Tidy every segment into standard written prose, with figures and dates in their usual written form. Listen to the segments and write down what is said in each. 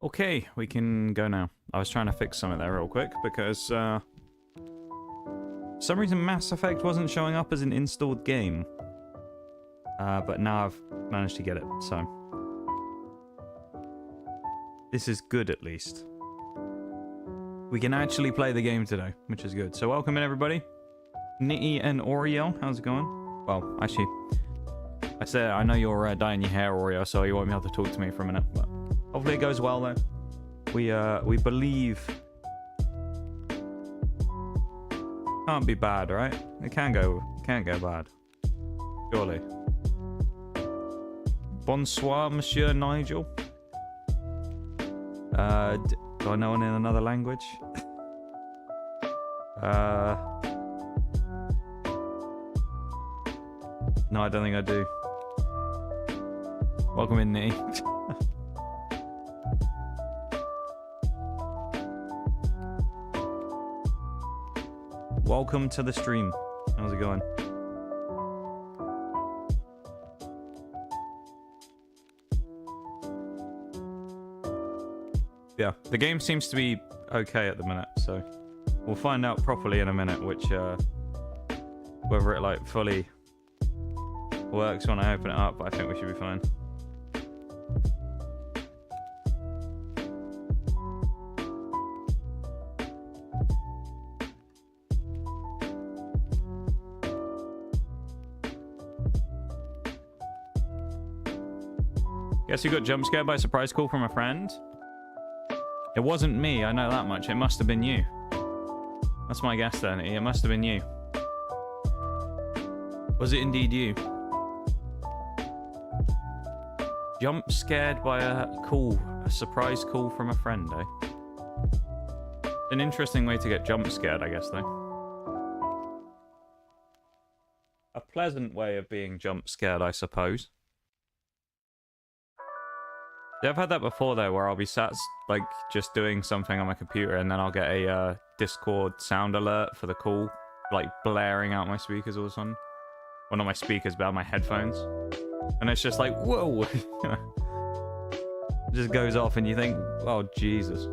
Okay, we can go now. I was trying to fix something there real quick because for some reason Mass Effect wasn't showing up as an installed game. But now I've managed to get it, so this is good at least. We can actually play the game today, which is good. So welcome in everybody. Nitty and Oreo, how's it going? Well, actually, I know you're dyeing your hair, Oreo, so you won't be able to talk to me for a minute, but hopefully it goes well though. We believe. Can't be bad, right? It can't go bad. Surely. Bonsoir, Monsieur Nigel. Do I know one in another language? No, I don't think I do. Welcome in, Nitty. Welcome to the stream. How's it going? Yeah, the game seems to be okay at the minute, so we'll find out properly in a minute which whether it like fully works when I open it up. I think we should be fine. Guess you got jump scared by a surprise call from a friend? It wasn't me, I know that much. It must have been you. That's my guess then. It must have been you. Was it indeed you? Jump scared by a surprise call from a friend, eh? An interesting way to get jump scared, I guess, though. A pleasant way of being jump scared, I suppose. Yeah, I've had that before though, where I'll be sat like just doing something on my computer, and then I'll get a Discord sound alert for the call, like blaring out my speakers all of a sudden. Well, not my speakers, but my headphones, and it's just like whoa, it just goes off, and you think, oh Jesus,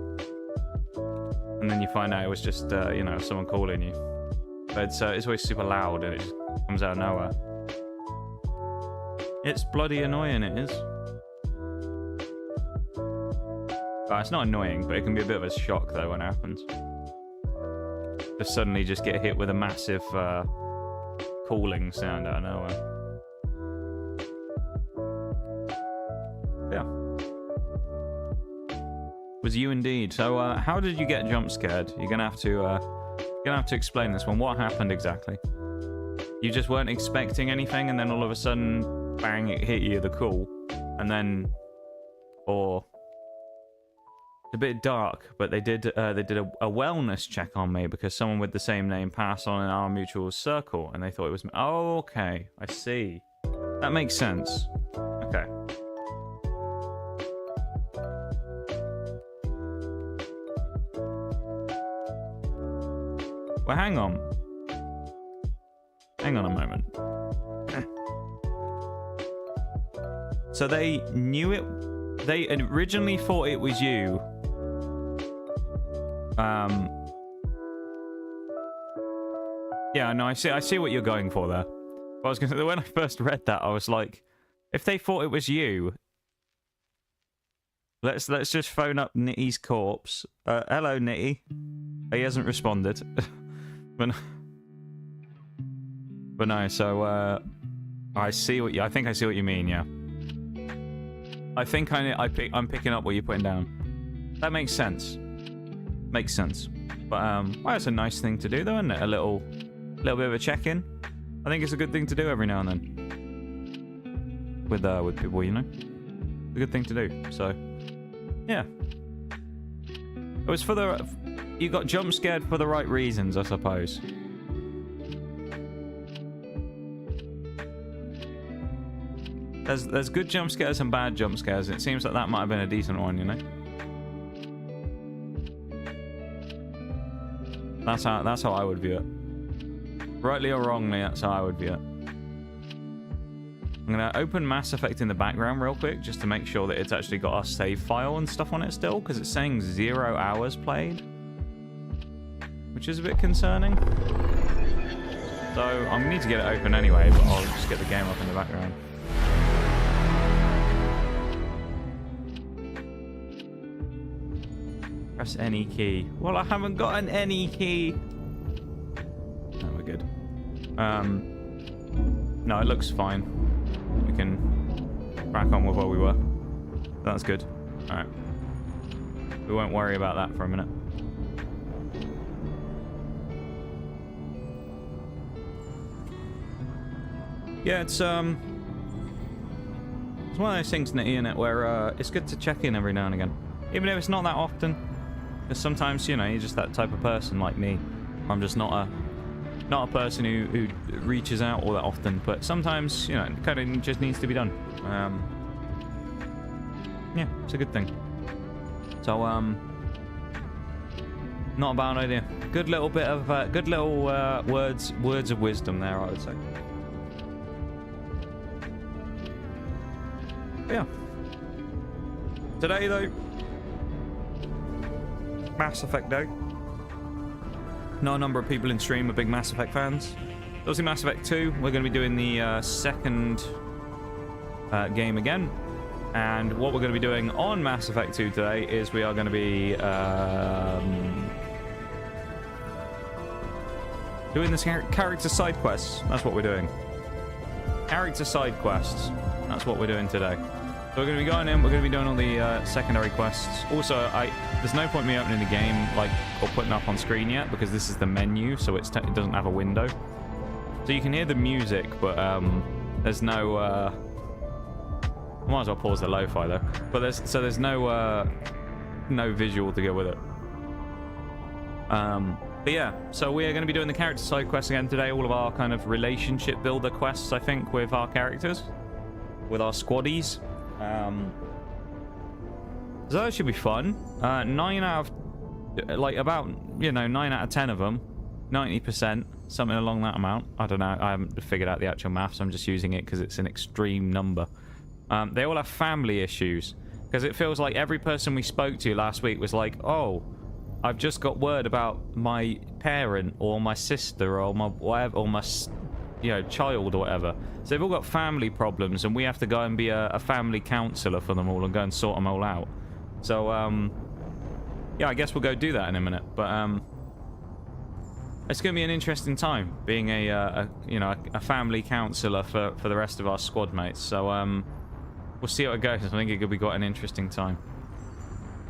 and then you find out it was just you know, someone calling you, but it's always super loud and it just comes out of nowhere. It's bloody annoying, it is. It's not annoying, but it can be a bit of a shock though when it happens. To suddenly just get hit with a massive calling sound out of nowhere. Yeah. Was you indeed. So how did you get jump scared? You're gonna have to explain this one. What happened exactly? You just weren't expecting anything, and then all of a sudden, bang! It hit you, the call, and then, or. A bit dark, but they did a wellness check on me because someone with the same name passed on in our mutual circle, and they thought it was me. Oh, okay, I see. That makes sense. Okay. Well, hang on. Hang on a moment. So they knew it. They originally thought it was you. Yeah, no, I see what you're going for there. But I was gonna say, when I first read that, I was like, if they thought it was you, let's just phone up Nitty's corpse. Hello, Nitty. He hasn't responded. but no, so I think I see what you mean. Yeah. I think I'm picking up what you're putting down. That makes sense. Makes sense. But well, it's a nice thing to do though, isn't it? A little bit of a check-in. I think it's a good thing to do every now and then. With people, you know? It's a good thing to do. So yeah. It was you got jump scared for the right reasons, I suppose. There's good jump scares and bad jump scares. It seems like that might have been a decent one, you know? That's how I would view it. Rightly or wrongly, that's how I would view it. I'm going to open Mass Effect in the background real quick just to make sure that it's actually got our save file and stuff on it still, because it's saying 0 hours played, which is a bit concerning. So I'm going to need to get it open anyway, but I'll just get the game up in the background. Press any key. Well, I haven't got an any key. No, we're good. No, it looks fine. We can crack on with where we were. That's good. Alright. We won't worry about that for a minute. Yeah, it's one of those things, Nitty, innit, where it's good to check in every now and again. Even if it's not that often. Because sometimes, you know, you're just that type of person like me. I'm just not a person who reaches out all that often, but sometimes, you know, it kind of just needs to be done. Yeah, it's a good thing. So, not a bad idea. Good little bit of, good little words of wisdom there, I would say. But yeah. Today, though, Mass Effect Day. Know a number of people in stream are big Mass Effect fans. Obviously, Mass Effect 2, we're going to be doing the second game again. And what we're going to be doing on Mass Effect 2 today is we are going to be doing this character side quests. That's what we're doing. Character side quests. That's what we're doing today. So we're going to be going in, we're going to be doing all the secondary quests. Also, there's no point me opening the game, like, or putting up on screen yet, because this is the menu, so it doesn't have a window. So you can hear the music, but there's no... I might as well pause the lo-fi, though. But there's no visual to go with it. But yeah, so we are going to be doing the character side quests again today. All of our kind of relationship builder quests, I think, with our characters. With our squaddies. So that should be fun. 9 out of, like, about, you know, 9 out of 10 of them, 90%, something along that amount. I don't know. I haven't figured out the actual maths. I'm just using it because it's an extreme number. They all have family issues, because it feels like every person we spoke to last week was like, oh, I've just got word about my parent or my sister or my whatever, or my, you know, child or whatever. So they've all got family problems, and we have to go and be a family counselor for them all and go and sort them all out. So, yeah, I guess we'll go do that in a minute. But it's going to be an interesting time being a family counselor for the rest of our squad mates. So we'll see how it goes. I think it could be quite an interesting time.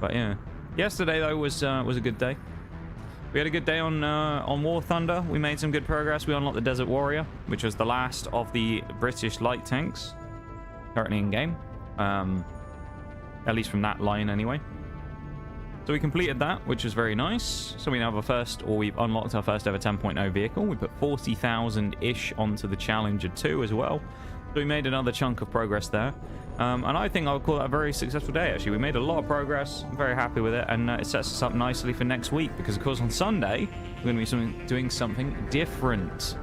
But yeah, yesterday though was a good day. We had a good day on War Thunder. We made some good progress. We unlocked the Desert Warrior, which was the last of the British light tanks currently in game. At least from that line anyway. So we completed that, which was very nice. So we now have we've unlocked our first ever 10.0 vehicle. We put 40,000-ish onto the Challenger 2 as well. So we made another chunk of progress there. And I think I would call that a very successful day, actually. We made a lot of progress. I'm very happy with it. And it sets us up nicely for next week. Because, of course, on Sunday, we're going to be doing something different.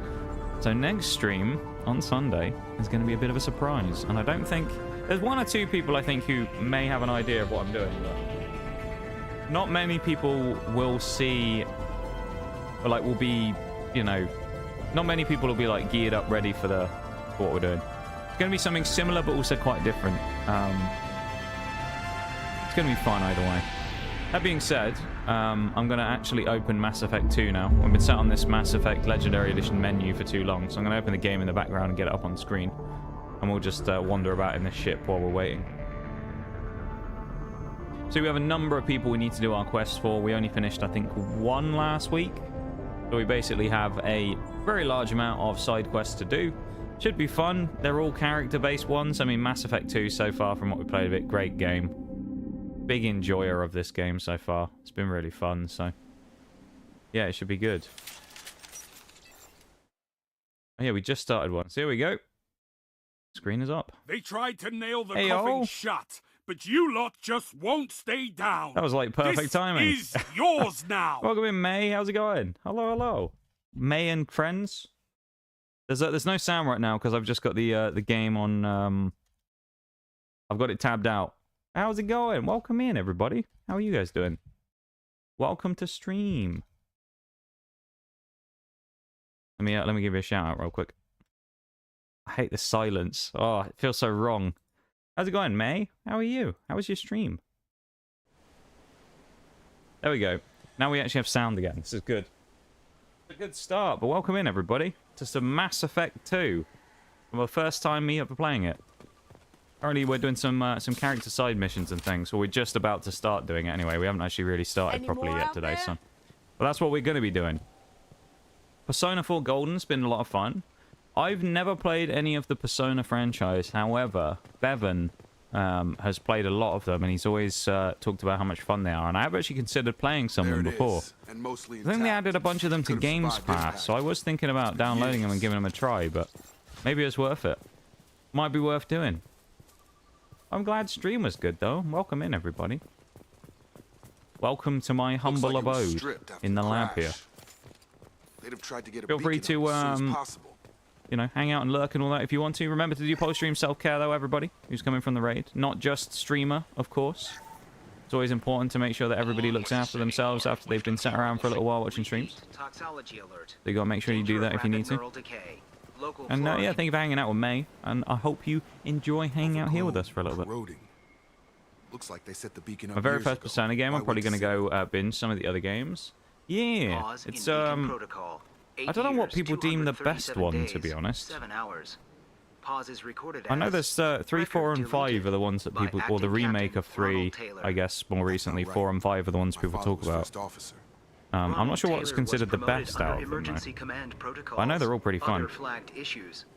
So next stream on Sunday is going to be a bit of a surprise. And I don't think... There's 1 or 2 people, I think, who may have an idea of what I'm doing. But not many people will see... Or, like, will be, you know... Not many people will be, like, geared up, ready for what we're doing. It's going to be something similar, but also quite different. It's going to be fun either way. That being said, I'm going to actually open Mass Effect 2 now. I've been sat on this Mass Effect Legendary Edition menu for too long, so I'm going to open the game in the background and get it up on screen. And we'll just wander about in this ship while we're waiting. So we have a number of people we need to do our quests for. We only finished, I think, 1 last week. So we basically have a very large amount of side quests to do. Should be fun. They're all character-based ones. I mean, Mass Effect 2 so far, from what we played of it, great game. Big enjoyer of this game so far. It's been really fun, so... Yeah, it should be good. Oh, yeah, we just started one. So here we go. Screen is up. They tried to nail the coffin shut, but you lot just won't stay down. That was like perfect timing. This is yours now. Welcome in, May. How's it going? Hello, hello. May and friends. There's no sound right now because I've just got the game on. I've got it tabbed out. How's it going? Welcome in, everybody. How are you guys doing? Welcome to stream. Let me give you a shout out real quick. I hate the silence. Oh, it feels so wrong. How's it going, May? How are you? How was your stream? There we go. Now we actually have sound again. This is good. It's a good start, but welcome in, everybody, to some Mass Effect 2. For the first time me ever playing it. Currently, we're doing some character side missions and things, or we're just about to start doing it anyway. We haven't actually really started properly yet today, so... But that's what we're going to be doing. Persona 4 Golden's been a lot of fun. I've never played any of the Persona franchise. However, Bevan has played a lot of them, and he's always talked about how much fun they are. And I have actually considered playing some of them before. I think they added a bunch of them to Games Pass, so I was thinking about downloading them and giving them a try, but maybe it's worth it. Might be worth doing. I'm glad stream was good, though. Welcome in, everybody. Welcome to my humble abode in the lab here. Feel free to, you know, hang out and lurk and all that if you want to. Remember to do post-stream self-care, though, everybody who's coming from the raid. Not just streamer, of course. It's always important to make sure that everybody looks after themselves after they've been sat around for a little while watching streams. So you gotta make sure you do that if you need to. And yeah, thank you for hanging out with May, and I hope you enjoy hanging out here with us for a little bit. Looks like they set the beacon up My very first Persona game, I'm probably going to go binge some of the other games. Yeah, it's I don't know what people deem the best one, to be honest. I know there's 3, 4, and 5 are the ones that people, or the remake of 3, I guess, more recently. 4 and 5 are the ones people talk about. I'm not sure what's considered the best out of them, though. I know they're all pretty fun.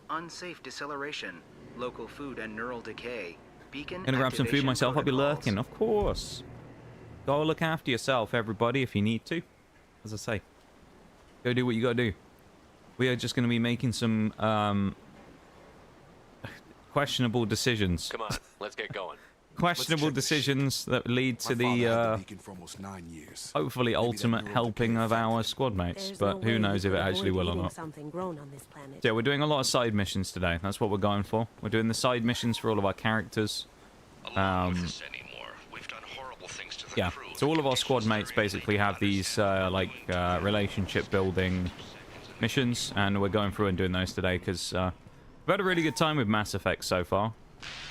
Unsafe deceleration, local food and neural decay, beacon Gonna grab some food myself, I'll be lurking, of course. Go look after yourself, everybody, if you need to. As I say, go do what you gotta do. We are just gonna be making some questionable decisions. Come on, let's get going. Questionable decisions that lead to the hopefully ultimate helping of our squad mates, but who knows if it actually will or not. So yeah, we're doing a lot of side missions today. That's what we're going for. We're doing the side missions for all of our characters. Yeah, so all of our squad mates basically have these relationship building missions, and we're going through and doing those today because we've had a really good time with Mass Effect so far.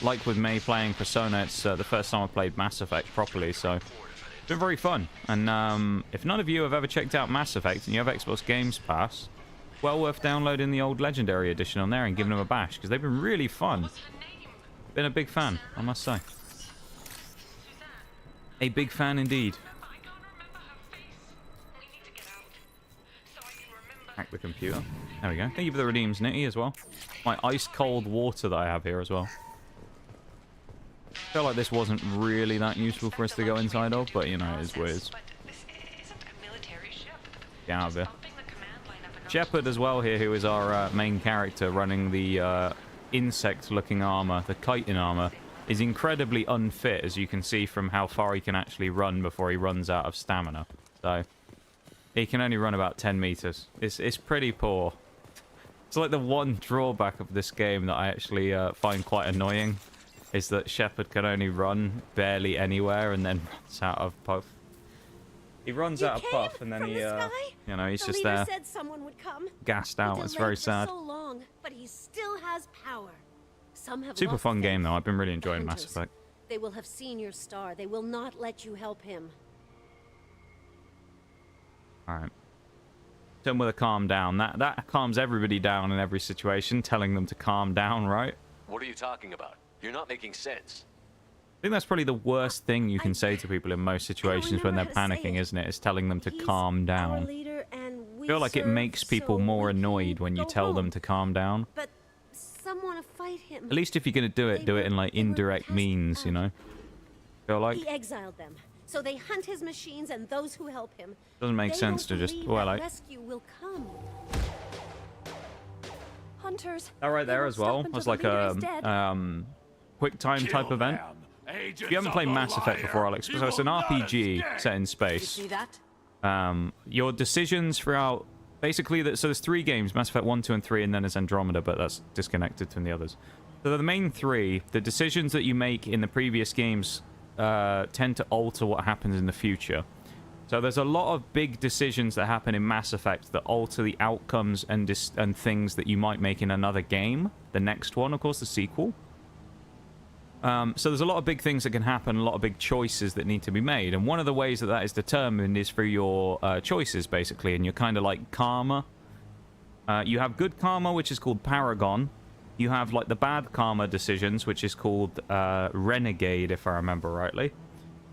Like with May playing Persona, it's the first time I played Mass Effect properly, so it's been very fun. And if none of you have ever checked out Mass Effect and you have Xbox Games Pass, well worth downloading the old Legendary Edition on there and giving them a bash, because they've been really fun. Been a big fan, I must say. A big fan indeed. Hack the computer. There we go. Thank you for the redeems, Nitty, as well. My ice-cold water that I have here as well. I feel like this wasn't really that useful for us to go inside of, but you know, it is what it is. Get out of here. Shepard as well here, who is our main character running the insect-looking armor, the chitin armor, is incredibly unfit, as you can see from how far he can actually run before he runs out of stamina. So he can only run about 10 meters. It's pretty poor. It's like the one drawback of this game that I actually find quite annoying, is that Shepard can only run barely anywhere and then runs out of puff. He runs out of puff and then he, you know, he's just there, gassed out. It's very sad. So long, but he still has power. Some have Super fun game though. I've been really enjoying Mass Hunters. Effect. They will have seen your star. They will not let you help him. All right. Tell them with a calm down. That calms everybody down in every situation, telling them to calm down, right? What are you talking about? You're not making sense. I think that's probably the worst thing you can say to people in most situations when they're panicking, isn't it? Is telling them to calm down. I feel like it makes people more annoyed when you tell them to calm down. But some want to fight him. At least if you're going to do it in like indirect means, you know? Feel like He exiled them, so they hunt his machines and those who help him. doesn't make sense to just, well, like rescue will come. Hunters. that right there as well was like a quick time type event. If you haven't played Mass Effect before, Alex, so it's an RPG set in space. See that? Your decisions throughout Basically, so there's 3 games, Mass Effect 1, 2, and 3, and then there's Andromeda, but that's disconnected from the others. So the main 3, the decisions that you make in the previous games tend to alter what happens in the future. So there's a lot of big decisions that happen in Mass Effect that alter the outcomes and things that you might make in another game. The next one, of course, the sequel. So there's a lot of big things that can happen, a lot of big choices that need to be made. And one of the ways that that is determined is through your choices, basically. And you're kind of like karma. You have good karma, which is called Paragon. You have like the bad karma decisions, which is called Renegade, if I remember rightly.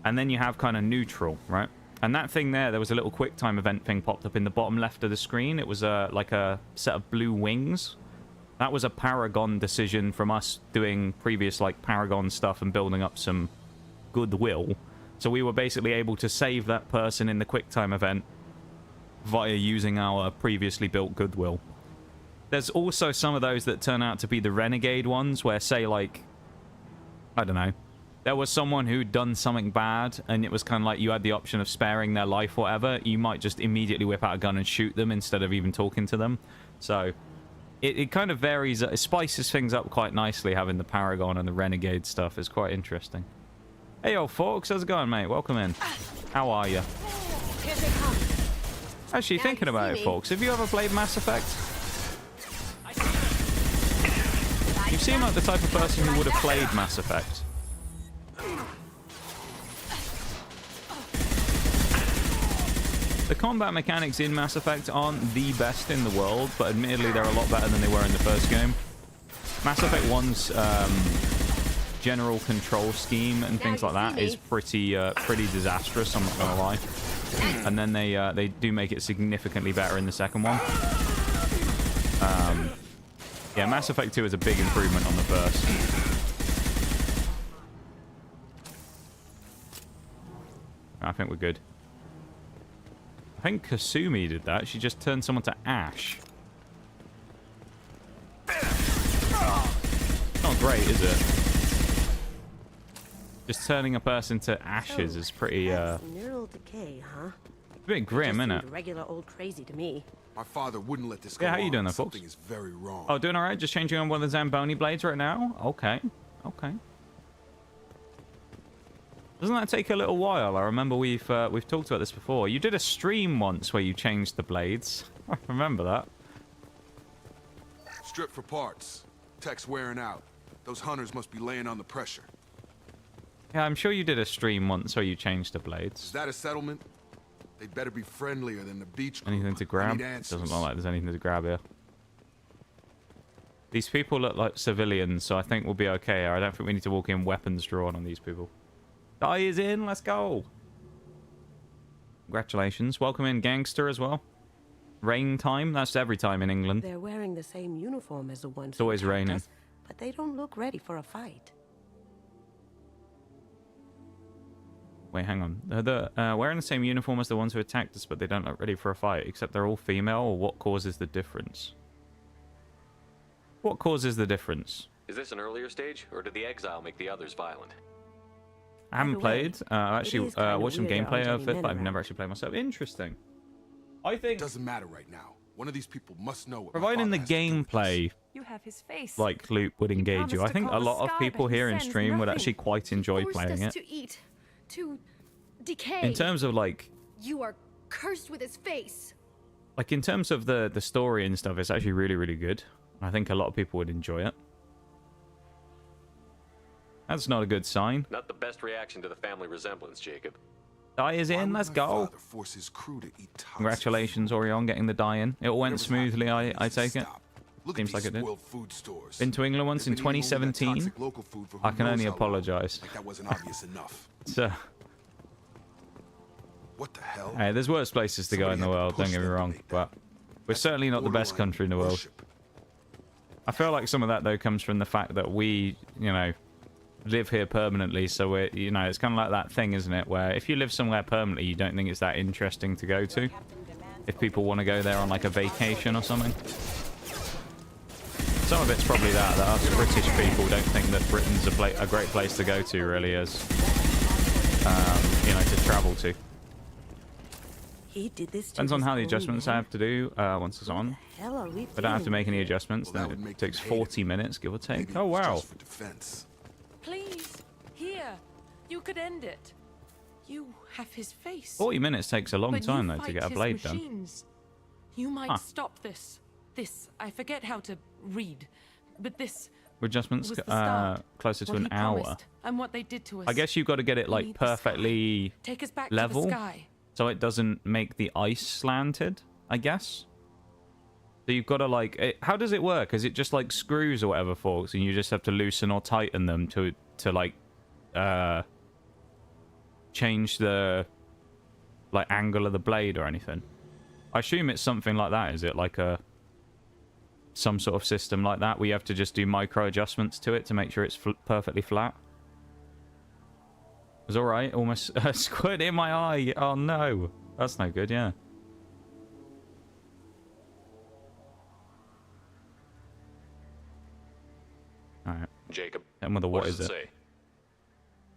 And then you have kind of neutral, right? And that thing there was a little quick time event thing popped up in the bottom left of the screen. It was like a set of blue wings. That was a Paragon decision from us doing previous like Paragon stuff and building up some goodwill. So we were basically able to save that person in the quick time event via using our previously built goodwill. There's also some of those that turn out to be the Renegade ones where, say, like, I don't know, there was someone who'd done something bad, and it was kind of like you had the option of sparing their life or whatever. You might just immediately whip out a gun and shoot them instead of even talking to them. So it kind of varies. It spices things up quite nicely, having the Paragon and the Renegade stuff. Is quite interesting. Hey, yo, folks. How's it going, mate? Welcome in. How are you? Here they come. Actually, Now thinking you about see it, me. folks. Have you ever played Mass Effect? You seem like the type of person who would have played Mass Effect. The combat mechanics in Mass Effect aren't the best in the world, but admittedly they're a lot better than they were in the first game. Mass Effect 1's general control scheme and things like that is pretty disastrous, I'm not gonna lie. And then they do make it significantly better in the second one. Yeah, Mass Effect 2 is a big improvement on the first. I think we're good. I think Kasumi did that. She just turned someone to ash. Not great, is it? Just turning a person to ashes is pretty, That's neural decay, huh? a bit grim, isn't it? Regular old crazy to me. My father wouldn't let this go Yeah, how you on. doing there, folks? Something is very wrong. Oh, doing all right? Just changing on one of the Zamboni blades right now? Okay. Okay. Doesn't that take a little while? I remember we've talked about this before. You did a stream once where you changed the blades. I remember that. Strip for parts. Tech's wearing out. Those hunters must be laying on the pressure. Yeah, I'm sure you did a stream once where you changed the Is blades. that a settlement? They'd better be friendlier than the beach group. Anything to I grab? need answers. Doesn't look like there's anything to grab here. These people look like civilians, so I think we'll be okay. I don't think we need to walk in weapons drawn on these people. Die is in, let's go. Congratulations. Welcome in, Gangster, as well. Rain time, that's every time in England. They're wearing the same uniform as the ones It's always who attacked raining. us, but they don't look ready for a fight. Wait, hang on. They're wearing the same uniform as the ones who attacked us, but they don't look ready for a fight, except they're all female, or what causes the difference? What causes the difference? Is this an earlier stage, or did the exile make the others violent? I haven't Either way, played. I actually is kinda watched some weird gameplay how of many it, men but I've around. never actually played myself. Interesting. I think, Doesn't matter right now. One of these people must know what my providing the father has to do with this. gameplay, You have his face. like, loop would engage you, promised I to think a call the lot of sky, people but he here in sends stream would nothing. actually quite enjoy Forced us playing it. to eat, to decay. In terms of, like You are cursed with his face. in terms of the story and stuff, it's actually really, really good. I think a lot of people would enjoy it. That's not a good sign. Not the best reaction to the family resemblance, Jacob. Die is Why in, would let's my go. father force his crew to eat toxic Congratulations, Orion, getting the die in. It all went Whatever's smoothly, happening I needs to take it. stop. Look Seems at like these it did. spoiled food stores. Been to England once in They've been eating only that 2017. toxic local food for who I can knows only how long. apologise. Like that wasn't obvious enough. So, What the hell? hey, there's worse places to go in the Somebody had to world, don't push get me them to wrong, make but that. we're That's certainly not the best borderline country in the world. worship. I feel like some of that, though, comes from the fact that we, live here permanently, so we're, it's kind of like that thing, isn't it, where if you live somewhere permanently, you don't think it's that interesting to go to. If people want to go there on, like, a vacation or something. Some of it's probably that us British people don't think that Britain's a great place to go to, really, as, to travel to. He did this to Depends on his how the own adjustments I men? have to do once it's on. Hell are we If I don't have to make any adjustments, Well, that then would it make takes them hate 40 him. minutes, give or take. Maybe Oh, it was wow. just for defense. Please, here. You could end it. You have his face. 40 minutes takes a long But time, you though, to fight get a his blade done. machines. You might Huh. stop this. This, I forget how to read, but this Adjustments was the start. closer to what an he hour. promised and what they did to us. I guess you've got to get it We like need the sky. perfectly Take us back level, to the sky. so it doesn't make the ice slanted, I guess. So you've got to like, how does it work? Is it just like screws or whatever, folks, and you just have to loosen or tighten them to like change the like angle of the blade or anything? I assume it's something like that. Is it like some sort of system like that? We have to just do micro adjustments to it to make sure it's perfectly flat. It's all right. Almost a squid in my eye. Oh no, that's no good. Yeah. All right. Jacob, And with the what does is it? say?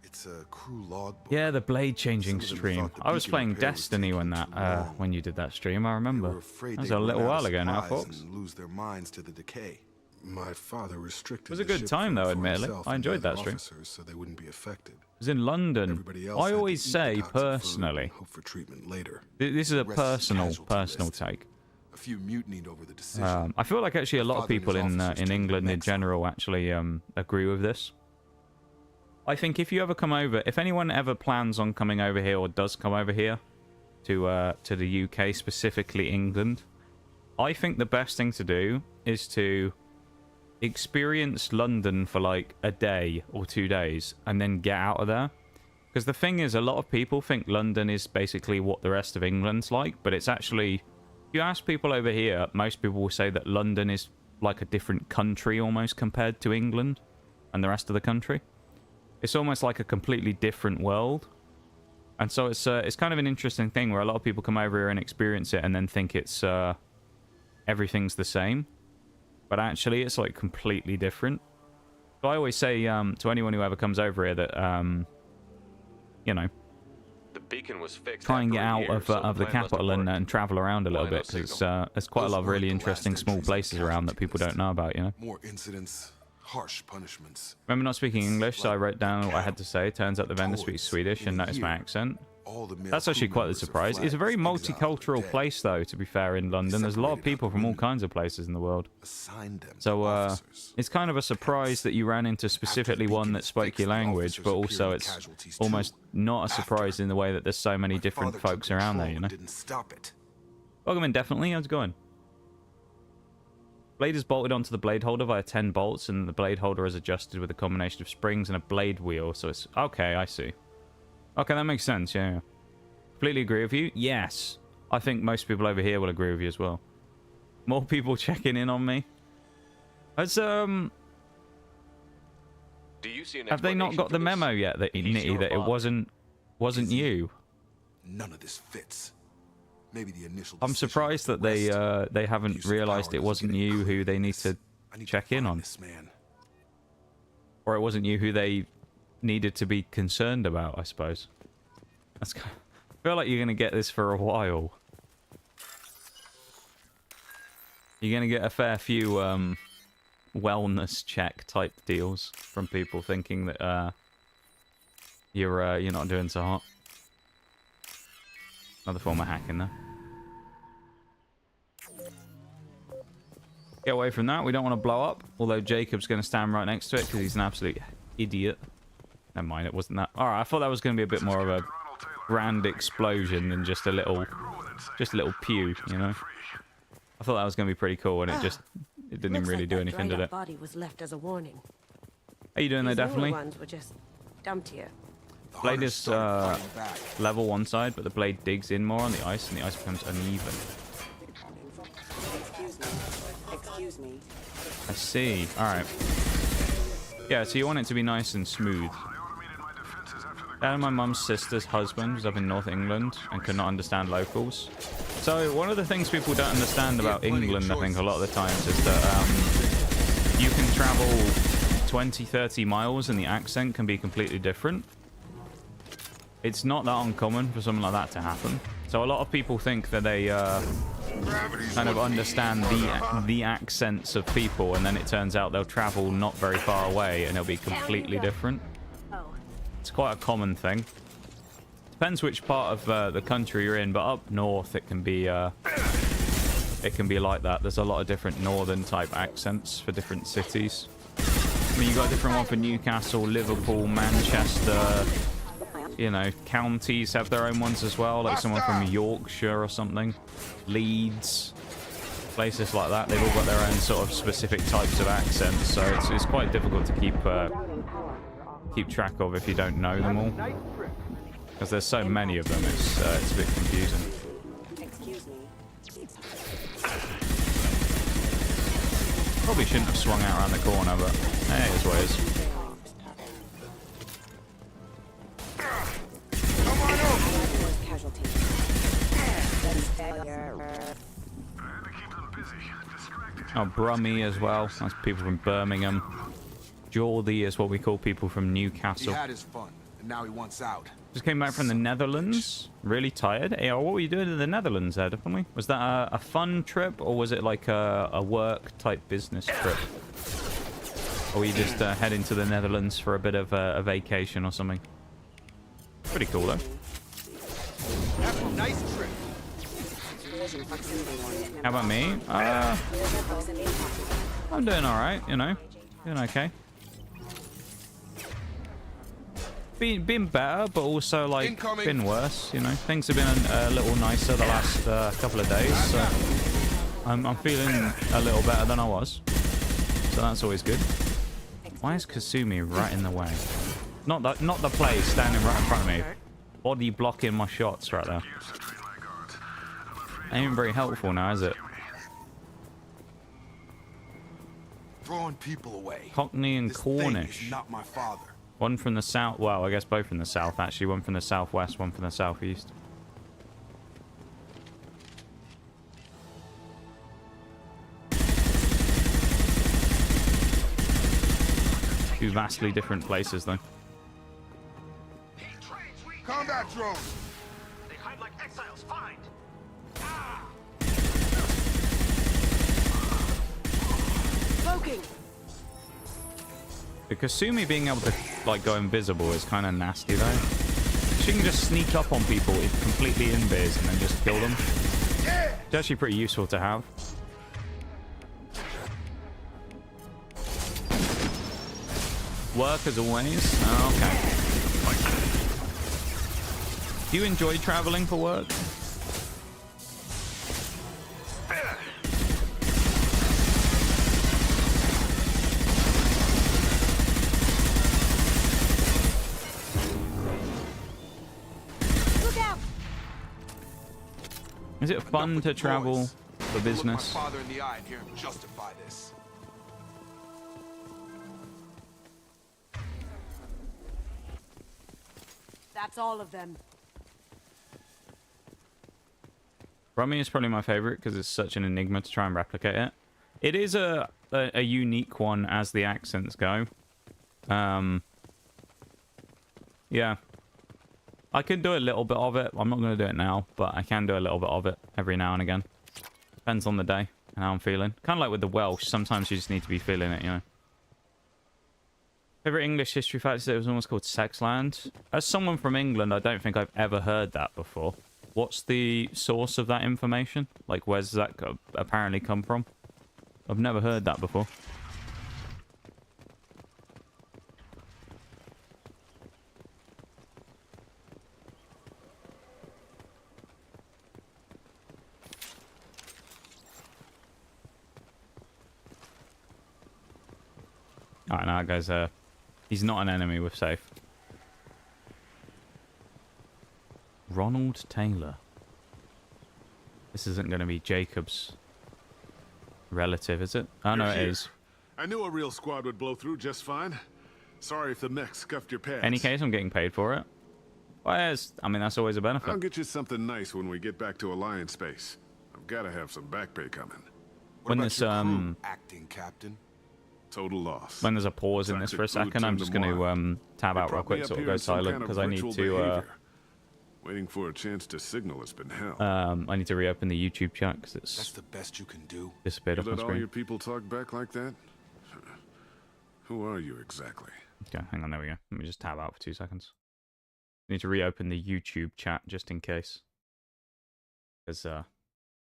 It's a crew logbook. Yeah, the blade changing Some of them stream. thought the I was beacon playing repair was Destiny taking when too that long. when you did that stream. I They remember. were afraid That was they'd a little run out while of ago now, supplies folks. and lose their minds to the decay. My father restricted It was a the good ship time, though, for admittedly. himself I and enjoyed the that other stream. officers so they wouldn't be affected. It was in London. Everybody else I had to always eat the say toxic food personally. and hope for treatment later. This is a The rest is personal casualty list. take. A few mutinied over the decision. I feel like actually a lot of Father and people his in officers in turned England in exile. general actually agree with this. I think if you ever come over, if anyone ever plans on coming over here or does come over here to the UK, specifically England, I think the best thing to do is to experience London for like a day or 2 days and then get out of there. Because the thing is, a lot of people think London is basically what the rest of England's like, but it's actually, if you ask people over here, most people will say that London is like a different country almost compared to England and the rest of the country. It's almost like a completely different world. And so it's kind of an interesting thing where a lot of people come over here and experience it and then think it's everything's the same. But actually it's like completely different. So I always say to anyone who ever comes over here that, you know, The beacon was fixed try and after get a out year, of so the plan must have capital worked. and travel around a little Why no bit. Because signal? there's quite a lot of Those really weren't the last interesting small entries on the places around that people casualty don't know about, you know. More incidents, harsh punishments. Remember not speaking English, so I wrote down what I had to say. Turns out the vendor speaks Cowards. Swedish and In a noticed my year, accent. All the male That's actually crew quite the members are surprise. It's a very flagged, exiled, multicultural dead. place, though, to be fair, in London. There's a lot of Separated people out from all women. kinds of places in the world. Assigned them to So officers. it's kind of a surprise that you ran into specifically one that spoke your language, but also it's almost not a surprise in the way that there's so many My different father took folks around there, control you and know. Didn't stop it. Welcome in, definitely. How's it going? Blade is bolted onto the blade holder via 10 bolts, and the blade holder is adjusted with a combination of springs and a blade wheel. So it's okay. I see. Okay, that makes sense. Yeah. Completely agree with you. Yes, I think most people over here will agree with you as well. More people checking in on me. It's Do you see an have they not explanation got the for this? memo yet that He's Nitty your that it father. wasn't you? None of this fits. Maybe the initial. I'm decision surprised was that the West. they haven't Abuse of realized power it is wasn't getting you who they need crazy. to I need check to in find on. This man. Or it wasn't you who they needed to be concerned about, I suppose. I feel like you're going to get this for a while. You're going to get a fair few wellness check type deals from people thinking that you're not doing so hot. Another form of hacking there. Get away from that. We don't want to blow up. Although Jacob's going to stand right next to it because he's an absolute idiot. Never mind, it wasn't that. Alright, I thought that was going to be a bit more of a grand explosion than just a little pew, you know? I thought that was going to be pretty cool, and it didn't even really do anything, did it? Body was left as a warning. How you doing there, These newer definitely? ones were just dumped here. The Blade hunters is started fighting back. level one side, but the blade digs in more on the ice, and the ice becomes uneven. Excuse me. I see. Alright. Yeah, so you want it to be nice and smooth. Dad and my mum's sister's husband was up in North England and could not understand locals. So one of the things people don't understand about England, I think, a lot of the times is that you can travel 20, 30 miles and the accent can be completely different. It's not that uncommon for something like that to happen. So a lot of people think that they kind of understand the accents of people, and then it turns out they'll travel not very far away and it'll be completely different. It's quite a common thing. Depends which part of the country you're in, but up north it can be like that. There's a lot of different northern type accents for different cities. I mean, you got a different one for Newcastle, Liverpool, Manchester. You know, counties have their own ones as well, like someone from Yorkshire or something. Leeds, places like that. They've all got their own sort of specific types of accents, so it's quite difficult to keep track of if you don't know them all. Because there's so many of them, it's a bit confusing. Probably shouldn't have swung out around the corner, but hey, it is what it is. Oh, Brummie as well. That's people from Birmingham. Geordie is what we call people from Newcastle. He had his fun, and now he wants out. Just came back from the Netherlands. Really tired. Hey, what were you doing in the Netherlands there, definitely? Was that a fun trip, or was it like a work-type business trip? Or were you just heading to the Netherlands for a bit of a vacation or something? Pretty cool, though. Have a nice trip. How about me? I'm doing alright, you know. Doing okay. Been better, but also, like, Incoming. been worse, you know. Things have been a little nicer the last couple of days, so I'm feeling a little better than I was. So that's always good. Why is Kasumi right in the way? Not the place standing right in front of me. Body blocking my shots right there. Ain't even very helpful now, is it? Throwing people away. Cockney and This thing Cornish. is not my father. One from the south. Well, I guess both from the south, actually. One from the southwest, one from the southeast. Two vastly different places, though. Combat drone. They hide like exiles. Find. Smoking. The Kasumi being able to, like, go invisible is kind of nasty, though. She can just sneak up on people completely invis and then just kill them. It's actually pretty useful to have. Work as always. Oh, okay. Do you enjoy traveling for work? Look out. Is it fun to travel for Look business? my father in the eye and hear him justify this. That's all of them. Rummy is probably my favorite because it's such an enigma to try and replicate it. It is a unique one as the accents go. Yeah. I can do a little bit of it. I'm not going to do it now, but I can do a little bit of it every now and again. Depends on the day and how I'm feeling. Kind of like with the Welsh. Sometimes you just need to be feeling it, you know. Favorite English history fact is it was almost called Sexland. As someone from England, I don't think I've ever heard that before. What's the source of that information? Like, where's that apparently come from? I've never heard that before. Alright, now guys, he's not an enemy with safe. Ronald Taylor. This isn't going to be Jacob's relative, is it? Oh, no, it is. I knew a real squad would blow through just fine. Sorry if the mech scuffed your pants. Any case, I'm getting paid for it. Well, I mean, that's always a benefit. I'll get you something nice when we get back to Alliance space. I've got to have some back pay coming. What When about this, your crew, acting captain? Total loss. When there's a pause in this for a second, I'm just going to tab out real quick so it'll go silent because I need to Waiting for a chance to signal has been hell. I need to reopen the YouTube chat because That's it's the best you can do. disappeared You off my let all screen. your people talk back like that? Who are you exactly? Okay, hang on, there we go. Let me just tab out for 2 seconds. I need to reopen the YouTube chat just in case. Because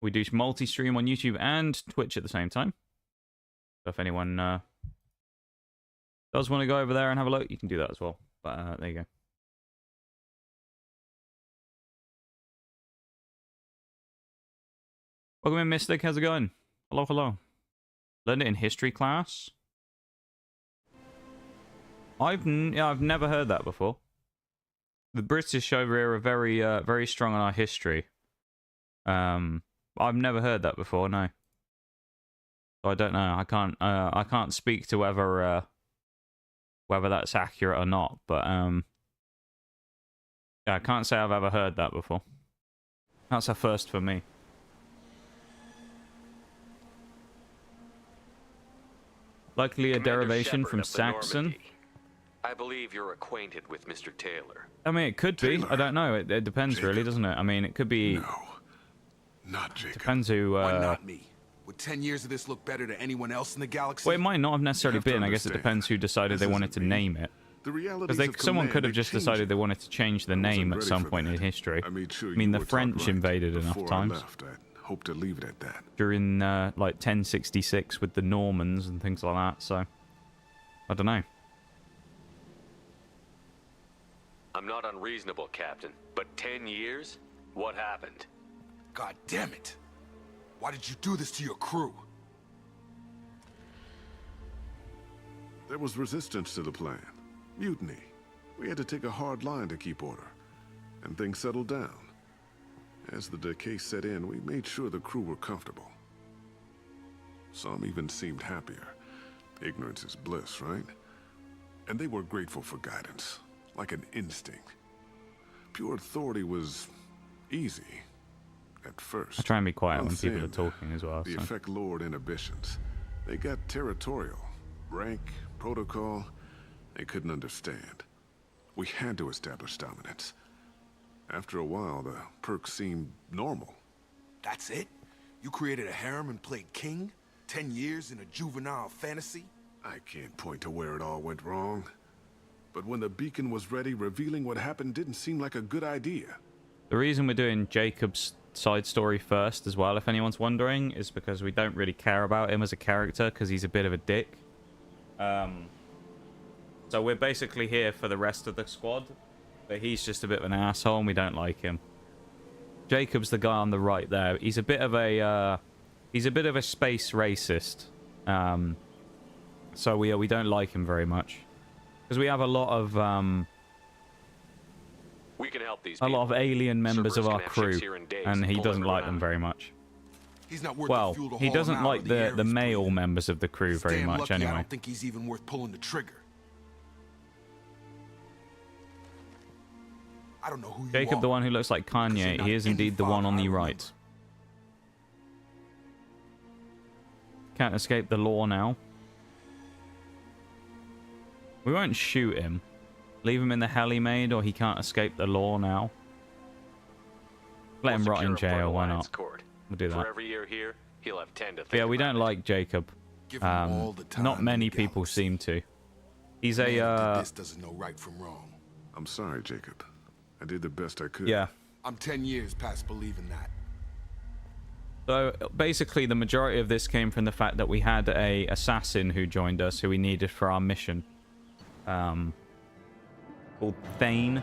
we do multi-stream on YouTube and Twitch at the same time. So if anyone does want to go over there and have a look, you can do that as well. But there you go. Welcome in, Mystic. How's it going? Hello, hello. Learned it in history class. I've never heard that before. The British over here are very very strong on our history. I've never heard that before. No. So I don't know. I can't speak to whether that's accurate or not. But yeah, I can't say I've ever heard that before. That's a first for me. Likely a Commander derivation Shepard from of the Saxon. Normandy. I believe you're acquainted with Mr. Taylor. I mean, it could be. Taylor. I don't know. It depends, Jacob. really, doesn't it? I mean, it could be. No. Not Jacob. Depends who. Why not me? Would 10 years of this look better to anyone else in the galaxy? Well, it might not have necessarily have to been. I guess it understand, depends who decided this they wanted isn't to me. name it. The Because realities of someone command, could have they just change decided it. they wanted to change the I wasn't name at ready some for point in that. history. I made sure I mean, you the were taught French right invaded enough before times. I left. I hope to leave it at that. During like 1066 with the Normans and things like that. So I don't know. I'm not unreasonable, Captain, but 10 years? What happened? God damn it. Why did you do this to your crew? There was resistance to the plan. Mutiny. We had to take a hard line to keep order. And things settled down. As the decay set in, we made sure the crew were comfortable. Some even seemed happier. Ignorance is bliss, right? And they were grateful for guidance, like an instinct. Pure authority was easy at first. I try and be quiet when Unthin, people are talking as well. The So. effect lowered inhibitions. They got territorial. Rank, protocol, they couldn't understand. We had to establish dominance. After a while, the perks seemed normal. That's it? You created a harem and played king? 10 years in a juvenile fantasy? I can't point to where it all went wrong. But when the beacon was ready, revealing what happened didn't seem like a good idea. The reason we're doing Jacob's side story first as well, if anyone's wondering, is because we don't really care about him as a character because he's a bit of a dick. So we're basically here for the rest of the squad, but he's just a bit of an asshole and we don't like him. Jacob's the guy on the right there. He's a bit of a space racist. So we don't like him very much because we have a lot of We can help these a lot of people. alien members Cerberus of our can have ships crew, here in days and he pulling doesn't like around. them very much. He's not worth Well, the fuel to he haul him doesn't out like of the air he's male breathing. members of the crew He's very damn much lucky I anyway. don't think he's even worth pulling the trigger. I don't know who you Jacob, are. the one who looks like Because you're Kanye, not he is any indeed the one father on the I right. remember. Can't escape the law now. We won't shoot him. Leave him in the hell he made, or he can't escape the law now. Let him We'll rot in secure him for jail, why Alliance not? Court. We'll do that. For every year here, he'll have 10 to think Yeah, we about don't it. like Jacob. Give him all the time Not in many the people galaxy. seem to. He's Man who did a, this doesn't know right from wrong. I'm sorry, Jacob. I did the best I could. yeah. I'm 10 years past believing that. So basically, the majority of this came from the fact that we had a assassin who joined us, who we needed for our mission, called Thane.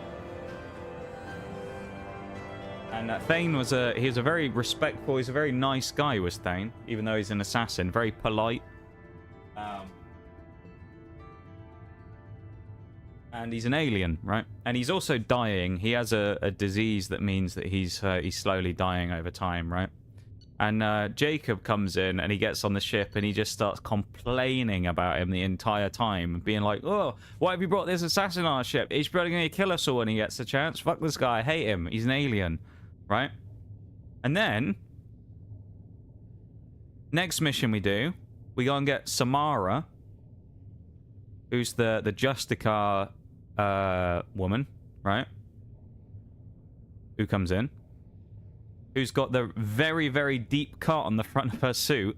And Thane was he was a very respectful, he's a very nice guy, was Thane, even though he's an assassin, very polite. And he's an alien, right? And he's also dying. He has a disease that means that he's slowly dying over time, right? And Jacob comes in and he gets on the ship and he just starts complaining about him the entire time, being like, "Oh, why have you brought this assassin on our ship? He's probably going to kill us all when he gets the chance. Fuck this guy. I hate him. He's an alien." Right? And then, next mission we do, we go and get Samara, who's the Justicar woman, right? who comes in, who's got the very, very deep cut on the front of her suit.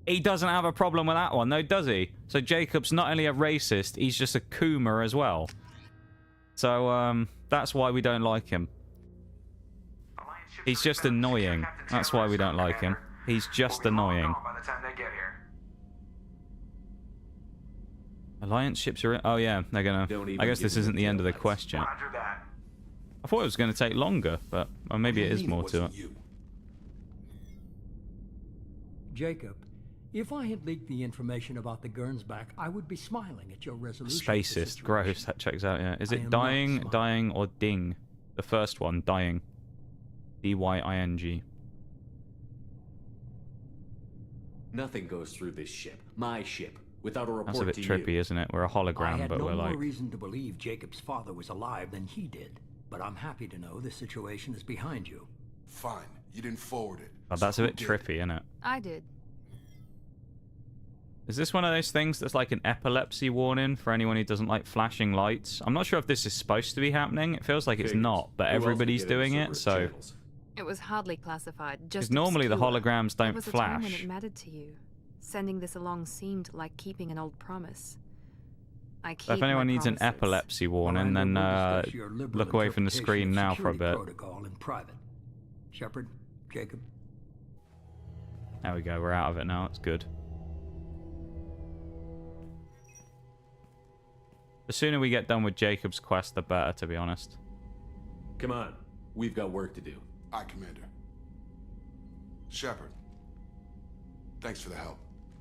He doesn't have a problem with that one, though, does he? So Jacob's not only a racist, he's just a coomer as well. So, that's why we don't like him. He's just annoying. That's why we don't like him. He's just annoying. Alliance ships are in... Oh, yeah, they're gonna... I guess this isn't the end of the quest yet. I thought it was going to take longer, but maybe it is more to it. Jacob, if I had leaked the information about the Gernsback, I would be smiling at your resolution. Spacist. Gross. That checks out, yeah. Is it dying, dying, or ding? The first one, dying. D-Y-I-N-G. Nothing goes through this ship. My ship. Without a report to you. That's a bit trippy, isn't it? We're a hologram, but we're like... I had no more reason to believe Jacob's father was alive than he did. But I'm happy to know the situation is behind you. Fine. You didn't forward it. Oh, that's a bit trippy, isn't it? I did. Is this one of those things that's like an epilepsy warning for anyone who doesn't like flashing lights? I'm not sure if this is supposed to be happening. It feels like it's not, but everybody's doing it, so... It was hardly classified, just because normally the obscure. holograms don't There was a time when flash. it mattered to you. Sending this along seemed like keeping an old promise. I keep So if anyone my needs an promises. epilepsy warning, then look away from the screen now for a bit. Protocol in private. Shepard, Jacob. There we go, we're out of it now, it's good. The sooner we get done with Jacob's quest, the better, to be honest. Come on, we've got work to do. Aye, Commander. Shepard, thanks for the help.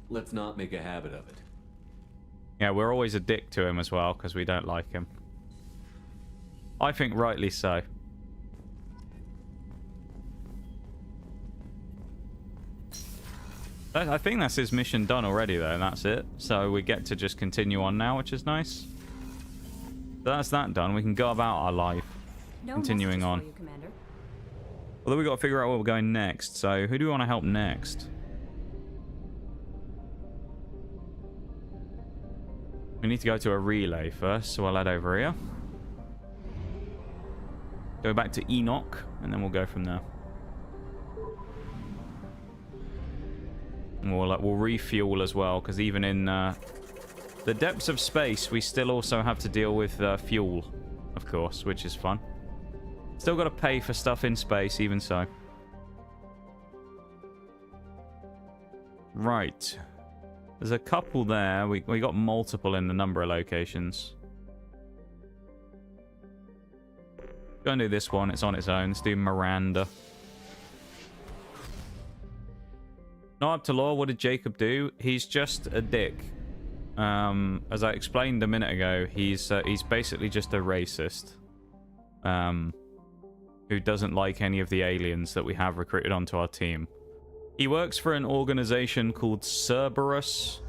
Let's not make a habit of it. Yeah, we're always a dick to him as well, because we don't like him. I think rightly so. I think that's his mission done already, though, and that's it. So we get to just continue on now, which is nice. So that's that done. We can go about our life. Continuing on. Although we got to figure out where we're going next. So who do we want to help next? We need to go to a relay first, so I'll head over here. Go back to Enoch, and then we'll go from there. And we'll refuel as well, because even in the depths of space, we still also have to deal with fuel, of course, which is fun. Still got to pay for stuff in space, even so. Right. There's a couple there. We got multiple in the number of locations. Go and do this one. It's on its own. Let's do Miranda. Not up to law. What did Jacob do? He's just a dick. As I explained a minute ago, he's basically just a racist. Who doesn't like any of the aliens that we have recruited onto our team. He works for an organization called Cerberus.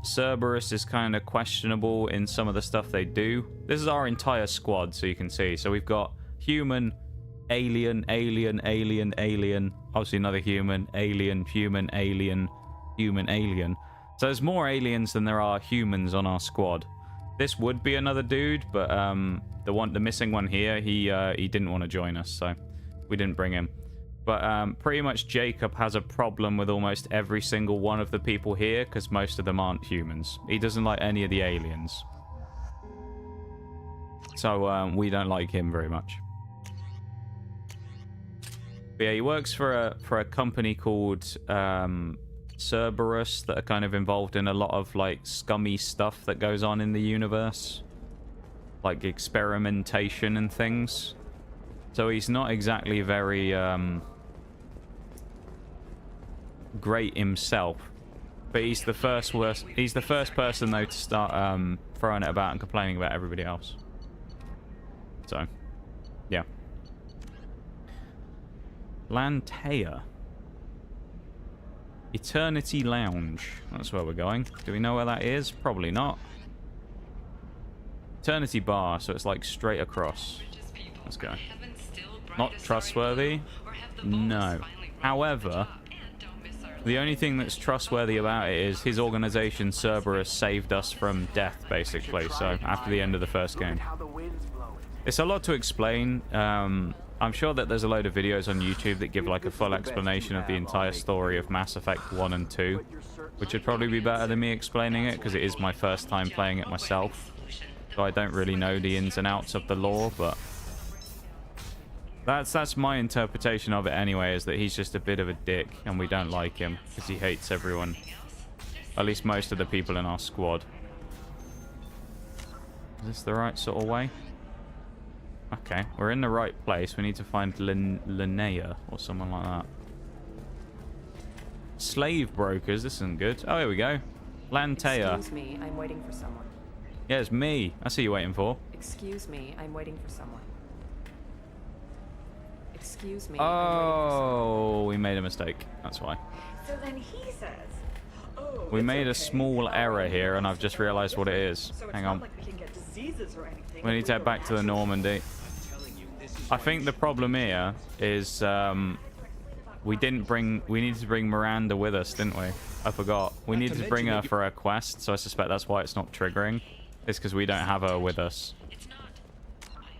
Cerberus is kind of questionable in some of the stuff they do. This is our entire squad, so you can see. So we've got human, alien, alien, alien, alien. Obviously another human, alien, human, alien, human, alien. So there's more aliens than there are humans on our squad. This would be another dude, but the missing one here, he didn't want to join us, so we didn't bring him. But pretty much Jacob has a problem with almost every single one of the people here, because most of them aren't humans. He doesn't like any of the aliens. So we don't like him very much. But yeah, he works for a company called Cerberus that are kind of involved in a lot of like scummy stuff that goes on in the universe, like experimentation and things. So he's not exactly very great himself, but he's the first person though to start throwing it about and complaining about everybody else. So yeah. Lantea. Eternity Lounge. That's where we're going. Do we know where that is? Probably not. Eternity Bar, so it's like straight across. Let's go. Not trustworthy? No. However, the only thing that's trustworthy about it is his organization, Cerberus, saved us from death, basically, so after the end of the first game. It's a lot to explain. I'm sure that there's a load of videos on YouTube that give like a full explanation of the entire story of Mass Effect 1 and 2, which would probably be better than me explaining it, because it is my first time playing it myself. So I don't really know the ins and outs of the lore, but that's my interpretation of it anyway, is that he's just a bit of a dick and we don't like him because he hates everyone. At least most of the people in our squad. Is this the right sort of way? Okay, we're in the right place. We need to find Linnea or someone like that. Slave brokers, this isn't good. Oh, here we go. Lantea. Excuse me, I'm waiting for someone. Yeah, it's me. I see you waiting for. Excuse me, I'm waiting for someone. Excuse me. Oh, we made a mistake. That's why. So then he says, "Oh, We it's made a okay. small error here, and I've just realized what it is. So it's Hang not on. like we can get diseases or anything We if need to head go back to the natural." Normandy. I think the problem here is we needed to bring Miranda with us, didn't we? I forgot. We needed to bring her for a quest, so I suspect that's why it's not triggering. It's because we don't have her with us.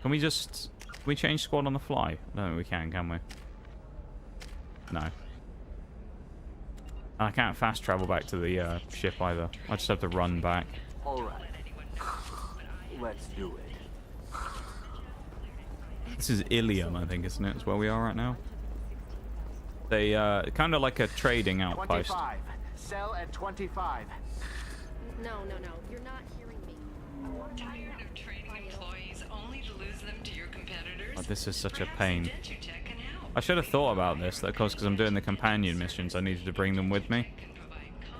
Can we change squad on the fly? I don't think we can we? No. And I can't fast travel back to the ship either. I just have to run back. Alright. Let's do it. This is Ilium, I think, isn't it? It's where we are right now. They kind of like a trading outpost. 25. Sell at 25. No, you're not hearing me. Tired of trading employees only to lose them to your competitors? Oh, this is such a pain. I should have thought about this, of course, because I'm doing the companion missions. I needed to bring them with me.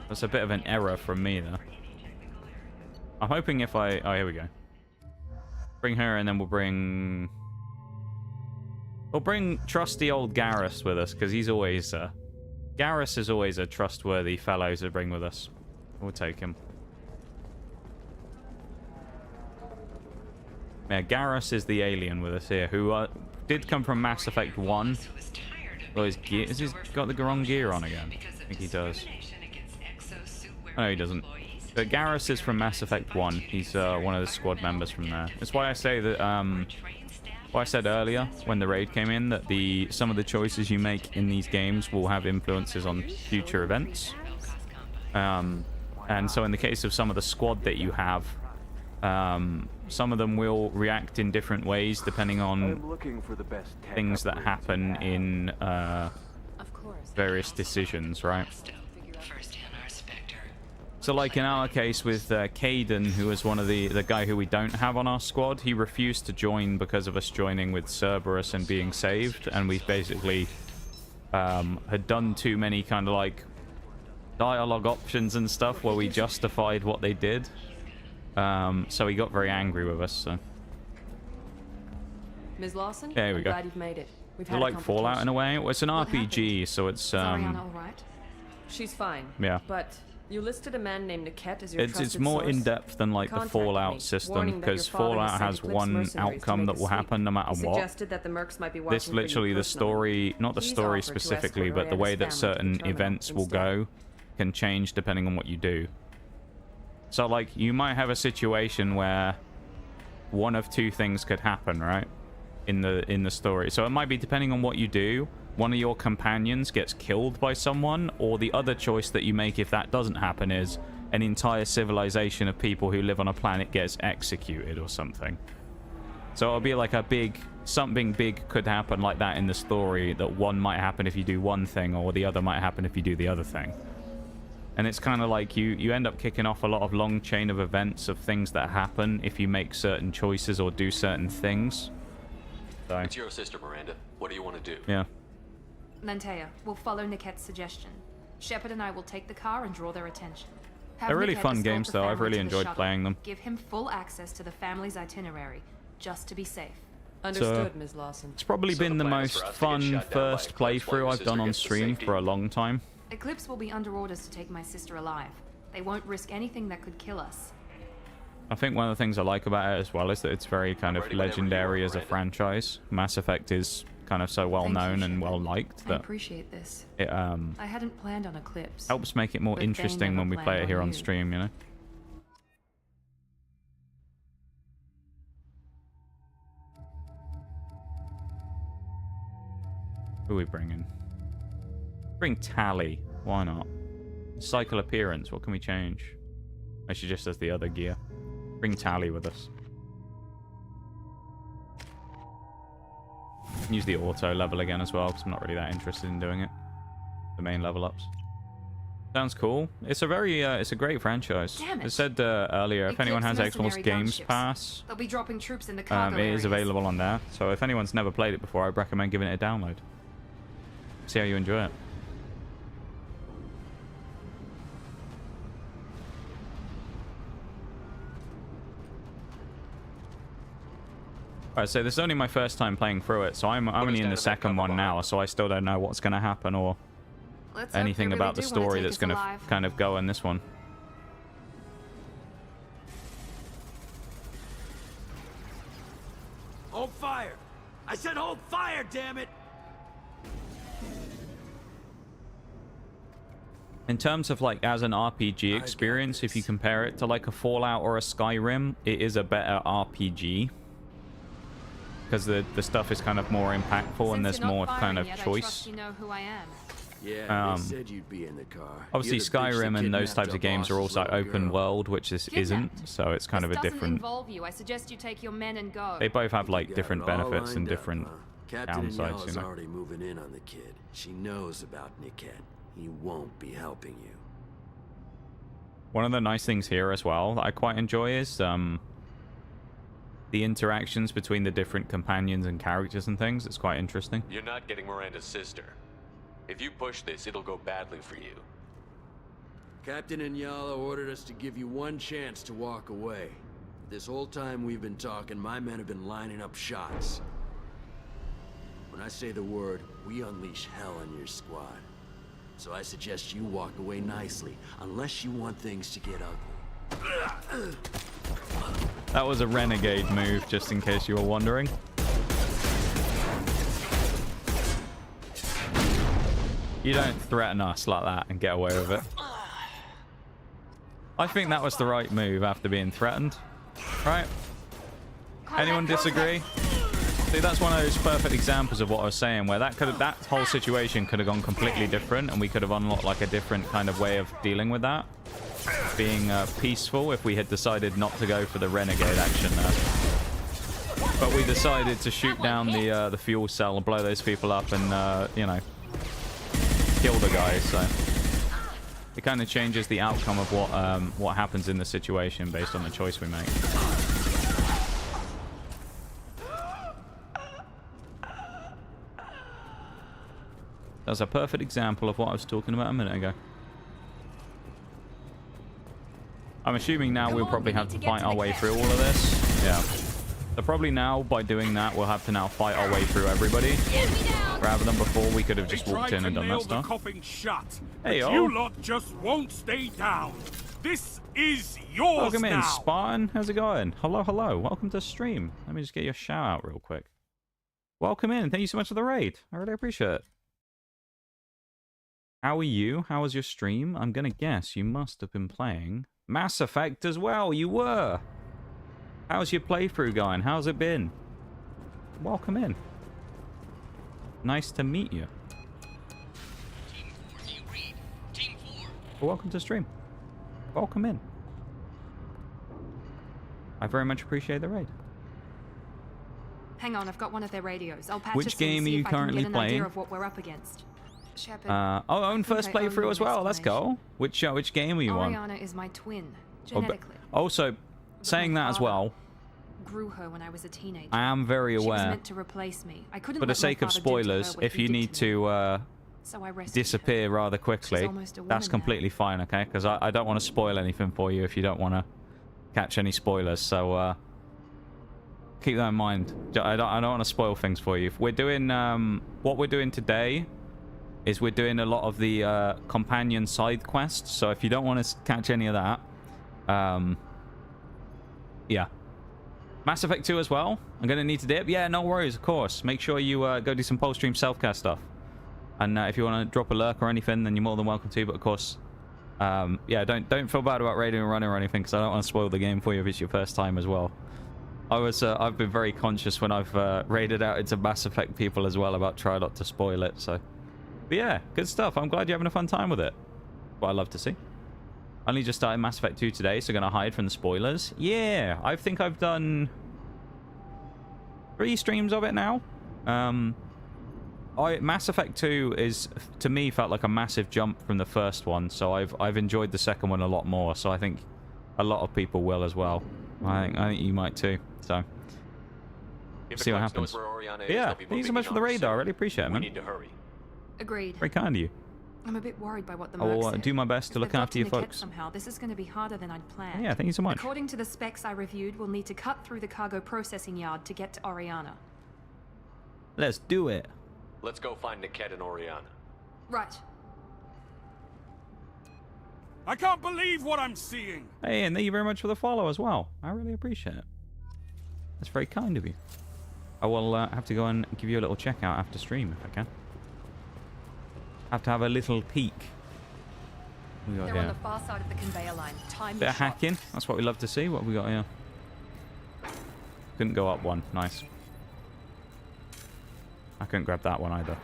That's a bit of an error from me, there. I'm hoping if I... Oh, here we go. Bring her, and then we'll bring trusty old Garrus with us, because he's always... Garrus is always a trustworthy fellow to bring with us. We'll take him. Yeah, Garrus is the alien with us here, who did come from Mass Effect 1. Well, his gear... Has he got the wrong gear on again? I think he does. Oh, no, he doesn't. But Garrus is from Mass Effect 1. He's one of the squad members from there. That's why I say that... what I said earlier, when the raid came in, that some of the choices you make in these games will have influences on future events. And so in the case of some of the squad that you have... some of them will react in different ways depending on things that happen in various decisions, right? So like in our case with Caden, who was one of the guy who we don't have on our squad, he refused to join because of us joining with Cerberus and being saved, and we basically had done too many kind of like dialogue options and stuff where we justified what they did. So he got very angry with us. So. Ms. Lawson, There we I'm go. glad you've made it. We've It's had a like Fallout in a way. Well, it's an What RPG, so it's Ariana all right? She's fine. Yeah. But you listed a man named Niket as your it's trusted more source. in depth than like the Contacted Fallout me, system, warning that because your father Fallout sent has Eclipse one mercenaries to outcome make that a will sweep. happen no matter He what. suggested that the mercs might be watching This for you literally the personally. story, not the He's story offered to specifically, escort but the Ariana's way that family to the certain terminal events will instead. go can change depending on what you do. So like you might have a situation where one of two things could happen, right? In the story. So it might be, depending on what you do, one of your companions gets killed by someone, or the other choice that you make if that doesn't happen is an entire civilization of people who live on a planet gets executed or something. So it'll be like something big could happen like that in the story, that one might happen if you do one thing, or the other might happen if you do the other thing. And it's kind of like you end up kicking off a lot of long chain of events of things that happen if you make certain choices or do certain things. So, It's your sister, Miranda. What do you want to do? yeah. Lantea, we'll follow Niket's suggestion. Shepard and I will take the car and draw their attention. Have They're really Niket fun escort games, the though. I've family really to the enjoyed shuttle. playing them. Give him full access to the family's itinerary, just to be safe. Understood, Ms. Lawson. It's probably So been the the plan is for most us to get fun shot down by first Eclipse while your playthrough I've sister done on gets to stream safety? for a long time. Eclipse will be under orders to take my sister alive. They won't risk anything that could kill us. I think one of the things I like about it as well is that it's very kind of ready whenever you legendary are, as a Miranda. franchise. Mass Effect is kind of so well Thank you, known and Shepard. well liked I that appreciate this. it I hadn't planned on Eclipse. helps make it more But they interesting never when we planned play it on here on you. stream, you know? Who are we bringing? Bring Tally. Why not? Cycle appearance. What can we change? Oh, she just has the other gear. Bring Tally with us. Use the auto level again as well, because I'm not really that interested in doing it. The main level ups. Sounds cool. It's a very, it's a great franchise. Damn it. I said earlier, if anyone has Xbox Games Pass, They'll be dropping troops in the cargo it is areas. available on there. So if anyone's never played it before, I'd recommend giving it a download. See how you enjoy it. Alright, so this is only my first time playing through it, so I'm only in the second one now, so I still don't know what's going to happen or anything about the story that's going to kind of go in this one. Hold fire! I said hold fire, damn it! In terms of like as an RPG experience, if you compare it to like a Fallout or a Skyrim, it is a better RPG. Because the stuff is kind of more impactful and there's more kind of choice. You know who I am. Yeah, they said you'd be in the car. Obviously, Skyrim and those types of games are also open world, which this isn't, so it's kind of a different. Involve you. I suggest you take your men and go. They both have like different benefits and different Captain downsides. You know. already moving in on the kid. She knows about Niket. He won't be helping you. One of the nice things here as well that I quite enjoy is the interactions between the different companions and characters and things. It's quite interesting. You're not getting Miranda's sister. If you push this, it'll go badly for you. Captain Inyala ordered us to give you one chance to walk away. This whole time we've been talking, my men have been lining up shots. When I say the word, we unleash hell on your squad. So I suggest you walk away nicely, unless you want things to get ugly. That was a renegade move, just in case you were wondering. You don't threaten us like that and get away with it. I think that was the right move after being threatened. Right? Anyone disagree? See, that's one of those perfect examples of what I was saying, where that whole situation could have gone completely different, and we could have unlocked like a different kind of way of dealing with that. Being peaceful if we had decided not to go for the renegade action there. But we decided to shoot down the fuel cell and blow those people up and, you know, kill the guys, so it kind of changes the outcome of what happens in the situation based on the choice we make. That's a perfect example of what I was talking about a minute ago. I'm assuming now we'll probably have to fight our way through all of this. Yeah. So probably now, by doing that, we'll have to now fight our way through everybody. Rather than before, we could have just walked in and done that stuff. Hey, you lot just won't stay down. This is yours. Welcome in, now. Spartan. How's it going? Hello, hello. Welcome to the stream. Let me just get your shout out real quick. Welcome in. Thank you so much for the raid. I really appreciate it. How are you? How was your stream? I'm gonna guess you must have been playing Mass Effect as well. You were. How's your playthrough going? How's it been? Welcome in. Nice to meet you. Team 4, do you read? Team 4. Well, welcome to the stream. Welcome in. I very much appreciate the raid. Hang on, I've got one of their radios. I'll patch Which game are you currently playing? Idea of what we're up against. Shepard, own first playthrough as well. Let's go. Which game are you on? Oriana is my twin, genetically. Also, saying that as well, grew her when I was a teenager. I am very aware. She was meant to replace me. I couldn't For the sake of spoilers, if you need to disappear rather quickly, that's completely fine, okay? Because I don't want to spoil anything for you if you don't want to catch any spoilers. So keep that in mind. I don't want to spoil things for you. We're doing what we're doing today is we're doing a lot of the companion side quests. So if you don't want to catch any of that, yeah. Mass Effect 2 as well. I'm going to need to dip. Yeah, no worries, of course. Make sure you go do some post-stream self-cast stuff. And if you want to drop a lurk or anything, then you're more than welcome to. But of course, yeah, don't feel bad about raiding and running or anything, because I don't want to spoil the game for you if it's your first time as well. I've been very conscious when I've raided out into Mass Effect people as well about trying not to spoil it. So, but yeah, good stuff. I'm glad you're having a fun time with it. What I love to see. Only just started Mass Effect 2 today, so gonna hide from the spoilers. Yeah, I think I've done 3 streams of it now. Mass Effect 2 is, to me, felt like a massive jump from the first one, so I've enjoyed the second one a lot more. So I think a lot of people will as well. I think you might too. So see what happens. Yeah, thank you so much for the raid, though. I really appreciate it, man. We need to hurry. Agreed. Very kind of you. I'm a bit worried by what the I will mercs said. do my best to look after you folks. Somehow, this is going to be harder than I'd planned. Yeah, thank you so much. According to the specs I reviewed, we'll need to cut through the cargo processing yard to get to Oriana. Let's do it. Let's go find Niket and Oriana. Right. I can't believe what I'm seeing. Hey, and thank you very much for the follow as well. I really appreciate it. That's very kind of you. I will have to go and give you a little check out after stream if I can. Have to have a little peek. We got They're here. on the far side of the conveyor line. Time Bit of hacking. That's what we love to see. What have we got here? Couldn't go up one. Nice. I couldn't grab that one either.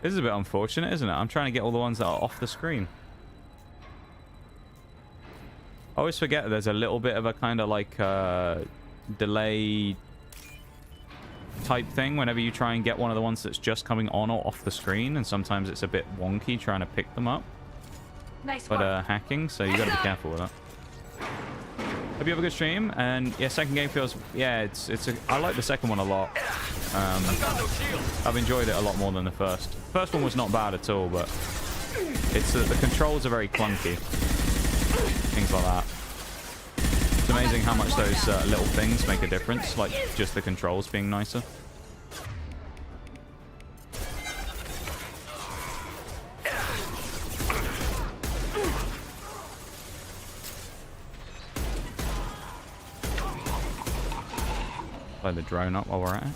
This is a bit unfortunate, isn't it? I'm trying to get all the ones that are off the screen. I always forget that there's a little bit of a kind of like delay type thing whenever you try and get one of the ones that's just coming on or off the screen, and sometimes it's a bit wonky trying to pick them up. Nice but hacking, so you got to be careful with that. Hope you have a good stream. And yeah, second game feels, yeah, I like the second one a lot. I've enjoyed it a lot more than the first. The first one was not bad at all, but it's the controls are very clunky. Things like that. It's amazing how much those little things make a difference, like just the controls being nicer. Blow the drone up while we're at it.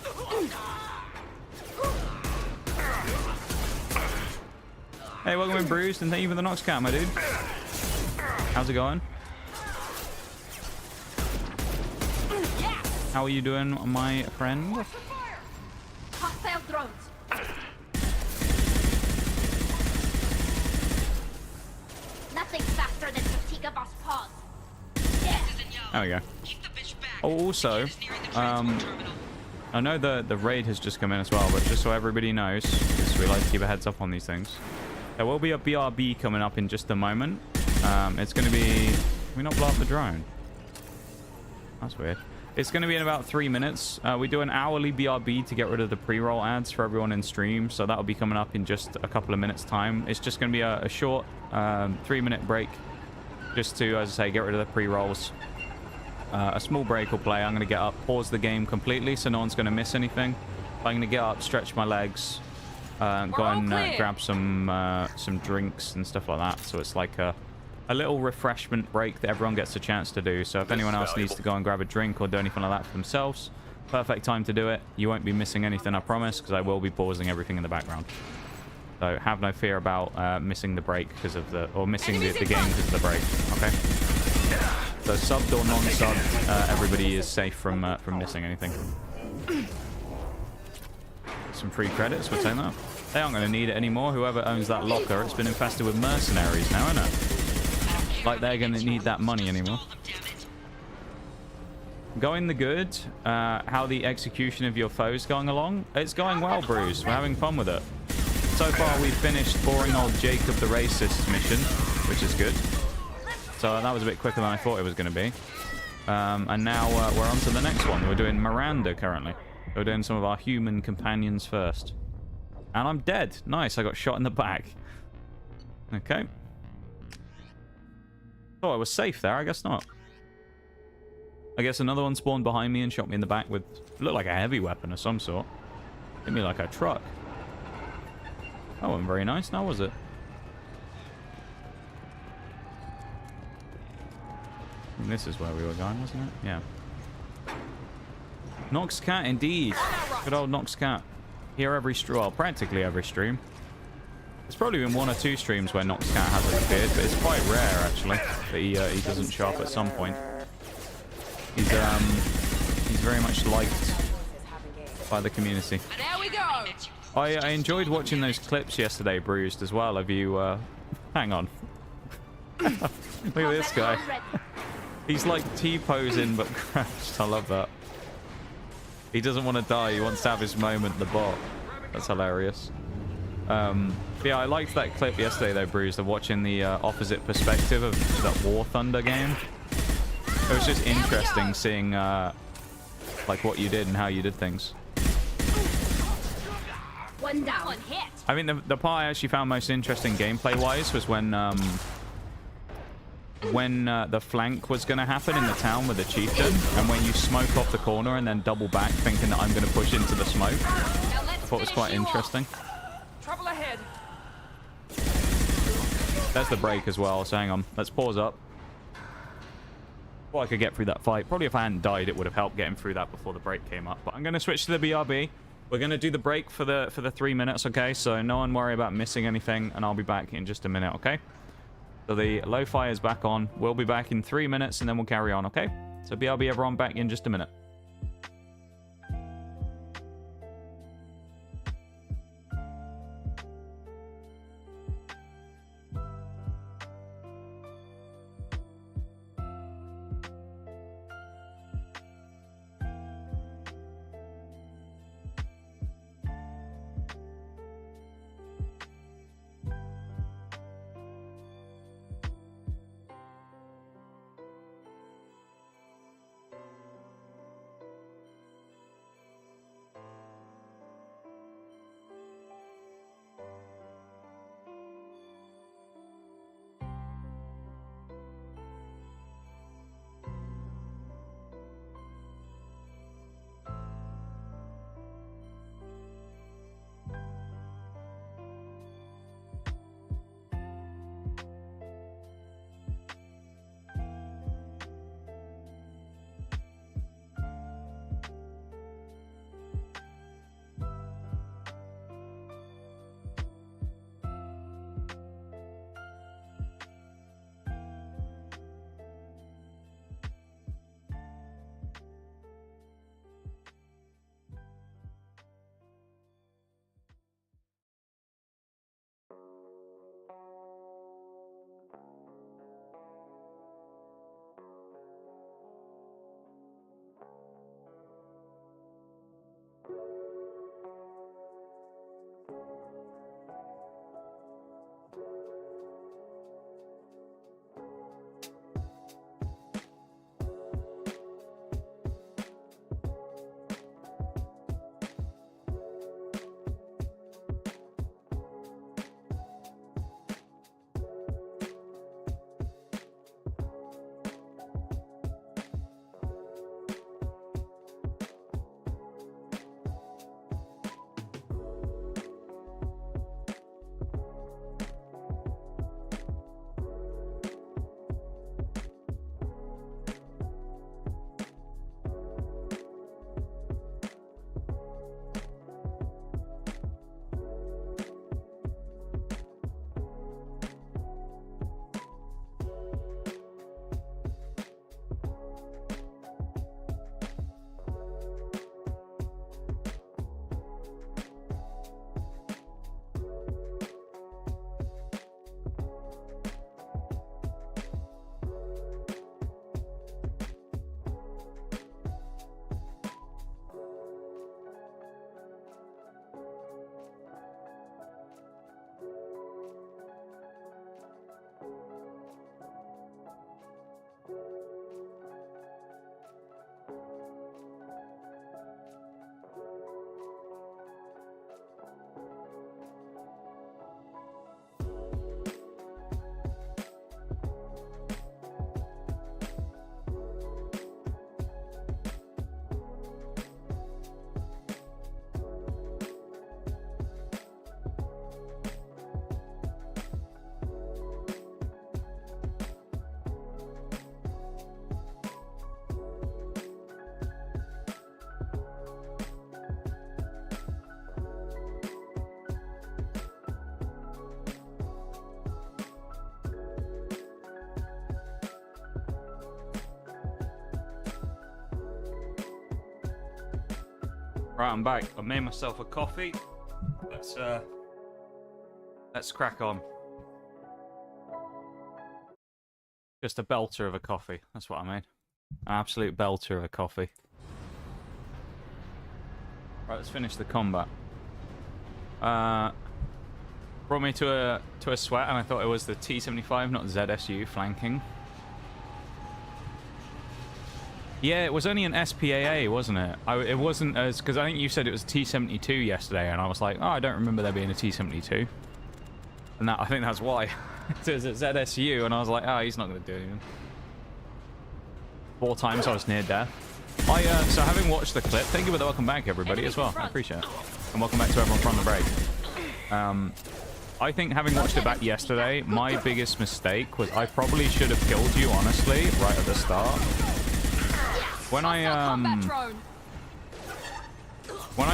Hey, welcome in, Bruised, and thank you for the Nox Cat, my dude. How's it going? How are you doing, my friend? Hostile drones. Nothing faster than fatigue of us paws. There we go. Oh, also, I know the raid has just come in as well, but just so everybody knows, because we like to keep a heads up on these things, there will be a BRB coming up in just a moment. It's going to be... Can we not blow up the drone? That's weird. It's going to be in about 3 minutes. We do an hourly BRB to get rid of the pre-roll ads for everyone in stream, so that'll be coming up in just a couple of minutes' time. It's just going to be a short 3-minute break, just to, as I say, get rid of the pre-rolls. A small break will play. I'm going to get up, pause the game completely, so no one's going to miss anything. I'm going to get up, stretch my legs, go and grab some drinks and stuff like that. So it's like a little refreshment break that everyone gets a chance to do. So if anyone else needs to go and grab a drink or do anything like that for themselves, perfect time to do it. You won't be missing anything, I promise, because I will be pausing everything in the background. So have no fear about missing the break because of missing the game because of the break. Okay. So subbed or non-subbed, everybody is safe from missing anything. Some free credits, we'll take that. They aren't going to need it anymore. Whoever owns that locker, it's been infested with mercenaries now, isn't it? Like they're going to need that money anymore. Going the good. How the execution of your foes going along? It's going well, Bruce. We're having fun with it. So far, we've finished boring old Jacob the Racist mission, which is good. So that was a bit quicker than I thought it was going to be. And now we're on to the next one. We're doing Miranda currently. We're doing some of our human companions first. And I'm dead. Nice, I got shot in the back. Okay. Oh, I was safe there. I guess not. I guess another one spawned behind me and shot me in the back with... looked like a heavy weapon of some sort. Hit me like a truck. That wasn't very nice, now was it? And this is where we were going, wasn't it? Yeah. Nox Cat, indeed. Good old Nox Cat. Here every stream, well, practically every stream. There's probably been 1 or 2 streams where Nox Cat hasn't appeared, but it's quite rare actually that he doesn't show up at some point. He's very much liked by the community. There we go. I enjoyed watching those clips yesterday, Bruised, as well. Have you, hang on. Look at this guy. He's like T-posing but crouched. I love that. He doesn't want to die. He wants to have his moment, the bot. That's hilarious. Yeah, I liked that clip yesterday, though, Bruised, of watching the opposite perspective of that War Thunder game. It was just interesting seeing, like, what you did and how you did things. One down. I mean, the part I actually found most interesting gameplay-wise was when the flank was going to happen in the town with the chieftain, and when you smoke off the corner and then double back thinking that I'm going to push into the smoke. I thought it was quite interesting. Trouble ahead. There's the break as well, so hang on. Let's pause up. Well, I could get through that fight. Probably if I hadn't died, it would have helped getting through that before the break came up. But I'm going to switch to the BRB. We're going to do the break for the 3 minutes, okay? So no one worry about missing anything, and I'll be back in just a minute, okay? So the lo-fi is back on. We'll be back in 3 minutes, and then we'll carry on, okay? So BRB, everyone, back in just a minute. Right, I'm back. I made myself a coffee. Let's crack on. Just a belter of a coffee. That's what I made. An absolute belter of a coffee. Right, let's finish the combat. Brought me to a sweat, and I thought it was the T-75, not ZSU, flanking. Yeah, it was only an SPAA, wasn't it? It wasn't as... Because I think you said it was T-72 yesterday, and I was like, oh, I don't remember there being a T-72. And I think that's why. It was at ZSU, and I was like, oh, he's not going to do anything. 4 times I was near death. So having watched the clip, thank you for the welcome back, everybody, as well. I appreciate it. And welcome back to everyone from the break. I think having watched it back yesterday, my biggest mistake was I probably should have killed you, honestly, right at the start. When I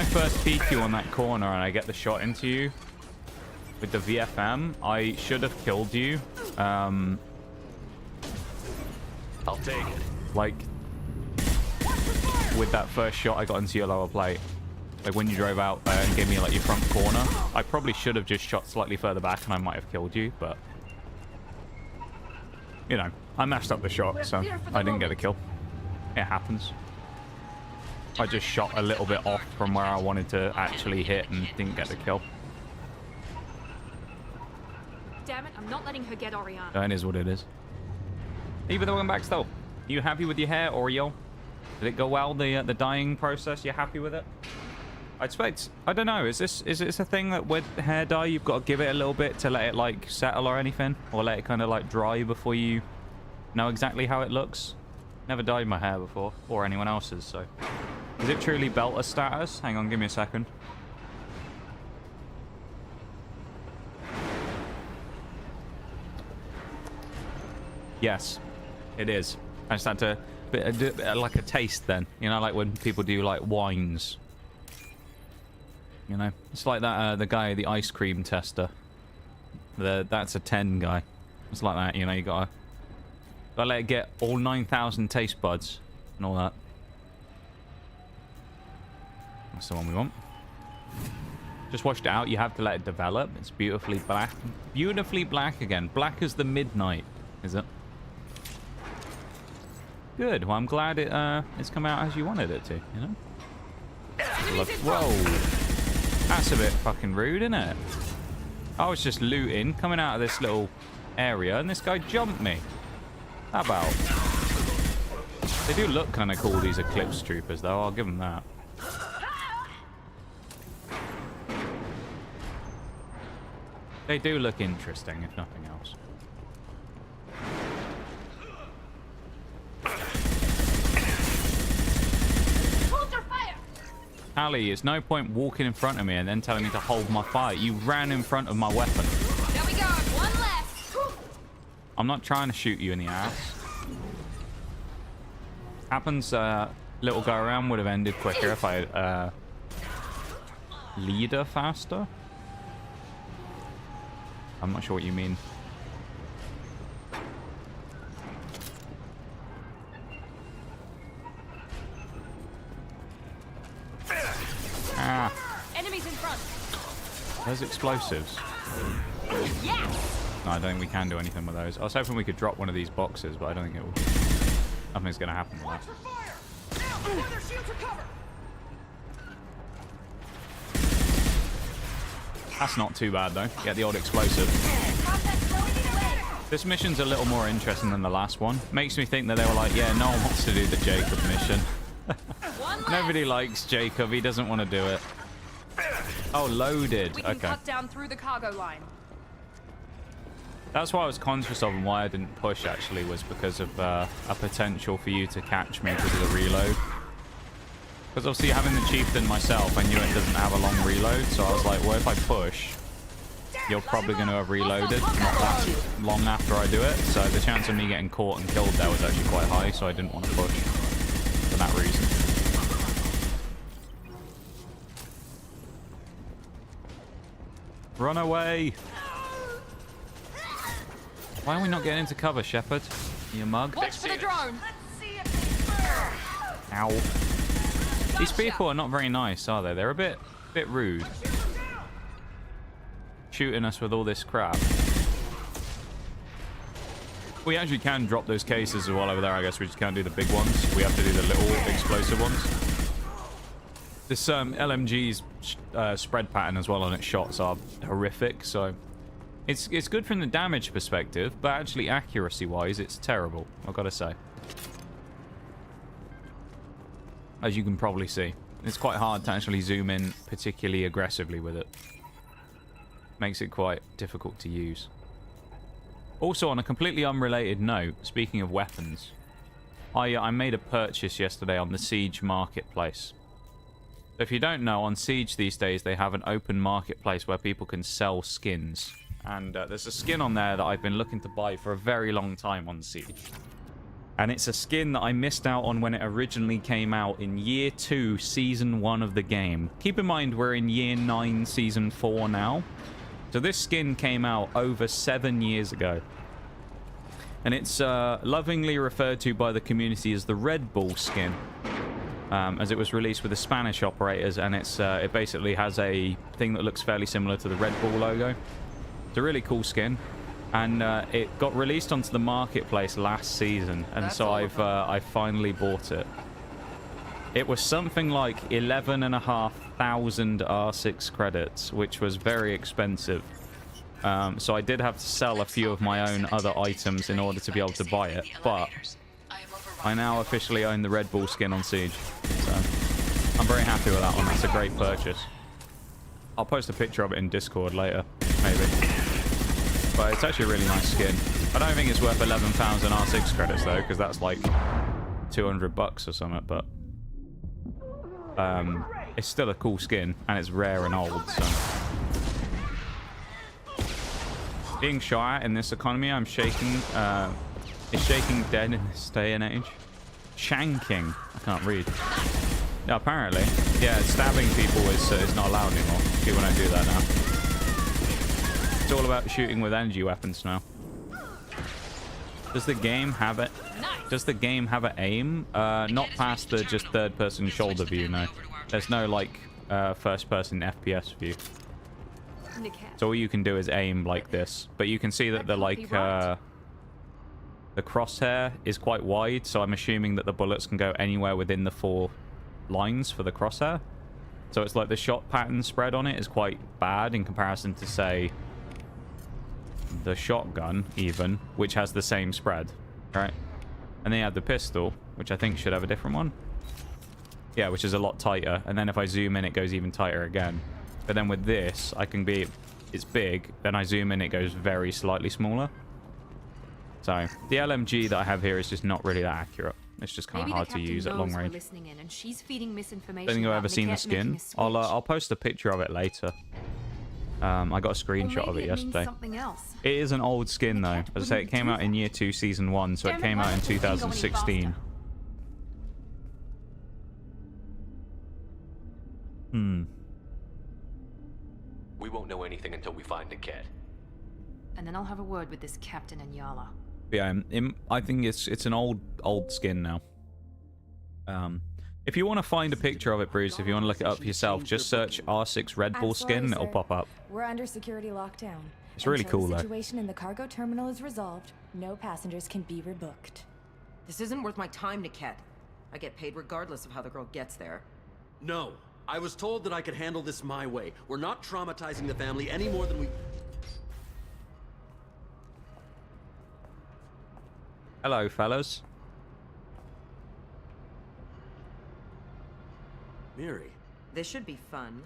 first peek you on that corner and I get the shot into you with the VFM, I should have killed you. I'll take it. Like, with that first shot I got into your lower plate. Like when you drove out and gave me like your front corner. I probably should have just shot slightly further back and I might have killed you, but... You know, I messed up the shot, so I didn't get the kill. It happens. I just shot a little bit off from where I wanted to actually hit and didn't get the kill. Damn it, I'm not letting her get Oriana. That is what it is. Even though I'm back still. You happy with your hair, Oriole? Did it go well, the dyeing process? You happy with it? I expect, I don't know, is this a thing that with hair dye you've got to give it a little bit to let it like settle or anything? Or let it kind of like dry before you know exactly how it looks? Never dyed my hair before, or anyone else's, so. Is it truly belter status? Hang on, give me a second. Yes, it is. I just had to, like a taste then. You know, like when people do like wines. You know, it's like that, the guy, the ice cream tester. That's a 10 guy. It's like that, you know, you gotta let it get all 9,000 taste buds and all that. That's the one we want. Just washed it out. You have to let it develop. It's beautifully black. Beautifully black again. Black as the midnight, is it? Good. Well, I'm glad it's come out as you wanted it to, you know? Look, whoa. That's a bit fucking rude, isn't it? I was just looting, coming out of this little area, and this guy jumped me. How about? They do look kind of cool, these Eclipse troopers, though. I'll give them that. They do look interesting, if nothing else. Hallie, it's no point walking in front of me and then telling me to hold my fire. You ran in front of my weapon. There we go, one left. I'm not trying to shoot you in the ass. Happens, little go around would have ended quicker if I leader faster. I'm not sure what you mean. Ah. Enemies in front. Those explosives. Yes. No, I don't think we can do anything with those. I was hoping we could drop one of these boxes, but I don't think it will. Nothing's going to happen with that. That's not too bad, though. Get the old explosive. This mission's a little more interesting than the last one. Makes me think that they were like, yeah, no one wants to do the Jacob mission. Nobody likes Jacob. He doesn't want to do it. Oh, loaded. We can okay. cut down through the cargo line. That's what I was conscious of and why I didn't push, actually, was because of a potential for you to catch me because of the reload. Because obviously having the chieftain myself, I knew it doesn't have a long reload, so I was like, well, if I push, you're probably going to have reloaded not that long after I do it. So the chance of me getting caught and killed there was actually quite high, so I didn't want to push for that reason. Run away! Why are we not getting into cover, Shepard? You mug? Watch for the drone. Ow. These people are not very nice, are they? They're a bit rude. Shooting us with all this crap. We actually can drop those cases as well over there. I guess we just can't do the big ones. We have to do the little explosive ones. This LMG's spread pattern as well on its shots are horrific, so it's good from the damage perspective, but actually accuracy-wise, it's terrible, I've got to say. As you can probably see, it's quite hard to actually zoom in particularly aggressively with it. Makes it quite difficult to use. Also, on a completely unrelated note, speaking of weapons, I made a purchase yesterday on the Siege marketplace. If you don't know, on Siege these days they have an open marketplace where people can sell skins. And there's a skin on there that I've been looking to buy for a very long time on Siege. And it's a skin that I missed out on when it originally came out in Year 2, Season 1 of the game. Keep in mind we're in Year 9, Season 4 now. So this skin came out over 7 years ago. And it's lovingly referred to by the community as the Red Bull skin. As it was released with the Spanish operators, and it basically has a thing that looks fairly similar to the Red Bull logo. It's a really cool skin, and it got released onto the marketplace last season, and so I finally bought it. It was something like 11,500 R6 credits, which was very expensive. So I did have to sell a few of my own other items in order to be able to buy it, but I now officially own the Red Bull skin on Siege, so I'm very happy with that one. It's a great purchase. I'll post a picture of it in Discord later, maybe. But it's actually a really nice skin. I don't think it's worth 11,000 R6 credits though, because that's like 200 bucks or something, but it's still a cool skin, and it's rare and old, so. Being shot at in this economy, I'm shaking. Is shaking dead in this day and age? Shanking. I can't read. Yeah, apparently. Yeah, stabbing people is not allowed anymore. People don't do that now. It's all about shooting with energy weapons now. Does the game have it? Does the game have an aim? Not past the just third-person shoulder view, no. There's no, like, first-person FPS view. So all you can do is aim like this. But you can see that the, like, the crosshair is quite wide, so I'm assuming that the bullets can go anywhere within the 4 lines for the crosshair. So it's like the shot pattern spread on it is quite bad in comparison to, say, the shotgun, even, which has the same spread, right? And then you have the pistol, which I think should have a different one. Yeah, which is a lot tighter. And then if I zoom in, it goes even tighter again. But then with this, I can be... It's big. Then I zoom in, it goes very slightly smaller. So, the LMG that I have here is just not really that accurate. It's just kind of hard to use at long range. And she's feeding misinformation. Don't think I've ever seen the skin. I'll post a picture of it later. I got a screenshot of it yesterday. It is an old skin though. As I say, it came out in Year 2, Season 1, so it came out in 2016. We won't know anything until we find the kid. And then I'll have a word with this Captain Inyala. Yeah, I think it's an old skin now. If you want to find a picture of it, Bruce, if you want to look it up for yourself, just search R6 Red Bull skin and it'll pop up. We're under security lockdown. It's really cool, though. The situation in the cargo terminal is resolved. No passengers can be rebooked. This isn't worth my time, Niket. I get paid regardless of how the girl gets there. No. I was told that I could handle this my way. We're not traumatizing the family any more than we... Hello, fellas. Miri. This should be fun.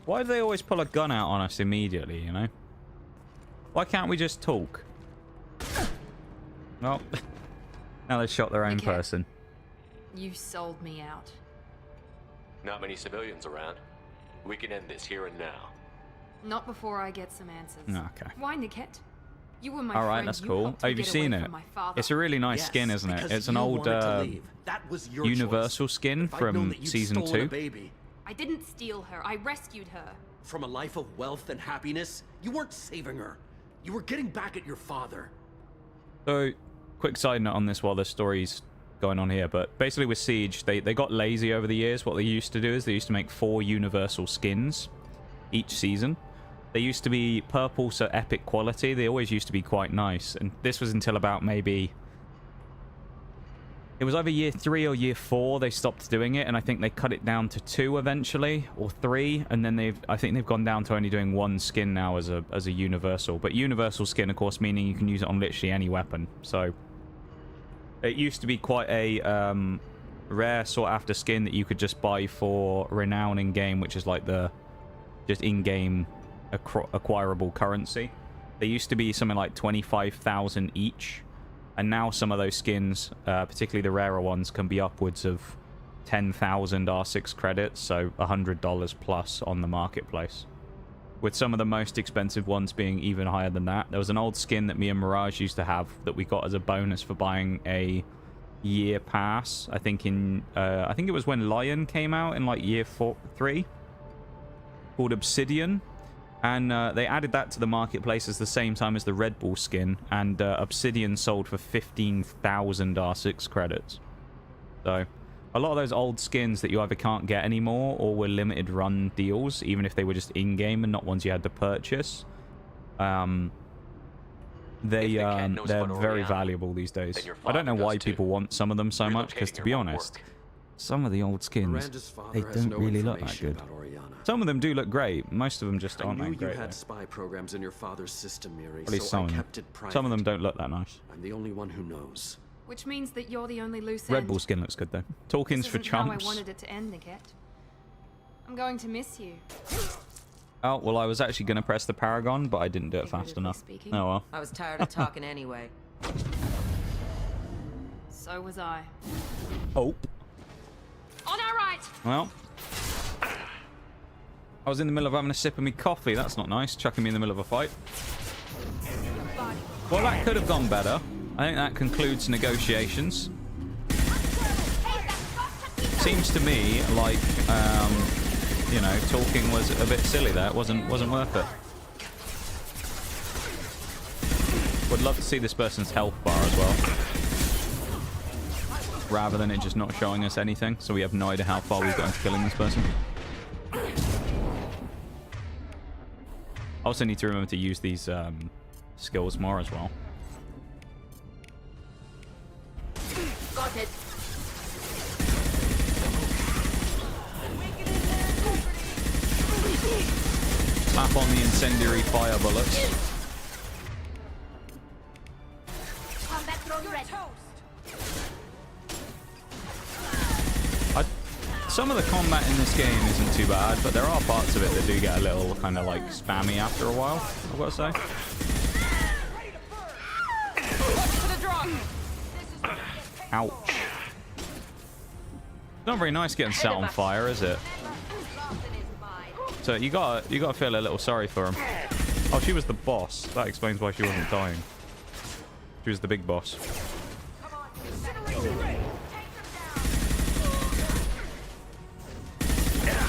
Why do they always pull a gun out on us immediately, you know? Why can't we just talk? Well, now they've shot their own person. You sold me out. Not many civilians around. We can end this here and now. Not before I get some answers. Okay. Why, Niket? You were my All right, friend. that's You cool. helped Oh, me have you get seen away it? from my father. It's a really nice skin, isn't it? It's an old Universal skin from Season 2. I didn't steal her. I rescued her. From a life of wealth and happiness, you weren't saving her. You were getting back at your father. So, quick side note on this while the story's going on here, but basically with Siege, they got lazy over the years. What they used to do is they used to make 4 universal skins each season. They used to be purple, so epic quality. They always used to be quite nice, and this was until about maybe... It was either year 3 or year 4 they stopped doing it, and I think they cut it down to 2 eventually, or 3, and then I think they've gone down to only doing 1 skin now as a universal. But universal skin, of course, meaning you can use it on literally any weapon. So it used to be quite a rare sought after skin that you could just buy for renown in game, which is like the just in-game acquirable currency. They used to be something like 25,000 each. And now some of those skins, particularly the rarer ones, can be upwards of 10,000 R6 credits, so $100 plus on the marketplace. With some of the most expensive ones being even higher than that. There was an old skin that me and Mirage used to have that we got as a bonus for buying a year pass. I think it was when Lion came out in like year 3, called Obsidian. And they added that to the marketplace at the same time as the Red Bull skin, and Obsidian sold for 15,000 R6 credits. So a lot of those old skins that you either can't get anymore or were limited run deals, even if they were just in-game and not ones you had to purchase, they're very valuable these days. I don't know why people want some of them so much, because to be honest, some of the old skins, they don't really look that good. Some of them do look great. Most of them just aren't that great. You had spy programs in your father's system, Miri, At least so I kept it private. Some of them don't look that nice. I'm the only one who knows. Which means that you're the only loose end. Red Bull skin looks good though. Talking's for chumps. How I wanted it to end, Niket. I'm going to miss you. Oh, well, I was actually going to press the Paragon, but I didn't do it fast enough. Oh well. I was tired of talking anyway. So was I. Oh. On our right. Well, I was in the middle of having a sip of me coffee. That's not nice. Chucking me in the middle of a fight. Well, that could have gone better. I think that concludes negotiations. Seems to me like, you know, talking was a bit silly there. It wasn't worth it. Would love to see this person's health bar as well, rather than it just not showing us anything, so we have no idea how far we've got into killing this person. I also need to remember to use these skills more as well. Got it. Slap on the incendiary fire bullets. Combat drone ready. Some of the combat in this game isn't too bad, but there are parts of it that do get a little kind of like spammy after a while, I've got to say. Ouch. Not very nice getting set on fire, is it? So you gotta feel a little sorry for him. Oh, she was the boss. That explains why she wasn't dying. She was the big boss.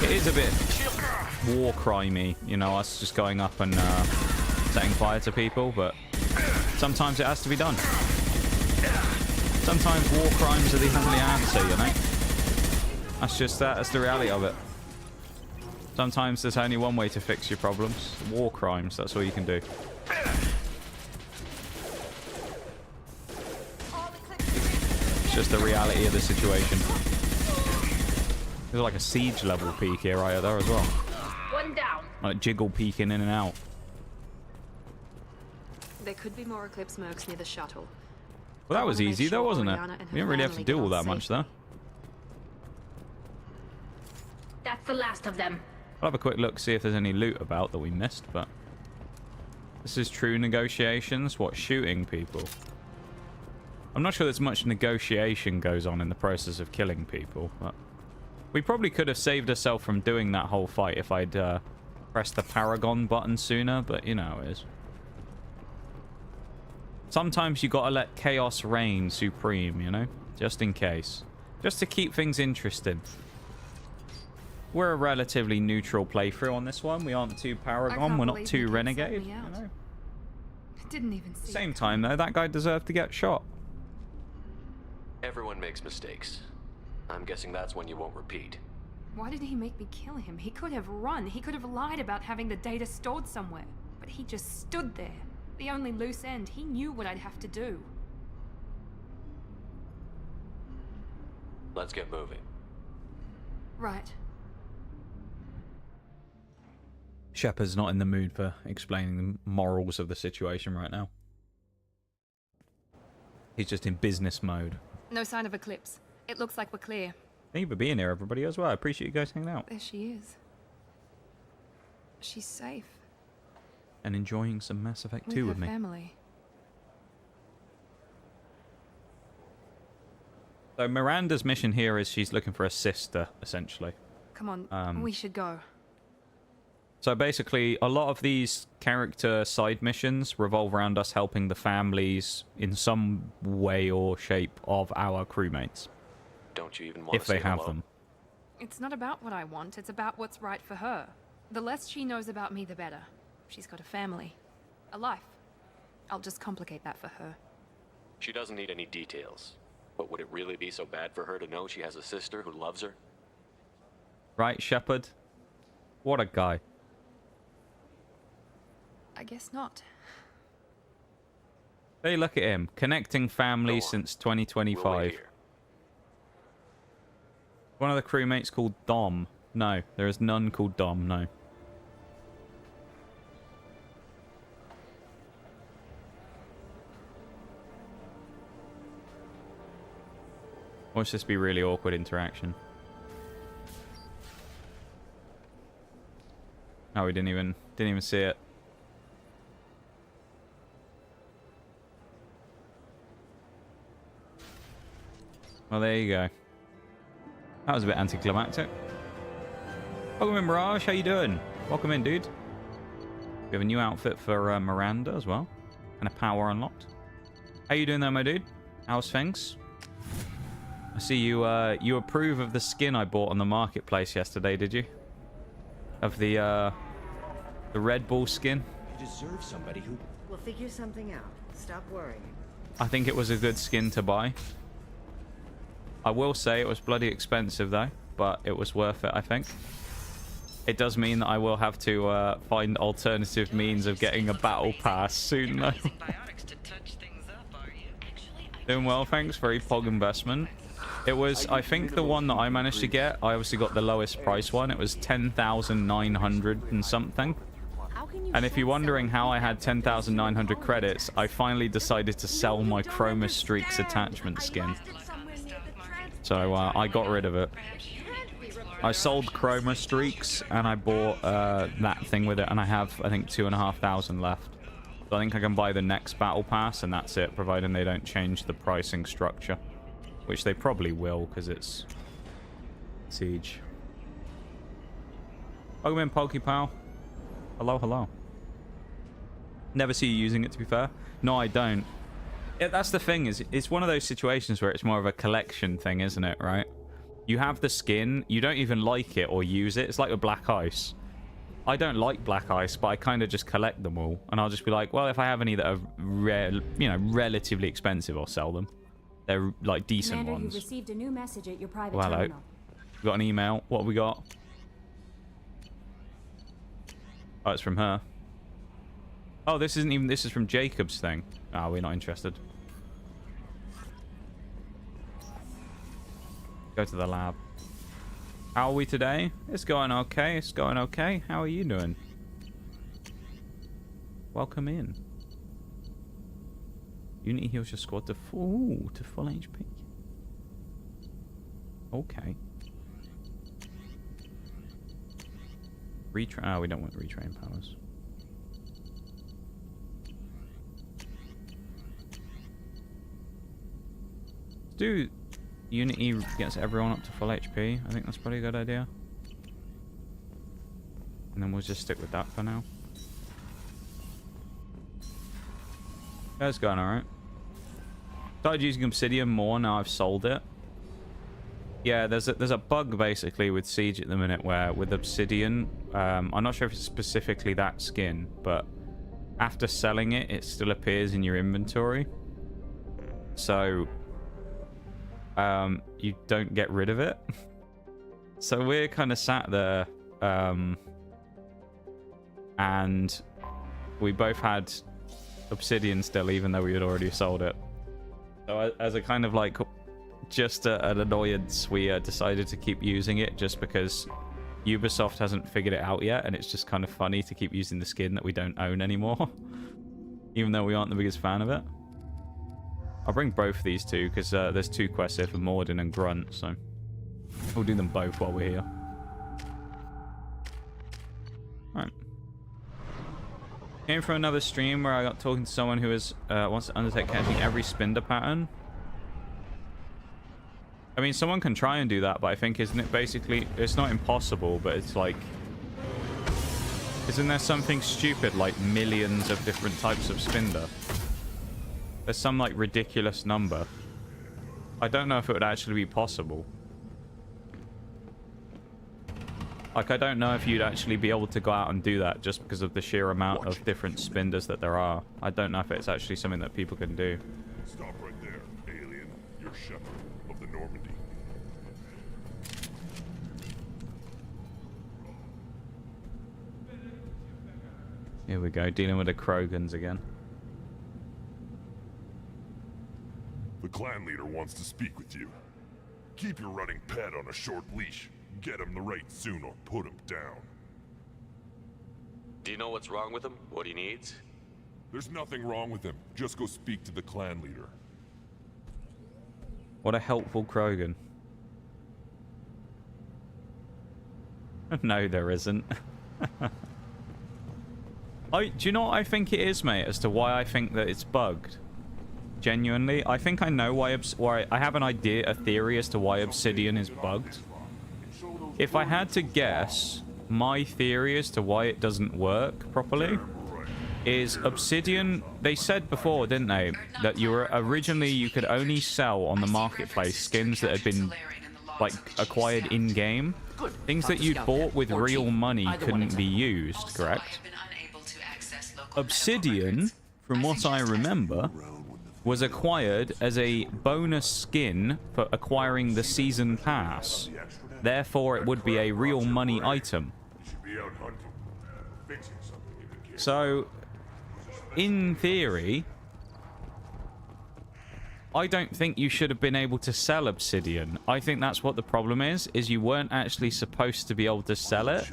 It is a bit war crimey, you know, us just going up and setting fire to people, but sometimes it has to be done. Sometimes war crimes are the only answer, you know. That's the reality of it. Sometimes there's only one way to fix your problems. War crimes, that's all you can do. It's just the reality of the situation. There's like a siege level peek here right there as well. One down. Like jiggle peeking in and out. There could be more Eclipse mercs near the shuttle. Well, that was easy though, wasn't it? We didn't really have to do all that much there. That's the last of them. I'll have a quick look, see if there's any loot about that we missed, but... This is true negotiations? What, shooting people? I'm not sure there's much negotiation goes on in the process of killing people, but... We probably could have saved ourselves from doing that whole fight if I'd pressed the Paragon button sooner, but you know how it is. Sometimes you gotta let chaos reign supreme, you know? Just in case. Just to keep things interesting. We're a relatively neutral playthrough on this one. We aren't too Paragon, we're not too Renegade, you know? Didn't even see Same time though, that guy deserved to get shot. Everyone makes mistakes. I'm guessing that's one you won't repeat. Why did he make me kill him? He could have run. He could have lied about having the data stored somewhere. But he just stood there. The only loose end. He knew what I'd have to do. Let's get moving. Right. Shepard's not in the mood for explaining the morals of the situation right now. He's just in business mode. No sign of Eclipse. It looks like we're clear. Thank you for being here, everybody, as well. I appreciate you guys hanging out. There she is. She's safe. And enjoying some Mass Effect 2 with me. Family. So Miranda's mission here is she's looking for a sister, essentially. Come on, we should go. So basically, a lot of these character side missions revolve around us helping the families in some way or shape of our crewmates. Don't you even want if to they say have hello? them. It's not about what I want, it's about what's right for her. The less she knows about me, the better. She's got a family. A life. I'll just complicate that for her. She doesn't need any details. But would it really be so bad for her to know she has a sister who loves her? Right, Shepard? What a guy. I guess not. Hey, look at him. Connecting families since 2025. One of the crewmates called Dom. No, there is none called Dom, no. Watch this be really awkward interaction. Oh, we didn't even see it. Well, there you go. That was a bit anticlimactic. Welcome in, Mirage. How you doing? Welcome in, dude. We have a new outfit for Miranda as well. And a power unlocked. How you doing there, my dude? How's things? I see you you approve of the skin I bought on the marketplace yesterday, did you? Of the Red Bull skin? You deserve somebody who... We'll figure something out. Stop worrying. I think it was a good skin to buy. I will say it was bloody expensive though, but it was worth it, I think. It does mean that I will have to find alternative means of getting a battle pass soon though. Doing well, thanks. Very pog investment. It was, I think, the one that I managed to get. I obviously got the lowest price one. It was 10,900 and something. And if you're wondering how I had 10,900 credits, I finally decided to sell my Chroma Streaks attachment skin. So I got rid of it. I sold Chroma Streaks and I bought that thing with it, and I have, I think, 2,500 left. So I think I can buy the next battle pass and that's it, providing they don't change the pricing structure. Which they probably will, because it's Siege. Welcome in, PokePal. Hello, hello. Never see you using it, to be fair. No, I don't. Yeah, that's the thing, is it's one of those situations where it's more of a collection thing, isn't it, right? You have the skin, you don't even like it or use it. It's like with Black Ice. I don't like Black Ice, but I kind of just collect them all. And I'll just be like, well, if I have any that are relatively expensive, I'll sell them. They're like decent Commander, ones. you received a new message at your private Well, hello. terminal. We got an email. What have we got? Oh, it's from her. Oh, this isn't even... This is from Jacob's thing. Ah, we're not interested. Go to the lab. How are we today? It's going okay. It's going okay. How are you doing? Welcome in. Unity heals your squad to full HP. Okay. Retrain. Oh, we don't want retrain powers. Do Unity gets everyone up to full HP. I think that's probably a good idea. And then we'll just stick with that for now. That's going alright. Started using Obsidian more now I've sold it. Yeah, there's a bug basically with Siege at the minute where with Obsidian, I'm not sure if it's specifically that skin, but after selling it, it still appears in your inventory. So you don't get rid of it. So we're kind of sat there, and we both had obsidian still, even though we had already sold it. So as a kind of like just an annoyance, we decided to keep using it just because Ubisoft hasn't figured it out yet, and it's just kind of funny to keep using the skin that we don't own anymore, even though we aren't the biggest fan of it. I'll bring both of these two because there's 2 quests here for Morden and Grunt, so we'll do them both while we're here. Alright. Came from another stream where I got talking to someone who wants to undertake catching every Spinder pattern. I mean, someone can try and do that, but I think, isn't it basically... It's not impossible, but it's like... Isn't there something stupid like millions of different types of Spinder? There's some like ridiculous number. I don't know if it would actually be possible. Like, I don't know if you'd actually be able to go out and do that just because of the sheer amount of different Spinders that there are. I don't know if it's actually something that people can do. Stop right there, alien. You're Shepherd of the Normandy. Here we go, dealing with the Krogans again. The clan leader wants to speak with you. Keep your running pet on a short leash. Get him the right soon or put him down. Do you know what's wrong with him? What he needs? There's nothing wrong with him. Just go speak to the clan leader. What a helpful Krogan. No, there isn't. Do you know what I think it is, mate, as to why I think that it's bugged? Genuinely, I think I know why I have an idea, a theory as to why Obsidian is bugged. If I had to guess, my theory as to why it doesn't work properly is Obsidian, they said before, didn't they, that originally you could only sell on the marketplace skins that had been like acquired in-game. Things that you'd bought with real money couldn't be used, correct? Obsidian, from what I remember, was acquired as a bonus skin for acquiring the season pass. Therefore, it would be a real money item. So, in theory, I don't think you should have been able to sell Obsidian. I think that's what the problem is you weren't actually supposed to be able to sell it.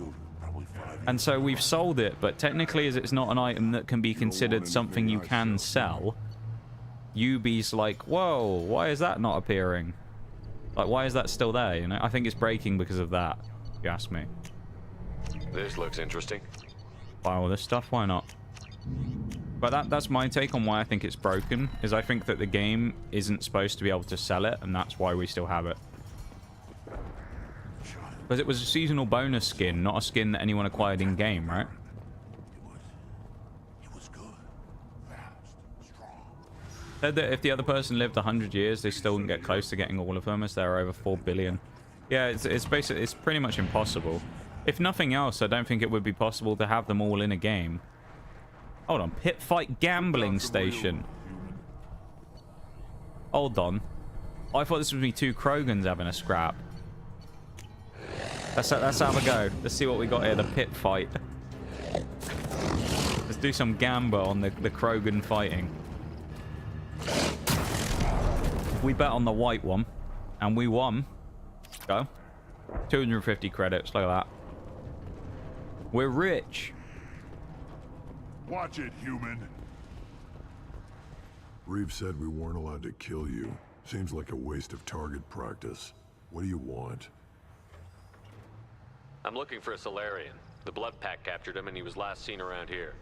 And so we've sold it, but technically as it's not an item that can be considered something you can sell, Ubi's like, whoa, why is that not appearing? Like, why is that still there, you know? I think it's breaking because of that, if you ask me. This looks interesting. Buy all this stuff, why not? But that's my take on why I think it's broken, is I think that the game isn't supposed to be able to sell it, and that's why we still have it. Because it was a seasonal bonus skin, not a skin that anyone acquired in-game, right? Said that if the other person lived 100 years, they still wouldn't get close to getting all of them, as there are over 4 billion. Yeah, it's basically, it's pretty much impossible. If nothing else, I don't think it would be possible to have them all in a game. Hold on, pit fight gambling station. Hold on. I thought this would be 2 Krogans having a scrap. Let's have a go. Let's see what we got here, the pit fight. Let's do some gamba on the Krogan fighting. We bet on the white one, and we won. Go. 250 credits, look at that. We're rich. Watch it, human. Reeve said we weren't allowed to kill you. Seems like a waste of target practice. What do you want? I'm looking for a Solarian. The Blood Pack captured him and he was last seen around here.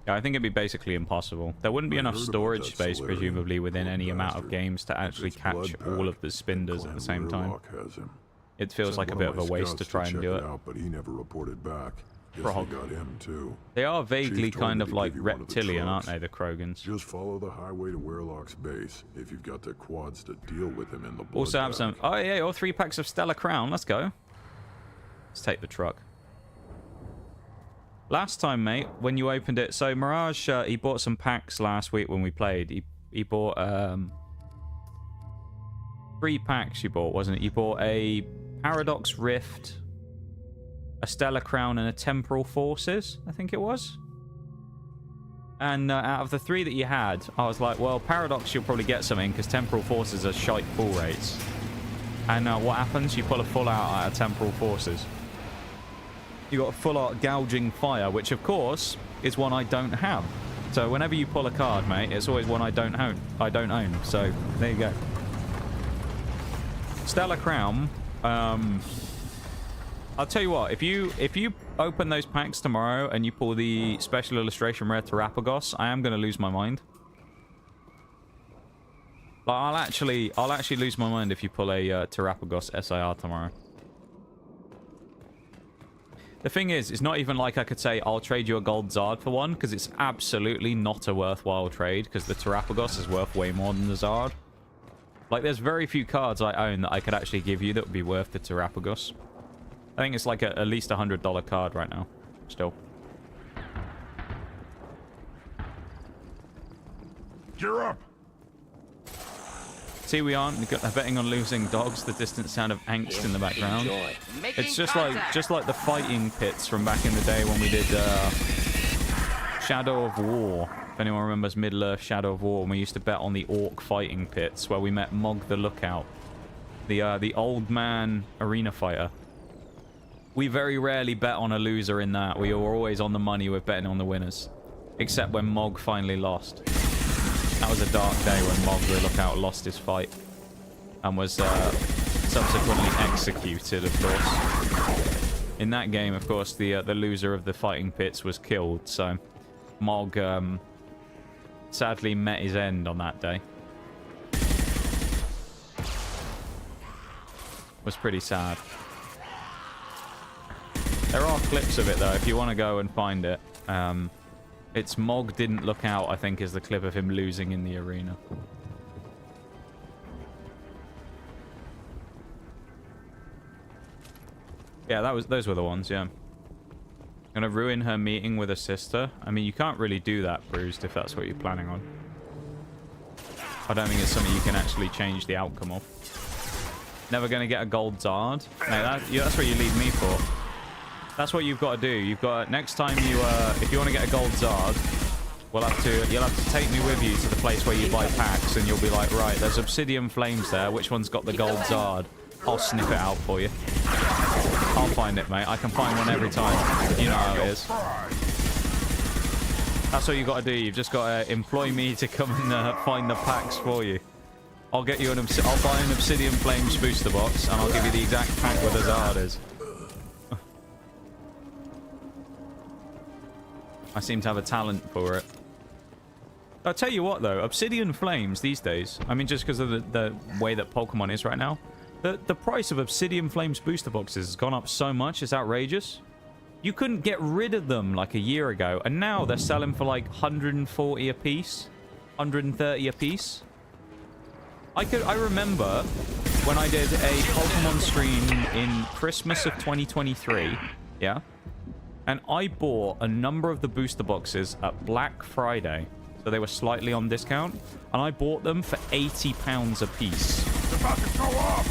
Yeah, I think it'd be basically impossible. There wouldn't be enough storage space, presumably, within any amount of games to actually catch all of the Spinders at the same time. It feels like a bit of a waste to try and do it. But he never reported back. Frog. Got him too. They are vaguely kind of like reptilian, aren't they, the Krogans? Just follow the highway to Werlock's base if you've got the quads to deal with him in the blood. Also have some... Oh, yeah, or 3 packs of Stellar Crown. Let's go. Let's take the truck. Last time, mate, when you opened it... So, Mirage, he bought some packs last week when we played. He bought, 3 packs you bought, wasn't it? You bought a Paradox Rift, a Stellar Crown, and a Temporal Forces, I think it was. And out of the 3 that you had, I was like, well, Paradox, you'll probably get something, because Temporal Forces are shite pull rates. And what happens? You pull a full out of Temporal Forces. You got a full art Gouging Fire, which, of course, is one I don't have. So whenever you pull a card, mate, it's always one I don't own. So there you go. Stellar Crown. I'll tell you what. If you open those packs tomorrow and you pull the special illustration rare Terapagos, I am going to lose my mind. Like, I'll actually lose my mind if you pull a Terapagos SIR tomorrow. The thing is, it's not even like I could say, I'll trade you a gold Zard for one, because it's absolutely not a worthwhile trade, because the Terapagos is worth way more than the Zard. Like, there's very few cards I own that I could actually give you that would be worth the Terapagos. I think it's like at least a $100 card right now, still. Gear up! See, we aren't betting on losing dogs. The distant sound of angst in the background. It's just like the fighting pits from back in the day when we did Shadow of War. If anyone remembers Middle-earth Shadow of War, and we used to bet on the orc fighting pits where we met Mog the Lookout, the old man arena fighter. We very rarely bet on a loser in that. We were always on the money with betting on the winners, except when Mog finally lost. That was a dark day when Mog the Lookout lost his fight and was subsequently executed, of course. In that game, of course, the loser of the fighting pits was killed, so Mog sadly met his end on that day. Was pretty sad. There are clips of it, though, if you want to go and find it. It's Mog Didn't Look Out, I think, is the clip of him losing in the arena. Yeah, those were the ones, yeah. Gonna ruin her meeting with her sister. I mean, you can't really do that, Bruised, if that's what you're planning on. I don't think it's something you can actually change the outcome of. Never gonna get a gold Zard. Mate, that's what you leave me for. That's what you've got to do. You've got next time you if you want to get a gold Zard, you'll have to take me with you to the place where you buy packs, and you'll be like, right, there's Obsidian Flames there. Which one's got the gold Zard? I'll sniff it out for you. I'll find it, mate. I can find one every time. You know how it is. That's what you got to do. You've just got to employ me to come and find the packs for you. I'll get you I'll buy an Obsidian Flames booster box, and I'll give you the exact pack where the Zard is. I seem to have a talent for it. I'll tell you what, though. Obsidian Flames these days, I mean, just because of the way that Pokemon is right now, the price of Obsidian Flames booster boxes has gone up so much, it's outrageous. You couldn't get rid of them like a year ago, and now they're selling for like 140 a piece, 130 a piece. I remember when I did a Pokemon stream in Christmas of 2023, yeah? And I bought a number of the booster boxes at Black Friday. So they were slightly on discount. And I bought them for £80 a piece. It's about to go up!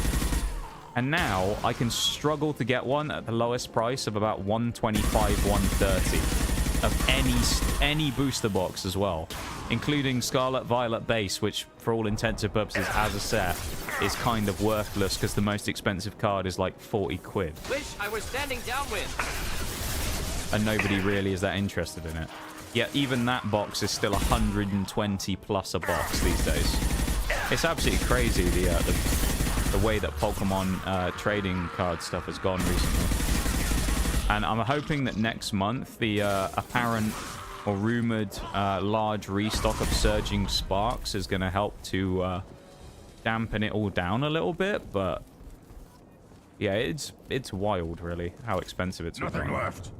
And now I can struggle to get one at the lowest price of about $125, $130 of any booster box as well, including Scarlet Violet base, which for all intents and purposes as a set is kind of worthless because the most expensive card is like 40 quid. Wish I was standing downwind. And nobody really is that interested in it. Yet even that box is still 120 plus a box these days. It's absolutely crazy the way that Pokemon trading card stuff has gone recently. And I'm hoping that next month the apparent or rumored large restock of Surging Sparks is going to help to dampen it all down a little bit. But yeah, it's wild, really, how expensive it's nothing become. left.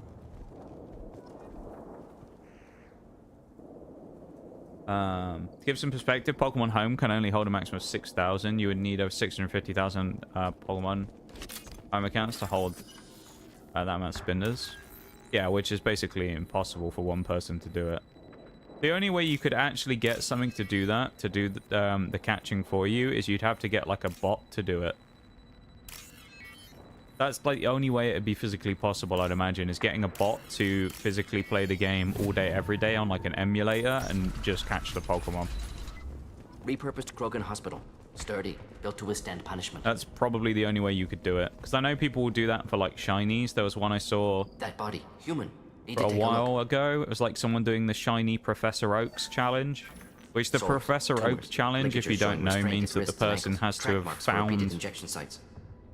To give some perspective, Pokemon Home can only hold a maximum of 6,000. You would need over 650,000 Pokemon Home accounts to hold that amount of spinners. Yeah, which is basically impossible for one person to do it. The only way you could actually get something to do that, to do the catching for you, is you'd have to get like a bot to do it. That's like the only way it'd be physically possible, I'd imagine, is getting a bot to physically play the game all day, every day on like an emulator and just catch the Pokemon. Repurposed Krogan Hospital. Sturdy, built to withstand punishment. That's probably the only way you could do it. Because I know people will do that for like shinies. There was one I saw... That body, human. For a while ago. It was like someone doing the shiny Professor Oaks challenge. Which the Professor Oaks challenge, if you don't know, means that the person has to have found injection sites.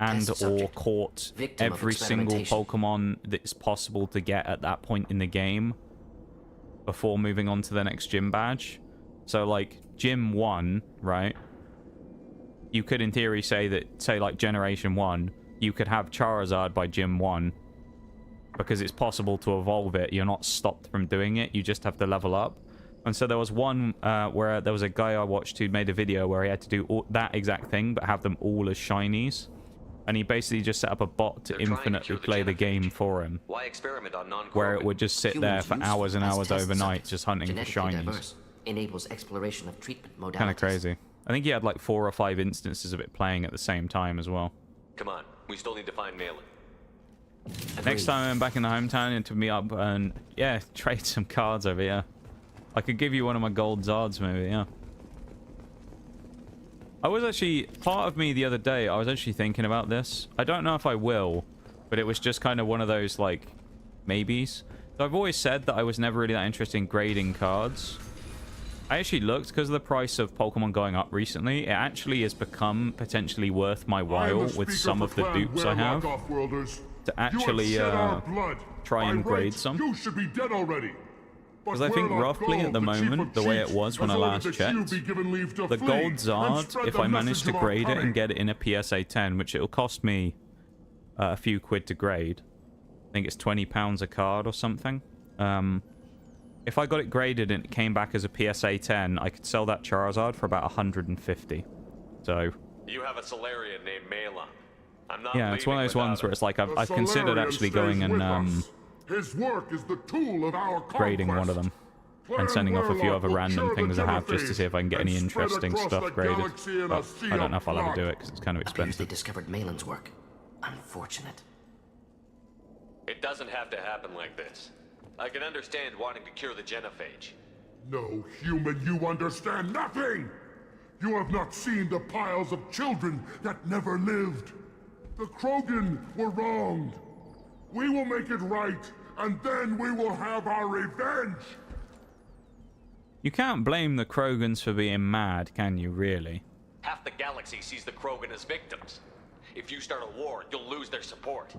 and or caught every single Pokemon that's possible to get at that point in the game before moving on to the next gym badge. So like Gym 1, right? You could in theory say that, say like Generation 1, you could have Charizard by Gym 1 because it's possible to evolve it. You're not stopped from doing it. You just have to level up. And so there was one where there was a guy I watched who made a video where he had to do that exact thing but have them all as shinies. And he basically just set up a bot to infinitely play the game for him. Why experiment on where it would just sit there for hours and hours overnight just hunting for shinies. Enables exploration of treatment modalities. Kind of crazy. I think he had like 4 or 5 instances of it playing at the same time as well. Come on, we still need to find Malin. Next time I'm back in the hometown and to meet up and, yeah, trade some cards over here. I could give you one of my gold Zards maybe, yeah. I was actually, part of me the other day, I was actually thinking about this. I don't know if I will, but it was just kind of one of those, like, maybes. So I've always said that I was never really that interested in grading cards. I actually looked, because of the price of Pokemon going up recently, it actually has become potentially worth my while with some of the dupes I have to actually try and grade some. You should be dead already. Because I think roughly at the moment, the way it was when I last checked, the gold Zard, if I manage to grade it and get it in a PSA 10, which it'll cost me a few quid to grade, I think it's £20 a card or something. If I got it graded and it came back as a PSA 10, I could sell that Charizard for about 150. So... You have a Solarian named Malin. I'm not yeah, it's one of those ones where it's like I've considered actually going and his work is the tool of our grading one of them and sending off a few other random things I have just to see if I can get any interesting stuff graded. But I don't know if I'll ever do it because it's kind of expensive. They discovered Malin's work. Unfortunate. It doesn't have to happen like this. I can understand wanting to cure the genophage. No, human, you understand nothing! You have not seen the piles of children that never lived. The Krogan were wronged. We will make it right, and then we will have our revenge! You can't blame the Krogans for being mad, can you, really? Half the galaxy sees the Krogan as victims. If you start a war, you'll lose their support.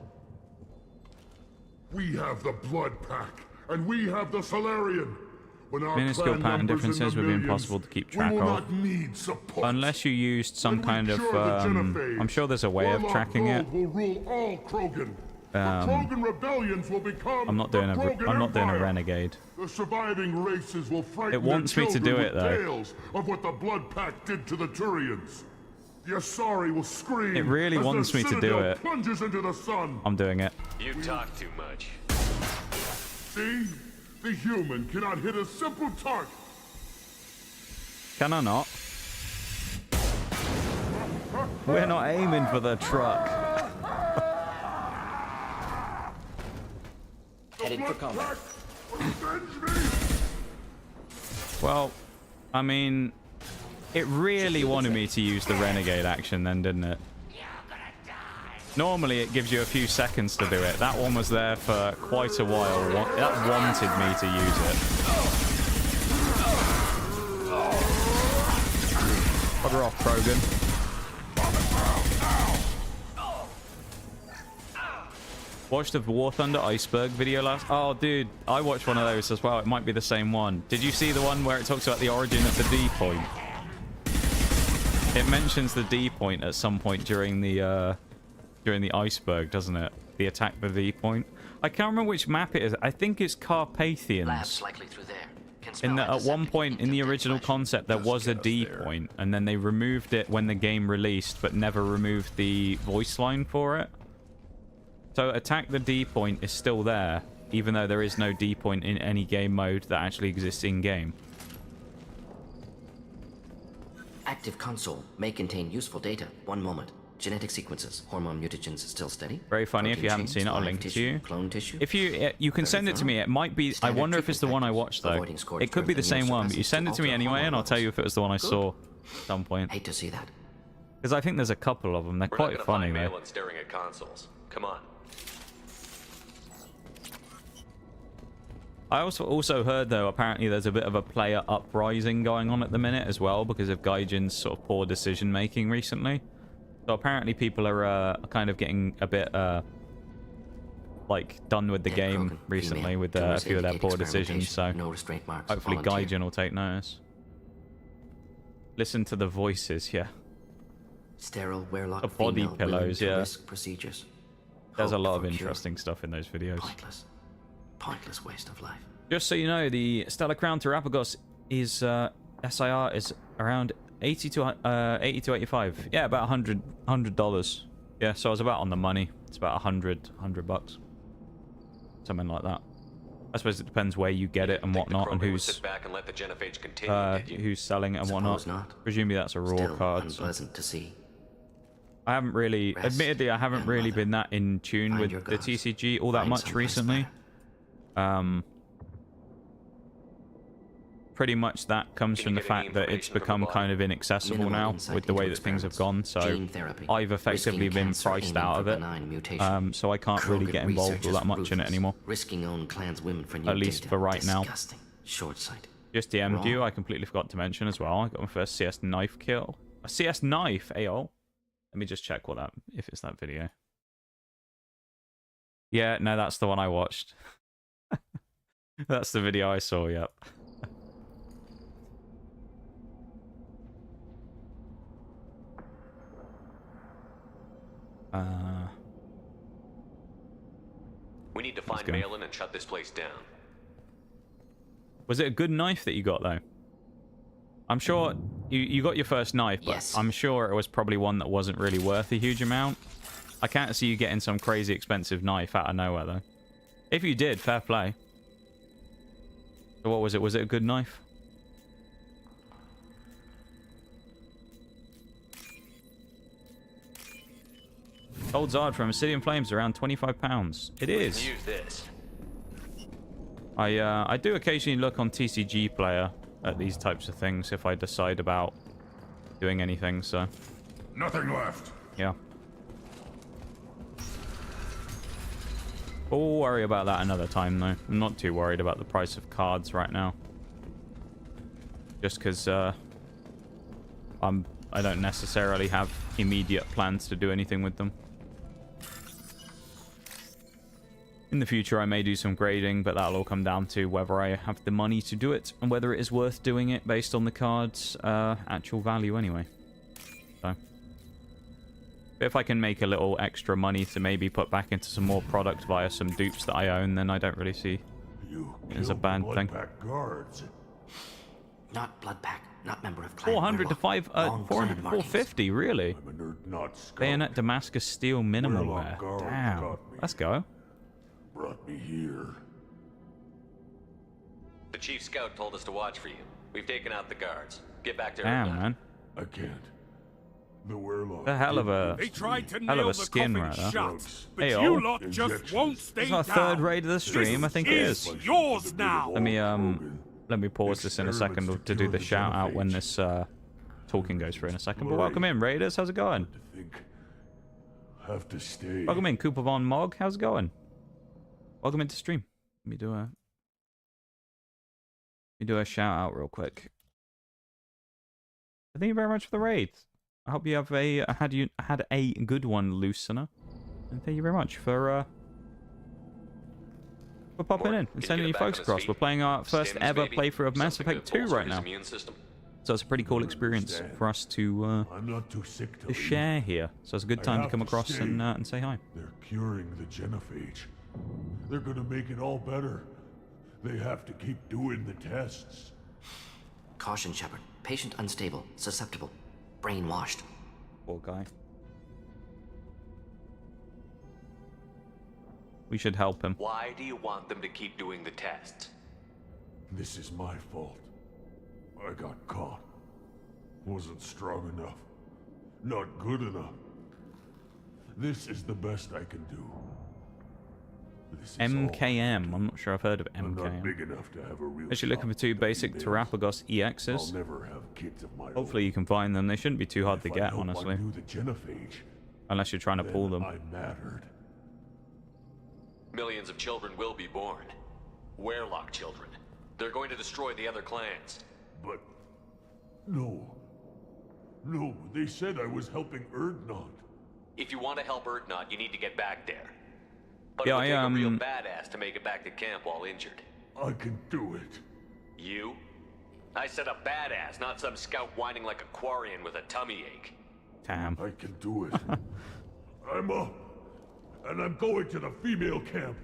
We have the Blood Pack, and we have the Solarian. When our minuscule pattern differences would be impossible to keep track of. Unless you used some kind of, I'm sure there's a way of tracking it. I'm not doing a renegade. The surviving races will frighten it wants me to do it though. Tales of what the Blood Pack did to the Turians. The Asari will scream. It really wants me to do it. Plunges into the sun. I'm doing it. You talk too much. See? The human cannot hit a simple target. Can I not? We're not aiming for the truck. Headed for combat. Well, I mean, it really wanted me to use the renegade action then, didn't it? Normally it gives you a few seconds to do it. That one was there for quite a while. That wanted me to use it. Bugger off, Krogan. Watched the War Thunder Iceberg video last... Oh, dude, I watched one of those as well. It might be the same one. Did you see the one where it talks about the origin of the D point? It mentions the D point at some point during the iceberg, doesn't it? The attack the D point. I can't remember which map it is. I think it's Carpathians. Labs likely through there. At one point in the original concept, there was a D point, and then they removed it when the game released, but never removed the voice line for it. So attack the D point is still there, even though there is no D point in any game mode that actually exists in game. Active console may contain useful data. One moment. Genetic sequences, hormone mutagens still steady. Very funny. If you haven't seen it, I'll link it to you. Clone tissue. If you can send it to me. It might be. I wonder if it's the one I watched though. It could be the same one, but you send it to me anyway, and I'll tell you if it was the one I saw at some point. Hate to see that. Because I think there's a couple of them. They're quite funny though. Malin staring at consoles. Come on. I also heard though apparently there's a bit of a player uprising going on at the minute as well because of Gaijin's sort of poor decision making recently. So apparently people are kind of getting a bit like done with the game recently with a few of their poor decisions. So hopefully Gaijin will take notice. Listen to the voices, yeah. Sterile wearlock. The body pillows, yeah. Procedures. There's a lot of interesting stuff in those videos. Pointless waste of life. Just so you know, the Stellar Crown Terapagos is SIR is around 80 to 85. Yeah, about $100. Yeah, so I was about on the money. It's about $100 bucks, something like that. I suppose it depends where you get it and whatnot, and who's who's selling it and whatnot. Presumably that's a raw card. Unpleasant to see. I haven't really, admittedly, I haven't really been that in tune with the TCG all that much recently. Pretty much that comes from the fact that it's become kind of inaccessible now with the way that things have gone. So I've effectively been priced out of it. So I can't really get involved all that much in it anymore. Risking own clan's women for new at least data. for right now. Short sight. Just DM'd you. I completely forgot to mention as well. I got my first CS knife kill. A CS knife, AO. Let me just check if it's that video. Yeah, no, that's the one I watched. That's the video I saw, yep. We need to find Malin and shut this place down. Was it a good knife that you got, though? I'm sure you got your first knife, but yes. I'm sure it was probably one that wasn't really worth a huge amount. I can't see you getting some crazy expensive knife out of nowhere, though. If you did, fair play. So what was it? Was it a good knife? Old Zard from Obsidian Flames, around £25. It is. Use this. I do occasionally look on TCG Player at these types of things if I decide about doing anything, so... Nothing left. Yeah. We'll worry about that another time, though. I'm not too worried about the price of cards right now. Just because I don't necessarily have immediate plans to do anything with them. In the future, I may do some grading, but that'll all come down to whether I have the money to do it and whether it is worth doing it based on the card's actual value anyway. So, if I can make a little extra money to maybe put back into some more product via some dupes that I own, then I don't really see it as a bad thing. Guards. Not Bloodpack, not member of Clan. 400 to 400 to 450, really? Bayonet Damascus Steel minimal wear. Damn. Let's go. Brought me here. The chief scout told us to watch for you. We've taken out the guards. Get back to Damn, man. I can't. The Werlock. The hell of a skin right there. Hey, you lot just won't stay down. It's our third raid of the stream. I think it is. Yours now. Let me pause this in a second to do the shout out when this talking goes through in a second. But welcome in, Raiders. How's it going? Have to stay. Welcome in, Cooper Von Mog. How's it going? Welcome into stream. Let me do a shout out real quick. Thank you very much for the raid. I hope you have had a good one, Lucina. And thank you very much for popping in and sending you folks across. We're playing our first ever playthrough of Mass Effect 2 right now. So it's a pretty cool experience for us to share here. So it's a good time to come across and say hi. They're curing the genophage. They're gonna make it all better. They have to keep doing the tests. Caution, Shepard. Patient unstable, susceptible, brainwashed. Poor guy. We should help him. Why do you want them to keep doing the tests? This is my fault. I got caught. Wasn't strong enough. Not good enough. This is the best I can do. This is MKM. I'm not sure I've heard of I'm not MKM. big enough to have a real Actually looking for 2 basic Terapagos I'll EXs. never have kids of my Hopefully you can find them. They shouldn't be too hard to If get, I hope honestly. I knew the genophage, Unless you're trying to pull them. I mattered. Millions of children will be born. Werelock children. They're going to destroy the other clans. But... No. No, they said I was helping Erdnot. If you want to help Erdnot, you need to get back there. But Yeah, it would take a real badass to make it back to camp while injured. I can do it. You? I said a badass, not some scout whining like a Quarian with a tummy ache. Damn. I can do it. I'm up. And I'm going to the female camp.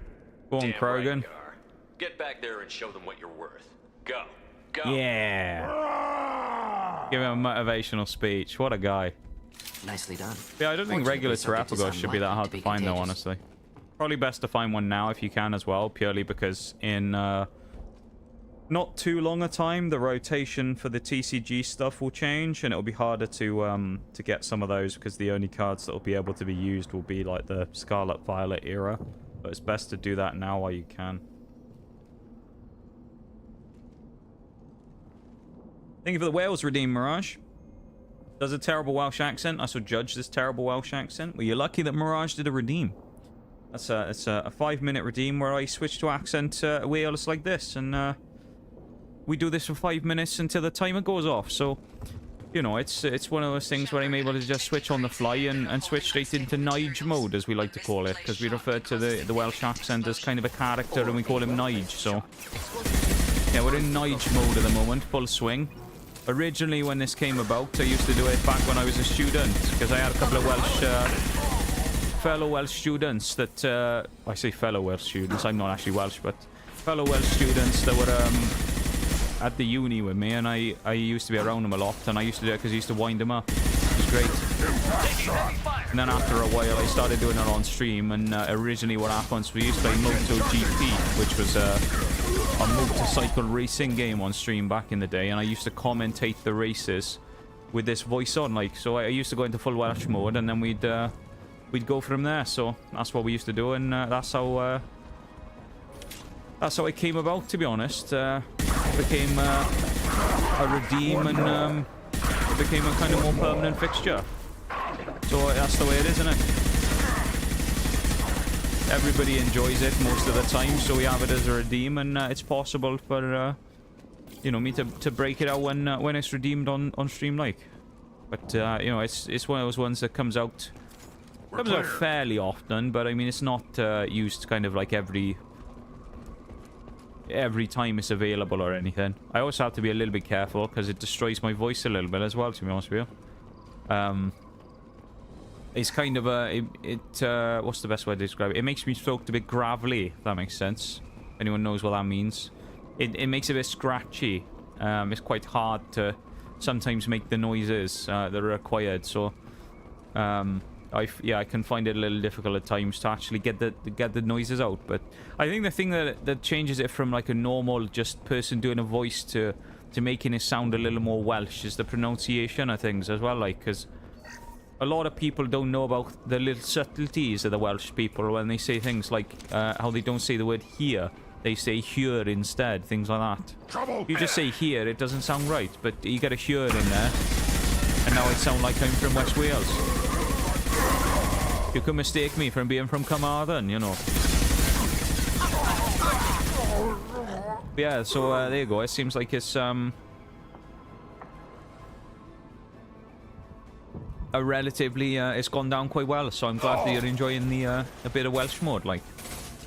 Go on, Damn Krogan. right you are. Get back there and show them what you're worth. Go. Go. Yeah. Give him a motivational speech. What a guy. Nicely done. Yeah, I don't think regular Fortunately, subject Terapagos is should be that unlikely hard to to be find, though, contagious. honestly. Probably best to find one now if you can as well, purely because in not too long a time, the rotation for the TCG stuff will change, and it'll be harder to get some of those because the only cards that will be able to be used will be like the Scarlet Violet era. But it's best to do that now while you can. Thank you for the Wales Redeem, Mirage. Does a terrible Welsh accent. I shall judge this terrible Welsh accent. Well, you're lucky that Mirage did a redeem. It's a 5-minute redeem where I switch to accent Wales like this, and we do this for 5 minutes until the timer goes off. So, you know, it's one of those things where I'm able to just switch on the fly and switch straight into Nige mode, as we like to call it, because we refer to the Welsh accent as kind of a character, and we call him Nige. So, yeah, we're in Nige mode at the moment, full swing. Originally, when this came about, I used to do it back when I was a student, because I had a couple of fellow Welsh students that... I say fellow Welsh students, I'm not actually Welsh, but fellow Welsh students that were at the uni with me, and I used to be around them a lot, and I used to do it because I used to wind them up. It was great. And then after a while, I started doing it on stream, and originally what happened was we used to play MotoGP, which was a motorcycle racing game on stream back in the day, and I used to commentate the races with this voice on, like, so I used to go into full Welsh mode, and then we'd go from there. So that's what we used to do, and that's how it came about, to be honest. Became a redeem, and it became a kind of more permanent fixture. So that's the way it is, isn't it? Everybody enjoys it most of the time, so we have it as a redeem, and it's possible for you know, me to break it out when it's redeemed on stream, like. But you know, it's one of those ones that comes out fairly often, but I mean, it's not used kind of like every time it's available or anything. I also have to be a little bit careful because it destroys my voice a little bit as well, to be honest with you. It's kind of what's the best way to describe it? It makes me talk a bit gravelly, if that makes sense. Anyone knows what that means? It makes it a bit scratchy. It's quite hard to sometimes make the noises that are required, so I can find it a little difficult at times to actually get the noises out. But I think the thing that changes it from like a normal just person doing a voice to making it sound a little more Welsh is the pronunciation of things as well, like, because a lot of people don't know about the little subtleties of the Welsh people when they say things like how they don't say the word here, they say here instead, things like that. You just say here, it doesn't sound right, but you get a here in there, and now it sounds like I'm from West Wales. You can mistake me from being from Carmarthen, you know. But yeah, so there you go. It seems like it's a relatively it's gone down quite well. So I'm glad that you're enjoying the a bit of Welsh mode. Like,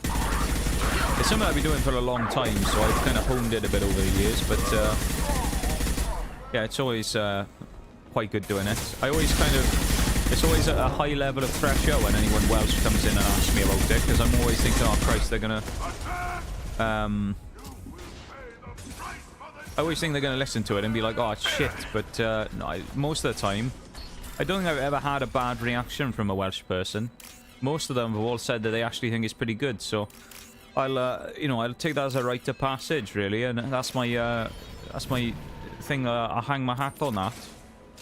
it's something I've been doing for a long time, so I've kind of honed it a bit over the years. But yeah, it's always quite good doing it. I always kind of. It's always a high level of pressure when anyone Welsh comes in and asks me about it, because I'm always thinking, oh Christ, they're gonna I always think they're gonna listen to it and be like, oh shit, but no, most of the time I don't think I've ever had a bad reaction from a Welsh person. most of them have all said that they actually think it's pretty good. So I'll, you know, I'll take that as a rite of passage, really, and that's my thing. I hang my hat on that.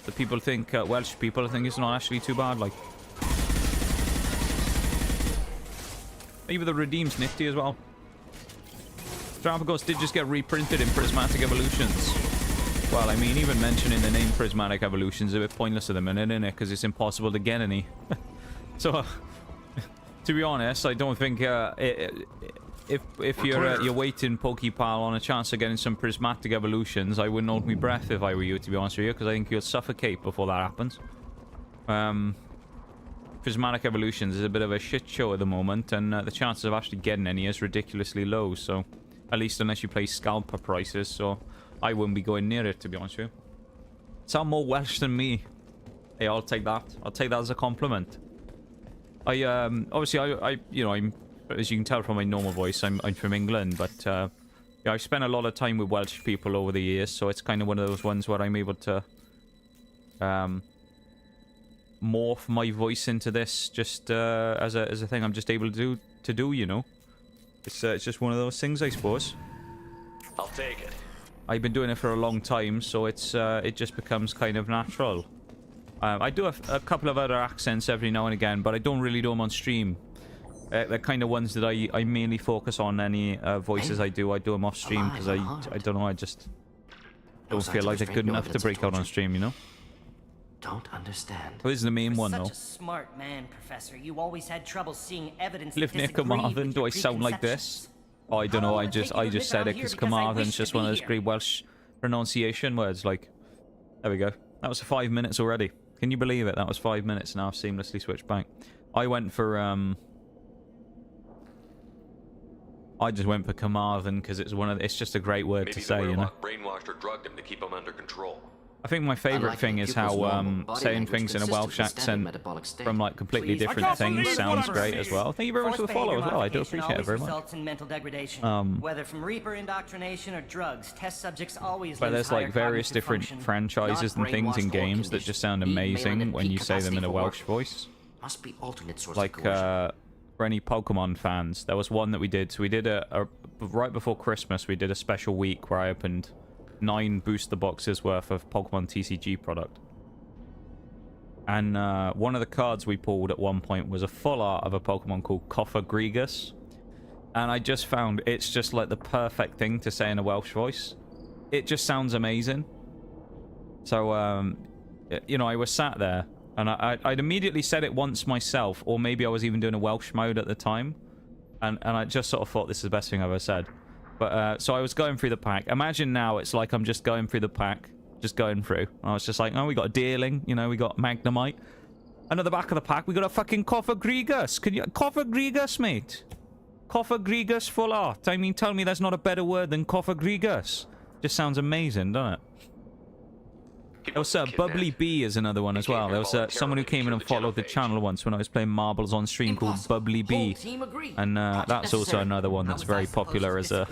The people think Welsh people think it's not actually too bad. Like, maybe the Redeem's nifty as well. Terrapagos did just get reprinted in Prismatic Evolutions. Well, I mean, even mentioning the name Prismatic Evolutions is a bit pointless at the minute, isn't it? Because it's impossible to get any. So, to be honest, I don't think if you're waiting, Pokepal, on a chance of getting some Prismatic Evolutions, I wouldn't hold my breath if I were you, to be honest with you, because I think you'll suffocate before that happens. Prismatic Evolutions is a bit of a shit show at the moment, and the chances of actually getting any is ridiculously low, so at least unless you play scalper prices, so I wouldn't be going near it, to be honest with you. Sound more Welsh than me. Hey, I'll take that. I'll take that as a compliment. Obviously, you know, I'm, as you can tell from my normal voice, I'm from England, but yeah, I've spent a lot of time with Welsh people over the years, so it's kind of one of those ones where I'm able to morph my voice into this just as a thing I'm just able to do, you know. It's just one of those things, I suppose. I'll take it. I've been doing it for a long time, so it just becomes kind of natural. I do a couple of other accents every now and again, but I don't really do them on stream. The kind of ones that I mainly focus on. Any voices I do them off stream because I don't know, I just don't feel like they're good enough to break out on stream, you know. Don't understand. This is the main one, though. Such a smart man, Professor. You always had trouble seeing evidence. Live near Carmarthen. Do I sound like this? Oh, I don't know. I just said it because Carmarthen's just one of those great Welsh pronunciation words. Like, there we go. That was 5 minutes already. Can you believe it? That was 5 minutes. Now I've seamlessly switched back. I went for I just went for Carmarthen because it's just a great word to say, you know. Brainwashed or drugged him to keep him under control. I think my favourite thing is how saying things in a Welsh accent from like completely different things sounds great as well. Thank you very much for the follow as well. I do appreciate it very much. In mental degradation. Whether from Reaper indoctrination or drugs, test subjects always. But there's like various different franchises and things in games that just sound amazing when you say them in a Welsh voice. Must be alternate source like for any Pokemon fans, there was one that we did. So we did a right before Christmas. We did a special week where I opened 9 booster boxes worth of Pokemon TCG product. And one of the cards we pulled at one point was a full art of a Pokemon called Cofagrigus. And I just found it's just like the perfect thing to say in a Welsh voice. It just sounds amazing. So, you know, I was sat there and I'd immediately said it once myself, or maybe I was even doing a Welsh mode at the time. And I just sort of thought this is the best thing I've ever said. But, so I was going through the pack. Imagine now it's like I'm just going through the pack. Just going through. And I was just like, oh, we got a Deerling. You know, we got Magnemite. And at the back of the pack, we got a fucking Cofagrigus. Can you... Cofagrigus, mate. Cofagrigus full art. I mean, tell me there's not a better word than Cofagrigus. Just sounds amazing, doesn't it? There was Bubbly Bee is another one as well. There was someone who came in and followed the channel once when I was playing marbles on stream called Bubbly Bee. And that's also another one that's very popular as a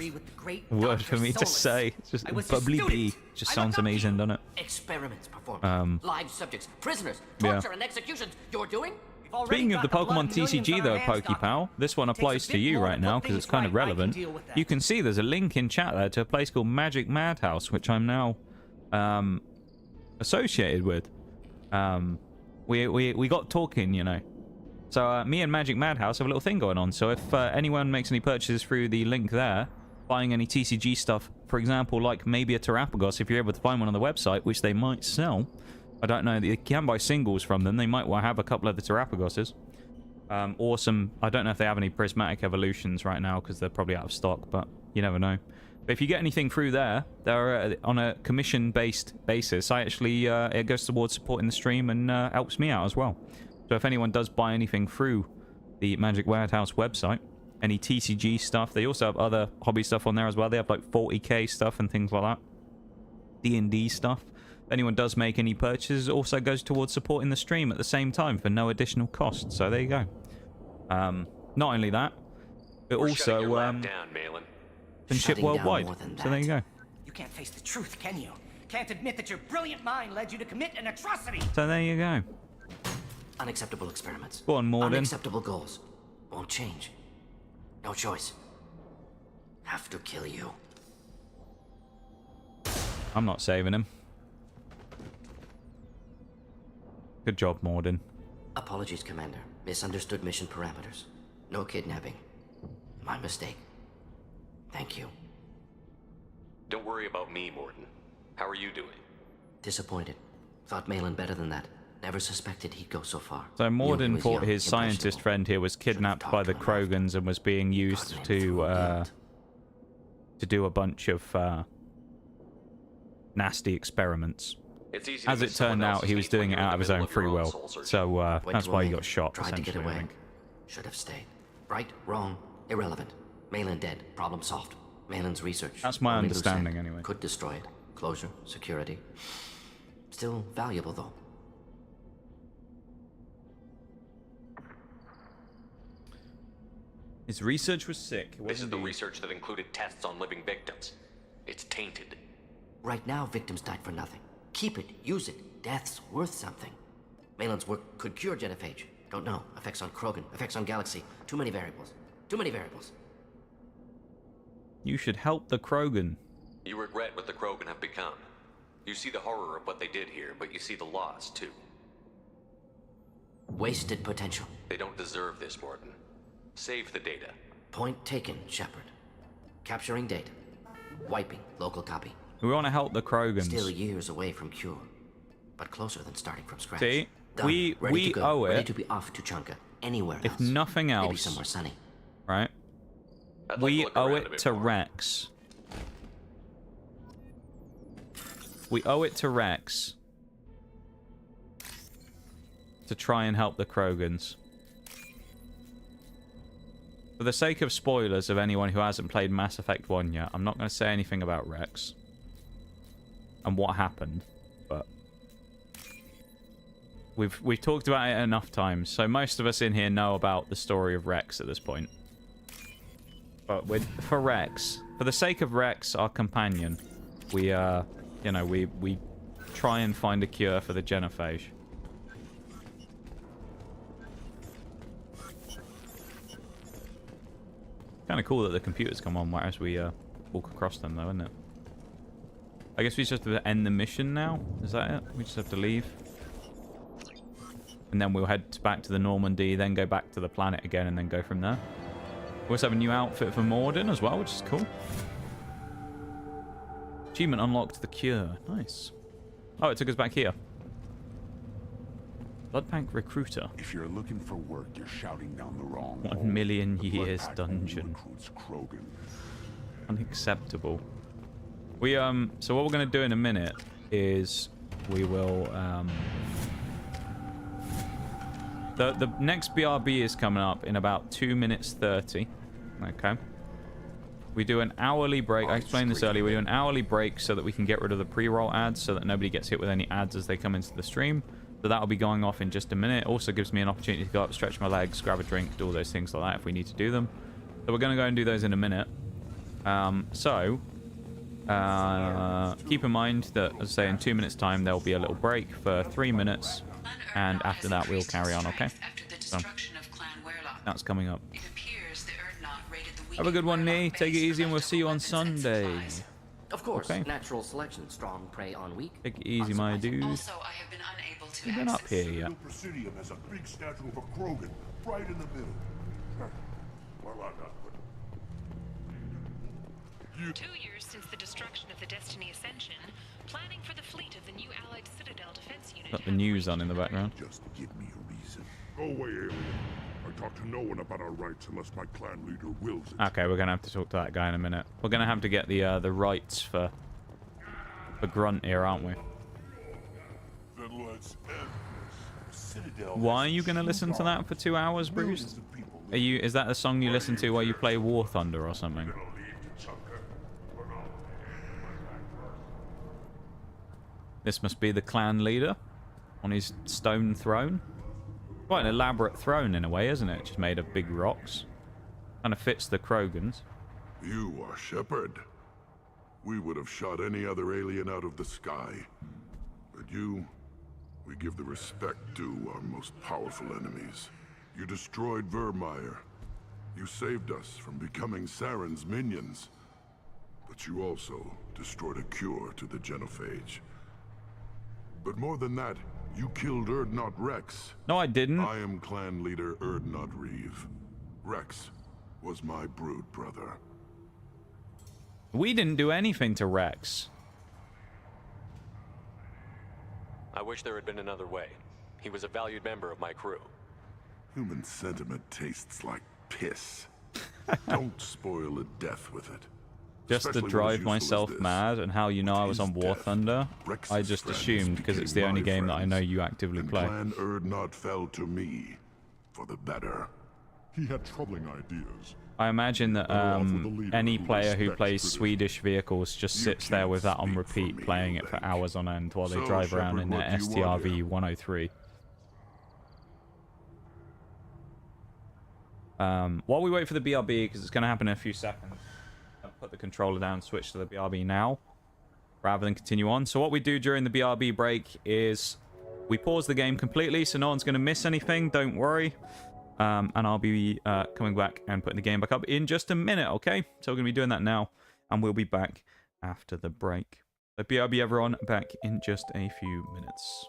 word for me to say. It's just Bubbly Bee. Just sounds amazing, doesn't it? Experiments performed. Live subjects, prisoners, torture and executions. You're doing? Speaking of the Pokemon TCG though, Pokepal, this one applies to you right now because it's kind of relevant. You can see there's a link in chat there to a place called Magic Madhouse, which I'm now associated with. We got talking, you know. So me and Magic Madhouse have a little thing going on. So if anyone makes any purchases through the link there, buying any TCG stuff, for example, like maybe a Terrapagos, if you're able to find one on the website, which they might sell. I don't know. You can buy singles from them. They might well have a couple of the Terrapagoses. Or some... I don't know if they have any Prismatic Evolutions right now because they're probably out of stock, but you never know. But if you get anything through there, they're on a commission-based basis. I actually... it goes towards supporting the stream and helps me out as well. So if anyone does buy anything through the Magic Warehouse website, any TCG stuff, they also have other hobby stuff on there as well. They have like 40k stuff and things like that. D&D stuff. If anyone does make any purchases, it also goes towards supporting the stream at the same time for no additional cost. So there you go. Not only that, but also can ship worldwide. So there you go. You can't face the truth, can you? Can't admit that your brilliant mind led you to commit an atrocity. So there you go. Unacceptable experiments. Go on, Morden. Unacceptable goals. Won't change. No choice. Have to kill you. I'm not saving him. Good job, Morden. Apologies, Commander. Misunderstood mission parameters. No kidnapping. My mistake. Thank you. Don't worry about me, Morden. How are you doing? Disappointed. Thought Malin better than that. Never suspected he'd go so far. So Morden Knew he was thought young, his scientist friend here was kidnapped by the Krogans and was being used to do a bunch of nasty experiments. It's easy As to it miss someone turned out, else's he was feet when doing it you're in out the of his middle own of your free own will. soul search. So Went that's to why he Malin. got shot, Tried to get essentially, I away. think. Should have stayed. Right, wrong, irrelevant. Malin dead. Problem solved. Malin's research. That's my only loose understanding, end. anyway. Could destroy it. Closure, security. Still valuable, though. His research was sick. This is the research that included tests on living victims. It's tainted. Right now, victims died for nothing. Keep it, use it. Death's worth something. Malin's work could cure genophage. Don't know. Effects on Krogan, effects on Galaxy. Too many variables. Too many variables. You should help the Krogan. You regret what the Krogan have become. You see the horror of what they did here, but you see the loss, too. Wasted potential. They don't deserve this, Morden. Save the data. Point taken, Shepard. Capturing data. Wiping local copy. We want to help the Krogans. Still years away from cure, but closer than starting from scratch. See, Done. we Ready to go. owe Ready it. to be off to Chunka. Anywhere If else. nothing else, Maybe somewhere sunny. right? I'd like We to look owe around a it bit to more. Rex. We owe it to Rex to try and help the Krogans. For the sake of spoilers of anyone who hasn't played Mass Effect 1 yet, I'm not going to say anything about Rex and what happened, but we've talked about it enough times, so most of us in here know about the story of Rex at this point. But for Rex, for the sake of Rex, our companion, we you know, we try and find a cure for the genophage. Kind of cool that the computers come on as we walk across them, though, isn't it? I guess we just have to end the mission now. Is that it? We just have to leave, and then we'll head back to the Normandy, then go back to the planet again, and then go from there. We also have a new outfit for Morden as well, which is cool. Achievement unlocked the cure. Nice. Oh, it took us back here. Blood Bank Recruiter. If you're looking for work, you're shouting down the wrong 1 million hole. The years Blood Pack only dungeon. recruits Krogan. Unacceptable. We so what we're gonna do in a minute is we will the next BRB is coming up in about 2 minutes 30. Okay. We do an hourly break. I explained this earlier. We do an hourly break so that we can get rid of the pre-roll ads so that nobody gets hit with any ads as they come into the stream. So that'll be going off in just a minute. Also gives me an opportunity to go up, stretch my legs, grab a drink, do all those things like that if we need to do them. So we're going to go and do those in a minute. Keep in mind that, as I say, in 2 minutes time there'll be a little break for 3 minutes, and after that we'll carry on, okay? So, that's coming up. Have a good one, Nee. Take it easy and we'll see you on Sunday. Of course, Okay. natural selection, strong prey on weak. Take it easy, my dude. Also, I have been unable to You've been up here yet. The Presidium has a big statue of a Krogan right in the middle. Well, I'm not. 2 years since the destruction of the Destiny Ascension, planning for the fleet of the new Allied Citadel Defense Unit. Got the news on in the background. Just give me a reason. Go away, alien. I talk to no one about our rights unless my clan leader wills it. Okay, we're gonna have to talk to that guy in a minute. We're gonna have to get the rights for Grunt here, aren't we? Then let's end this. Citadel Why are has you gonna two listen to that for 2 hours, Bruce? millions of people Are you? Is that the song you listen to while you play War Thunder or something? gonna leave to Chunka. We're not. This must be the clan leader on his stone throne. Quite an elaborate throne in a way, isn't it? Just made of big rocks. Kind of fits the Krogans. You are Shepard. We would have shot any other alien out of the sky. But you We give the respect due our most powerful enemies. You destroyed Vermeer. You saved us from becoming Saren's minions. But you also destroyed a cure to the genophage. But more than that, you killed Urdnot Rex. No, I didn't. I am clan leader Urdnot Reeve. Rex was my brood brother. We didn't do anything to Rex. I wish there had been another way. He was a valued member of my crew. Human sentiment tastes like piss. Don't spoil a death with it. Just to drive myself mad, and how you know I was on War Thunder, I just assumed because it's the only game that I know you actively play. Clan Urdnot fell to me for the better. He had troubling ideas. I imagine that any player who plays Swedish vehicles just sits there with that on repeat, playing it for hours on end while they drive around in their STRV 103. While we wait for the BRB, because it's going to happen in a few seconds, I'll put the controller down and switch to the BRB now, rather than continue on. So what we do during the BRB break is we pause the game completely, so no one's going to miss anything, don't worry. And I'll be coming back and putting the game back up in just a minute, okay? So we're going to be doing that now, and we'll be back after the break. So BRB everyone, back in just a few minutes.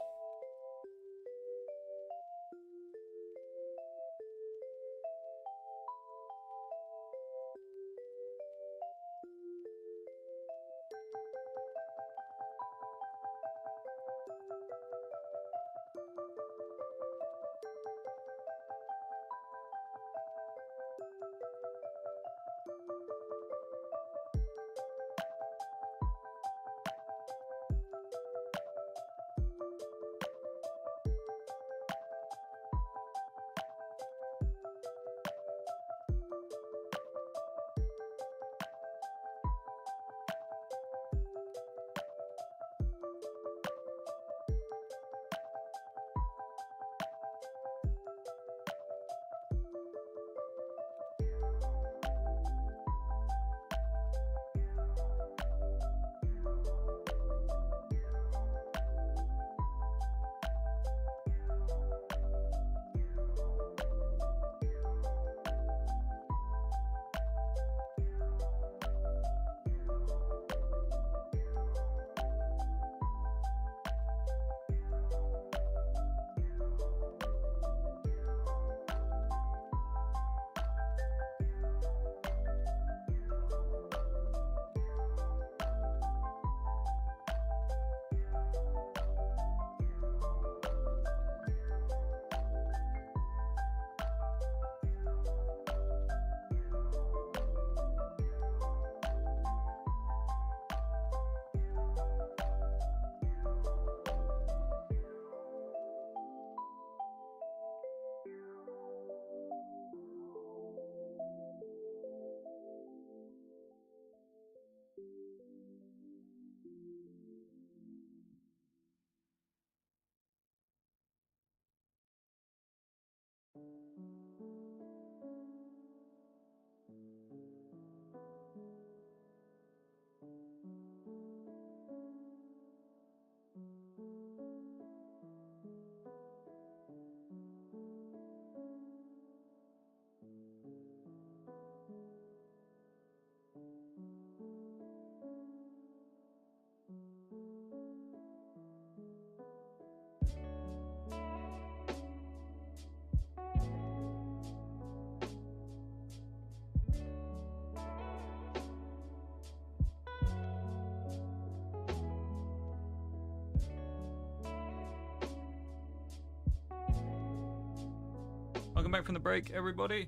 Welcome back from the break, everybody.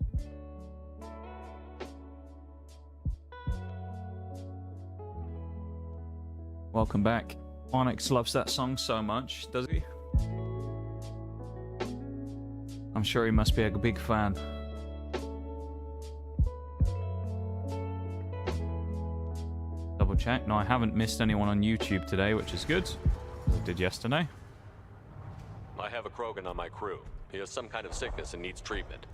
Welcome back. Onyx loves that song so much, does he? I'm sure he must be a big fan. Double check. No, I haven't missed anyone on YouTube today, which is good. I did yesterday. I have a Krogan on my crew. He has some kind of sickness and needs treatment.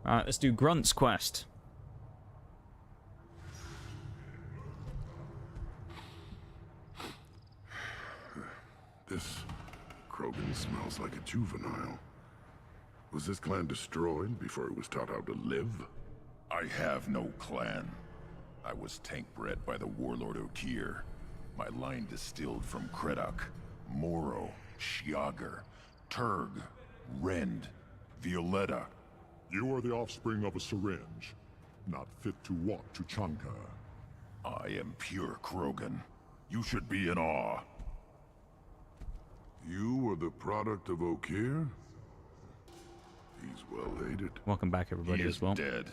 Alright, let's do Grunt's quest. This Krogan smells like a juvenile. Was this clan destroyed before it was taught how to live? I have no clan. I was tank bred by the warlord Okier. My line distilled from Kredok, Moro, Shiagar, Turg, Rend, Violetta. You are the offspring of a syringe, not fit to walk to Chanka. I am pure Krogan. You should be in awe. You are the product of Okier? He's well hated. Welcome back, everybody, He as is well. dead.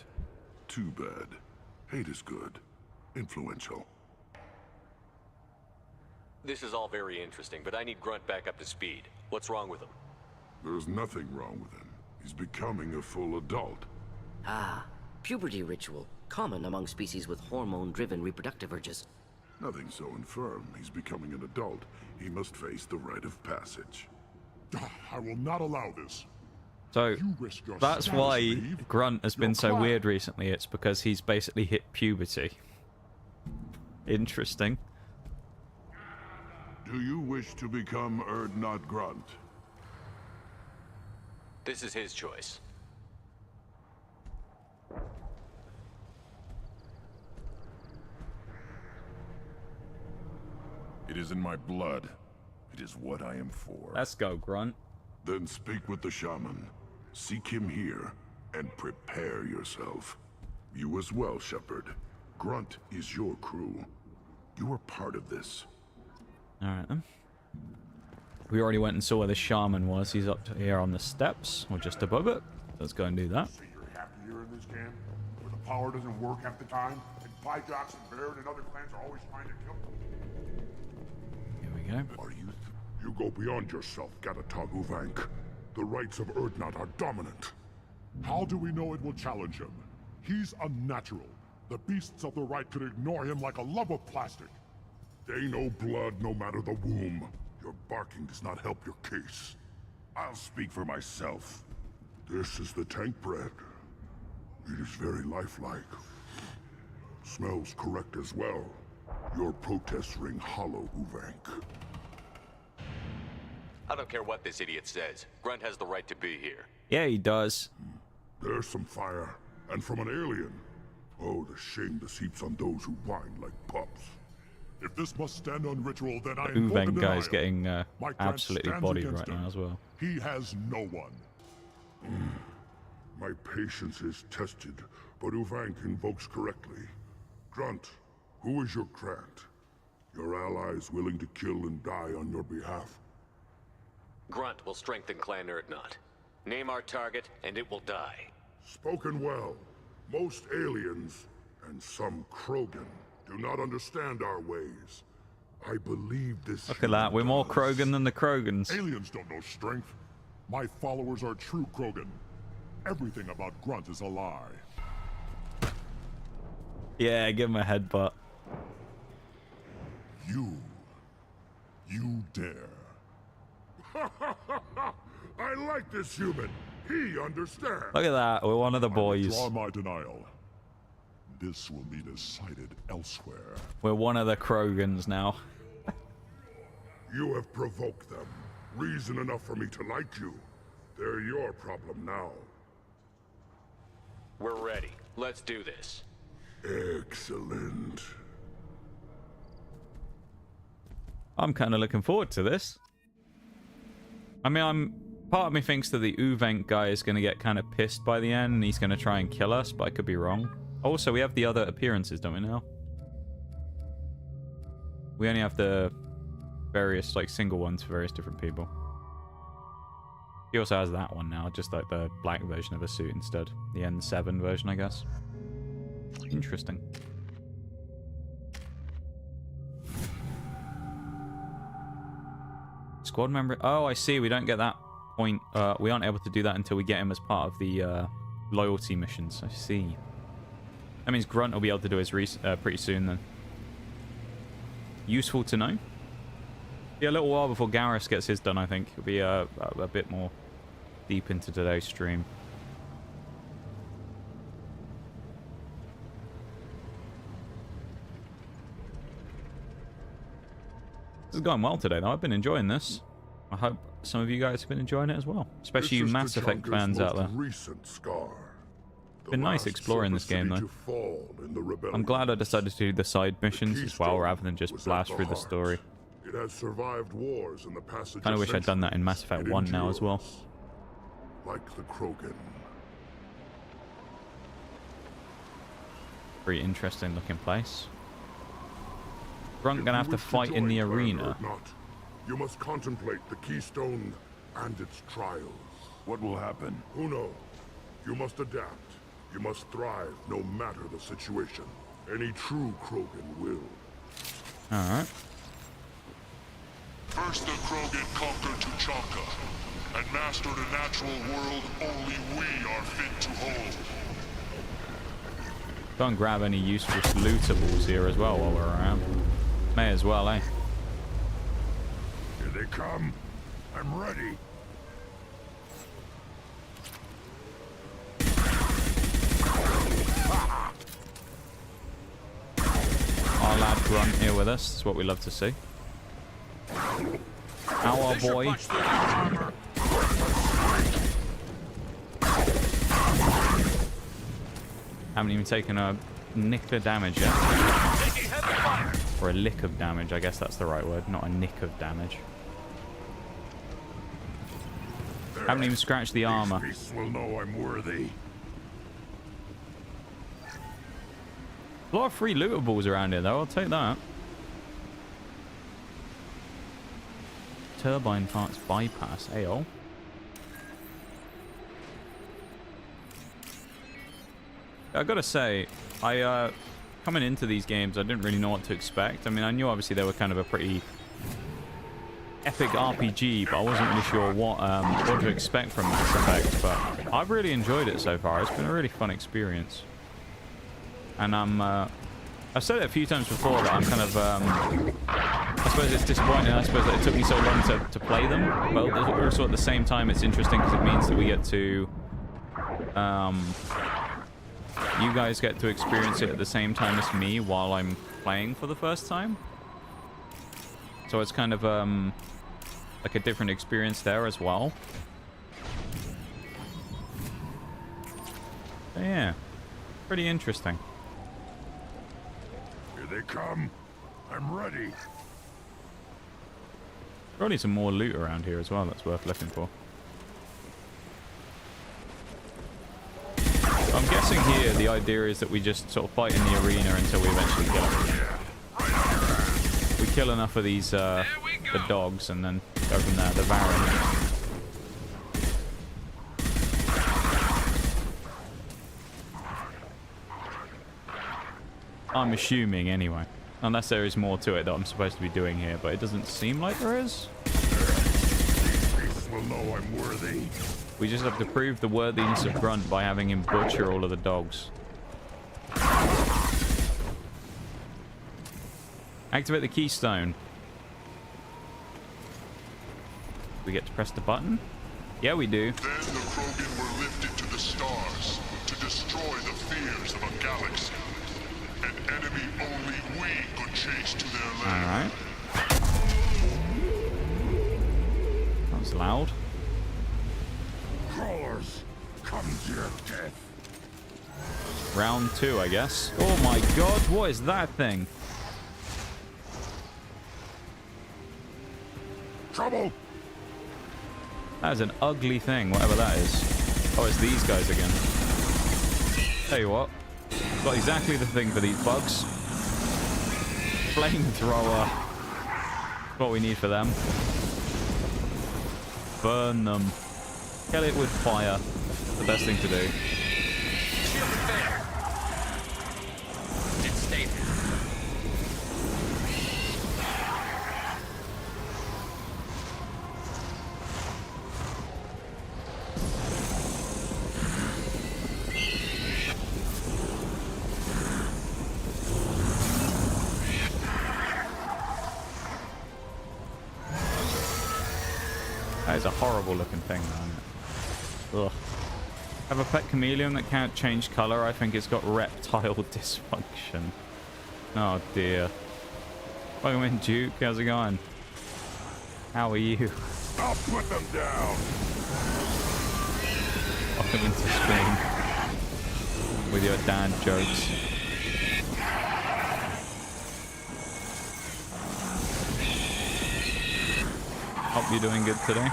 Too bad. Hate is good. Influential. This is all very interesting, but I need Grunt back up to speed. What's wrong with him? There's nothing wrong with him. He's becoming a full adult. Ah, puberty ritual. Common among species with hormone-driven reproductive urges. Nothing so infirm. He's becoming an adult. He must face the rite of passage. I will not allow this. So that's why Grunt has been so weird recently. It's because he's basically hit puberty. Interesting. Do you wish to become Erdnot Grunt? This is his choice. It is in my blood. It is what I am for. Let's go, Grunt. Then speak with the shaman. Seek him here, and prepare yourself. You as well, Shepard. Grunt is your crew. You are part of this. Alright then. We already went and saw where the shaman was. He's up here on the steps, or just above it. Let's go and do that. So you're happy here in this camp, where the power doesn't work half the time, and Pydox and Baird and other clans are always trying to kill them? Here we go. Are you? You go beyond yourself, Gatatog Uvank. The rights of Erdnot are dominant. How do we know it will challenge him? He's unnatural. The beasts of the right could ignore him like a lump of plastic. They know blood no matter the womb. Your barking does not help your case. I'll speak for myself. This is the tank bread. It is very lifelike. Smells correct as well. Your protests ring hollow, Uvank. I don't care what this idiot says. Grunt has the right to be here. Yeah, he does. There's some fire, and from an alien. Oh, the shame this heaps on those who whine like pups. If this must stand on ritual, then I invoke Uven and guy's deny getting My clan absolutely stands bodied against right him. now as well. He has no one. My patience is tested, but Uvank invokes correctly. Grunt, who is your Grant? Your allies willing to kill and die on your behalf? Grunt will strengthen Clan Erdnot. Name our target, and it will die. Spoken well. Most aliens, and some Krogan, do not understand our ways. I believe this. Look at that. We're more Krogan than the Krogans. Aliens don't know strength. My followers are true Krogan. Everything about Grunt is a lie. Yeah, give him a headbutt. You dare. I like this human. He understands. Look at that. We're one of the boys. Draw my denial. This will be decided elsewhere. We're one of the Krogans now. You have provoked them. Reason enough for me to like you. They're your problem now. We're ready. Let's do this. Excellent. I'm kind of looking forward to this. I mean, part of me thinks that the Uvenk guy is going to get kind of pissed by the end and he's going to try and kill us, but I could be wrong. Also, we have the other appearances, don't we now? We only have the various, like, single ones for various different people. He also has that one now, just like the black version of a suit instead. The N7 version, I guess. Interesting. Squad member. Oh, I see. We don't get that point. We aren't able to do that until we get him as part of the loyalty missions. I see. That means Grunt will be able to do his pretty soon then. Useful to know. Be a little while before Garrus gets his done, I think. It'll be a bit more deep into today's stream. This is going well today, though. I've been enjoying this. I hope some of you guys have been enjoying it as well, especially you Mass Effect fans out there. Recent scar. It's been nice exploring this game though. I'm glad I decided to do the side missions as well rather than just blast through the story. It has survived wars in the passage. Kind of wish I'd done that in Mass Effect 1 now as well. Like the Krogan. Pretty interesting looking place. Grunt gonna have to fight in the arena. You must contemplate the Keystone and its trials. What will happen? Who knows? You must adapt. You must thrive no matter the situation. Any true Krogan will. Alright. First the Krogan conquered Tuchanka and mastered a natural world only we are fit to hold. Go and grab any useful lootables here as well while we're around. May as well, eh? Here they come. I'm ready. Our lad Grunt here with us. That's what we love to see. Our boy. Haven't even taken a nick of damage yet. Or a lick of damage, I guess that's the right word, not a nick of damage. Haven't even scratched the armor. Beasts will know I'm worthy. A lot of free lootables around here though, I'll take that. Turbine parts bypass, ayo. I gotta say, coming into these games, I didn't really know what to expect. I mean, I knew obviously they were kind of a pretty epic RPG, but I wasn't really sure what to expect from Mass Effect. But I've really enjoyed it so far. It's been a really fun experience. And I've said it a few times before that I'm kind of, I suppose it's disappointing, I suppose, that it took me so long to play them. But also at the same time, it's interesting because it means that we get to, you guys get to experience it at the same time as me while I'm playing for the first time. So it's kind of like a different experience there as well. But yeah, pretty interesting. Here they come. I'm ready. Probably some more loot around here as well that's worth looking for. I'm guessing here the idea is that we just sort of fight in the arena until we eventually kill them. We kill enough of these the dogs and then go from there, the Baron. I'm assuming anyway. Unless there is more to it that I'm supposed to be doing here, but it doesn't seem like there is. Beasts will know I'm worthy. We just have to prove the worthiness of Grunt by having him butcher all of the dogs. Activate the keystone. We get to press the button? Yeah, we do. Then the Krogan were lifted to the stars to destroy the fears of a galaxy. An enemy only we could chase to their land. Alright. That was loud. Crawlers, come to your death. Round 2, I guess. Oh my god, what is that thing? Trouble! That is an ugly thing, whatever that is. Oh, it's these guys again. Tell you what, got exactly the thing for these bugs. Flamethrower. What we need for them. Burn them. Kill it with fire. The best thing to do. Stay there. That is a horrible looking thing, man. Ugh. Have a pet chameleon that can't change color. I think it's got reptile dysfunction. Oh dear. Welcome in, Duke. How's it going? How are you? I'll put them down. Lock him into screen with your dad jokes. Hope you're doing good today.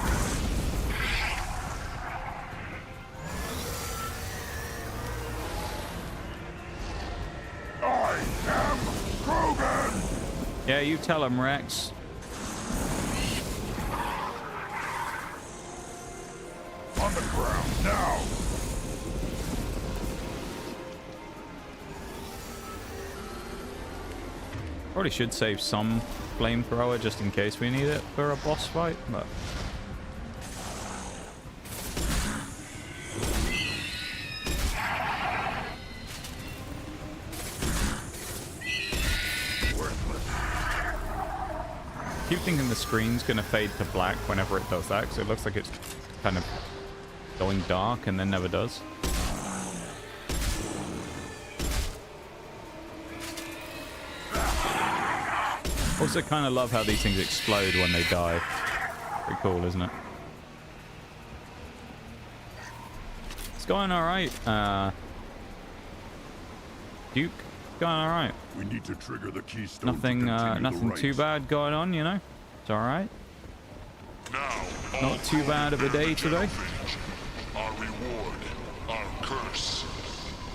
I am Krogan! Yeah, you tell him, Rex. On the ground, now! Probably should save some flamethrower just in case we need it for a boss fight, but... I keep thinking the screen's gonna fade to black whenever it does that, because it looks like it's kind of going dark and then never does. Also kind of love how these things explode when they die. Pretty cool, isn't it? It's going alright. Duke, going alright. We need to trigger the keystone. Nothing too bad going on, you know? It's alright. Not too bad of a day today. Our reward, our curse.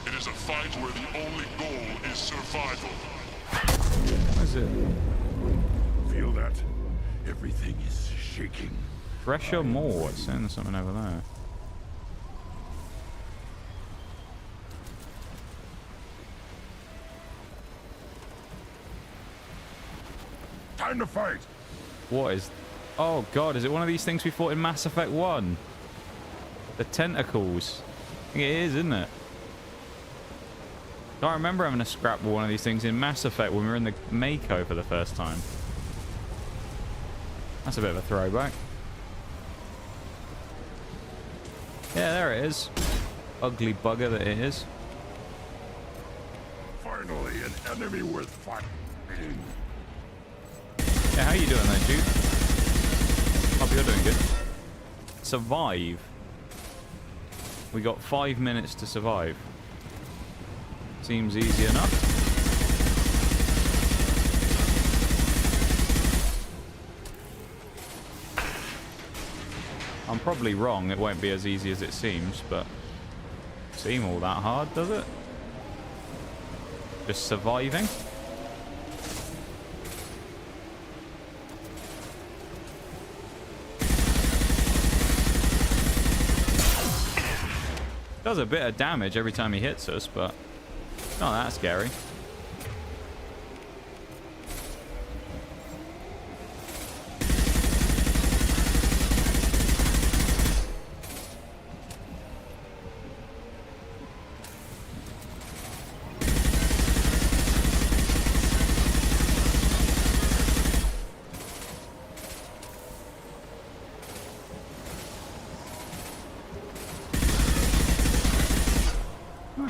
It is a fight where the only goal is survival. What is it? Feel that? Everything is shaking. Pressure more. It's saying something over there. Time to fight. What is... Oh god, is it one of these things we fought in Mass Effect 1? The tentacles. I think it is, isn't it? I remember having a scrap with one of these things in Mass Effect when we were in the Mako for the first time. That's a bit of a throwback. Yeah, there it is. Ugly bugger that it is. Finally, an enemy worth fighting. Yeah, how you doing there, dude? Hope you're doing good. Survive. We got 5 minutes to survive. Seems easy enough. I'm probably wrong. It won't be as easy as it seems, but seem all that hard, does it? Just surviving. Does a bit of damage every time he hits us, but not that scary.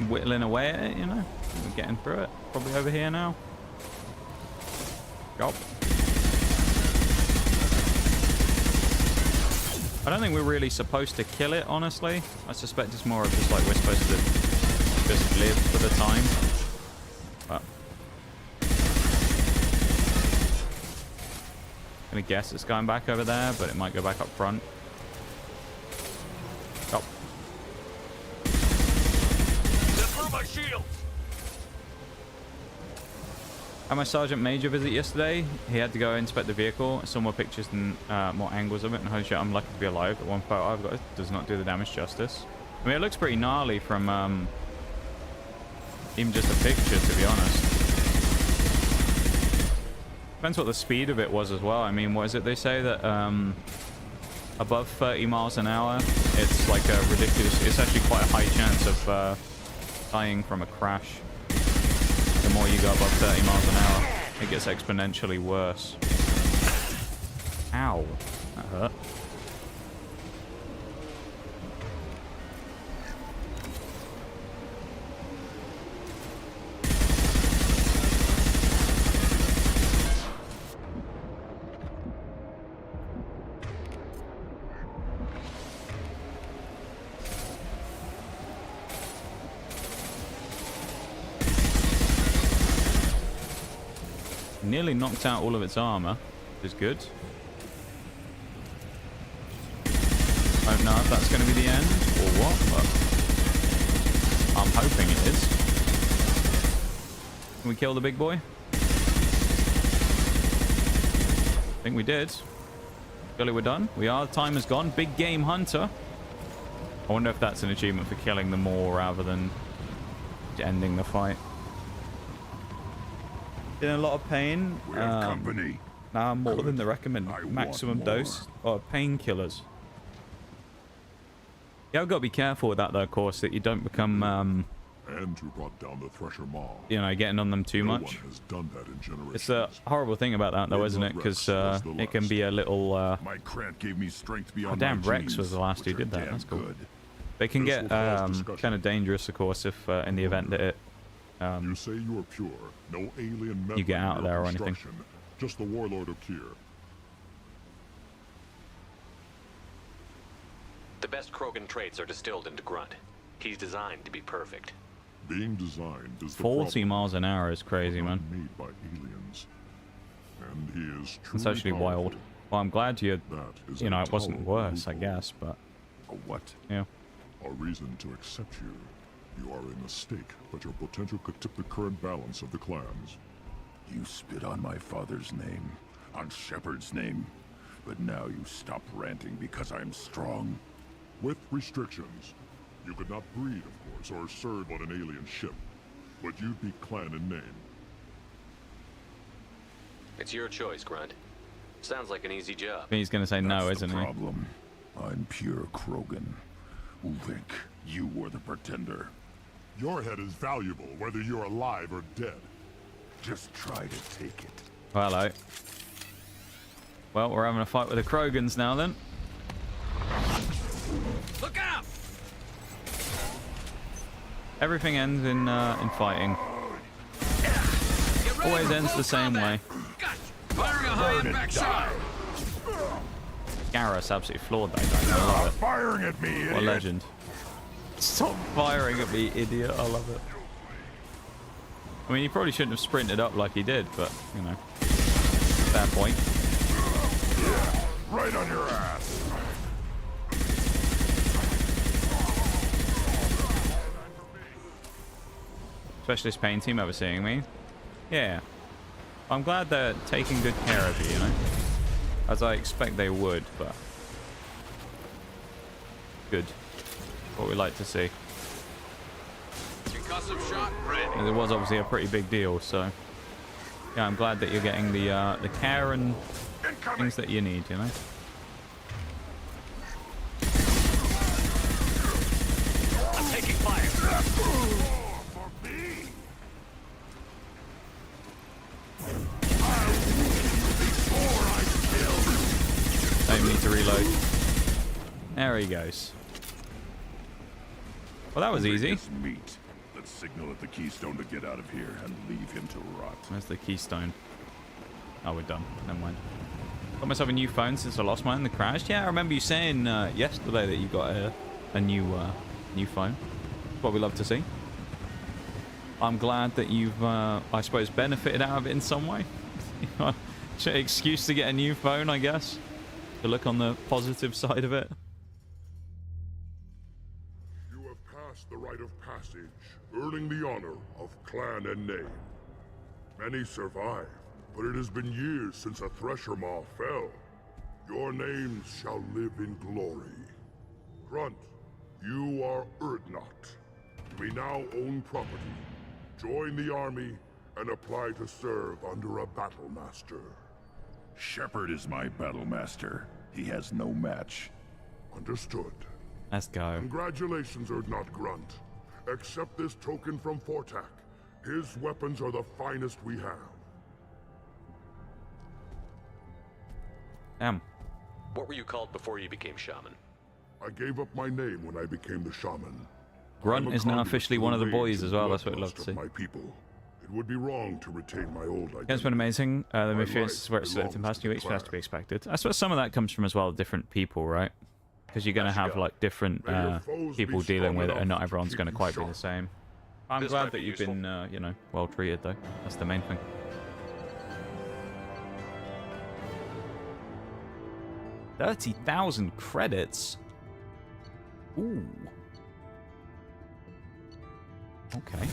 Whittling away at it, you know. We're getting through it. Probably over here now. Go. I don't think we're really supposed to kill it, honestly. I suspect it's more of just like we're supposed to just live for the time. But I'm gonna guess it's going back over there, but it might go back up front. Go. Had my Sergeant Major visit yesterday. He had to go inspect the vehicle. I saw more pictures and more angles of it, and holy shit, I'm lucky to be alive. But one photo I've got does not do the damage justice. I mean, it looks pretty gnarly from even just a picture, to be honest. Depends what the speed of it was as well. I mean, what is it they say that above 30 miles an hour, it's like a ridiculous... It's actually quite a high chance of dying from a crash. The more you go above 30 miles an hour, it gets exponentially worse. Ow. That hurt. Nearly knocked out all of its armor, which is good. Don't know if that's going to be the end or what, but I'm hoping it is. Can we kill the big boy? I think we did. Surely we're done. We are. Time is gone. Big game hunter. I wonder if that's an achievement for killing them all rather than ending the fight. In a lot of pain. We have company. Now I'm more than the recommended maximum dose of painkillers. Yeah, I've got to be careful with that though, of course, that you don't become And who brought down the Thresher Maw. you know, getting on them too No much. one has done that in generations. It's a horrible thing about that though, isn't it? Because it can be a little My Krant gave me strength beyond oh, damn, my Rex genes, was the last who which did are that. damn That's cool. good. They can This get will cause discussion. kind of dangerous, of course, if in the event that it You say you are pure. No alien you get out of there or anything. construction. Just the Warlord of Kier. The best Krogan traits are distilled into Grunt. He's designed to be perfect. Being designed is the 40 problem. miles an hour is crazy, man. Made by aliens. And he is It's truly actually powerful. wild. Well, I'm glad you is know, a it wasn't intolerable worse, I loophole. guess, but A what? yeah. A reason to accept you. You are a mistake, but your potential could tip the current balance of the clans. You spit on my father's name, on Shepard's name, but now you stop ranting because I'm strong. With restrictions. You could not breed, of course, or serve on an alien ship, but you'd be clan in name. It's your choice, Grunt. Sounds like an easy job. I think he's going to say no, That's isn't the he? problem. I'm pure Krogan. Ulvik, you were the pretender. Your head is valuable, whether you're alive or dead. Just try to take it. Well, hello. Well, we're having a fight with the Krogans now, then. Look out! Everything ends in fighting. Always ends the same way. Firing a high-impact shot! Garrus absolutely floored that guy. I love it. Firing at me, What a idiot. legend. Stop firing at me, idiot. I love it. I mean, he probably shouldn't have sprinted up like he did, but, you know. Fair point. Right on your ass. Specialist pain team overseeing me. Yeah. I'm glad they're taking good care of you, you know? As I expect they would, but... Good. What we like to see. Concussive shot ready. And it was obviously a pretty big deal, so... Yeah, I'm glad that you're getting the care and things that you need, you know? I'm taking fire. Don't need to reload. There he goes. Well, that was easy. Meat. Let's signal at the Keystone to get out of here and leave him to rot. Where's the keystone? Oh, we're done. Never mind. Got myself a new phone since I lost mine in the crash. Yeah, I remember you saying yesterday that you got a new phone. What we love to see. I'm glad that you've, I suppose, benefited out of it in some way. Excuse to get a new phone, I guess. To look on the positive side of it. You have passed the rite of passage, earning the honor of clan and name. Many survive, but it has been years since a Thresher Maw fell. Your names shall live in glory. Grunt, you are Urdnot. You may now own property. Join the army and apply to serve under a battle master. Shepard is my battle master. He has no match. Understood. Let's go. Congratulations, Urdnot Grunt. Accept this token from Fortak. His weapons are the finest we have. Damn. What were you called before you became shaman? I gave up my name when I became the shaman. Grunt is now officially one of the boys as well. That's what I'd love to see. My people. It would be wrong to retain my old identity. It's been amazing. The My Mephius is where it's life lived in past 2 weeks, but has belongs to be expected. I suppose some of that comes from as well different people, right? Because you're going to have like different people dealing with it, and not everyone's going to quite be the same. I'm glad that you've been, you know, well treated though. That's the main thing. 30,000 credits? Ooh. Okay.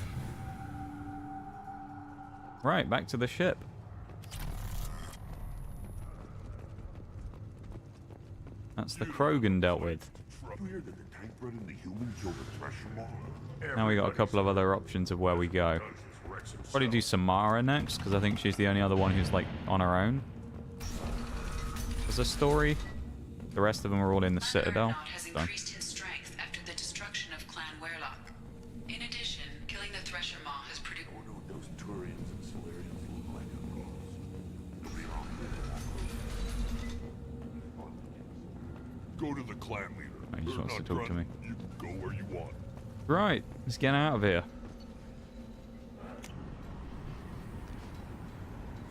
Right, back to the ship. That's the Krogan dealt with. Now we got a couple of other options of where we go. Probably do Samara next, because I think she's the only other one who's like on her own. There's a story. The rest of them are all in the Citadel. Has increased his strength after the destruction of Clan Werlock. In addition, killing the Thresher Maw has produced. Those Turians and Solarians look like a Go to the clan leader. Oh, he just wants to talk to me. You can go where you want. Right, let's get out of here.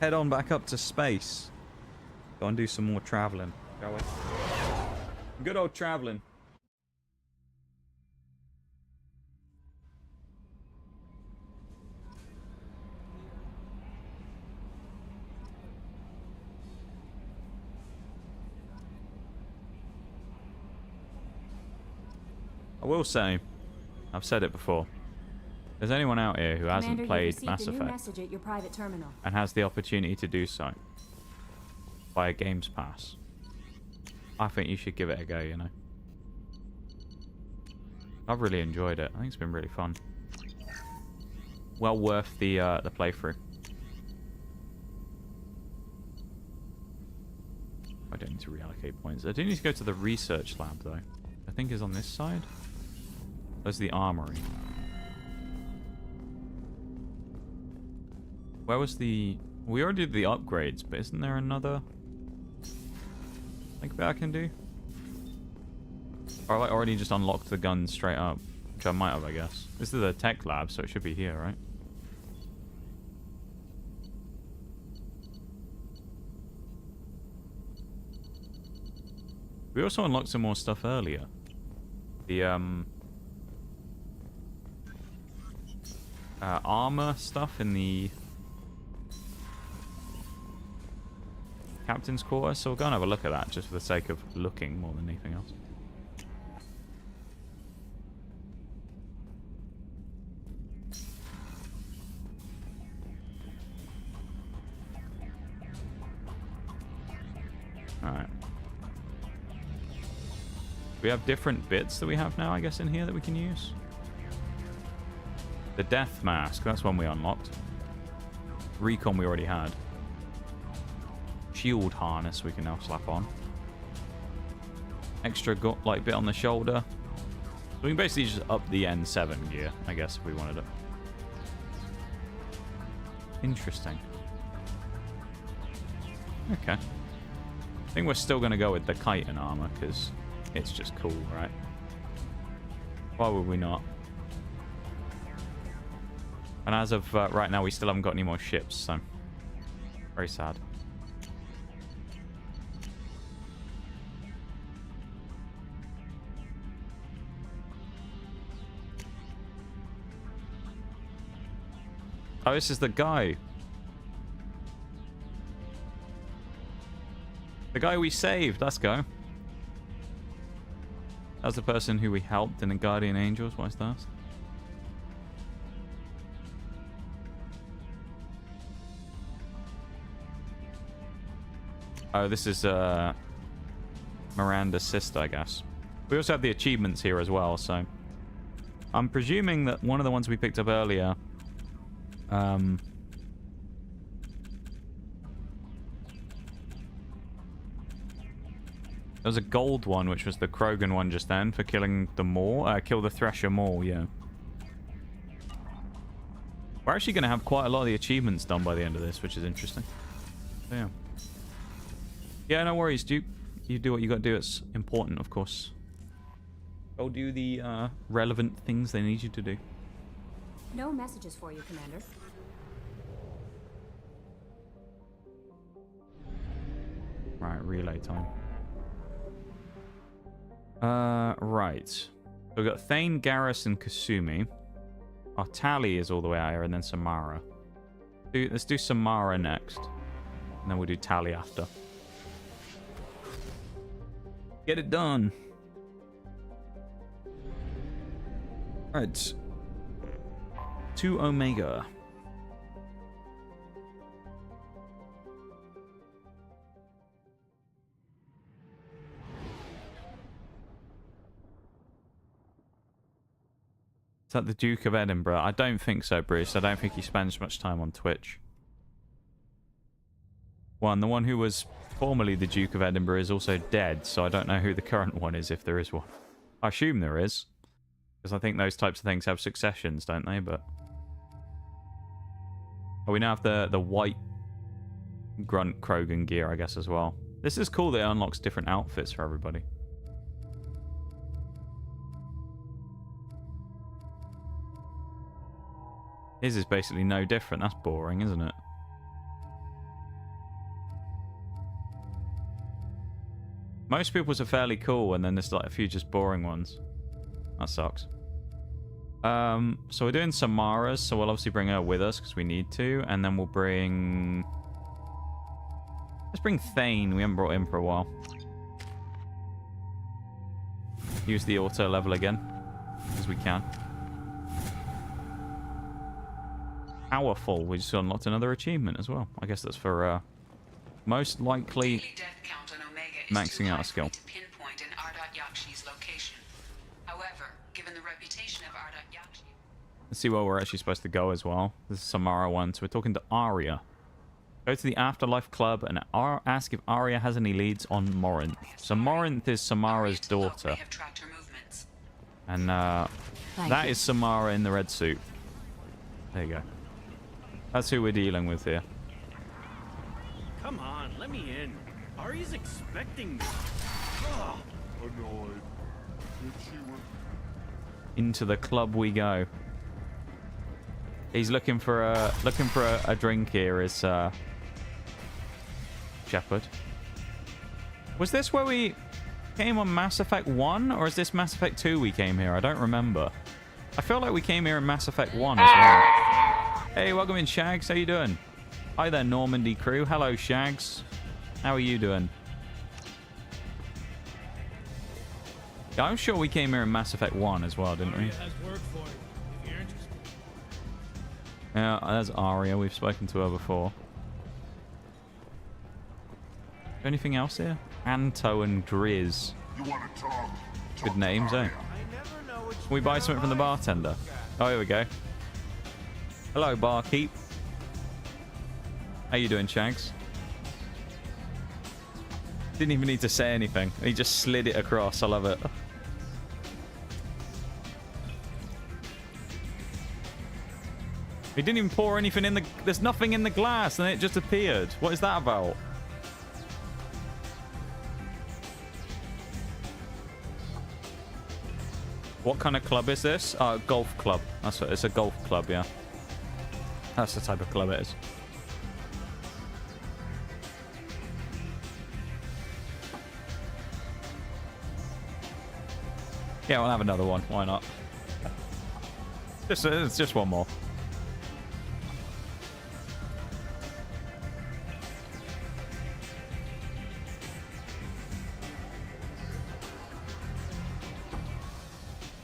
Head on back up to space. Go and do some more traveling, shall we? Good old traveling. I will say, I've said it before. If there's anyone out here who hasn't Commander, played you've received Mass a new Effect message at your private terminal. and has the opportunity to do so via Games Pass, I think you should give it a go, you know. I've really enjoyed it. I think it's been really fun. Well worth the playthrough. I don't need to reallocate points. I do need to go to the research lab though. I think is on this side. There's the armory. Where was the... We already did the upgrades, but isn't there another... think that I can do? Or have I already just unlocked the gun straight up? Which I might have, I guess. This is the tech lab, so it should be here, right? We also unlocked some more stuff earlier. The, armor stuff in the captain's quarters, so we'll go and have a look at that just for the sake of looking more than anything else. Alright. We have different bits that we have now, I guess, in here that we can use. The death mask, that's one we unlocked. Recon we already had. Shield harness we can now slap on. Extra light bit on the shoulder. So we can basically just up the N7 gear, I guess, if we wanted it. Interesting. Okay. I think we're still going to go with the chitin armor, because it's just cool, right? Why would we not? And as of right now, we still haven't got any more ships, so... very sad. Oh, this is the guy. The guy we saved. Let's go. That's the person who we helped in the Guardian Angels. What's that? Oh, this is Miranda's sister, I guess. We also have the achievements here as well, so... I'm presuming that one of the ones we picked up earlier... there was a gold one, which was the Krogan one just then, for killing the Maw. Kill the Thresher Maw, yeah. We're actually going to have quite a lot of the achievements done by the end of this, which is interesting. So, yeah. Yeah, no worries, Duke. You do what you got to do. It's important, of course. Go do the relevant things they need you to do. No messages for you, Commander. Right, relay time. Right. So we've got Thane, Garrus, and Kasumi. Our tally is all the way out here, and then Samara. Let's do Samara next. And then we'll do tally after. Get it done. Alright. To Omega. Is that the Duke of Edinburgh? I don't think so, Bruce. I don't think he spends much time on Twitch. The one who was formerly the Duke of Edinburgh is also dead, so I don't know who the current one is, if there is one. I assume there is, because I think those types of things have successions, don't they? But oh, we now have the white Grunt Krogan gear, I guess, as well. This is cool that it unlocks different outfits for everybody. His is basically no different. That's boring, isn't it? Most people's are fairly cool, and then there's like a few just boring ones. That sucks. So we're doing Samara's, so we'll obviously bring her with us because we need to, and then we'll bring... Let's bring Thane. We haven't brought him for a while. Use the auto level again, as we can. Powerful. We just unlocked another achievement as well. I guess that's for most likely maxing out a skill. Let's see where we're actually supposed to go as well. This is Samara 1, so we're talking to Arya. Go to the Afterlife Club and ask if Arya has any leads on Morinth. So Morinth is Samara's daughter. And that is Samara in the red suit. There you go. That's who we're dealing with here. Come on, let me in. Ari's expecting me. Ugh. Annoyed. If she were... Into the club we go. He's looking for a drink here. Is Shepard. Was this where we came on Mass Effect 1, or is this Mass Effect 2 we came here? I don't remember. I feel like we came here in Mass Effect 1 as well. Hey, welcome in, Shags. How you doing? Hi there, Normandy crew. Hello, Shags. How are you doing? Yeah, I'm sure we came here in Mass Effect 1 as well, didn't we? Yeah, there's Arya. We've spoken to her before. Anything else here? Anto and Driz. Good names, eh? Can we buy something from the bartender? Oh, here we go. Hello, barkeep. How you doing, Shags? Didn't even need to say anything. He just slid it across. I love it. He didn't even pour anything in the... There's nothing in the glass, and it just appeared. What is that about? What kind of club is this? Golf club. That's what, it's a golf club, yeah. That's the type of club it is. Yeah, we'll have another one. Why not? It's just one more.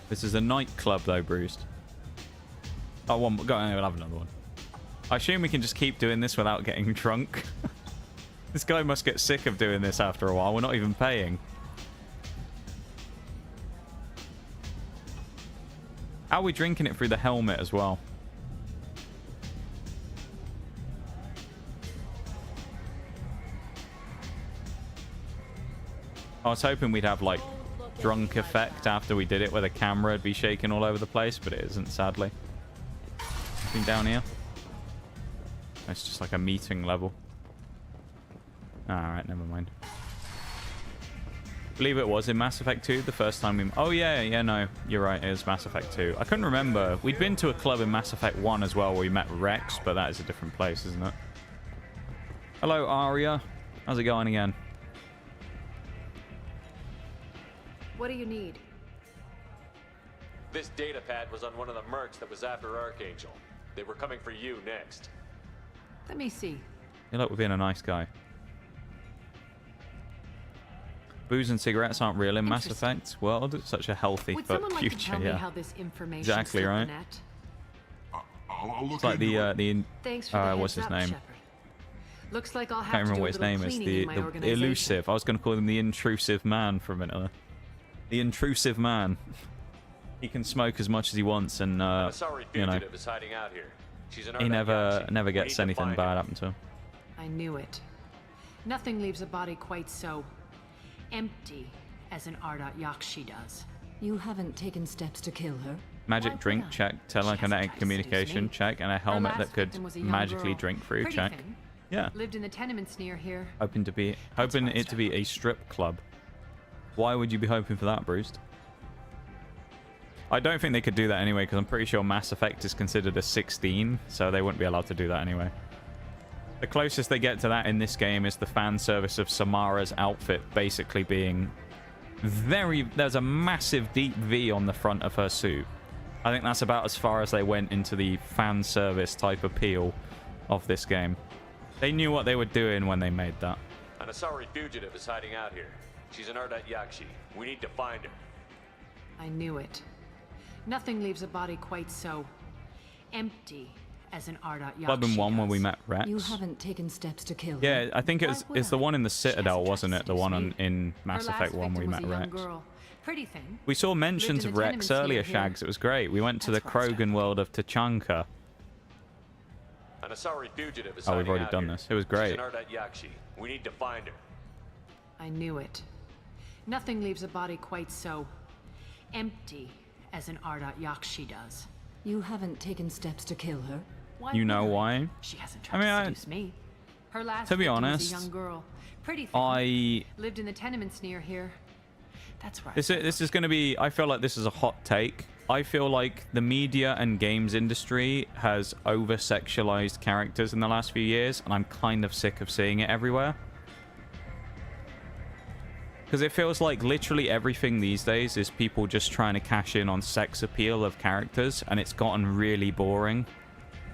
This is a nightclub, though, Bruised. Oh, one more. Go on, we'll have another one. I assume we can just keep doing this without getting drunk. This guy must get sick of doing this after a while. We're not even paying. How are we drinking it through the helmet as well? I was hoping we'd have, like, drunk effect after we did it, where the camera would be shaking all over the place, but it isn't, sadly. Nothing down here. It's just like a meeting level. Alright, never mind. I believe it was in Mass Effect 2 the first time we... Oh, yeah, no. You're right, it was Mass Effect 2. I couldn't remember. We'd been to a club in Mass Effect 1 as well where we met Rex, but that is a different place, isn't it? Hello, Arya. How's it going again? What do you need? This data pad was on one of the mercs that was after Archangel. They were coming for you next. Let me see. You look, we're being a nice guy. Booze and cigarettes aren't real in Mass Effect world. It's such a healthy Would someone like to future. tell me Yeah, how this information exactly slipped the right. net? I'll look It's like the Thanks for the what's heads his up, name? Shepard. Looks like I'll have Can't to remember do what a his little name is. cleaning in my The organization. elusive. I was going to call him the intrusive man for a minute. The intrusive man. He can smoke as much as he wants, and Sorry, you know, fugitive is hiding out here. She's an he never We need gets to anything find bad her. happen to him. I knew it. Nothing leaves a body quite so empty as an Ardat Yakshi does. You haven't taken steps to kill her? Magic drink check, telekinetic communication me. check, and a Her helmet last that could victim was a young magically girl. drink through Pretty check. thing. Yeah. Lived in the tenements near here. Hoping it to be a strip club. Why would you be hoping for that, Bruce? I don't think they could do that anyway, because I'm pretty sure Mass Effect is considered a 16, so they wouldn't be allowed to do that anyway. The closest they get to that in this game is the fan service of Samara's outfit basically being there's a massive deep V on the front of her suit. I think that's about as far as they went into the fan service type appeal of this game. They knew what they were doing when they made that. An Asari fugitive is hiding out here. She's an Ardat Yakshi. We need to find her. I knew it. Nothing leaves a body quite so empty as an Ardat Yakshi. Club in 1 when we met Rex. You haven't taken steps to kill her. Yeah, I think it's the one in the Citadel, wasn't it? The one in Mass Her Effect last 1 we victim met was a young Rex. girl. Pretty thing. We saw mentions Lived in of the Rex tenements earlier, near here. Shags. It was great. We went to the Krogan world of Tachanka. An Asari fugitive is Oh, hiding we've already out done here. this. It was She's great. an Ardat Yakshi. We need to find her. I knew it. Nothing leaves a body quite so empty as an Ardat Yakshi does. You haven't taken steps to kill her? Why You know would I? why? She hasn't tried to seduce me. Her last to be victim was honest, a young girl. Pretty thing. I lived in the tenements near here. That's right. this is going to be. I feel like this is a hot take. I feel like the media and games industry has over-sexualized characters in the last few years, and I'm kind of sick of seeing it everywhere. Because it feels like literally everything these days is people just trying to cash in on sex appeal of characters, and it's gotten really boring.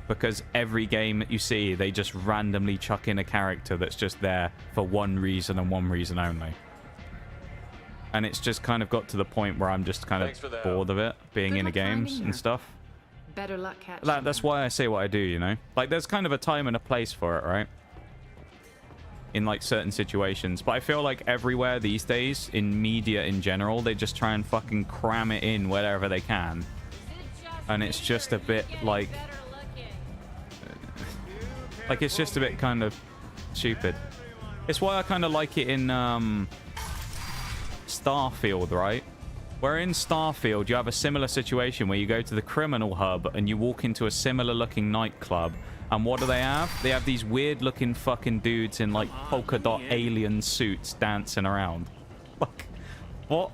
Because every game that you see, they just randomly chuck in a character that's just there for one reason and one reason only. And it's just kind of got to the point where I'm just kind of bored of it, being in the games and stuff. Better luck catching. That's why I say what I do, you know? Like, there's kind of a time and a place for it, right? In, like, certain situations. But I feel like everywhere these days, in media in general, they just try and fucking cram it in wherever they can. And it's just a bit, like... Like, it's just a bit kind of stupid. It's why I kind of like it in, Starfield, right? Where in Starfield, you have a similar situation where you go to the criminal hub and you walk into a similar looking nightclub. And what do they have? They have these weird looking fucking dudes in like polka dot alien suits dancing around. Like, what?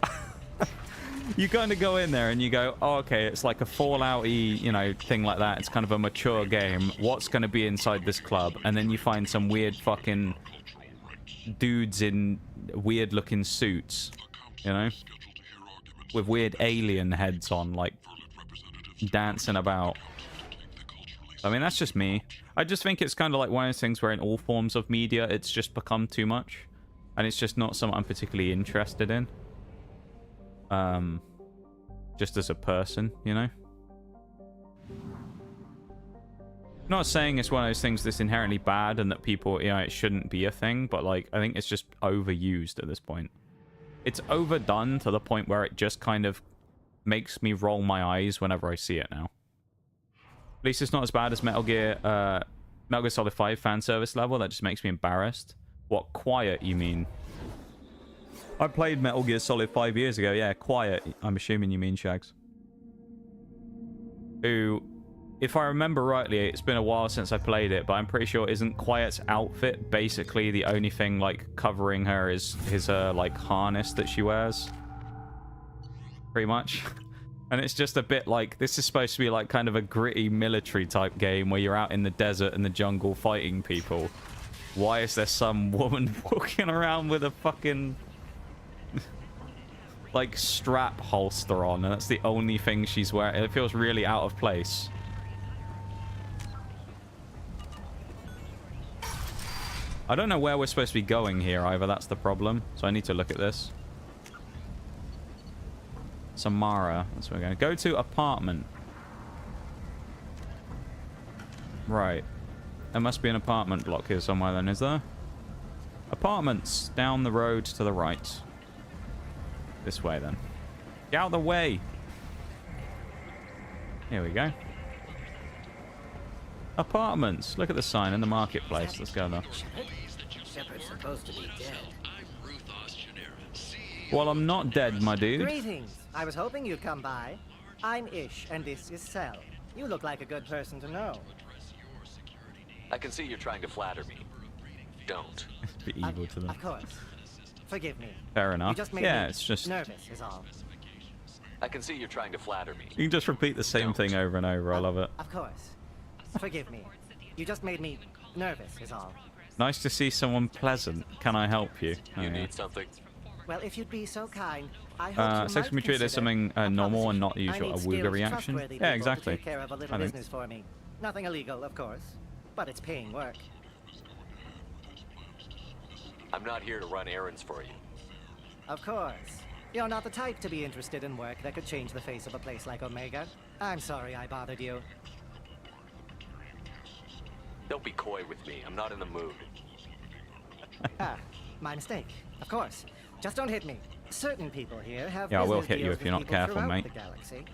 You kind of go in there and you go, oh, okay, it's like a Fallout-y, you know, thing like that. It's kind of a mature game. What's going to be inside this club? And then you find some weird fucking dudes in weird looking suits, you know, with weird alien heads on, like dancing about. I mean, that's just me. I just think it's kind of like one of those things where in all forms of media, it's just become too much. And it's just not something I'm particularly interested in. Just as a person, you know? I'm not saying it's one of those things that's inherently bad and that people, you know, it shouldn't be a thing, but like, I think it's just overused at this point. It's overdone to the point where it just kind of makes me roll my eyes whenever I see it now. At least it's not as bad as Metal Gear Solid 5 fan service level. That just makes me embarrassed. What, Quiet, you mean? I played Metal Gear Solid 5 years ago. Yeah, Quiet. I'm assuming you mean Shags. Who, if I remember rightly, it's been a while since I played it, but I'm pretty sure isn't Quiet's outfit basically the only thing, like, covering her is his, like, harness that she wears? Pretty much. And it's just a bit like, this is supposed to be like kind of a gritty military type game where you're out in the desert and the jungle fighting people. Why is there some woman walking around with a fucking like strap holster on, and that's the only thing she's wearing? It feels really out of place. I don't know where we're supposed to be going here either. That's the problem. So I need to look at this. Samara. That's where we're going. Go to apartment. Right. There must be an apartment block here somewhere then, is there? Apartments down the road to the right. This way then. Get out of the way. Here we go. Apartments. Look at the sign in the marketplace. Let's go there. Shepard's supposed to be dead. Well, I'm not dead, my dude. Greetings. I was hoping you'd come by. I'm Ish, and this is Cell. You look like a good person to know. I can see you're trying to flatter me. Don't. Be evil to them. Of course. Forgive me. Fair enough. You just made Yeah, me it's just... nervous is all. I can see you're trying to flatter me. You can just repeat the same thing over and over. I love it. Of course. Forgive me. You just made me nervous is all. Nice to see someone pleasant. Can I help you? You need something? Well, if you'd be so kind, I hope you sex can be treated as something normal and not usual, a Wooga reaction. Yeah, exactly. Take care of a little business for me. Nothing illegal, of course, but it's paying work. I'm not here to run errands for you. Of course. You're not the type to be interested in work that could change the face of a place like Omega. I'm sorry I bothered you. Don't be coy with me. I'm not in the mood. My mistake. Of course. Just don't hit me. Certain people here have I will business hit you deals if you're with not people careful, throughout mate. the galaxy.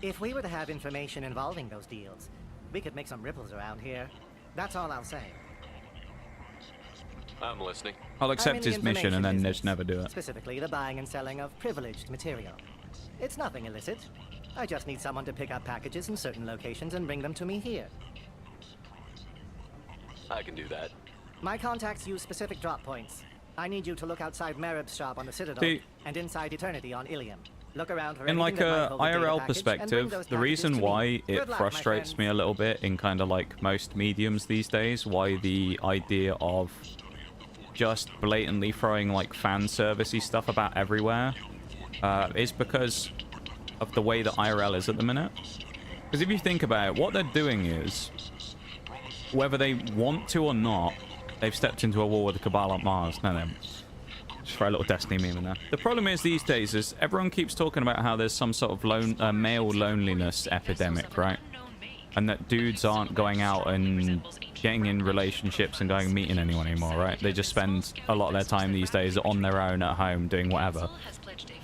If we were to have information involving those deals, we could make some ripples around here. That's all I'll say. I'm listening. I'll accept his mission and then just never do it. Specifically, the buying and selling of privileged material. It's nothing illicit. I just need someone to pick up packages in certain locations and bring them to me here. I can do that. My contacts use specific drop points. I need you to look outside Merib's shop on the Citadel and inside Eternity on Ilium. Look around for in like anything that a might hold a data IRL package and bring perspective, those the packages reason to me. why it Good luck, my frustrates friends. me a little bit in kind of like most mediums these days, why the idea of just blatantly throwing like fan servicey stuff about everywhere, is because of the way that IRL is at the minute. Because if you think about it, what they're doing is, whether they want to or not, they've stepped into a war with the Cabal on Mars. No, no. Just throw a little Destiny meme in there. The problem is these days is everyone keeps talking about how there's some sort of male loneliness epidemic, right? And that dudes aren't going out and getting in relationships and going and meeting anyone anymore, right? They just spend a lot of their time these days on their own at home doing whatever.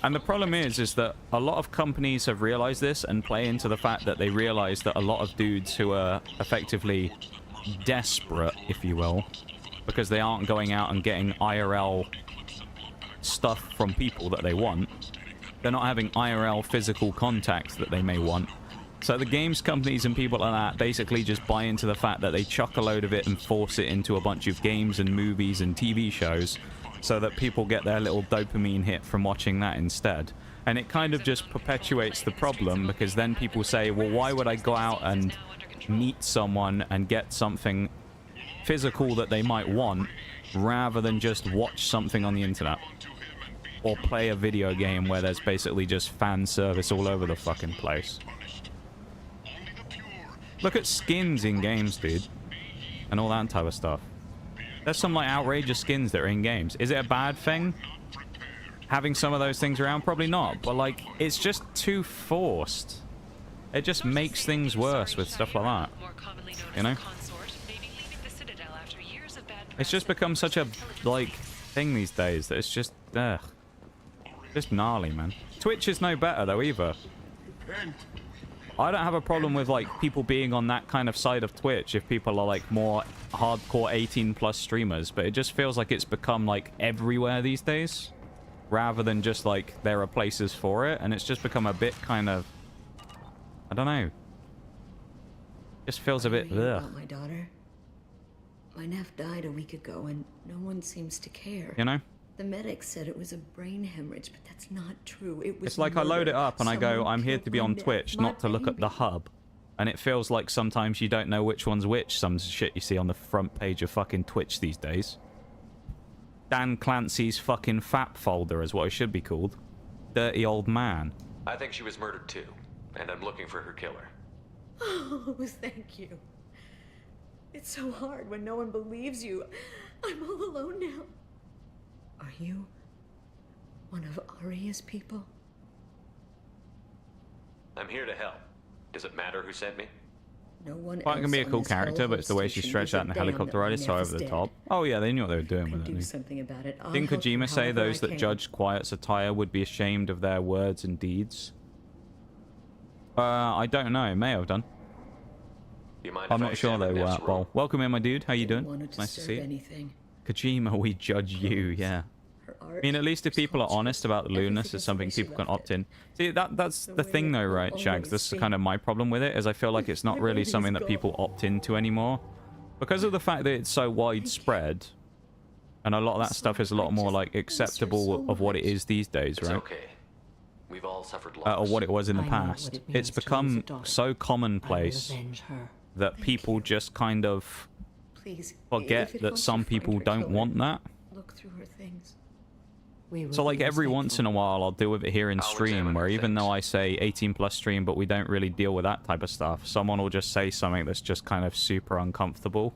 And the problem is that a lot of companies have realized this and play into the fact that they realize that a lot of dudes who are effectively desperate, if you will, because they aren't going out and getting IRL stuff from people that they want, they're not having IRL physical contact that they may want. So the games companies and people like that basically just buy into the fact that they chuck a load of it and force it into a bunch of games and movies and TV shows so that people get their little dopamine hit from watching that instead. And it kind of just perpetuates the problem, because then people say, well, why would I go out and meet someone and get something physical that they might want rather than just watch something on the internet or play a video game where there's basically just fan service all over the fucking place. Look at skins in games, dude, and all that type of stuff. There's some like outrageous skins that are in games. Is it a bad thing having some of those things around? Probably not, but like it's just too forced. It just makes things worse with stuff like that, you know? It's just become such a like thing these days that it's just just gnarly, man. Twitch is no better though either. I don't have a problem with like people being on that kind of side of Twitch if people are like more hardcore 18+ streamers, but it just feels like it's become like everywhere these days rather than just like there are places for it, and it's just become a bit kind of, I don't know, just feels a bit ugh. About my daughter. My nephew died a week ago and no one seems to care. You know? The medics said it was a brain hemorrhage, but that's not true. It was It's like I load it up and I go, I'm here to be on killed Twitch, my not to look at the hub. And it feels like sometimes you don't know which one's which, some shit you see on the front page of fucking Twitch these days. Dan Clancy's fucking FAP folder is what it should be called. Dirty old man. I think she was murdered too, and I'm looking for her killer. Oh, thank you. It's so hard when no one believes you. I'm all alone now. Are you one of Arya's people? I'm here to help. Does it matter who sent me? No one Well, it can be a cool character, but it's the way she stretched out in the helicopter ride is so over the top. Oh yeah, they knew what they were doing with it. Do something about it. Didn't Kojima say those that judge quiet satire would be ashamed of their words and deeds? I don't know. It may have done. I'm not sure though. Well, welcome in, my dude. How you doing? Nice to see you. Kojima, we judge you. Yeah. I mean, at least if people are honest about the lewdness, it's something people can opt in. See, that's the thing though, right, Shags? This is kind of my problem with it, is I feel like it's not really something that people opt into anymore. Because of the fact that it's so widespread, and a lot of that stuff is a lot more, like, acceptable of what it is these days, right? It's okay. We've all suffered loss. Or what it was in the past. It's become so commonplace that people just kind of forget that some people don't want that. Look through her things. So like every once in a while I'll deal with it here in stream, where even though I say 18+ stream, but we don't really deal with that type of stuff, someone will just say something that's just kind of super uncomfortable.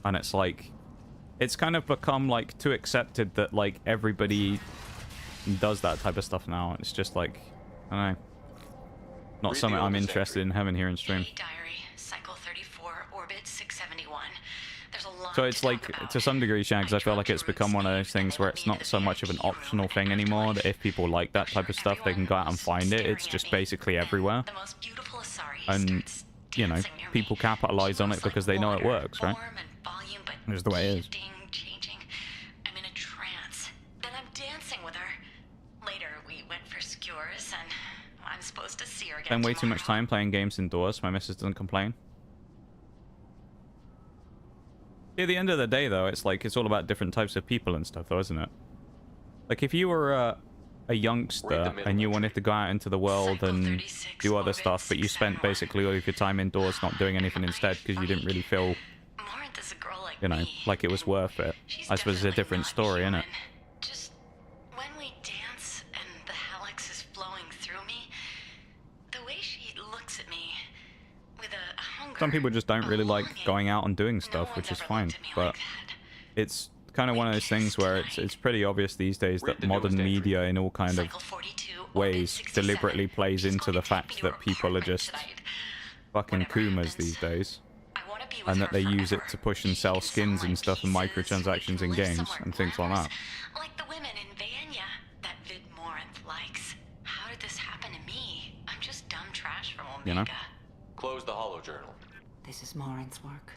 And it's like, it's kind of become like too accepted that like everybody does that type of stuff now. It's just like, I don't know, not something I'm interested in having here in stream. Diary, cycle 34, orbit 671. There's a lot So it's like, to some degree, Shags, I feel like it's become one of those things where it's not so much of an optional thing anymore, that if people like that type of stuff, they can go out and find it. It's just basically everywhere. And, you know, people capitalize on it because they know it works, right? That's the way it is. I'm in a trance. Then I'm dancing with her. Later, we went for skewers, and I'm supposed to see her again. Spend way too much time playing games indoors. My missus doesn't complain. At the end of the day, though, it's like, it's all about different types of people and stuff, though, isn't it? Like, if you were a youngster and you wanted to go out into the world and do other stuff, but you spent basically all of your time indoors not doing anything instead because you didn't really feel, you know, like it was worth it, I suppose it's a different story, isn't it? Just when we dance and the helix is flowing through me, the way she looks at me with a hunger. Some people just don't really like going out and doing stuff, which is fine, but it's kind of one of those things where it's pretty obvious these days that modern media in all kind of ways deliberately plays into the fact that people are just fucking Kumas these days, and that they use it to push and sell skins and stuff and microtransactions in games and things like that. Like the women in Vanya that Vid Morinth likes. How did this happen to me? I'm just dumb trash from Omega. You know? Close the holo journal. This is Morinth's work.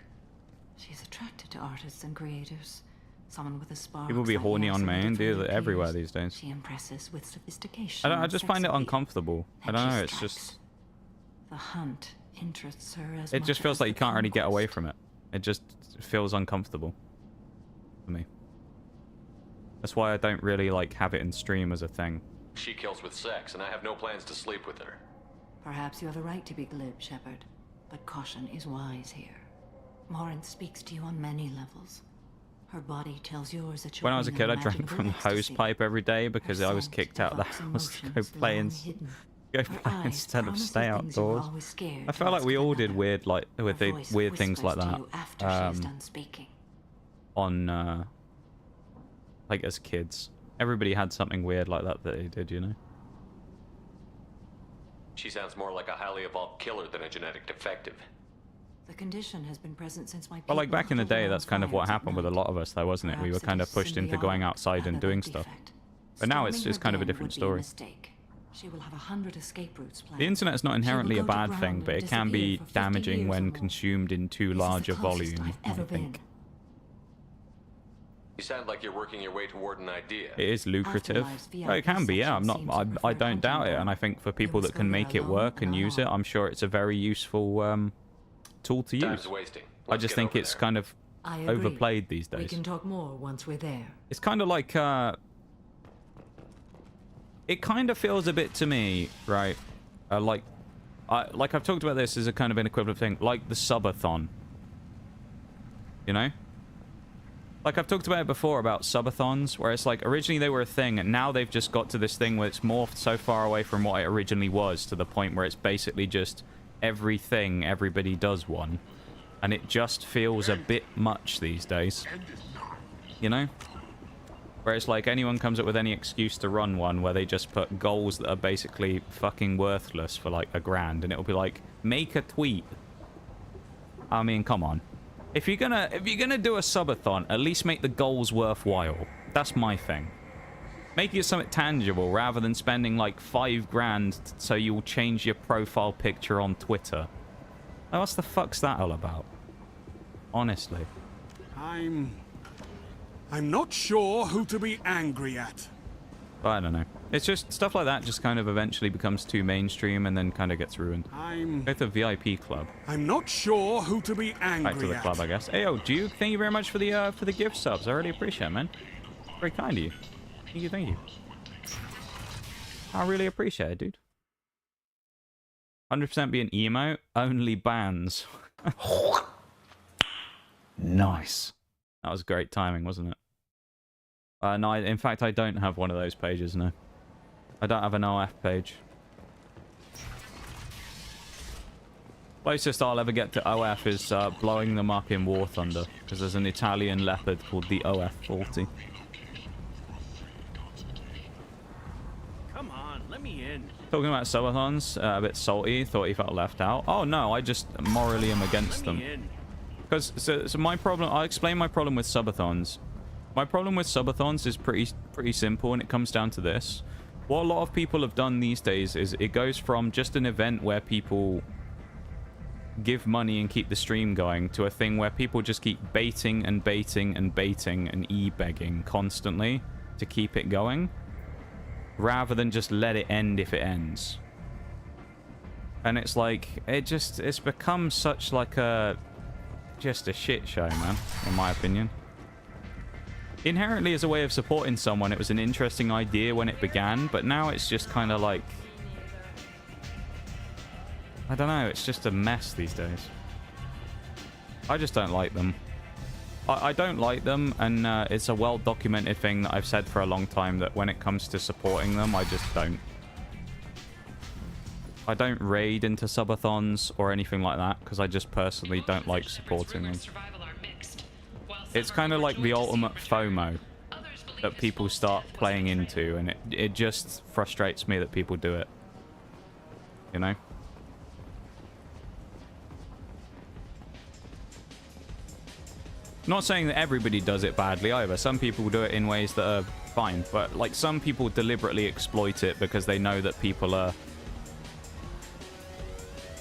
She's attracted to artists and creators. Someone with a spark. People be horny on main, they're everywhere these days. She impresses with sophistication. I just find it uncomfortable. I don't know, it's just... The hunt interests her as It just feels like you can't really get away from it. It just feels uncomfortable for me. That's why I don't really like have it in stream as a thing. She kills with sex, and I have no plans to sleep with her. Perhaps you have a right to be glib, Shepard, but caution is wise here. Morinth speaks to you on many levels. Her body tells yours that when I was a kid, I drank from the hose pipe every day because I was kicked out of the house to go play instead of stay outdoors. I felt like we all did weird, like, with the weird things like that. On, like, as kids. Everybody had something weird like that they did, you know? She sounds more like a highly evolved killer than a genetic defective. The condition has been present since my Well, like back in the day, that's kind of what happened with a lot of us, though, wasn't it? We were kind of pushed into going outside and doing stuff. But now it's kind of a different story. She will have 100 escape routes planned. The internet is not inherently a bad thing, but it can be damaging when consumed in too large a volume, I think. You sound like you're working your way toward an idea. It is lucrative. It can be, yeah. I don't doubt it, and I think for people that can make it work and use it, I'm sure it's a very useful tool to use. I just think it's kind of overplayed these days. We can talk more once we're there. It's kind of like it kind of feels a bit to me, right? Like I've talked about this as a kind of an equivalent thing, like the subathon. You know? Like I've talked about it before about subathons, where it's like originally they were a thing, and now they've just got to this thing where it's morphed so far away from what it originally was to the point where it's basically just everything everybody does one, and it just feels a bit much these days. You know? Where it's like anyone comes up with any excuse to run one where they just put goals that are basically fucking worthless for like $1,000, and it'll be like, make a tweet. I mean, come on. If you're gonna do a subathon, at least make the goals worthwhile. That's my thing. Make it something tangible rather than spending like $5,000 so you'll change your profile picture on Twitter. Now, what the fuck's that all about? Honestly. I'm not sure who to be angry at. But I don't know. It's just stuff like that just kind of eventually becomes too mainstream and then kind of gets ruined. Go to the VIP club. I'm not sure who to be angry at. Back to the club, I guess. Hey, yo, Duke, thank you very much for the gift subs. I really appreciate it, man. Very kind of you. Thank you. I really appreciate it, dude. 100% be an emo. Only bands. Nice. That was great timing, wasn't it? No, in fact, I don't have one of those pages, no. I don't have an OF page. Closest I'll ever get to OF is blowing them up in War Thunder, because there's an Italian leopard called the OF-40. Come on, let me in. Talking about subathons, a bit salty, thought he felt left out. Oh no, I just morally am against them. Because, so my problem, I'll explain my problem with subathons. My problem with subathons is pretty simple, and it comes down to this. What a lot of people have done these days is it goes from just an event where people give money and keep the stream going to a thing where people just keep baiting and baiting and baiting and e-begging constantly to keep it going, rather than just let it end if it ends. And it's like, it's become such like just a shit show, man, in my opinion. Inherently, as a way of supporting someone, it was an interesting idea when it began, but now it's just kind of like, I don't know, it's just a mess these days. I just don't like them. I don't like them, and it's a well-documented thing that I've said for a long time, that when it comes to supporting them, I just don't. I don't raid into subathons or anything like that, because I just personally don't like supporting them. It's kind of like the ultimate FOMO that people start playing into, and it just frustrates me that people do it. You know? Not saying that everybody does it badly either. Some people do it in ways that are fine, but like some people deliberately exploit it because they know that people are...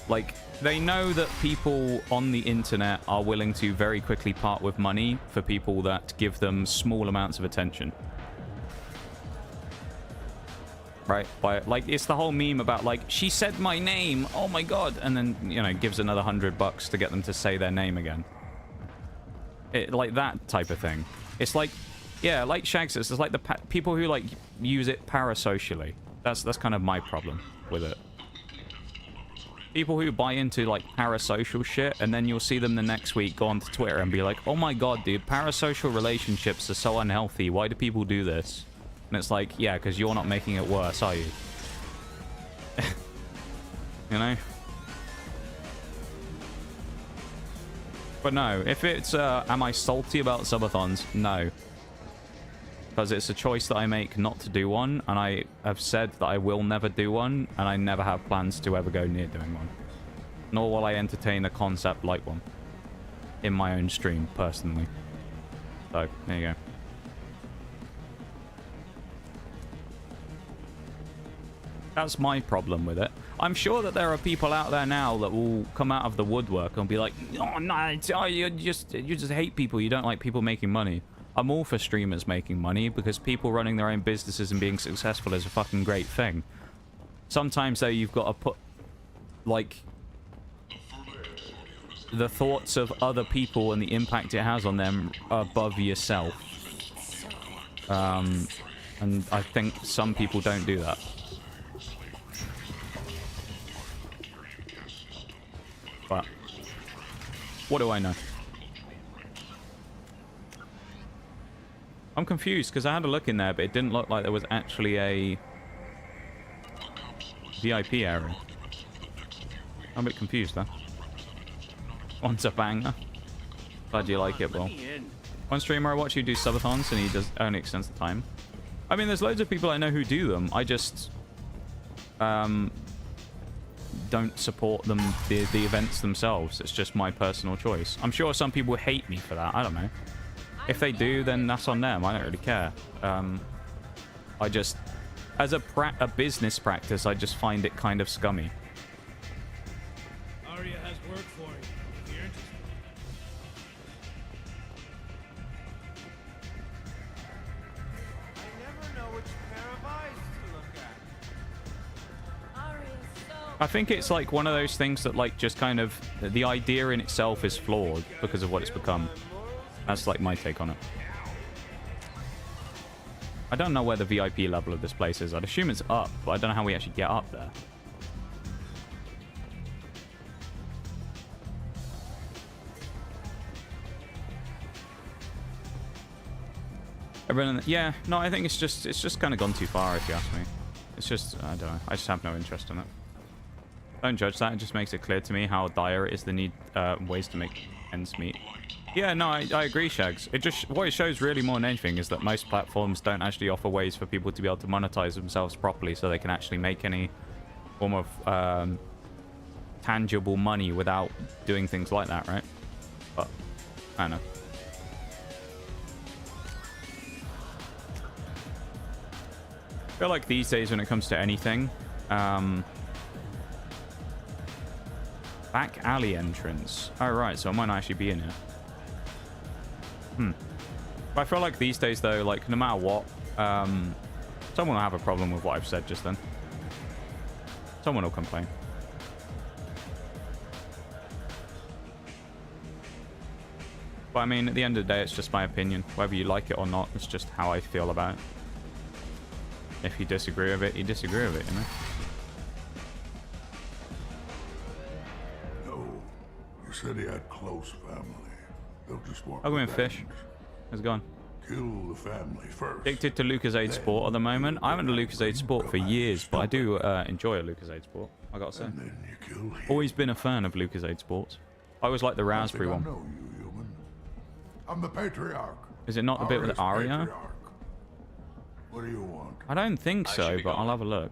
Like, they know that people on the internet are willing to very quickly part with money for people that give them small amounts of attention. Right? Like, it's the whole meme about, like, she said my name, oh my god, and then, you know, gives another $100 to get them to say their name again. Like that type of thing. It's like, yeah, like Shag says, it's like the people who, like, use it parasocially. That's kind of my problem with it. People who buy into, like, parasocial shit, and then you'll see them the next week go onto Twitter and be like, oh my god, dude, parasocial relationships are so unhealthy. Why do people do this? And it's like, yeah, because you're not making it worse, are you? You know? But no, if it's, am I salty about subathons? No. Because it's a choice that I make not to do one, and I have said that I will never do one, and I never have plans to ever go near doing one. Nor will I entertain a concept like one. In my own stream, personally. So, there you go. That's my problem with it. I'm sure that there are people out there now that will come out of the woodwork and be like, oh, no, you just hate people. You don't like people making money. I'm all for streamers making money because people running their own businesses and being successful is a fucking great thing. Sometimes, though, you've got to put, like, the thoughts of other people and the impact it has on them above yourself. And I think some people don't do that. But what do I know? I'm confused because I had a look in there, but it didn't look like there was actually a VIP area. I'm a bit confused, though. One's a banger. Glad you like it, Will. One streamer I watch who do subathons, and he does only extends the time. I mean, there's loads of people I know who do them. I just don't support them, the events themselves. It's just my personal choice. I'm sure some people hate me for that. I don't know. If they do, then that's on them. I don't really care. I just, as a business practice, I just find it kind of scummy. Arya has work for you. If you're interested. I think it's like one of those things that like just kind of the idea in itself is flawed because of what it's become. That's like my take on it. I don't know where the VIP level of this place is. I'd assume it's up, but I don't know how we actually get up there. Everyone, yeah, no, I think it's just kind of gone too far if you ask me. It's just, I don't know. I just have no interest in it. Don't judge that. It just makes it clear to me how dire it is the need ways to make ends meet. Yeah, no, I agree, Shags. It just what it shows really more than anything is that most platforms don't actually offer ways for people to be able to monetize themselves properly, so they can actually make any form of tangible money without doing things like that, right? But I don't know. I feel like these days when it comes to anything, back alley entrance. Oh, right, so I might not actually be in here. But I feel like these days, though, like, no matter what, someone will have a problem with what I've said just then. Someone will complain. But, I mean, at the end of the day, it's just my opinion. Whether you like it or not, it's just how I feel about it. If you disagree with it, you disagree with it, you know? You said he had close family. They'll just want I'll go in fish. It's gone. Kill the family first. Addicted to Lucasade Sport at the moment. I haven't a Lucasade Sport for years, but I do enjoy a Lucasade Sport, I gotta say. Always been a fan of Lucasade Sports. I always liked the Raspberry one. know you, human. I'm the Patriarch. Is it not the bit with Arya? What do you want? I don't think so, but I'll have a look.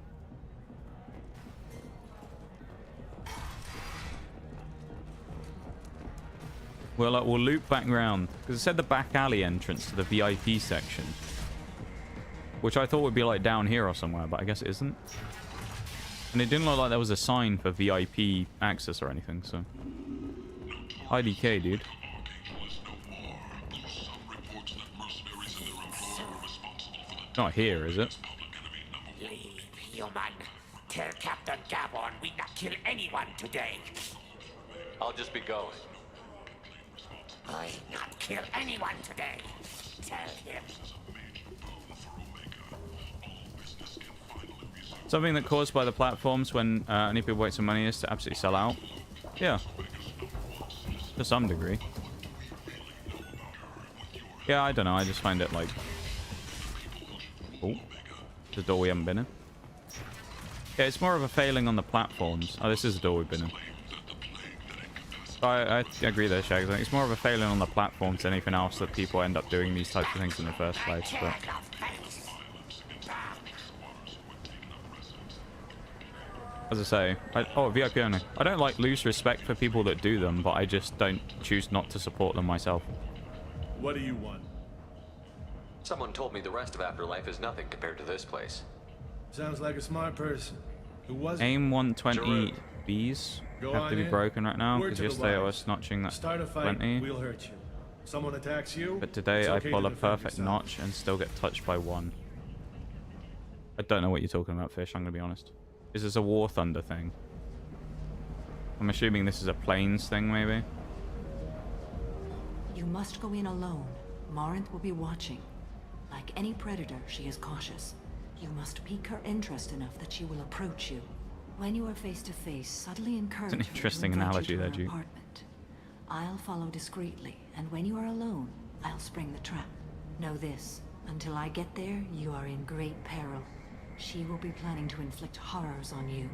We'll loop back round because it said the back alley entrance to the VIP section, which I thought would be like down here or somewhere, but I guess it isn't. And it didn't look like there was a sign for VIP access or anything. So IDK, dude. Not here, is it? Leave, human. Tell Captain Gabon we not kill anyone today. I'll just be going. I not kill anyone today. Tell him. Something that caused by the platforms when only people wait some money is to absolutely sell out. Yeah. To some degree. Yeah, I don't know. I just find it like... Oh. The door we haven't been in. Yeah, it's more of a failing on the platforms. Oh, this is the door we've been in. I agree there, Shags. I think it's more of a failing on the platforms than anything else that people end up doing these types of things in the first place. But as I say, VIP only. I don't like lose respect for people that do them, but I just don't choose not to support them myself. What do you want? Someone told me the rest of Afterlife is nothing compared to this place. Sounds like a smart person. Who was it? AIM 120 Bs have to be broken right now because yesterday I was notching that Start a fight, 20. we'll hurt you. Someone attacks you. But today I pull a perfect notch and still get touched by one. I don't know what you're talking about, Fish. I'm gonna be honest. Is this a War Thunder thing? I'm assuming this is a Plains thing, maybe. You must go in alone. Morinth will be watching. Like any predator, she is cautious. You must pique her interest enough that she will approach you. When you are face to face, subtly encourage her It's an interesting to invite analogy you to there, her Duke. apartment. I'll follow discreetly, and when you are alone, I'll spring the trap. Know this, until I get there, you are in great peril. She will be planning to inflict horrors on you.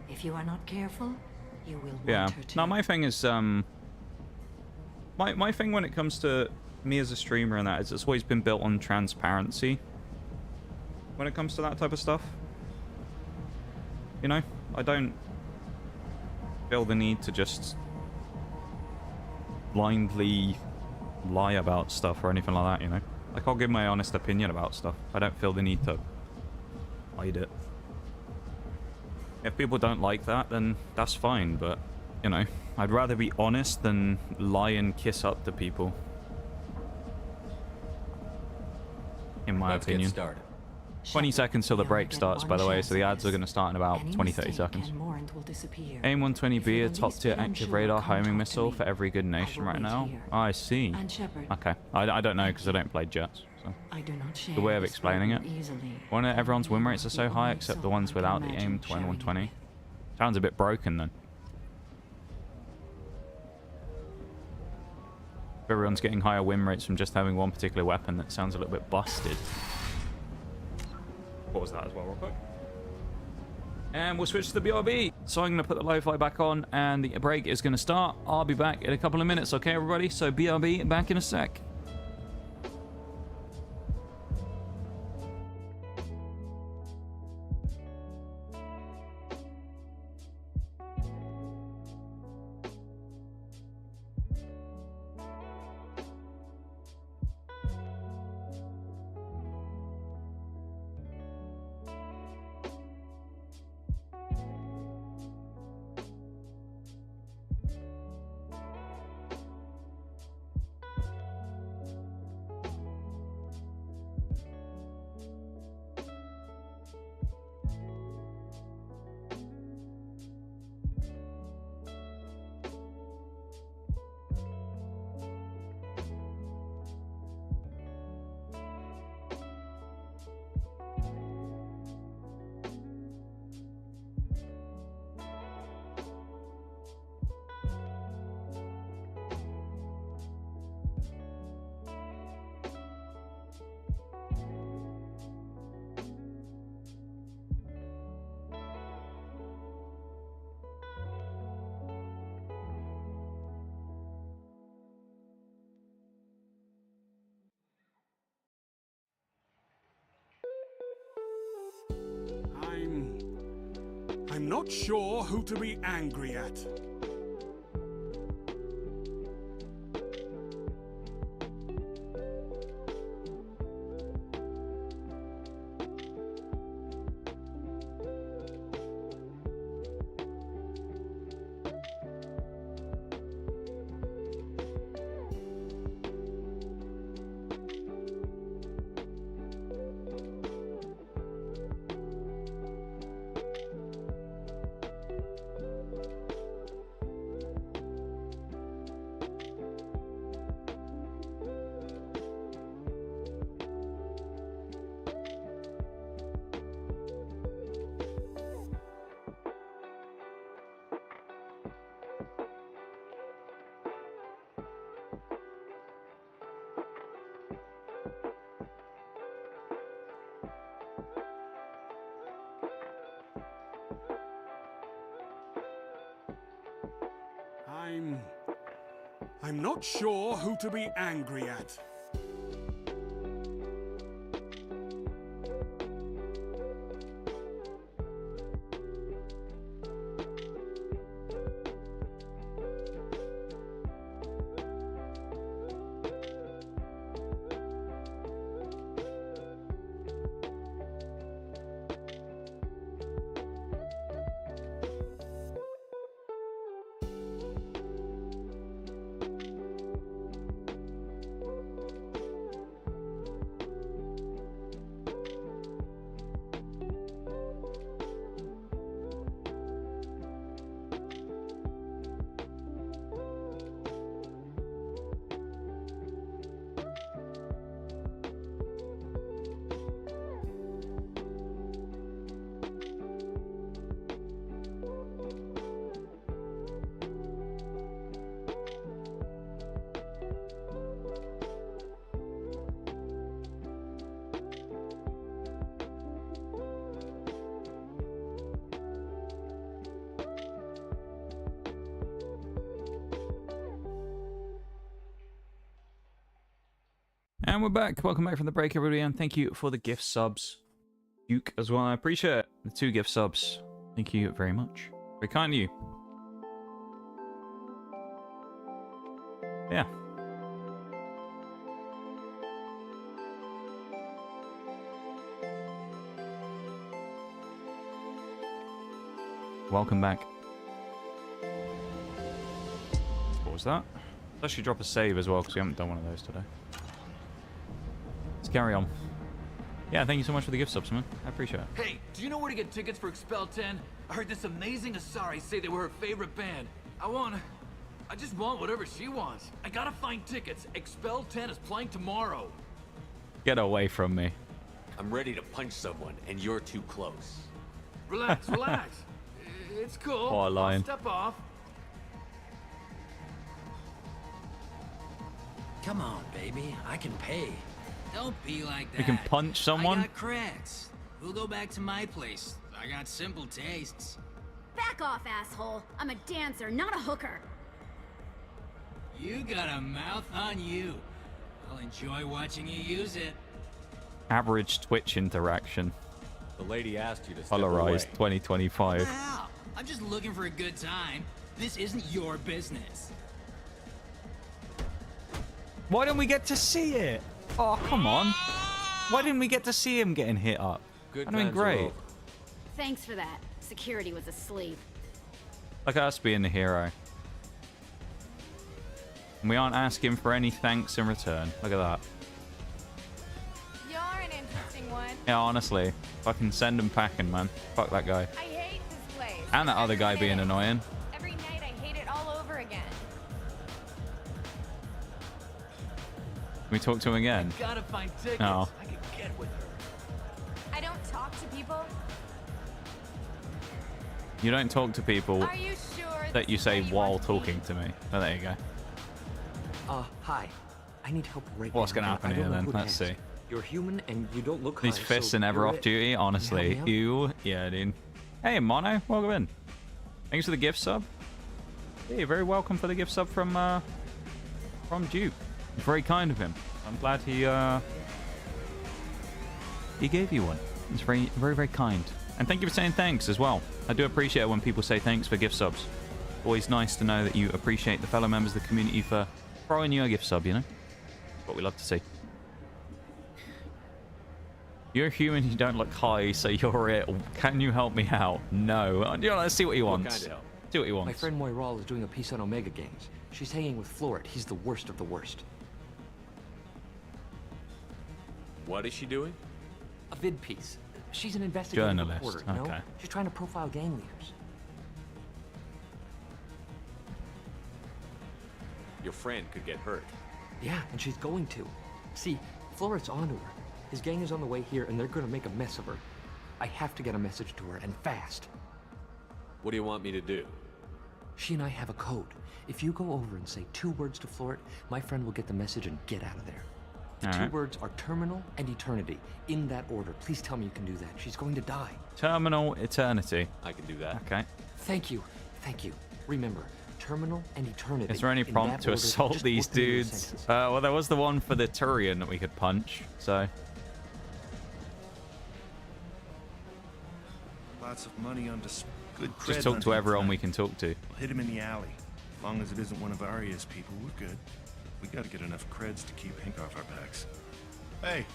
If you are not careful, you will want Yeah. her to. No, my thing is, my thing when it comes to me as a streamer and that is it's always been built on transparency when it comes to that type of stuff. You know, I don't feel the need to just blindly lie about stuff or anything like that, you know. Like, I'll give my honest opinion about stuff. I don't feel the need to hide it. If people don't like that, then that's fine, but, you know, I'd rather be honest than lie and kiss up to people. In my opinion. Let's get started. 20 seconds till the break starts, by the way, so the ads are going to start in about 20-30 seconds. AIM-120B, a top-tier active radar homing missile for every good nation right now. Oh, I see. Okay. I don't know because I don't play jets. So. The way of explaining it. Wonder everyone's win rates are so high except the ones without the AIM-120. Sounds a bit broken then. If everyone's getting higher win rates from just having one particular weapon, that sounds a little bit busted. What was that as well, real quick? And we'll switch to the BRB. So I'm going to put the lo-fi back on and the break is going to start. I'll be back in a couple of minutes, okay, everybody? So BRB, back in a sec. I'm not sure who to be angry at. I'm not sure who to be angry at. And we're back. Welcome back from the break, everybody, and thank you for the gift subs. Duke as well. I appreciate it. The 2 gift subs. Thank you very much. Very kind of you. Yeah. Welcome back. What was that? Let's actually drop a save as well, because we haven't done one of those today. Let's carry on. Yeah, thank you so much for the gift subs, man. I appreciate it. Hey, do you know where to get tickets for Expel 10? I heard this amazing Asari say they were her favorite band. I just want whatever she wants. I gotta find tickets. Expel 10 is playing tomorrow. Get away from me. I'm ready to punch someone, and you're too close. Relax, relax. It's cool. Poor line. I'll step off. Come on, baby. I can pay. Don't be like that. You can punch someone? I got creds. We'll go back to my place. I got simple tastes. Back off, asshole. I'm a dancer, not a hooker. You got a mouth on you. I'll enjoy watching you use it. Average Twitch interaction. The lady asked you to step Polarized away. 2025. Wow. I'm just looking for a good time. This isn't your business. Why don't we get to see it? Oh, come on. Why didn't we get to see him getting hit up? Good I mean, times are great. over. Thanks for that. Security was asleep. Look at us being the hero. And we aren't asking for any thanks in return. Look at that. You're an interesting one. Yeah, honestly. Fucking send him packing, man. Fuck that guy. I hate this place. And that other guy being annoying. Every night I hate it all over again. Can we talk to him again? Gotta find tickets. No. I can get with her. I don't talk to people. You don't talk to people Are you sure that you say while talking to me. Oh, there you go. Hi. I need help right now. What's going to happen here then? Let's see. You're human and you don't look These high, fists so are never you're off it. duty, honestly. Can you help me out? Yeah, dude. Hey, Mono, welcome in. Thanks for the gift sub. Yeah, you're very welcome for the gift sub from Duke. Very kind of him. I'm glad he gave you one. It's very, very, very kind. And thank you for saying thanks as well. I do appreciate it when people say thanks for gift subs. Always nice to know that you appreciate the fellow members of the community for throwing you a gift sub, you know? What we love to see. You're human, you don't look high, so you're it. Can you help me out? No. Let's see what he wants. What kind of help? See what he wants. My friend Moiral is doing a piece on Omega Games. She's hanging with Floret. He's the worst of the worst. What is she doing? A vid piece. She's an investigative Journalist, reporter, you know? okay. She's trying to profile gang leaders. Your friend could get hurt. Yeah, and she's going to. See, Floret's onto her. His gang is on the way here, and they're gonna make a mess of her. I have to get a message to her, and fast. What do you want me to do? She and I have a code. If you go over and say 2 words to Floret, my friend will get the message and get out of there. The All 2 right. words are terminal and eternity. In that order. Please tell me you can do that. She's going to die. Terminal eternity. I can do that. Okay. Thank you. Thank you. Remember, terminal and eternity. Is there any In prompt that to order, assault just these work through your dudes? sentence. Well, there was the one for the Turian that we could punch, so... Lots of money on good cred Just talk hunting to everyone tonight. we can talk to. We'll hit him in the alley. As long as it isn't one of Arya's people, we're good. We gotta get enough creds to keep Hank off our backs. Hey,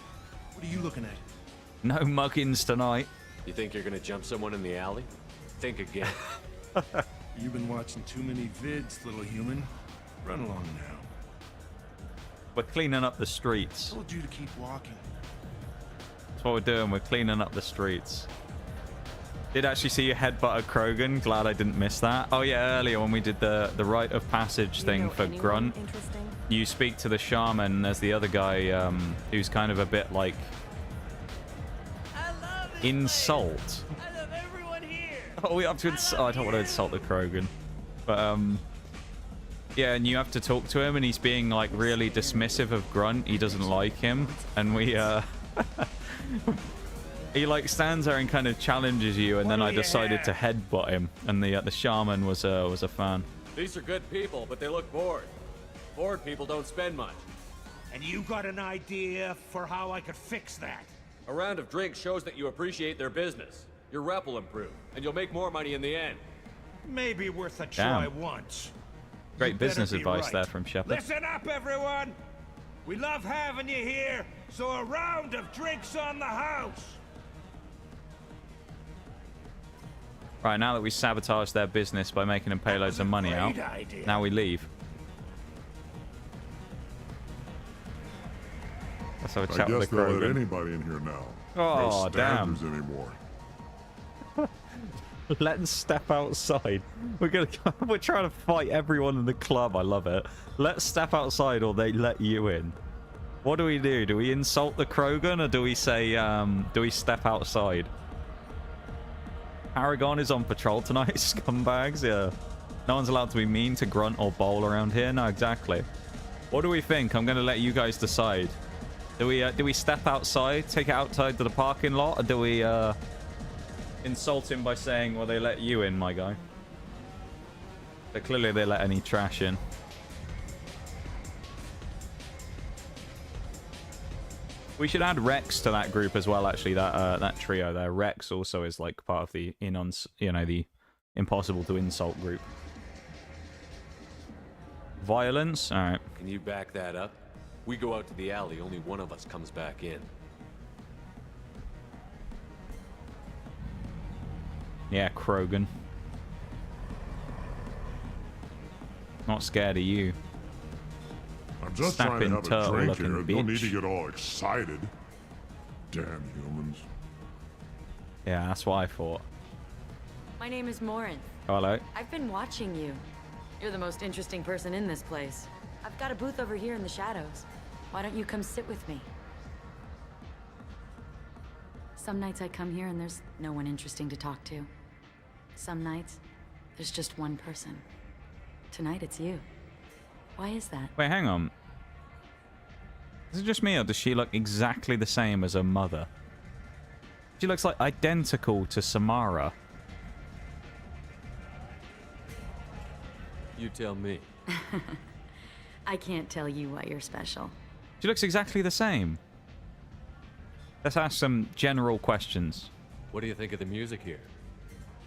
what are you looking at? No muggins tonight. You think you're gonna jump someone in the alley? Think again. You've been watching too many vids, little human. Run along now. We're cleaning up the streets. Told you to keep walking. That's what we're doing. We're cleaning up the streets. Did actually see you headbutt a Krogan. Glad I didn't miss that. Oh yeah, earlier when we did the rite of passage thing for Grunt, you speak to the shaman. And there's the other guy who's kind of a bit like insult. I love everyone here. Oh, we have to. Oh, I don't want to insult the Krogan, but yeah, and you have to talk to him, and he's being like really dismissive of Grunt. He doesn't like him, and we he like stands there and kind of challenges you, and then I decided to headbutt him, and the shaman was a fan. These are good people, but they look bored. Bored people don't spend much. And you got an idea for how I could fix that? A round of drinks shows that you appreciate their business. Your rep will improve, and you'll make more money in the end. Maybe worth a try once. Great business advice right. there from Shepard. Listen up, everyone! We love having you here, so a round of drinks on the house! Right, now that we sabotaged their business by making them pay loads of money out, now we leave. Let's have a chat with the they'll let Krogan. anybody in here now. Oh, no damn. standards anymore. Let them step outside. We're trying to fight everyone in the club. I love it. Let's step outside or they let you in. What do we do? Do we insult the Krogan or do we say, do we step outside? Paragon is on patrol tonight, scumbags. Yeah. No one's allowed to be mean to Grunt or Bowl around here. No, exactly. What do we think? I'm going to let you guys decide. Do we step outside, take it outside to the parking lot, or do we insult him by saying, well, they let you in, my guy? But clearly they let any trash in. We should add Rex to that group as well, actually, that trio there. Rex also is like part of the the impossible to insult group. Violence? Alright. Can you back that up? We go out to the alley, only one of us comes back in. Yeah, Krogan. Not scared of you. I'm just Snapping trying to have a drink here. looking Don't need bitch. to get all excited. Damn humans. Yeah, that's what I thought. My name is Morin. Hello. I've been watching you. You're the most interesting person in this place. I've got a booth over here in the shadows. Why don't you come sit with me? Some nights I come here and there's no one interesting to talk to. Some nights, there's just one person. Tonight it's you. Why is that? Wait, hang on. Is it just me or does she look exactly the same as her mother? She looks like identical to Samara. You tell me. I can't tell you why you're special. She looks exactly the same. Let's ask some general questions. What do you think of the music here?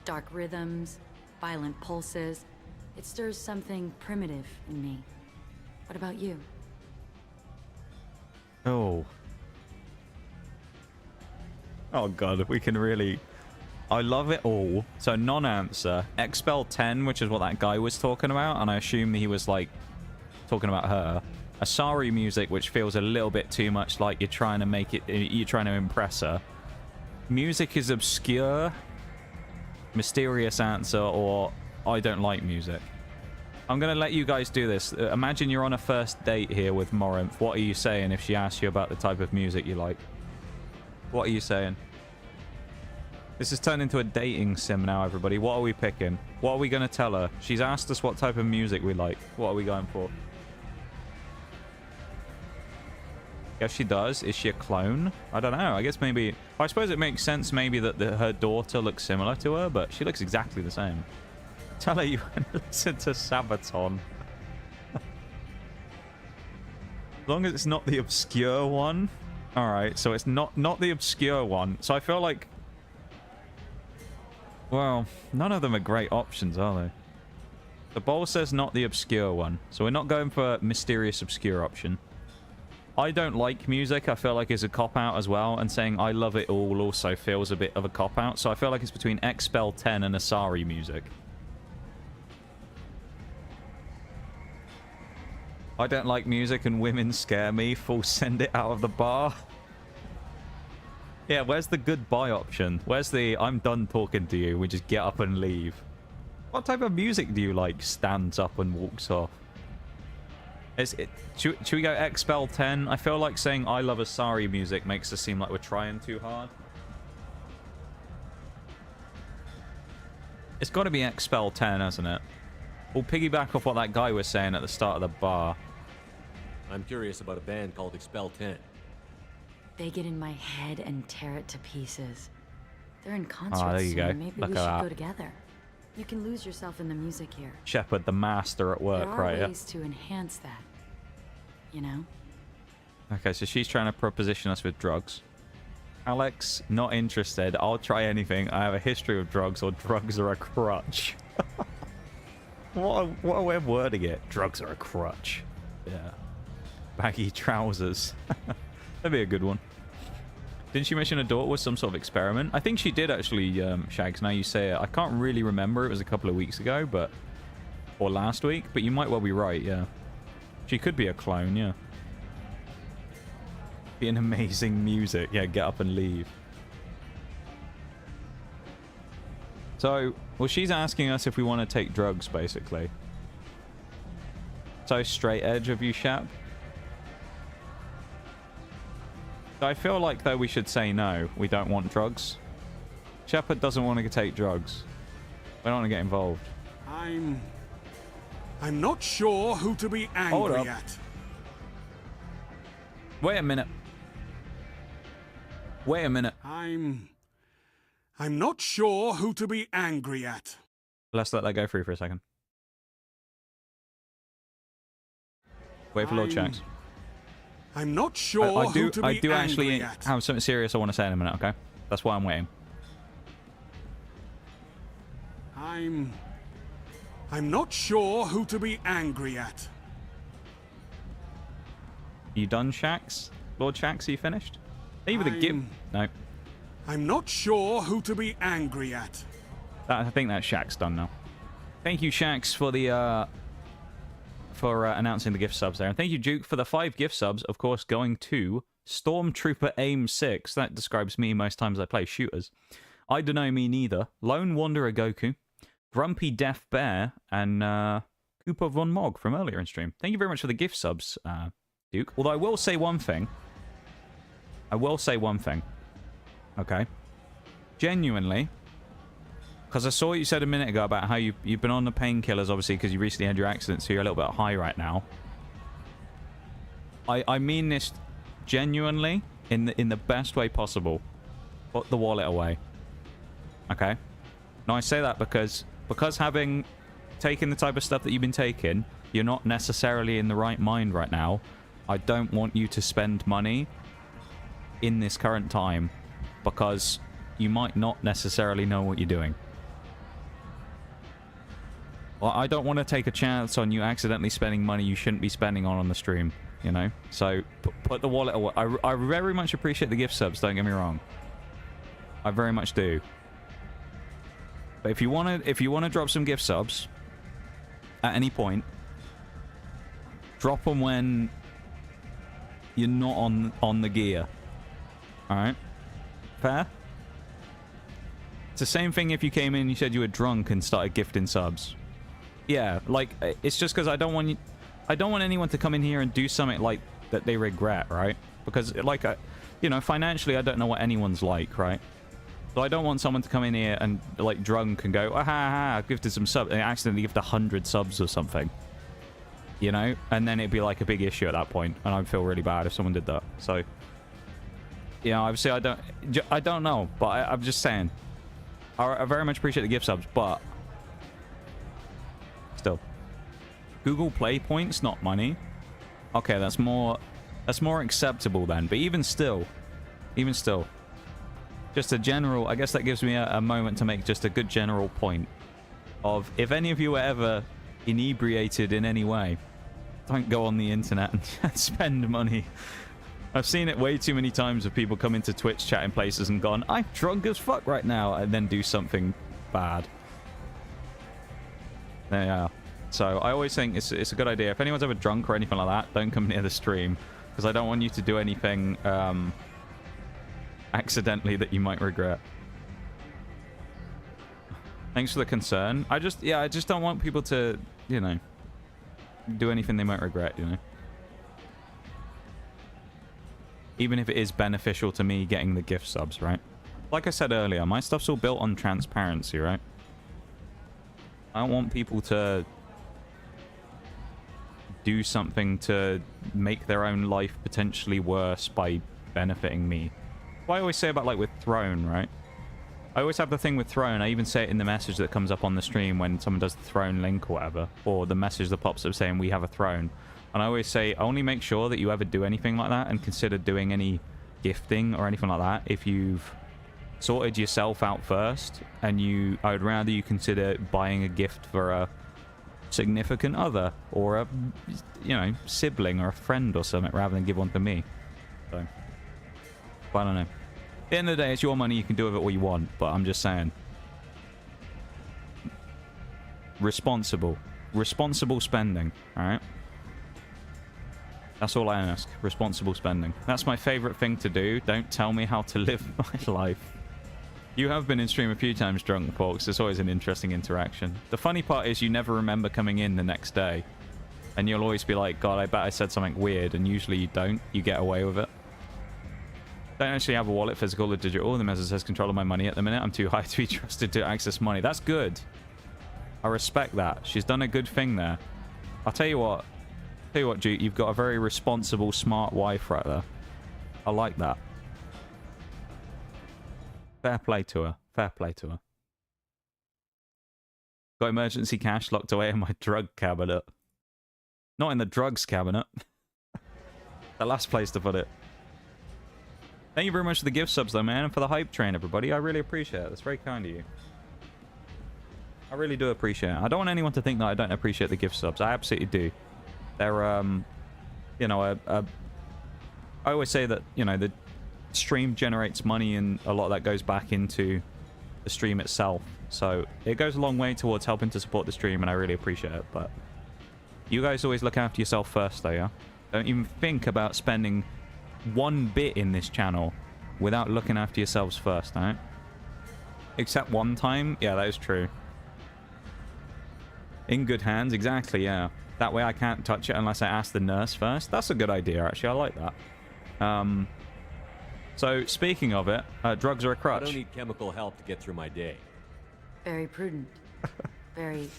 Dark rhythms, violent pulses. It stirs something primitive in me. What about you? Oh. Oh god, we can really... I love it all. So non-answer. Expel 10, which is what that guy was talking about, and I assume he was like talking about her. Asari music, which feels a little bit too much like you're trying to make it, you're trying to impress her. Music is obscure. Mysterious answer, or I don't like music. I'm gonna let you guys do this. Imagine you're on a first date here with Morinth. What are you saying if she asks you about the type of music you like? What are you saying? This has turned into a dating sim now, everybody. What are we picking? What are we gonna tell her? She's asked us what type of music we like. What are we going for? Yes, she does. Is she a clone? I don't know. I guess maybe... I suppose it makes sense maybe that her daughter looks similar to her, but she looks exactly the same. Tell her you want to listen to Sabaton. As long as it's not the obscure one. Alright, so it's not the obscure one. So I feel like... Well, none of them are great options, are they? The bowl says not the obscure one. So we're not going for mysterious obscure option. I don't like music. I feel like it's a cop-out as well. And saying I love it all also feels a bit of a cop-out. So I feel like it's between Expel 10 and Asari music. I don't like music and women scare me. Full send it out of the bar. Yeah, where's the goodbye option? Where's the I'm done talking to you, we just get up and leave? What type of music do you like? Stands up and walks off. Should we go Expel 10? I feel like saying I love Asari music makes us seem like we're trying too hard. It's got to be Expel 10, hasn't it? We'll piggyback off what that guy was saying at the start of the bar. I'm curious about a band called Expel 10. They get in my head and tear it to pieces. They're in concert there you soon. go. Maybe Look we at should that. go together. You can lose yourself in the music here. Shepard, the master at work, there are right? ways to enhance that. You know? Okay, so she's trying to proposition us with drugs. Alex, not interested. I'll try anything. I have a history of drugs, or drugs are a crutch. What a way of wording it. Drugs are a crutch. Yeah. Baggy trousers. That'd be a good one. Didn't she mention her daughter was some sort of experiment? I think she did actually, Shags, now you say it. I can't really remember. It was a couple of weeks ago, but... Or last week, but you might well be right, yeah. She could be a clone, yeah. Be an amazing music. Yeah, get up and leave. So, well, she's asking us if we want to take drugs, basically. So straight edge of you, Shap. So I feel like, though, we should say no. We don't want drugs. Shepard doesn't want to take drugs. We don't want to get involved. I'm not sure who to be angry at. Wait a minute. Wait a minute. I'm not sure who to be angry at. Let's let that go through for a second. Wait for Lord Shax. I'm not sure who to be I do angry actually at. have something serious I want to say in a minute, okay? That's why I'm waiting. I'm not sure who to be angry at. You done, Shax? Lord Shax, are you finished? Either the give... No. I'm not sure who to be angry at. I think that Shax's done now. Thank you, Shax, for the announcing the gift subs there. And thank you, Duke, for the 5 gift subs, of course, going to Stormtrooper Aim 6. That describes me most times I play shooters. I don't know, me neither. Lone Wanderer Goku, Grumpy Deaf Bear, and Cooper Von Mog from earlier in stream. Thank you very much for the gift subs, Duke. Although I will say one thing. Okay. Genuinely, because I saw what you said a minute ago about how you've been on the painkillers, obviously, because you recently had your accident, so you're a little bit high right now. I mean this genuinely in the best way possible. Put the wallet away. Okay? Now I say that because having taken the type of stuff that you've been taking, you're not necessarily in the right mind right now. I don't want you to spend money in this current time because you might not necessarily know what you're doing. Well, I don't want to take a chance on you accidentally spending money you shouldn't be spending on the stream, you know? So, put the wallet away. I very much appreciate the gift subs, don't get me wrong. I very much do. But if you want to drop some gift subs at any point, drop them when you're not on the gear. Alright? Fair? It's the same thing if you came in and you said you were drunk and started gifting subs. Yeah, like, it's just because I don't want anyone to come in here and do something like that they regret, right? Because, like, you know, financially I don't know what anyone's like, right? So I don't want someone to come in here and, like, drunk and go, ah, ha, ha, I've gifted some subs, and accidentally gift 100 subs or something. You know? And then it'd be, like, a big issue at that point, and I'd feel really bad if someone did that. So, you know, obviously I don't know, but I'm just saying. I very much appreciate the gift subs, but still. Google Play points, not money. Okay, that's more acceptable then, but even still, just a general, I guess that gives me a moment to make just a good general point of, if any of you were ever inebriated in any way, don't go on the internet and spend money. I've seen it way too many times of people come into Twitch chat in places and gone, I'm drunk as fuck right now, and then do something bad. There you are. So I always think it's a good idea. If anyone's ever drunk or anything like that, don't come near the stream, because I don't want you to do anything accidentally that you might regret. Thanks for the concern. I just don't want people to, you know, do anything they might regret, you know. Even if it is beneficial to me getting the gift subs, right? Like I said earlier, my stuff's all built on transparency, right? I don't want people to do something to make their own life potentially worse by benefiting me. What I always say about, like, with Throne, right? I always have the thing with Throne. I even say it in the message that comes up on the stream when someone does the Throne link or whatever, or the message that pops up saying we have a Throne. And I always say, only make sure that you ever do anything like that and consider doing any gifting or anything like that if you've sorted yourself out first, and I would rather you consider buying a gift for a significant other or a, you know, sibling or a friend or something rather than give one to me. So, but I don't know. At the end of the day, it's your money. You can do with it what you want, but I'm just saying. Responsible spending, all right? That's all I ask. Responsible spending. That's my favorite thing to do. Don't tell me how to live my life. You have been in stream a few times drunk, folks. It's always an interesting interaction. The funny part is you never remember coming in the next day. And you'll always be like, God, I bet I said something weird. And usually you don't. You get away with it. Don't actually have a wallet, physical or digital. The message says control of my money at the minute. I'm too high to be trusted to access money. That's good. I respect that. She's done a good thing there. I'll tell you what. Duke, you've got a very responsible, smart wife right there. I like that. Fair play to her. Fair play to her. Got emergency cash locked away in my drug cabinet. Not in the drugs cabinet. The last place to put it. Thank you very much for the gift subs, though, man, and for the hype train, everybody. I really appreciate it. That's very kind of you. I really do appreciate it. I don't want anyone to think that I don't appreciate the gift subs. I absolutely do. They're, you know, I always say that, you know, the stream generates money and a lot of that goes back into the stream itself. So it goes a long way towards helping to support the stream, and I really appreciate it. But you guys always look after yourself first, though, yeah? Don't even think about spending one bit in this channel without looking after yourselves first, alright? Except one time. Yeah, that is true. In good hands, exactly, yeah. That way I can't touch it unless I ask the nurse first. That's a good idea, actually. I like that. So, speaking of it, drugs are a crutch. I don't need chemical help to get through my day. Very prudent. Very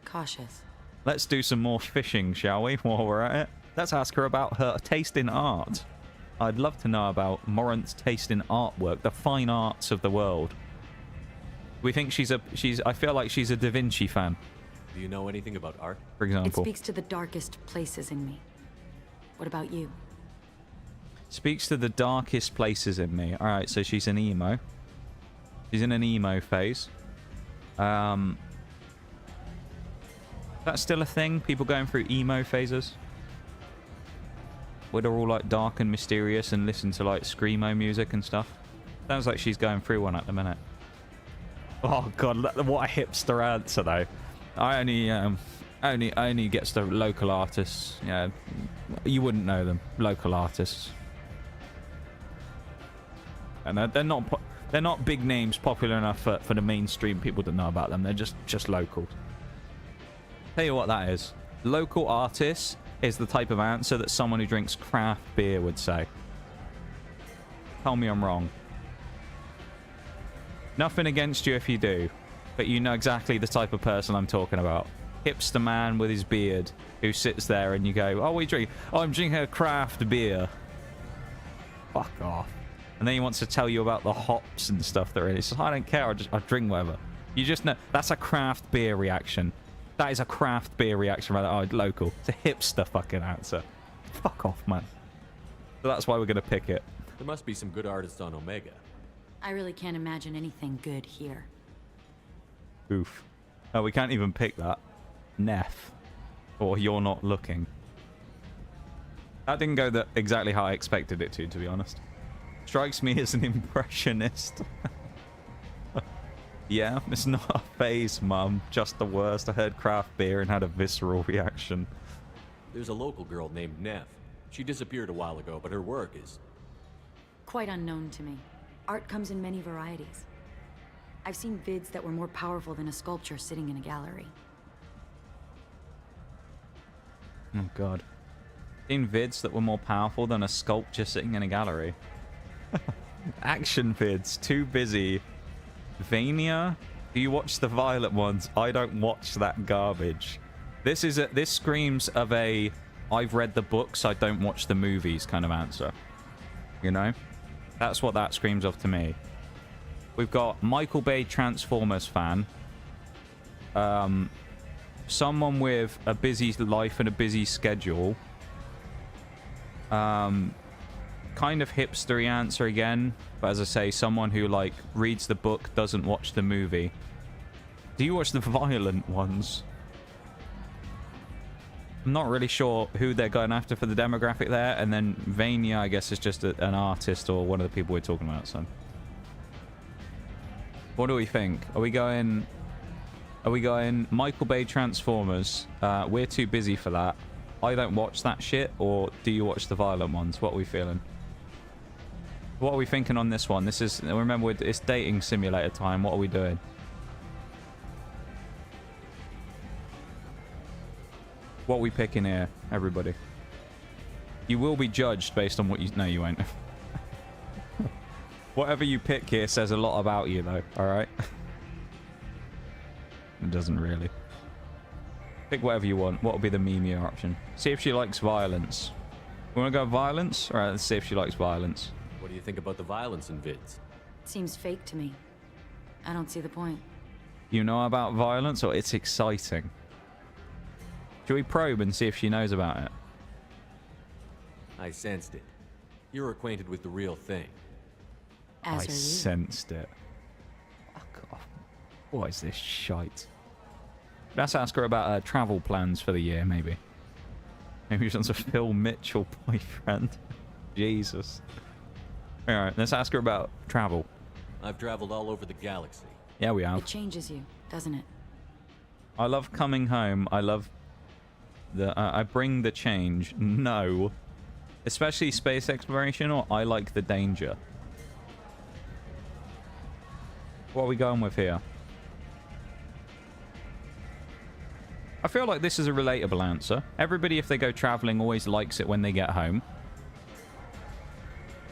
cautious. Let's do some more fishing, shall we, while we're at it? Let's ask her about her taste in art. I'd love to know about Morant's taste in artwork, the fine arts of the world. We think I feel like she's a Da Vinci fan. Do you know anything about art? For example. It speaks to the darkest places in me. What about you? Speaks to the darkest places in me. Alright, so she's an emo. She's in an emo phase. That's still a thing? People going through emo phases? Where they're all like dark and mysterious and listen to like screamo music and stuff. Sounds like she's going through one at the minute. Oh god, what a hipster answer though. I only gets the local artists. Yeah, you wouldn't know them. Local artists. And they're not big names popular enough for the mainstream people to know about them. They're just local. Tell you what that is. Local artists is the type of answer that someone who drinks craft beer would say. Tell me I'm wrong. Nothing against you if you do, but you know exactly the type of person I'm talking about. Hipster man with his beard who sits there and you go, oh, what are you drinking? Oh, I'm drinking a craft beer. Fuck off. And then he wants to tell you about the hops and stuff that are in it. So I don't care, I drink whatever. You just know, that's a craft beer reaction. That is a craft beer reaction rather. Oh, local. It's a hipster fucking answer. Fuck off, man. So that's why we're going to pick it. There must be some good artists on Omega. I really can't imagine anything good here. Oof. Oh, we can't even pick that. Neff. Or you're not looking. That didn't go exactly how I expected it to be honest. Strikes me as an impressionist. Yeah, it's not a phase, Mum. Just the worst. I heard craft beer and had a visceral reaction. There's a local girl named Neff. She disappeared a while ago, but her work is... quite unknown to me. Art comes in many varieties. I've seen vids that were more powerful than a sculpture sitting in a gallery. Oh, God. Seen vids that were more powerful than a sculpture sitting in a gallery. Action vids. Too busy. Vania? Do you watch the Violet ones? I don't watch that garbage. This screams of a I've read the books, I don't watch the movies kind of answer. You know? That's what that screams of to me. We've got Michael Bay Transformers fan. someone with a busy life and a busy schedule. Kind of hipstery answer again, but as I say, someone who like reads the book, doesn't watch the movie. Do you watch the violent ones? I'm not really sure who they're going after for the demographic there, and then Vania, I guess, is just an artist or one of the people we're talking about. So, what do we think? Are we going Michael Bay Transformers? We're too busy for that. I don't watch that shit, or do you watch the violent ones? What are we feeling? What are we thinking on this one? This is, remember, it's dating simulator time. What are we doing? What are we picking here, everybody? You will be judged based on what you... No, you won't. Whatever you pick here says a lot about you, though. Alright? It doesn't really. Pick whatever you want. What will be the memeier option? See if she likes violence. We want to go violence? Alright, let's see if she likes violence. What do you think about the violence in vids? It seems fake to me. I don't see the point. You know about violence, or it's exciting? Should we probe and see if she knows about it? I sensed it. You're acquainted with the real thing. As I are you. sensed it. Fuck off. What is this shite? Let's ask her about her travel plans for the year, maybe. Maybe she wants a Phil Mitchell boyfriend. Jesus. Alright, let's ask her about travel. I've traveled all over the galaxy. Yeah, we have. It changes you, doesn't it? I love coming home. I love the... I bring the change. No. Especially space exploration, or I like the danger. What are we going with here? I feel like this is a relatable answer. Everybody, if they go traveling, always likes it when they get home.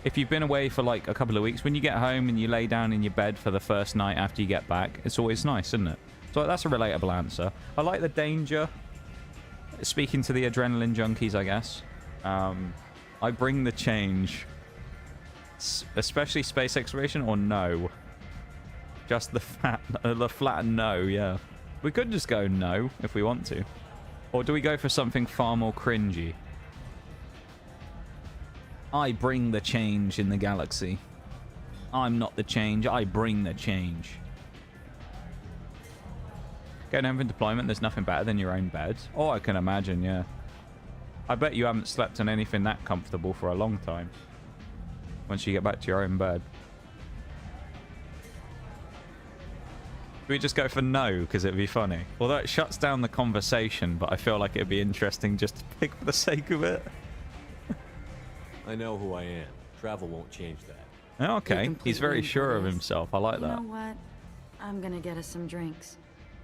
If you've been away for like a couple of weeks, when you get home and you lay down in your bed for the first night after you get back, it's always nice, isn't it? So that's a relatable answer. I like the danger. Speaking to the adrenaline junkies, I guess. I bring the change. Especially space exploration, or no? Just the flat no, yeah. We could just go no if we want to. Or do we go for something far more cringy? I bring the change in the galaxy. I'm not the change, I bring the change. Going home from deployment, there's nothing better than your own bed. Oh, I can imagine, yeah. I bet you haven't slept on anything that comfortable for a long time. Once you get back to your own bed. Do we just go for no, because it'd be funny? Although it shuts down the conversation, but I feel like it'd be interesting just to pick for the sake of it. I know who I am. Travel won't change that. Okay, he's very sure of himself. I like that. You know what? I'm gonna get us some drinks.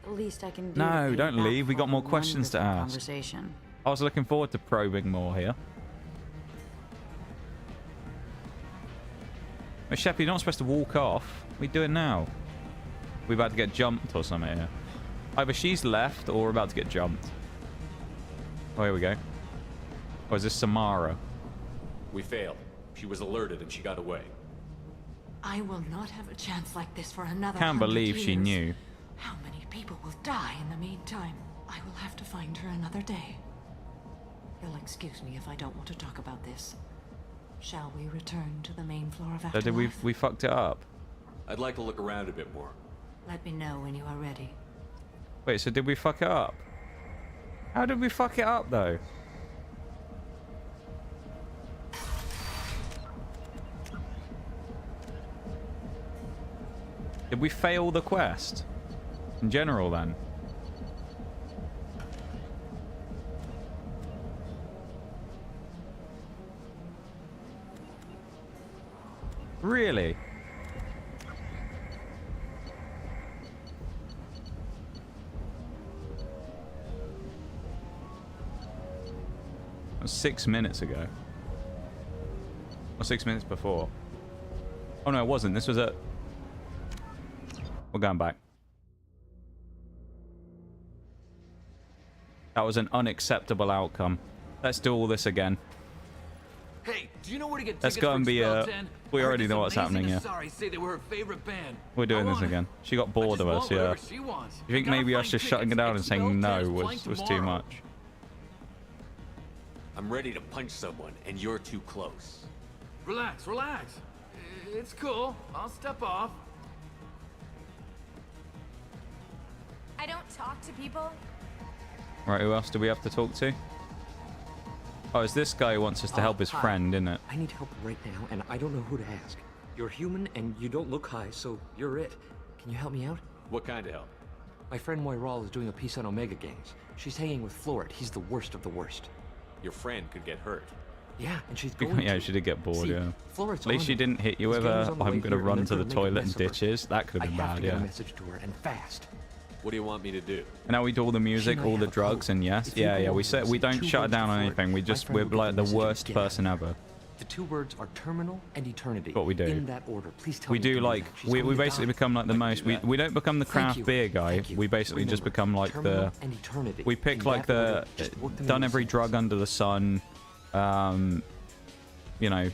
The least I can do. No, don't leave. We got more questions to ask. Conversation. I was looking forward to probing more here. Hey, Shep, you're not supposed to walk off. What are we doing now? We about to get jumped or something here. Either she's left or we're about to get jumped. Oh, here we go. Or is this Samara? We failed. She was alerted and she got away. I will not have a chance like this for another Can't 100 believe she years. knew. How many people will die in the meantime? I will have to find her another day. You'll excuse me if I don't want to talk about this. Shall we return to the main floor of So Afterlife? did we fucked it up? I'd like to look around a bit more. Let me know when you are ready. Wait, so did we fuck it up? How did we fuck it up, though? Did we fail the quest? In general, then? Really? That was 6 minutes ago. Or 6 minutes before. Oh no, it wasn't. This was at... We're going back. That was an unacceptable outcome. Let's do all this again. Hey, do you know where to get Let's tickets go for and be Expel 10? we I heard already this know what's amazing happening here. Asari say they were her favorite band. We're doing I this want- again. She got bored of us, want yeah. whatever she wants. You think I gotta maybe us find just shutting it tickets. down and Expel saying 10 no is was playing too tomorrow. much? I'm ready to punch someone, and you're too close. Relax, relax. It's cool. I'll step off. I don't talk to people. Right, who else do we have to talk to? Oh, it's this guy who wants us to help his hi. friend, isn't it? I need help right now, and I don't know who to ask. You're human, and you don't look high, so you're it. Can you help me out? What kind of help? My friend Moiral is doing a piece on Omega Gangs. She's hanging with Florid. He's the worst of the worst. Your friend could get hurt. Yeah, and she's going Yeah, to. she did get bored, See, yeah. Florid's At least on she it. didn't hit you His with gang's a, on the I'm way going to here, run and to they're the gonna make a toilet and mess of her. ditches. That could have been I have bad, to get yeah. a message to her, and fast. What do you want me to do? And now we do all the music, and I all the have a drugs, code. and yes, If you yeah, go yeah. We over said and we say don't 2 shut words down on before it, anything. We my just, friend we're will get like the message and worst get out. person ever. The 2 words are terminal and eternity. What we do. In that order. Please tell We me do to do like that. She's we going to basically die. become like the most. We don't become the Thank craft you. beer guy. Thank you. We basically just Remember, become like terminal the. and eternity. We pick In like that the order, just work them done in every sequence. drug under the sun. You know,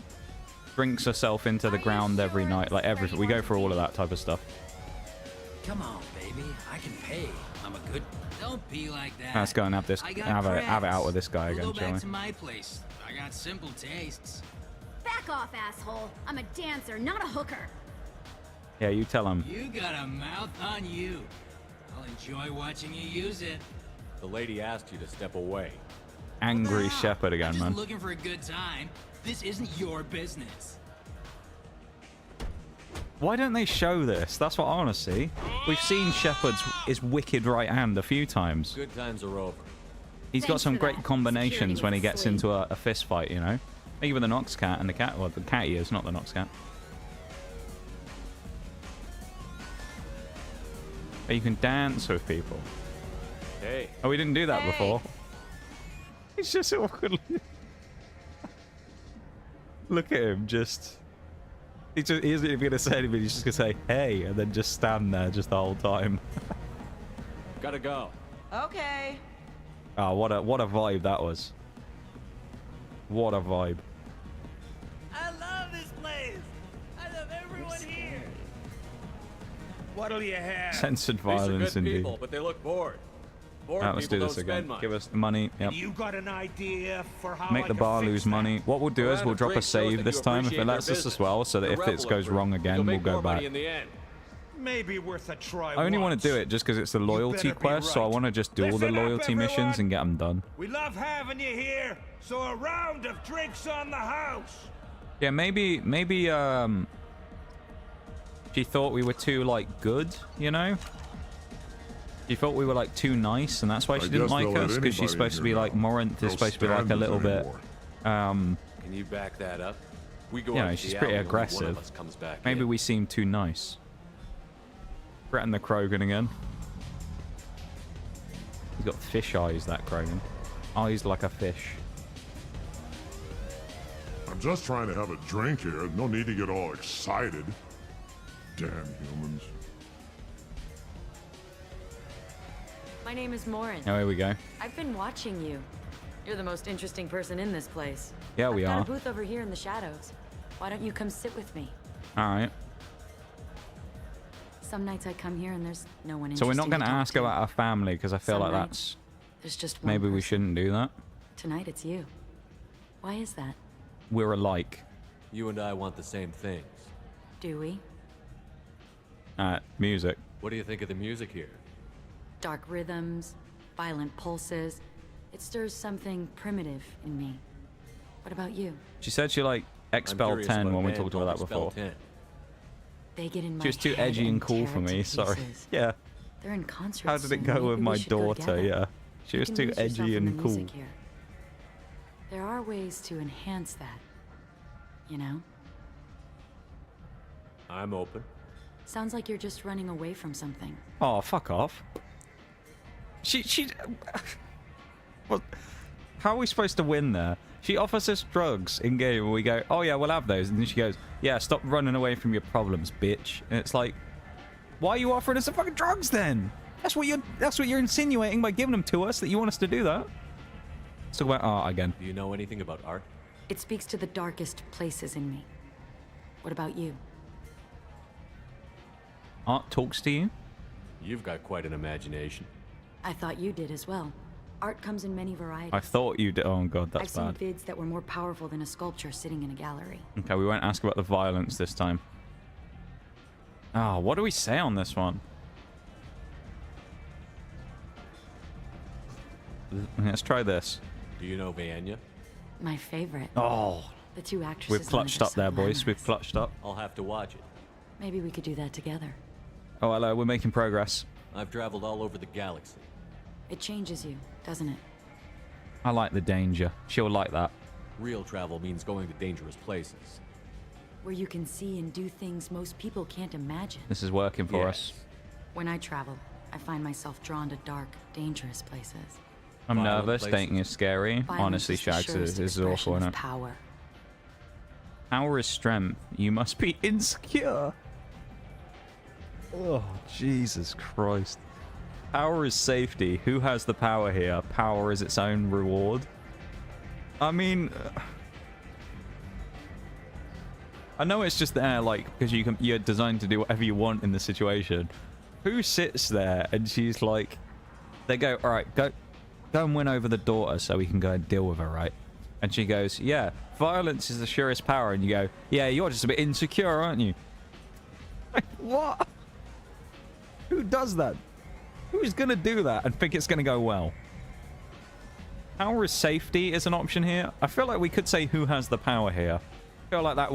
drinks herself into the ground every night, like everything. We go for all of that type of stuff. Come on, baby. I can pay. I'm a good... Don't be like that. Let's go and have this. I got Have it crabs. out with this guy We'll again, go shall back we? to my place. I got simple tastes. Back off, asshole. I'm a dancer, not a hooker. Yeah, you tell him. You got a mouth on you. I'll enjoy watching you use it. The lady asked you to step away. Angry shepherd I'm again, just man. looking for a good time. This isn't your business. Why don't they show this? That's what I want to see. We've seen Shepard's his wicked right hand a few times. Good times are over. He's got Thanks some for great that. combinations Security when he was gets asleep. into a fist fight, you know? Maybe with the Nox cat and the cat. Well, the cat he is, not the Nox cat. But you can dance with people. Hey. Oh, we didn't do that before. He's just awkwardly. Look at him, just. He isn't even going to say anything. He's just going to say, hey, and then just stand there just the whole time. Gotta go. Okay. Oh, what a vibe that was. What a vibe. I love this place. I love everyone here. What'll you have? Censored These are violence, good indeed. people, but they look bored. Bored Right, let's people do this don't again. spend much. Give us the money. Yep. You got an idea for how Make I the can bar fix lose that? money. What we'll do A is round we'll of drop a drinks shows save that this you time if appreciate it their lets us as business. well, so that The if this rebel goes approach. wrong again, You'll we'll make go more money back. in the end. Maybe worth a try. I only want once. to do it just because it's the loyalty better be quest, so I right. want to just do all the Listen up, loyalty missions everyone. and get them done. We love having you here, so a round of drinks on the house. Yeah, maybe she thought we were too like good, you know? She thought we were like too nice, and that's why she didn't guess like they'll let us, because she's anybody supposed to here be like now. Morinth is No supposed to be like a standards little bit anymore. Can you back that up? We go you out know, to she's the pretty alley when one of aggressive. us comes back Maybe in. we seem too nice. Threaten the Krogan again. He's got fish eyes, that Krogan. Eyes like a fish. I'm just trying to have a drink here. No need to get all excited. Damn humans. My name is Morin. Oh, here we go. I've been watching you. You're the most interesting person in this place. Yeah, we I've are. got a booth over here in the shadows. Why don't you come sit with me? All right. Some nights I come here and there's no one So we're not interesting going to talk ask to. about our family, because I feel Some like nights, that's... There's just one Maybe we person. shouldn't do that. Tonight it's you. Why is that? We're alike. You and I want the same things. Do we? Music. What do you think of the music here? Dark rhythms, violent pulses. It stirs something primitive in me. What about you? She said she liked I'm Expel curious 10 about a when we man talked about that called before. Expel 10. They get in my She was too head edgy and cool tear for it to me, sorry. pieces. Yeah. They're in concert How did it soon. go Maybe with we my should go daughter? together. Yeah. She You was can too lose yourself edgy in the and cool. music here. There are ways to enhance that. You know? I'm open. Sounds like you're just running away from something. Oh, fuck off. She... Well, how are we supposed to win there? She offers us drugs in game and we go, oh yeah, we'll have those. And then she goes, yeah, stop running away from your problems, bitch. And it's like, why are you offering us the fucking drugs then? That's what you're insinuating by giving them to us, that you want us to do that. Let's talk about art again. Do you know anything about art? It speaks to the darkest places in me. What about you? Art talks to you? You've got quite an imagination. I thought you did as well. Art comes in many varieties. I thought you did. Oh god, that's bad. I've seen vids that were more powerful than a sculpture sitting in a gallery. Okay, we won't ask about the violence this time. Oh, what do we say on this one? Let's try this. Do you know Vanya? My favorite. Oh. The two actresses. We've clutched up there, boys. We've clutched up. I'll have to watch it. Maybe we could do that together. Oh, hello. We're making progress. I've traveled all over the galaxy. It changes you, doesn't it? I like the danger. She'll like that. Real travel means going to dangerous places. Where you can see and do things most people can't imagine. This is working for us. When I travel, I find myself drawn to dark, dangerous places. I'm Violent nervous. places. Dating is scary. Violence Honestly, is the Shags, surest this is awful, expression isn't of it? power. Power is strength. You must be insecure. Oh, Jesus Christ. Power is safety. Who has the power here? Power is its own reward. I mean, I know it's just there, like, because you're designed to do whatever you want in the situation. Who sits there and she's like, they go, all right, go and win over the daughter so we can go and deal with her, right? And she goes, yeah, violence is the surest power. And you go, yeah, you're just a bit insecure, aren't you? Like, what? Who does that? Who's going to do that and think it's going to go well? Power is safety is an option here. I feel like we could say who has the power here. I feel like that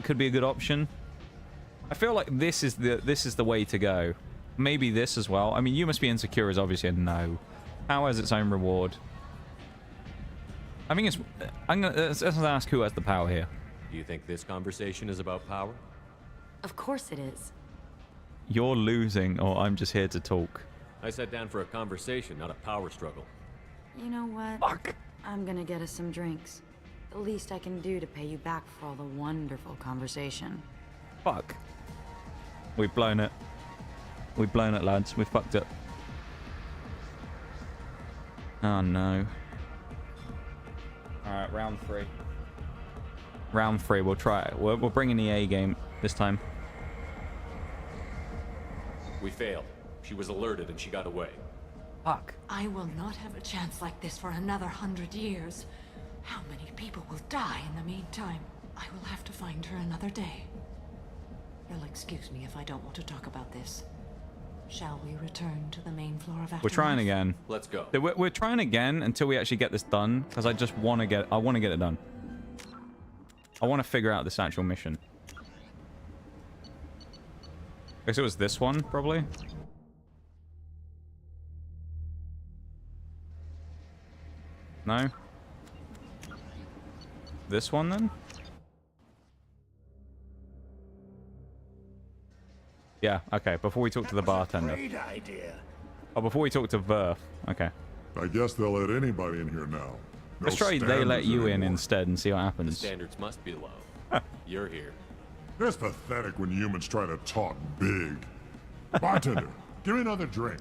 could be a good option. I feel like this is the way to go. Maybe this as well. I mean, you must be insecure is obviously a no. Power has its own reward. I think it's... let's ask who has the power here. Do you think this conversation is about power? Of course it is. You're losing, or I'm just here to talk. I sat down for a conversation, not a power struggle. You know what? Fuck. I'm gonna get us some drinks. The least I can do to pay you back for all the wonderful conversation. Fuck. We've blown it. We've blown it, lads. We've fucked it. Oh, no. Alright, round 3. Round 3, we'll try it. We're bringing the A game this time. We failed. She was alerted and she got away. Fuck. I will not have a chance like this for another 100 years. How many people will die in the meantime? I will have to find her another day. You'll excuse me if I don't want to talk about this. Shall we return to the main floor of Afterlife? We're trying again. Let's go. We're trying again until we actually get this done, because I just want to get... I want to get it done. I want to figure out this actual mission. I guess it was this one, probably. No? This one, then? Yeah, okay, before we talk to the bartender. Great idea. Oh, before we talk to Verf. Okay. I guess they'll let anybody in here now. No Let's try they let standards you in anymore. instead and see what The happens. standards must be low. You're here. It's pathetic when humans try to talk big. Bartender, give me another drink.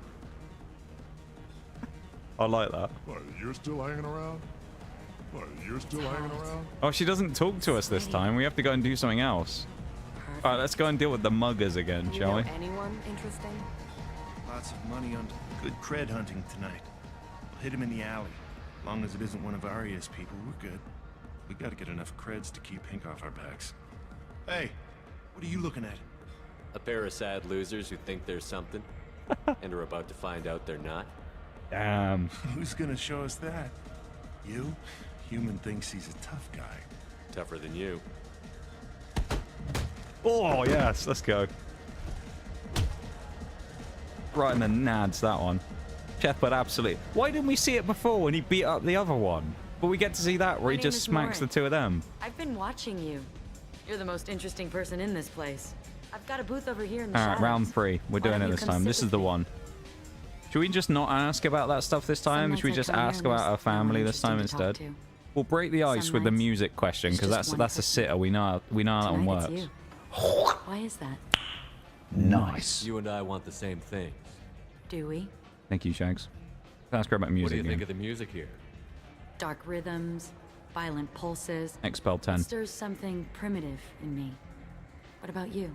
I like that. What, you're still hanging around? What, you're still hanging around? Oh, she doesn't talk to us this time. We have to go and do something else. Alright, let's go and deal with the muggers again, shall we? Anyone interesting? Lots of money on good cred hunting tonight. We'll hit him in the alley. Long as it isn't one of Arya's people, we're good. We gotta get enough creds to keep Hink off our backs. Hey, what are you looking at? A pair of sad losers who think there's something and are about to find out they're not. Damn. Who's gonna show us that? You? Human thinks he's a tough guy. Tougher than you. Oh, yes, let's go. Right in the nads, that one. Chef, but absolutely. Why didn't we see it before when he beat up the other one? But we get to see that where he just smacks the two of them. I've been watching you. You're the most interesting person in this place. I've got a booth over here in the Alright, shadows. round 3. We're Why doing don't it you this come time. sit This is with the me? one. Should we just not ask about that stuff this time? Some Should we nights just I come ask here and about our there's no one family this time interesting to instead? talk to. We'll break the ice Some with the nights, music question, because it's just that's a sitter. We know how that one Tonight it's works. you. Why is that? Nice. You and I want the same things. Do we? Thank you, Shags. Let's ask her about music What do you think again. of the music here? Dark rhythms, violent pulses. Expel 10. It stirs something primitive in me. What about you?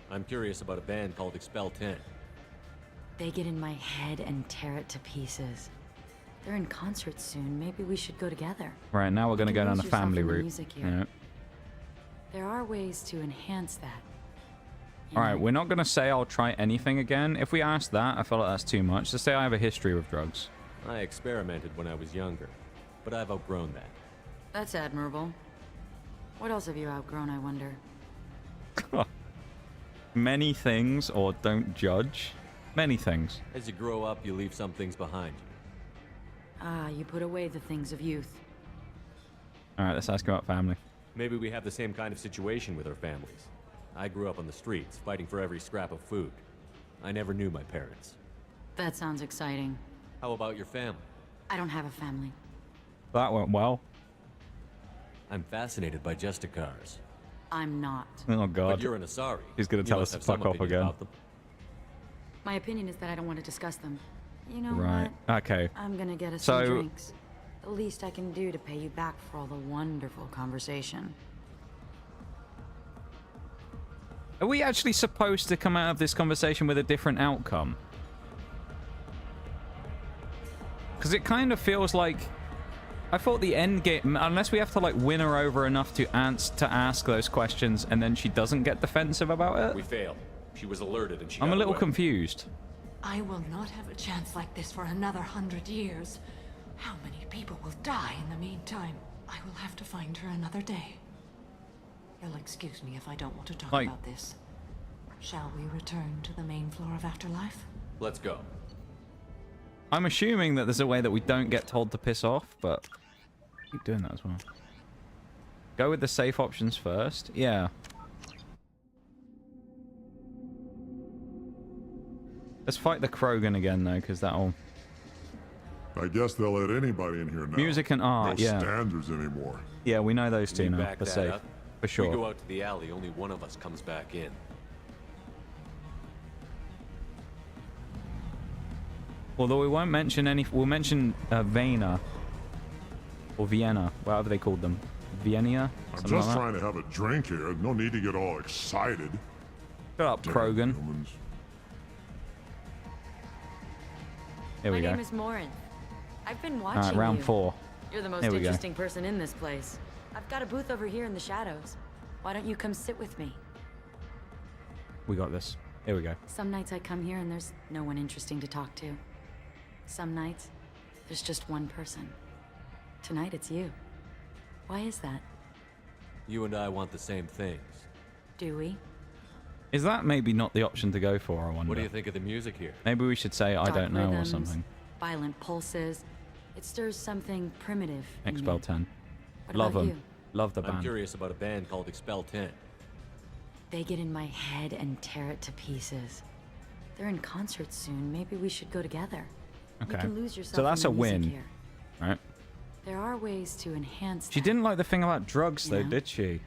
I'm curious about a band called Expel 10. They get in my head and tear it to pieces. They're in concert soon. Maybe we should go together. Right, now we're going to go down lose the yourself family in the route. music here. Yeah. There are ways to enhance that. All right, we're not going to say I'll try anything again. If we ask that, I feel like that's too much. To say I have a history with drugs. I experimented when I was younger, but I've outgrown that. That's admirable. What else have you outgrown, I wonder? Many things, or don't judge. Many things. As you grow up, you leave some things behind you. Ah, you put away the things of youth. All right, let's ask about family. Maybe we have the same kind of situation with our families. I grew up on the streets, fighting for every scrap of food. I never knew my parents. That sounds exciting. How about your family? I don't have a family. That went well. I'm fascinated by Justicars. I'm not. Oh, God. But you're an Asari. He's going to tell us to fuck off again. My opinion is that I don't want to discuss them. You know Right. what? Okay. I'm gonna get us So- some drinks. The least I can do to pay you back for all the wonderful conversation. Are we actually supposed to come out of this conversation with a different outcome? Because it kind of feels like... I thought the end game... Unless we have to, like, win her over enough to ask those questions and then she doesn't get defensive about it? We failed. She was alerted and she I'm got a little away. confused. I will not have a chance like this for another 100 years. How many people will die in the meantime? I will have to find her another day. You'll excuse me if I don't want to talk about this. Shall we return to the main floor of Afterlife? Let's go. I'm assuming that there's a way that we don't get told to piss off, but... keep doing that as well. Go with the safe options first. Yeah. Let's fight the Krogan again, though, because that'll... I guess they'll let anybody in here now. Music and art, no yeah. standards anymore. Yeah, we know those two You now. back They're that safe. up? For sure. We go out to the alley, only one of us comes back in. Although we won't mention any... We'll mention Vienna. Or Vienna. Whatever they called them. Vienna? I'm Something just like that. trying to have a drink here. No need to get all excited. Shut up, Damn Krogan. humans. Here we My go. name is Morin. I've been watching Alright, round you. 4. You're the most Here we go. interesting person in this place. I've got a booth over here in the shadows. Why don't you come sit with me? We got this. Here we go. Some nights I come here and there's no one interesting to talk to. Some nights, there's just one person. Tonight it's you. Why is that? You and I want the same things. Do we? Is that maybe not the option to go for, I wonder? What do you think of the music here? Maybe we should say I Dark don't know or rhythms, something. Violent pulses. It stirs something primitive in me. Expel 10. What Love about them. you? Love the I'm band. curious about a band called Expel 10. They get in my head and tear it to pieces. They're in concert soon. Maybe we should go together. You Okay. can lose yourself So that's in a the music win. here. Right? There are ways to enhance She that. didn't like the thing about drugs, though, You know? did she?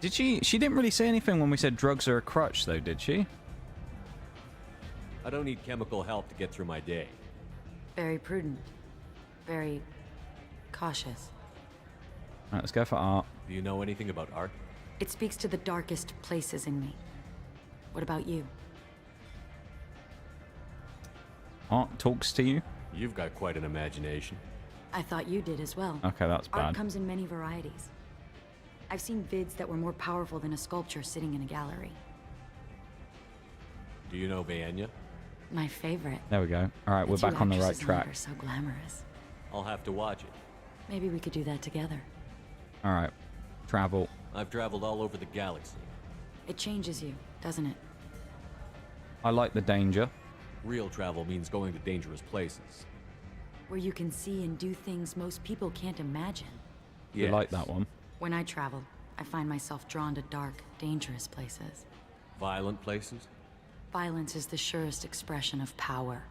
Did she? She didn't really say anything when we said drugs are a crutch, though, did she? I don't need chemical help to get through my day. Very prudent. Very cautious. Alright, let's go for art. Do you know anything about art? It speaks to the darkest places in me. What about you? Art talks to you? You've got quite an imagination. I thought you did as well. Okay, that's Art bad. comes in many varieties. I've seen vids that were more powerful than a sculpture sitting in a gallery. Do you know Vienna? My favorite. There we go. Alright, we're The two back on the right actresses in it track. are so glamorous. I'll have to watch it. Maybe we could do that together. Alright. Travel. I've traveled all over the galaxy. It changes you, doesn't it? I like the danger. Real travel means going to dangerous places. Where you can see and do things most people can't imagine. You like that one. When I travel, I find myself drawn to dark, dangerous places. Violent places? Violence is the surest expression of power.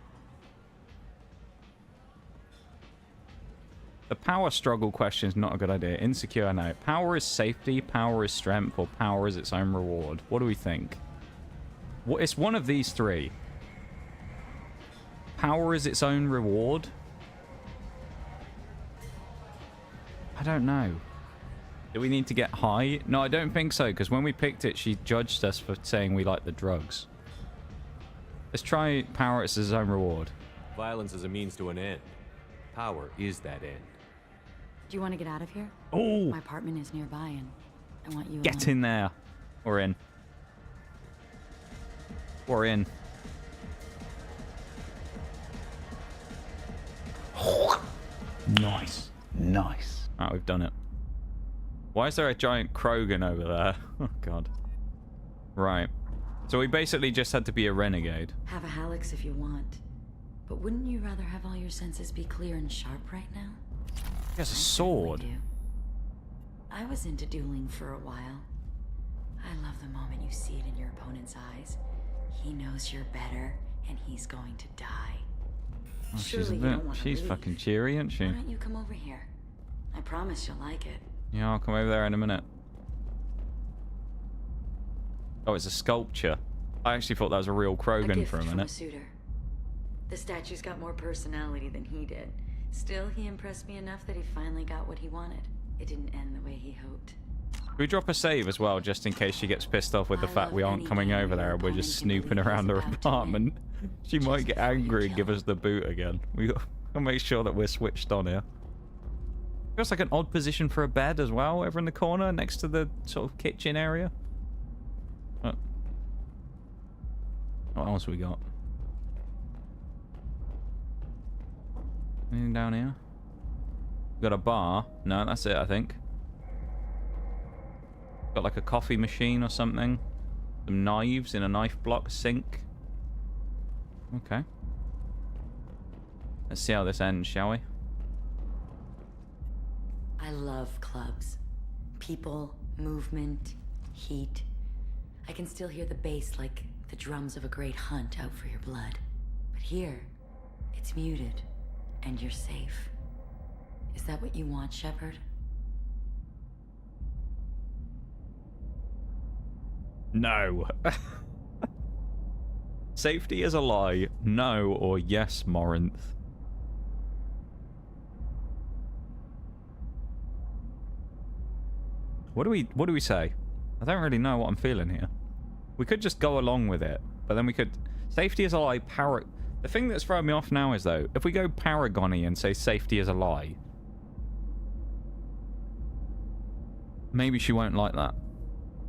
The power struggle question is not a good idea. Insecure, no. Power is safety, power is strength, or power is its own reward. What do we think? What? It's one of these three. Power is its own reward? I don't know. Do we need to get high? No, I don't think so, because when we picked it, she judged us for saying we like the drugs. Let's try power as his own reward. Violence is a means to an end. Power is that end. Do you want to get out of here? Oh! My apartment is nearby, and I want you Get alone. in there. We're in. We're in. Nice. Nice. Alright, we've done it. Why is there a giant Krogan over there? Oh, God. Right. So we basically just had to be a renegade. Have a Hallex if you want. But wouldn't you rather have all your senses be clear and sharp right now? He has a sword. I was into dueling for a while. I love the moment you see it in your opponent's eyes. He knows you're better, and he's going to die. Oh, Surely you don't want to she's leave. fucking cheery, isn't she? Why don't you come over here? I promise you'll like it. Yeah, I'll come over there in a minute. Oh, it's a sculpture. I actually thought that was a real Krogan for a From a minute. suitor. The statue's got more personality than he did. Still, he impressed me enough that he finally got what he wanted. It didn't end the way he hoped. We drop a save as well, just in case she gets pissed off with the fact we aren't coming over there and we're just snooping around her apartment. She might get angry and give us the boot again. We gotta make sure that we're switched on here. Feels like an odd position for a bed as well, over in the corner next to the sort of kitchen area. Oh. What else we got? Anything down here? Got a bar. No, that's it, I think. Got like a coffee machine or something. Some knives in a knife block sink. Okay. Let's see how this ends, shall we? I love clubs. People, movement, heat. I can still hear the bass like the drums of a great hunt out for your blood. But here, it's muted, and you're safe. Is that what you want, Shepard? No. Safety is a lie. No or yes, Morinth. What do we say? I don't really know what I'm feeling here. We could just go along with it, but then we could... Safety is a lie, The thing that's throwing me off now is, though, if we go Paragon-y and say safety is a lie, maybe she won't like that.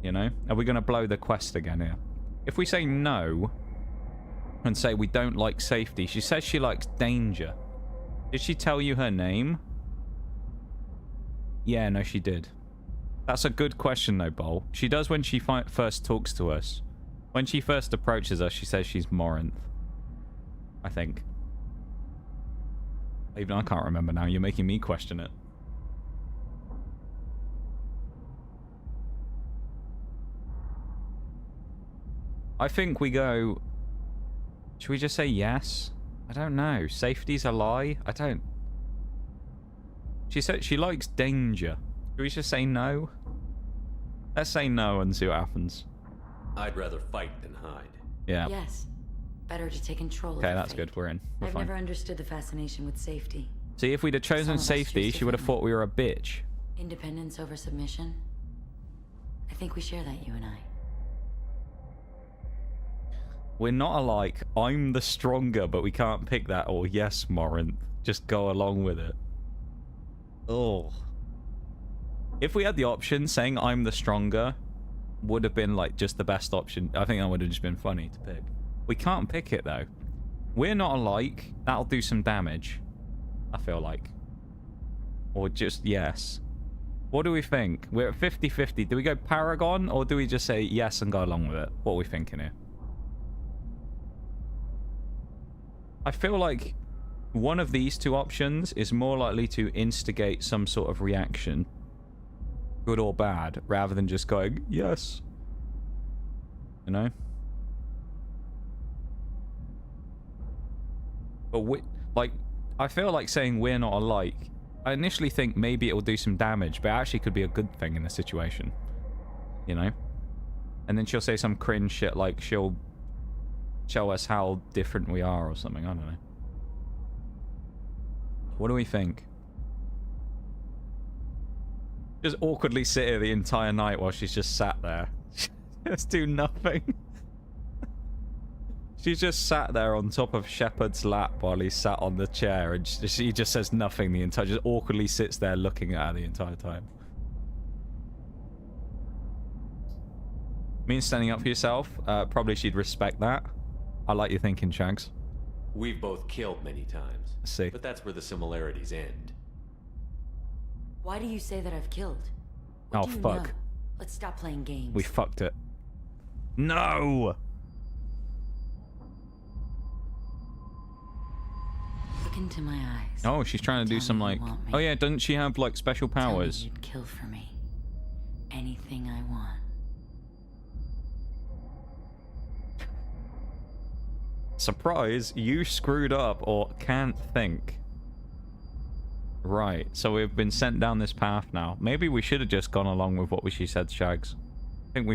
You know? Are we going to blow the quest again here? If we say no and say we don't like safety, she says she likes danger. Did she tell you her name? Yeah, no, she did. That's a good question, though, Bol. She does when she first talks to us. When she first approaches us, she says she's Morinth. I think. Even I can't remember now. You're making me question it. I think we go... Should we just say yes? I don't know. Safety's a lie? I don't... She said she likes danger. Should we just say no? Let's say no and see what happens. I'd rather fight than hide. Yeah. Yes. Better to take control of Okay, your that's fate. good. We're in. We're I've fine. never understood the fascination with safety. See, if we'd have chosen Some of us safety, choose she would have thought we were a bitch. Independence over submission. I think we share that, you and I. We're not alike. I'm the stronger, but we can't pick that. Or yes, Morinth. Just go along with it. Oh. If we had the option, saying I'm the stronger would have been like just the best option. I think that would have just been funny to pick. We can't pick it though. We're not alike. That'll do some damage, I feel like. Or just yes. What do we think? We're at 50-50. Do we go Paragon or do we just say yes and go along with it? What are we thinking here? I feel like one of these two options is more likely to instigate some sort of reaction, good or bad, rather than just going, yes. You know? But I feel like saying we're not alike, I initially think maybe it will do some damage, but it actually could be a good thing in the situation. You know? And then she'll say some cringe shit like she'll show us how different we are or something. I don't know. What do we think? Just awkwardly sit here the entire night while she's just sat there. Just do nothing. She's just sat there on top of Shepard's lap while he's sat on the chair, and she just says nothing the entire... Just awkwardly sits there looking at her the entire time. Means standing up for yourself. Probably she'd respect that. I like your thinking, Shags. We've both killed many times. I see. But that's where the similarities end. Why do you say that I've killed? Oh, What do you fuck. know? Let's stop playing games. We fucked it. No! Look into my eyes. Oh, she's trying to do some, like... Oh, yeah, doesn't she have, like, special powers? You'd kill for me. Anything I want. Surprise, you screwed up or can't think. Right, so we've been sent down this path now. Maybe we should have just gone along with what she said, Shags. I think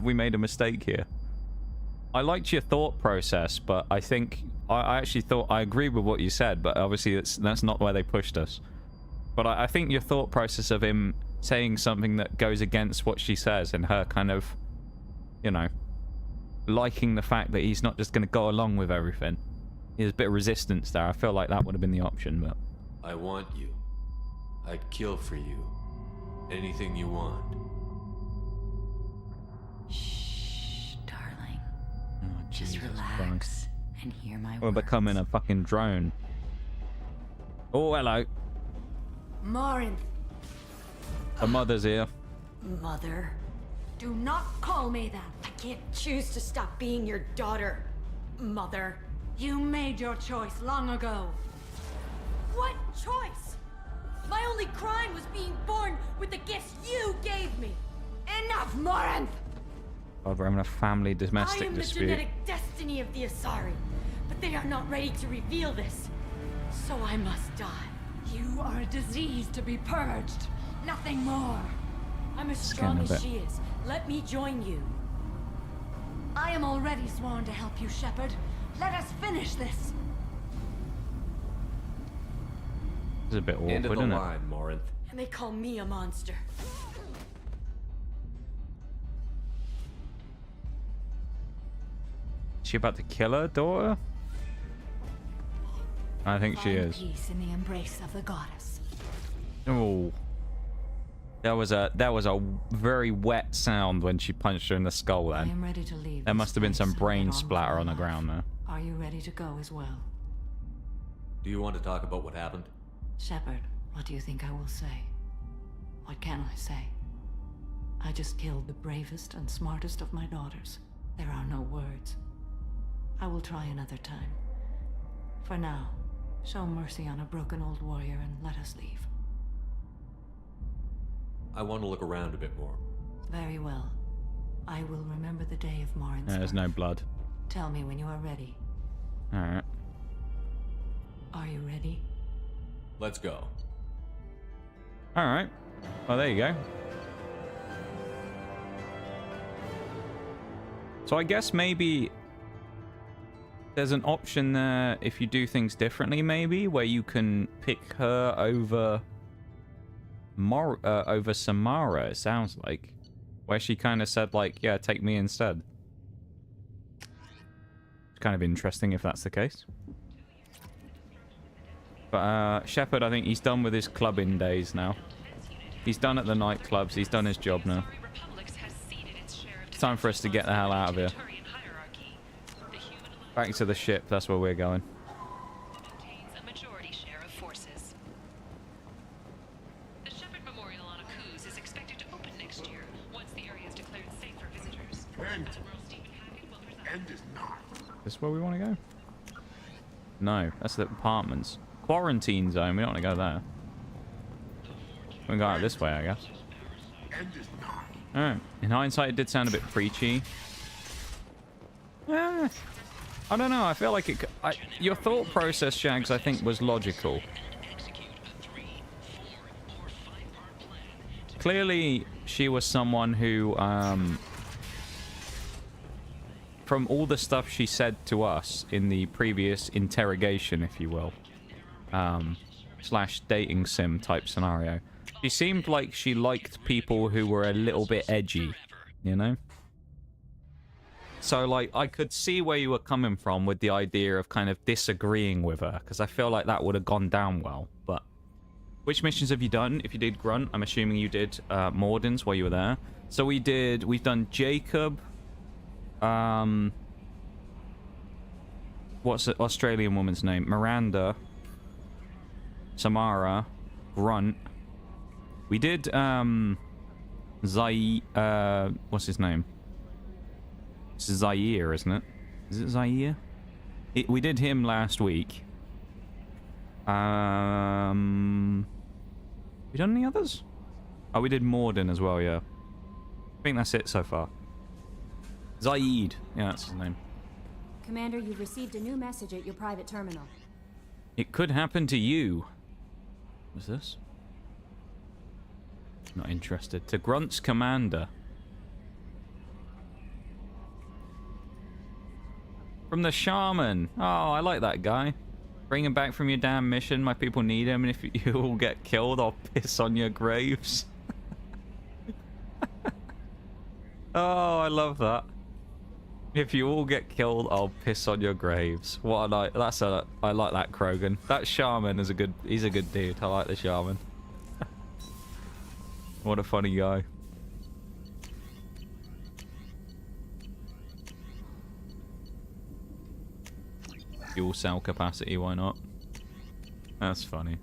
we made a mistake here. I liked your thought process, but I think... I actually thought... I agree with what you said, but obviously that's not where they pushed us. But I think your thought process of him saying something that goes against what she says and her kind of, you know, liking the fact that he's not just going to go along with everything. There's a bit of resistance there. I feel like that would have been the option, but... I want you. I'd kill for you. Anything you want. Shh, darling. Oh, Just Jesus relax Christ. and hear my We're words. becoming a fucking drone. Oh, hello. Morinth, The mother's here. Mother. Do not call me that. I can't choose to stop being your daughter, Mother. You made your choice long ago. What choice? My only crime was being born with the gifts you gave me. Enough, Morinth! Oh, we're having a family I domestic am the dispute. genetic destiny of the Asari, but they are not ready to reveal this. So I must die. You are a disease to be purged. Nothing more. I'm as It's strong getting a as bit- she is. Let me join you. I am already sworn to help you, Shepard. Let us finish this. It's a bit awkward, End of the isn't it? line, Morinth. And they call me a monster. Is she about to kill her daughter? I think she Find is. peace in the embrace of the goddess. Oh. That was a very wet sound when she punched her in the skull I then. am ready to leave. There this must have been place some and brain get on with splatter my on the life. ground there. Are you ready to go as well? Do you want to talk about what happened? Shepard, what do you think I will say? What can I say? I just killed the bravest and smartest of my daughters. There are no words. I will try another time. For now, show mercy on a broken old warrior and let us leave. I want to look around a bit more. Very well. I will remember the day of Morinth's There's birth. no blood. Tell me when you are ready. Alright. Are you ready? Let's go. Alright. Well, there you go. So I guess maybe there's an option there if you do things differently, maybe, where you can pick her over over Samara, it sounds like. Where she kind of said, like, yeah, take me instead. It's kind of interesting if that's the case. But Shepard, I think he's done with his clubbing days now. He's done at the nightclubs. He's done his job now. It's time for us to get the hell out of here. Back to the ship. That's where we're going. A majority share of forces. The Shepard Memorial on Akuz is expected to open next year once the area is declared safe for visitors. End is not. This where we want to go? No, that's the apartments. Quarantine zone. We don't want to go there. We can go out this way, I guess. End is not. Alright. In hindsight, it did sound a bit preachy. I don't know. I feel like it... your thought process, Shags, I think, was logical. Clearly, she was someone who, from all the stuff she said to us in the previous interrogation, if you will, slash dating sim type scenario, She seemed like she liked people who were a little bit edgy, you know? So, like, I could see where you were coming from with the idea of kind of disagreeing with her, because I feel like that would have gone down well, but... Which missions have you done? If you did Grunt, I'm assuming you did Morden's while you were there. So we've done Jacob, what's the Australian woman's name? Miranda, Samara, Grunt. We did, what's his name? It's Zaire, isn't it? Is it Zaire? We did him last week. We done any others? Oh, we did Morden as well, yeah. I think that's it so far. Zaid. Yeah, that's his name. Commander, you've received a new message at your private terminal. It could happen to you. What's this? Not interested. To Grunt's commander. From the shaman. Oh, I like that guy. Bring him back from your damn mission. My people need him, and if you all get killed, I'll piss on your graves. Oh, I love that. If you all get killed, I'll piss on your graves. What a night. I like that Krogan. That shaman is he's a good dude. I like the shaman. What a funny guy. Fuel cell capacity, why not? That's funny.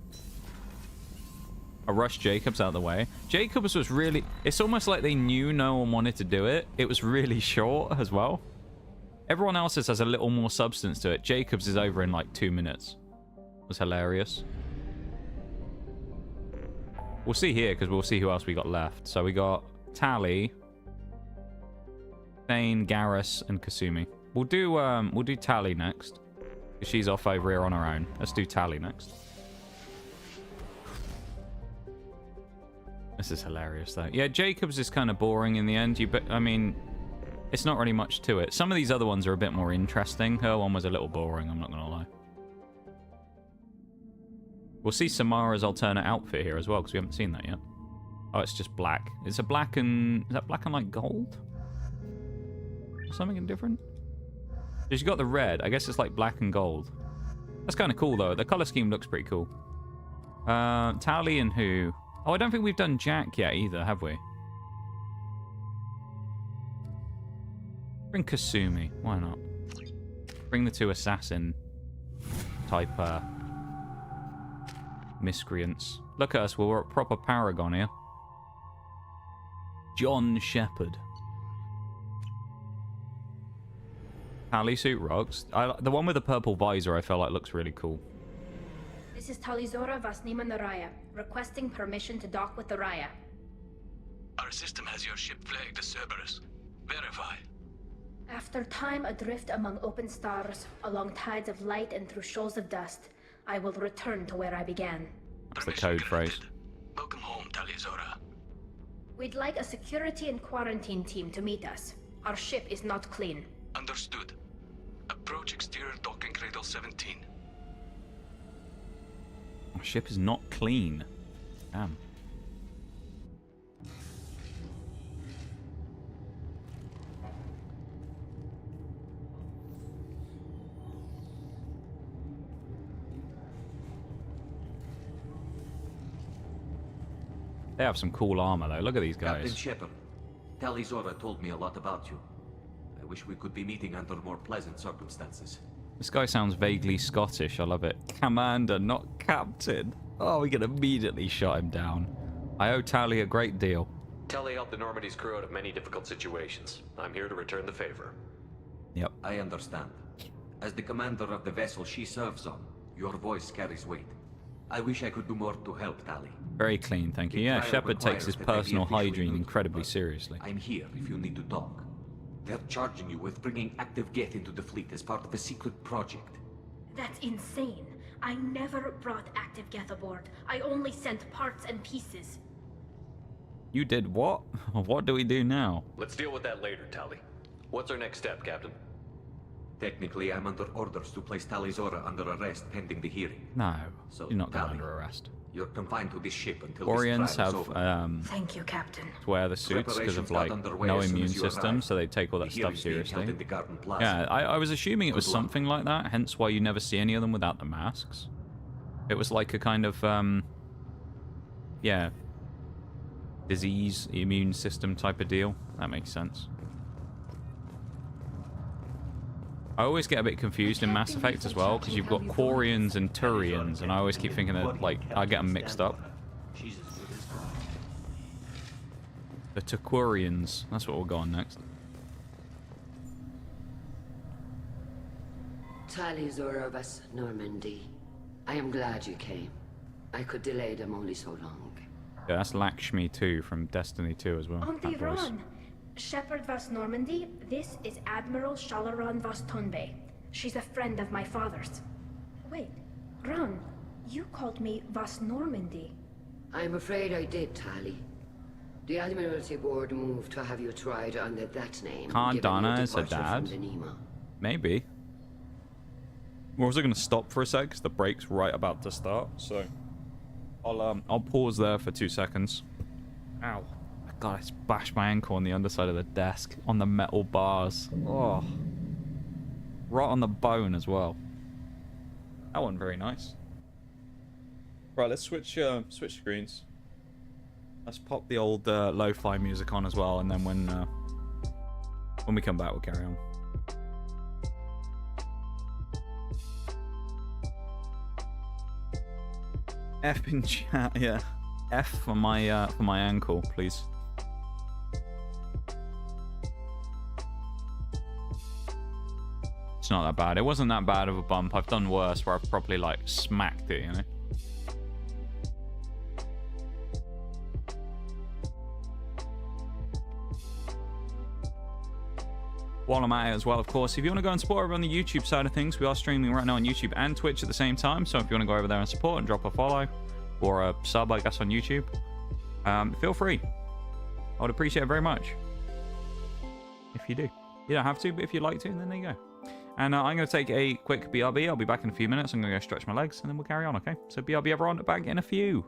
I rushed Jacobs out of the way. Jacobs was really... It's almost like they knew no one wanted to do it. It was really short as well. Everyone else's has a little more substance to it. Jacobs is over in like 2 minutes. It was hilarious. We'll see here, because we'll see who else we got left. So we got Tally, Thane, Garrus, and Kasumi. We'll do Tally next. She's off over here on her own. Let's do Tally next. This is hilarious, though. Yeah, Jacobs is kind of boring in the end. I mean, it's not really much to it. Some of these other ones are a bit more interesting. Her one was a little boring, I'm not going to lie. We'll see Samara's alternate outfit here as well, because we haven't seen that yet. Oh, it's just black. It's a black and... Is that black and like gold? Something different? She's got the red. I guess it's like black and gold. That's kind of cool, though. The color scheme looks pretty cool. Tally and who? Oh, I don't think we've done Jack yet either, have we? Bring Kasumi. Why not? Bring the two assassin type miscreants. Look at us. We're a proper paragon here. John Shepard. Tally suit rocks. The one with the purple visor I felt like looks really cool. This is Talizora Vasnima Naraya, requesting permission to dock with the Raya. Our system has your ship flagged as Cerberus. Verify. After time adrift among open stars, along tides of light and through shoals of dust, I will return to where I began. That's the code phrase. Welcome home, Talizora. We'd like a security and quarantine team to meet us. Our ship is not clean. Understood. Approach exterior docking cradle 17. Our ship is not clean. Damn. They have some cool armor, though. Look at these guys. Captain Shepard, Talizora told me a lot about you. I wish we could be meeting under more pleasant circumstances. This guy sounds vaguely Scottish. I love it. Commander, not captain. Oh, we can immediately shut him down. I owe Tally a great deal. Tally helped the Normandy's crew out of many difficult situations. I'm here to return the favor. Yep. I understand. As the commander of the vessel she serves on, your voice carries weight. I wish I could do more to help Tally. Very clean, thank you. Yeah, Shepard takes his personal hygiene incredibly seriously. I'm here if you need to talk. They're charging you with bringing active Geth into the fleet as part of a secret project. That's insane. I never brought active Geth aboard. I only sent parts and pieces. You did what? What do we do now? Let's deal with that later, Tally. What's our next step, Captain? Technically, I'm under orders to place Talizora under arrest pending the hearing. No, So, you're not going Tali, under arrest. You're confined to this ship until Quarians this trial have is over. Thank you, Captain. to wear the suits because of like no immune system, so they take all that stuff seriously. Yeah, I was assuming it was something like that, hence why you never see any of them without the masks. It was like a kind of yeah, disease immune system type of deal. That makes sense. I always get a bit confused in Mass Effect as well, because you've got Quarians and Turians, and I always keep thinking that, like, I get them mixed up. The Turians. That's what we'll go on next. Talizora vas Normandy. I am glad you came. I could delay them only so long. Yeah, that's Lakshmi too, from Destiny 2 as well. Auntie Ron! Shepherd vas Normandy, this is Admiral Shalaran vas Tonbe. She's a friend of my father's. Wait, Ron, you called me vas Normandy. I'm afraid I did, Tali. The Admiralty Board moved to have you tried under that name. Can't Donna given your as her departure dad? from the Nima. Maybe. We're also going to stop for a sec, because the break's right about to start, so... I'll pause there for 2 seconds. Ow. God, I bashed my ankle on the underside of the desk, on the metal bars. Oh. Right on the bone as well. That wasn't very nice. Right, let's switch screens. Let's pop the old lo-fi music on as well, and then when we come back, we'll carry on. F in chat, yeah. F for my ankle, please. It's not that bad. It wasn't that bad of a bump. I've done worse where I've probably like smacked it, you know. While I'm at it as well, of course, if you want to go and support over on the YouTube side of things, we are streaming right now on YouTube and Twitch at the same time. So if you want to go over there and support and drop a follow or a sub, I guess, on YouTube, feel free. I would appreciate it very much if you do. You don't have to, but if you'd like to, then there you go. And I'm going to take a quick BRB. I'll be back in a few minutes. I'm going to go stretch my legs, and then we'll carry on, okay? So BRB, everyone, back in a few.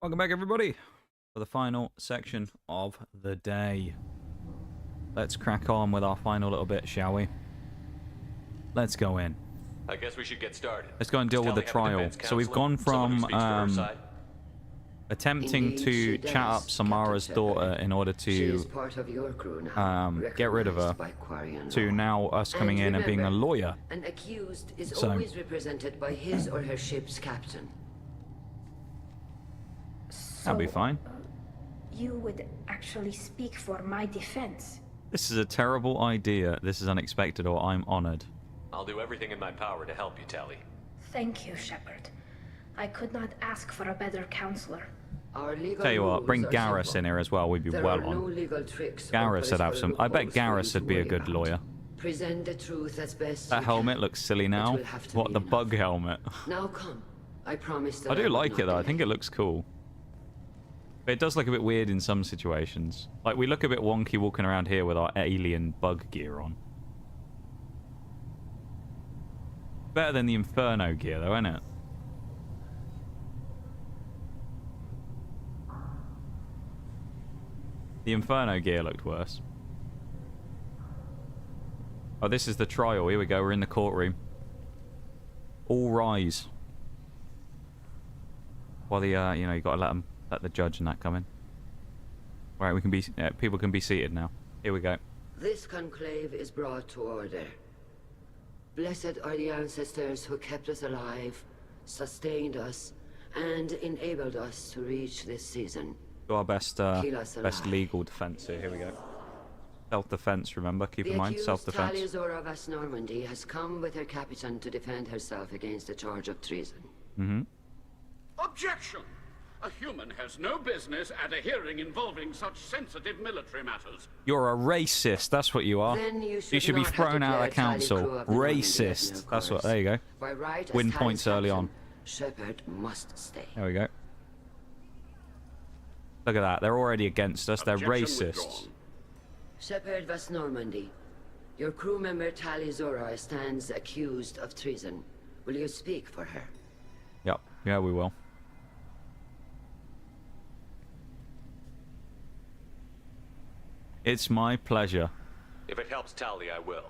Welcome back, everybody, for the final section of the day. Let's crack on with our final little bit, shall we? Let's go in. I guess we should get started. Let's go and deal with the trial. So we've gone from attempting to chat up Samara's daughter in order to get rid of her, to now us coming in and being a lawyer. An accused is always represented by his or her ship's captain. That'll be fine. You would actually speak for my defense. This is a terrible idea. This is unexpected, or I'm honored. I'll do everything in my power to help you, Tali. Thank you, Shepard. I could not ask for a better counselor. Tell you what, bring Garrus in here as well. We'd be well on. Garrus would have some. I bet Garrus would be a good lawyer. Present the truth as best. That helmet looks silly now. What, the bug helmet? Now come. I promise. I do like it though. I think it looks cool. But it does look a bit weird in some situations. Like, we look a bit wonky walking around here with our alien bug gear on. Better than the Inferno gear, though, isn't it? The Inferno gear looked worse. Oh, this is the trial. Here we go. We're in the courtroom. All rise. Well, you know, you got to let the judge and that come in. All right, we can be. People can be seated now. Here we go. This conclave is brought to order. Blessed are the ancestors who kept us alive, sustained us, and enabled us to reach this season. Do our best legal defense here. Here we go. Self-defense, remember? Keep in mind, self-defense. The accused Tali Azora Vas Normandy has come with her captain to defend herself against a charge of treason. Mm-hmm. Objection! A human has no business at a hearing involving such sensitive military matters. You're a racist. That's what you are. Then you should be thrown out of the council. Racist. That's what. There you go. By right, win points early on. Shepard must stay. There we go. Look at that. They're already against us. They're Objection racists. withdrawn. Shepard Vas Normandy, your crew member Tali Azora stands accused of treason. Will you speak for her? Yep. Yeah, we will. It's my pleasure. If it helps Tali, I will.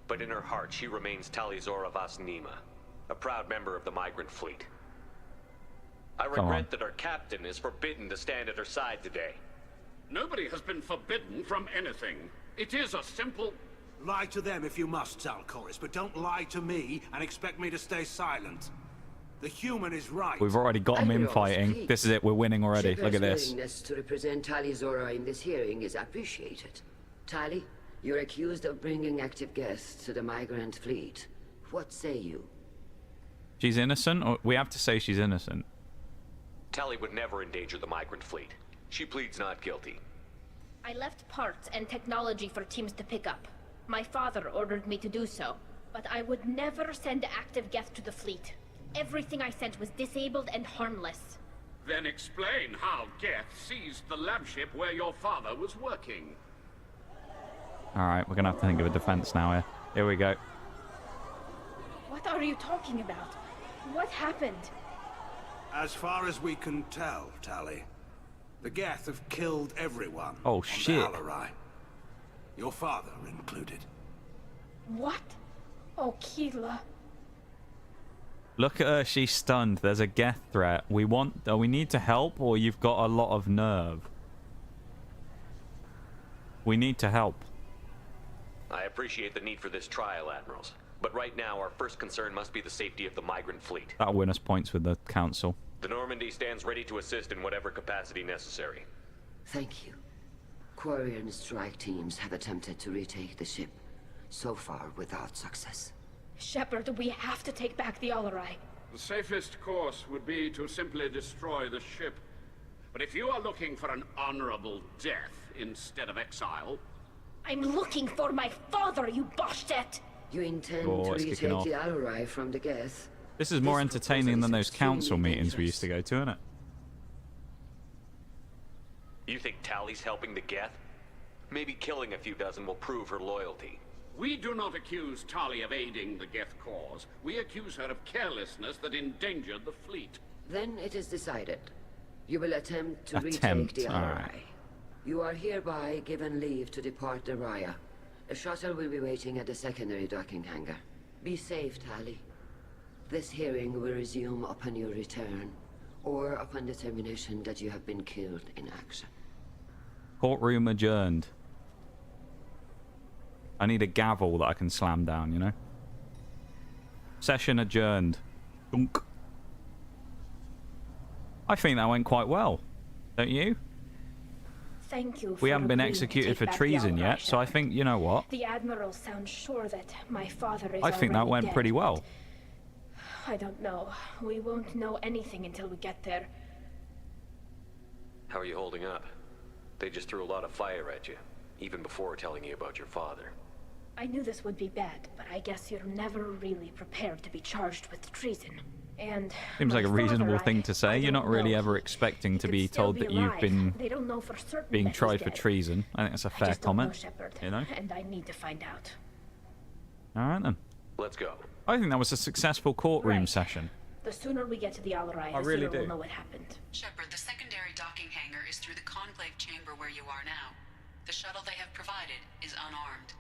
But in her heart, she remains Tali Azora Vas Nima, a proud member of the migrant fleet. I regret that our captain is forbidden to stand at her side today. Nobody has been forbidden from anything. It is a simple... Lie to them if you must, Zalcoris, but don't lie to me and expect me to stay silent. The human is right. We've already got them infighting. This is it. We're winning already. Look at this. Willingness to represent Tali Azora in this hearing is appreciated. Tali, you're accused of bringing active guests to the migrant fleet. What say you? She's innocent? Or we have to say she's innocent. Tali would never endanger the migrant fleet. She pleads not guilty. I left parts and technology for teams to pick up. My father ordered me to do so, but I would never send active guests to the fleet. Everything I sent was disabled and harmless. Then explain how Geth seized the lab ship where your father was working. Alright, we're gonna have to think of a defense now here. Here we go. What are you talking about? What happened? As far as we can tell, Tali, the Geth have killed everyone. Oh, on shit. the Alarai. Your father included. What? Oh, Keela. Look at her, she's stunned. There's a Geth threat. We need to help, or you've got a lot of nerve. We need to help. I appreciate the need for this trial, Admirals. But right now, our first concern must be the safety of the migrant fleet. That'll win us points with the council. The Normandy stands ready to assist in whatever capacity necessary. Thank you. Quarry and strike teams have attempted to retake the ship, so far without success. Shepard, we have to take back the Alarai. The safest course would be to simply destroy the ship. But if you are looking for an honorable death instead of exile... I'm looking for my father, you bastet! You intend to retake the Alarai from the Geth? This is more entertaining than those council meetings we used to go to, isn't it? You think Tali's helping the Geth? Maybe killing a few dozen will prove her loyalty. We do not accuse Tali of aiding the Geth cause. We accuse her of carelessness that endangered the fleet. Then it is decided. You will attempt to retake the Alarai. You are hereby given leave to depart the Raya. A shuttle will be waiting at the secondary docking hangar. Be safe, Tali. This hearing will resume upon your return, or upon determination that you have been killed in action. Courtroom adjourned. I need a gavel that I can slam down, you know? Session adjourned. Dunk. I think that went quite well. Don't you? Thank you. We haven't been executed for treason yet, so I think, you know what? The Admiral sounds sure that my father is I think that went pretty well. I don't know. We won't know anything until we get there. How are you holding up? They just threw a lot of fire at you, even before telling you about your father. I knew this would be bad, but I guess you're never really prepared to be charged with treason. And seems like a reasonable thing to say. You're not really ever expecting to be told that you've been being tried for treason. I think that's a fair comment. You know? And I need to find out. All right then. Let's go. I think that was a successful courtroom session. The sooner we get to the Alarai, the sooner we'll know what happened. Shepard, the secondary docking hangar is through the conclave chamber where you are now. The shuttle they have provided is unarmed.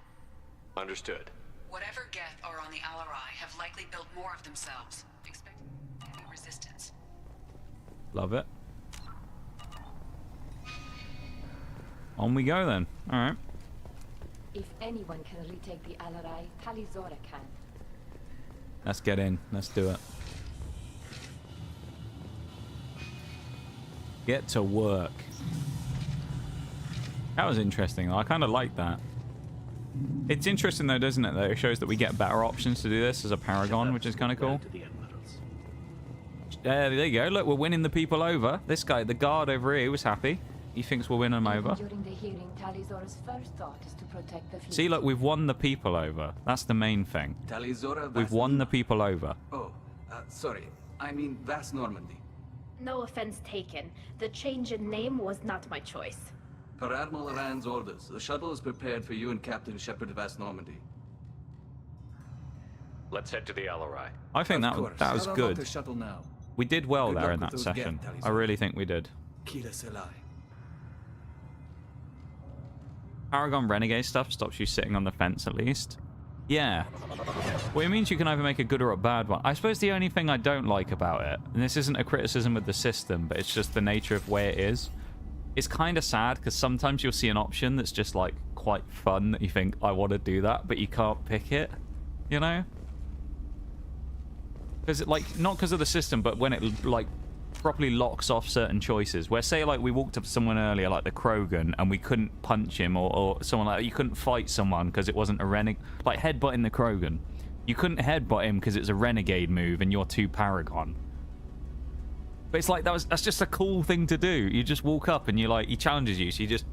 Understood. Whatever Geth are on the Alarai have likely built more of themselves. Expect any resistance. Love it. On we go then. All right. If anyone can retake the Alarai, Talizora can. Let's get in. Let's do it. Get to work. That was interesting though. I kind of like that. It's interesting though, doesn't it, that it shows that we get better options to do this as a Paragon, which is kind of cool. There you go. Look, we're winning the people over. This guy, the guard over here, was happy. He thinks we'll win them over. During the hearing, Talizora's first thought is to protect the fleet. See, look, we've won the people over. That's the main thing. We've won the people over. Oh, sorry. I mean Vast Normandy. No offense taken. The change in name was not my choice. Per Admiral Rand's orders, the shuttle is prepared for you and Captain Shepard of Vast Normandy. Let's head to the Alarai. I think that was good. The shuttle now. We did well there in that session. I really think we did. Paragon Renegade stuff stops you sitting on the fence at least. Yeah. Well, it means you can either make a good or a bad one. I suppose the only thing I don't like about it, and this isn't a criticism of the system, but it's just the nature of where it is. It's kind of sad because sometimes you'll see an option that's just like quite fun that you think, I want to do that, but you can't pick it, you know? Because it, like, not because of the system, but when it like properly locks off certain choices. Where say like we walked up to someone earlier, like the Krogan, and we couldn't punch him, or someone like that. You couldn't fight someone because it wasn't a renegade. Like headbutting the Krogan, you couldn't headbutt him because it's a renegade move, and you're too Paragon. But it's like that's just a cool thing to do. You just walk up and you like he challenges you, so you just,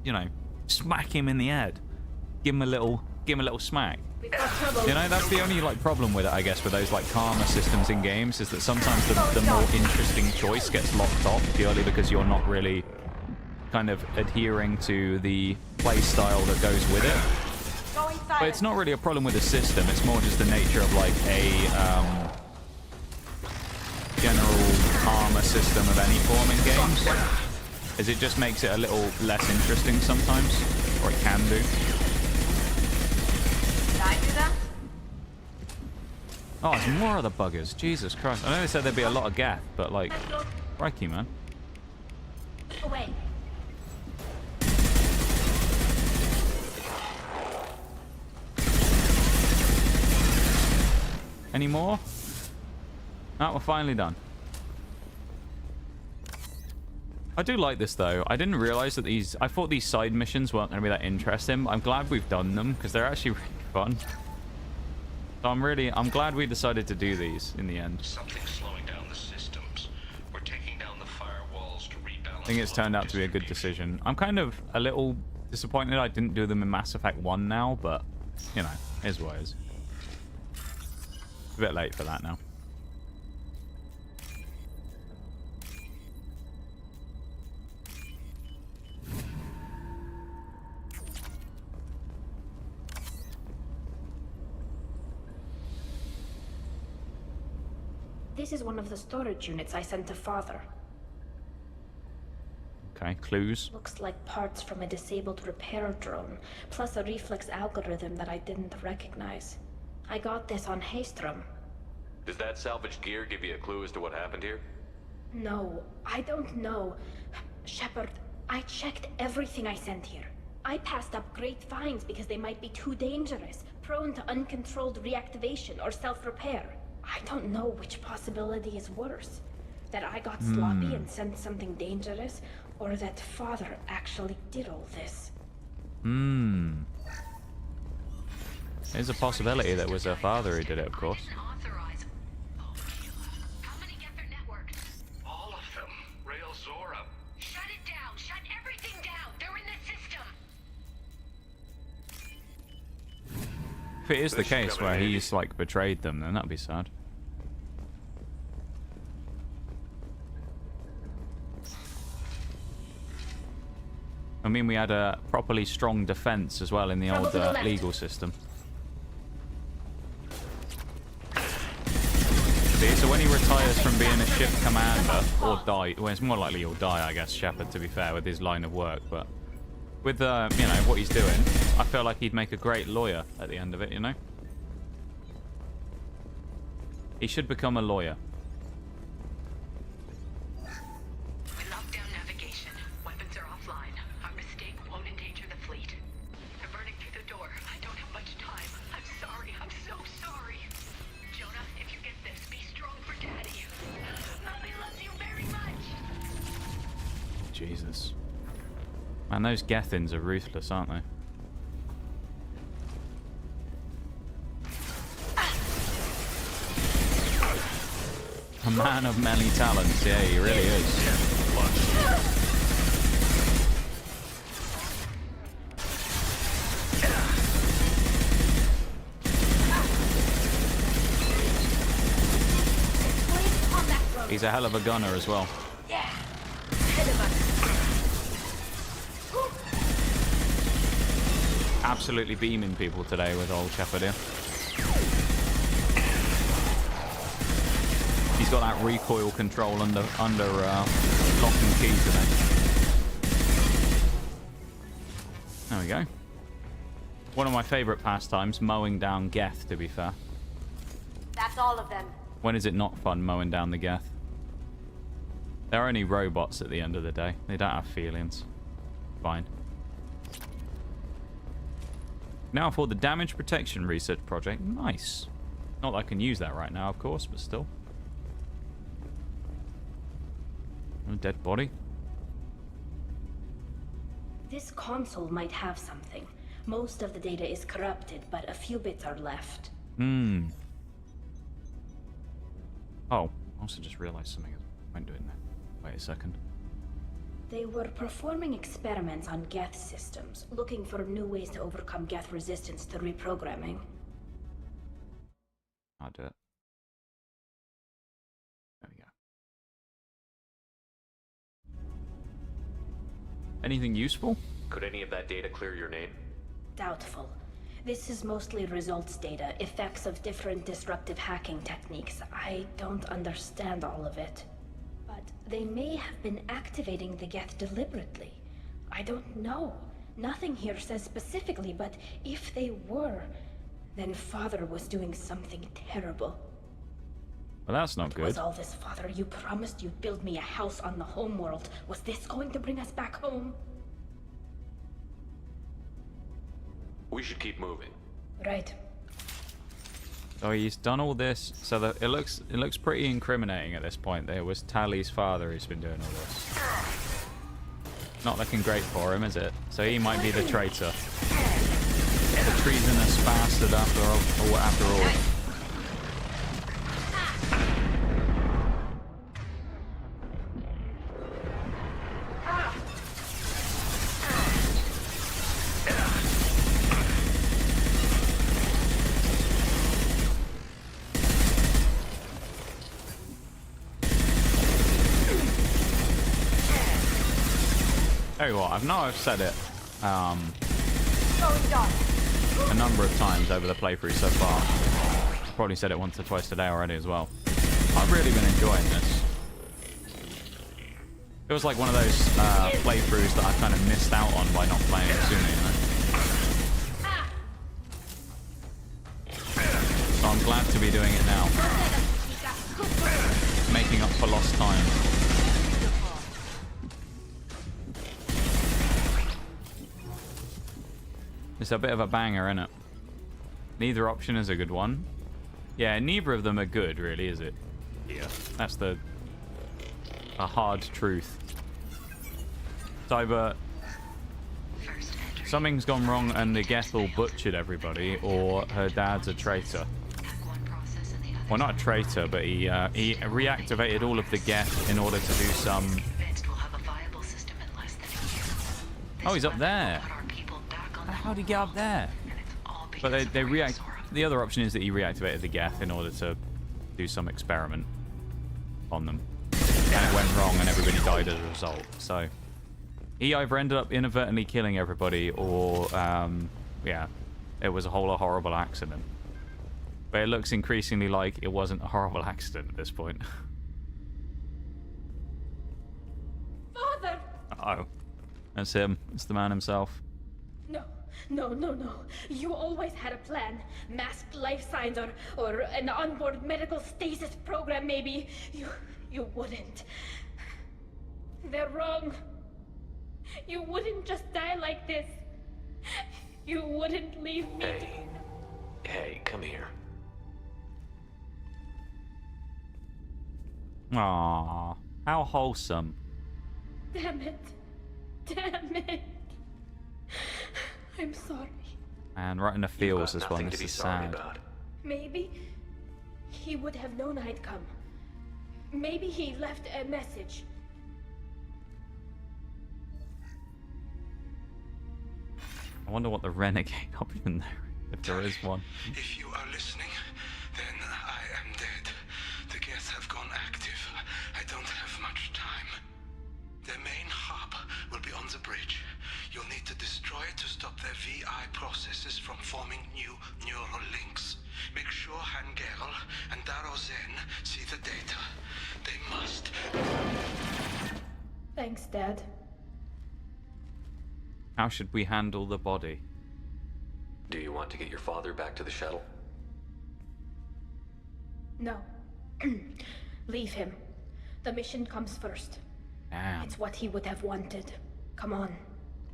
you know, smack him in the head, give him a little smack. You know, that's the only like problem with it, I guess, with those like karma systems in games, is that sometimes the more interesting choice gets locked off purely because you're not really kind of adhering to the play style that goes with it. But it's not really a problem with the system. It's more just the nature of like a general karma system of any form in games, is it just makes it a little less interesting sometimes, or it can do. I do that? Oh, it's more of the buggers. Jesus Christ. I know they said there'd be a lot of Geth, but like, crikey, man. Away. Any more? No, we're finally done. I do like this though. I didn't realize that I thought these side missions weren't going to be that interesting. I'm glad we've done them because they're actually really fun. So I'm glad we decided to do these in the end. Something's slowing down the systems. We're taking down the firewalls to rebalance. I think it's turned out to be a good decision. I'm kind of a little disappointed I didn't do them in Mass Effect 1 now, but you know, is what it is. It's a bit late for that now. This is one of the storage units I sent to Father. Okay, clues. Looks like parts from a disabled repair drone, plus a reflex algorithm that I didn't recognize. I got this on Haystrom. Does that salvaged gear give you a clue as to what happened here? No, I don't know. Shepard, I checked everything I sent here. I passed up great finds because they might be too dangerous, prone to uncontrolled reactivation or self-repair. I don't know which possibility is worse. That I got sloppy and sent something dangerous, or that Father actually did all this. There's a possibility that it was her father who did it, of course. All of them. Rail Zora. Shut it down. Shut everything down. They're in the system. If it is the case where he's like betrayed them, then that'd be sad. I mean, we had a properly strong defense as well in the old legal system. See, so when he retires from being a ship commander, or die, well, it's more likely he'll die, I guess, Shepard, to be fair, with his line of work, but with, you know, what he's doing, I feel like he'd make a great lawyer at the end of it, you know? He should become a lawyer. We locked down navigation. Weapons are offline. Our mistake won't endanger the fleet. They're burning through the door. I don't have much time. I'm sorry. I'm so sorry. Jonah, if you get this, be strong for Daddy. Mommy loves you very much. Jesus. Man, those Gethins are ruthless, aren't they? A man of many talents, yeah, he really is. He's a hell of a gunner as well. Absolutely beaming people today with old Shepard here. He's got that recoil control under lock and key today. There we go. One of my favourite pastimes, mowing down Geth, to be fair. That's all of them. When is it not fun mowing down the Geth? They're only robots at the end of the day. They don't have feelings. Fine. Now for the damage protection research project. Nice. Not that I can use that right now, of course, but still. A dead body. This console might have something. Most of the data is corrupted, but a few bits are left. Oh, I also just realized something when doing that. Wait a second. They were performing experiments on Geth systems, looking for new ways to overcome Geth resistance to reprogramming. I'll do it. There we go. Anything useful? Could any of that data clear your name? Doubtful. This is mostly results data, effects of different disruptive hacking techniques. I don't understand all of it. But they may have been activating the Geth deliberately. I don't know. Nothing here says specifically, but if they were, then Father was doing something terrible. Well, that's not good. Was all this, Father? You promised you'd build me a house on the homeworld. Was this going to bring us back home? We should keep moving. Right. So he's done all this, so that it looks pretty incriminating at this point. There was Tally's father who's been doing all this. Not looking great for him, is it? So he might be the traitor, the treasonous bastard after all. Tell you what, I've said it a number of times over the playthrough so far. I've probably said it once or twice today already as well. I've really been enjoying this. It was like one of those playthroughs that I kind of missed out on by not playing it sooner, you know? So I'm glad to be doing it now. Making up for lost time. It's a bit of a banger, isn't it? Neither option is a good one. Yeah, neither of them are good, really, is it? Yeah. That's a hard truth. It's either something's gone wrong and the Gethel butchered everybody, or her dad's a traitor. Well, not a traitor, but he reactivated all of the Geth in order to do some... Oh, he's up there. How'd he get up there? But they react. The other option is that he reactivated the Geth in order to do some experiment on them, and it went wrong, and everybody died as a result. So he either ended up inadvertently killing everybody, or yeah, it was a whole horrible accident. But it looks increasingly like it wasn't a horrible accident at this point. Father! Uh-oh. That's him. It's the man himself. No. You always had a plan. Masked life signs or an onboard medical stasis program, maybe. You wouldn't. They're wrong. You wouldn't just die like this. You wouldn't leave me. Hey, come here. Aww. How wholesome. Damn it. I'm sorry. And right in the feels as well. This is sad. Maybe he would have known I'd come. Maybe he left a message. I wonder what the renegade option there, if there is one. If you are listening, then I am dead. The Geth have gone active. I don't have much time. The main hub will be on the bridge. You'll need to destroy it to stop their VI processes from forming new neural links. Make sure Hangerl and Darozen see the data. They must. Thanks, Dad. How should we handle the body? Do you want to get your father back to the shuttle? No. Leave him. The mission comes first. Damn. It's what he would have wanted. Come on.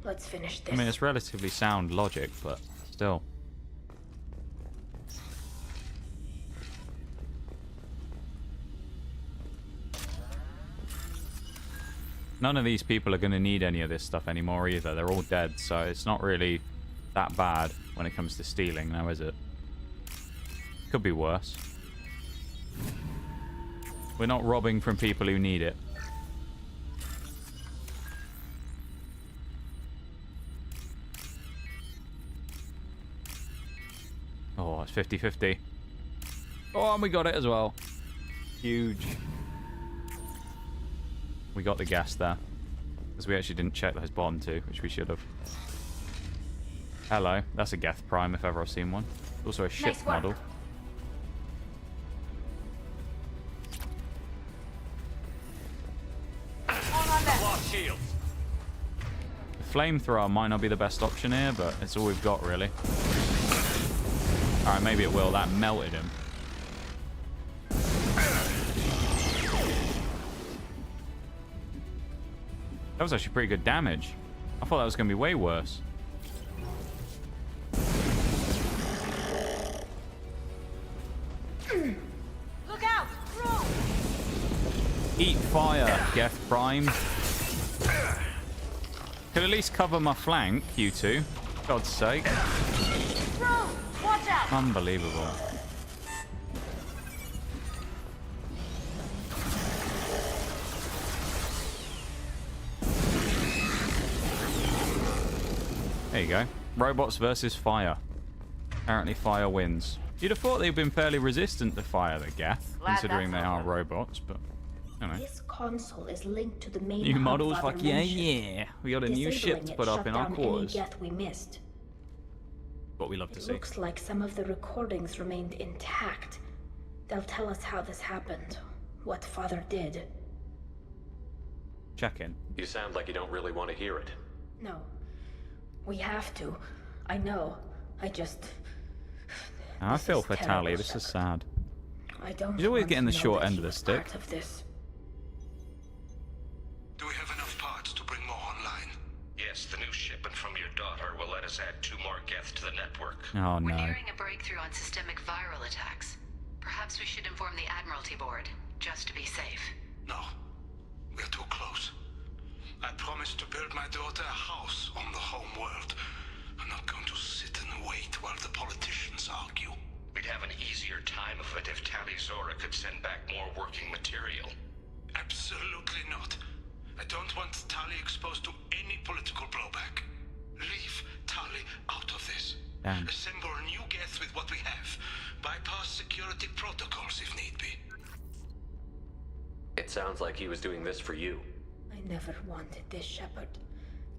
Let's finish this. I mean, it's relatively sound logic, but still. None of these people are going to need any of this stuff anymore either. They're all dead, so it's not really that bad when it comes to stealing, now is it? Could be worse. We're not robbing from people who need it. Oh, it's 50-50. Oh, and we got it as well. Huge. We got the gas there. Because we actually didn't check those bottom two, which we should have. Hello. That's a Geth Prime if ever I've seen one. Also a ship model. Shields. The flamethrower might not be the best option here, but it's all we've got, really. Alright, maybe it will. That melted him. That was actually pretty good damage. I thought that was going to be way worse. Look out! Throw! Eat fire, Geth Prime. Could at least cover my flank, you two. God's sake. Throw! Watch out! Unbelievable. There you go. Robots versus fire. Apparently fire wins. You'd have thought they'd been fairly resistant to fire, the Geth, considering they are robots, but I don't know. This console is linked to the main New hub models, Father fuck yeah, mentioned. yeah. We got a new ship to put up in our quarters. Any Geth we missed. What we love to see. Looks like some of the recordings remained intact. They'll tell us how this happened, what Father did. Check in. You sound like you don't really want to hear it. No. We have to. I know. I just... I feel for Tali. This is sad. I don't He's always want getting to the know short that end you of the were stick. part of this. Do we have enough parts to bring more online? Yes, the new shipment from your daughter will let us add 2 more geth to the network. Oh We're no. nearing a breakthrough on systemic viral attacks. Perhaps we should inform the Admiralty Board, just to be safe. No. We're too close. I promised to build my daughter a house on the home world. I'm not going to sit and wait while the politicians argue. We'd have an easier time of it if Tali Zora could send back more working material. Absolutely not. I don't want Tali exposed to any political blowback. Leave Tali out of this. Damn. Assemble new geth with what we have. Bypass security protocols if need be. It sounds like he was doing this for you. I never wanted this, Shepard.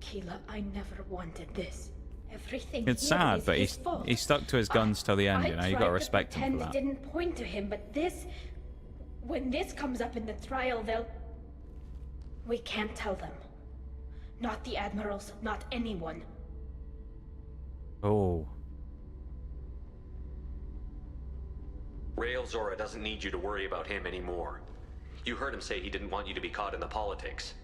Keela, I never wanted this. Everything It's here sad, is but his fault. he stuck to his guns till the end. You know, you got to respect him for that. I didn't point to him, but this... When this comes up in the trial, they'll... We can't tell them. Not the admirals, not anyone. Oh. Rael Zora doesn't need you to worry about him anymore. You heard him say he didn't want you to be caught in the politics.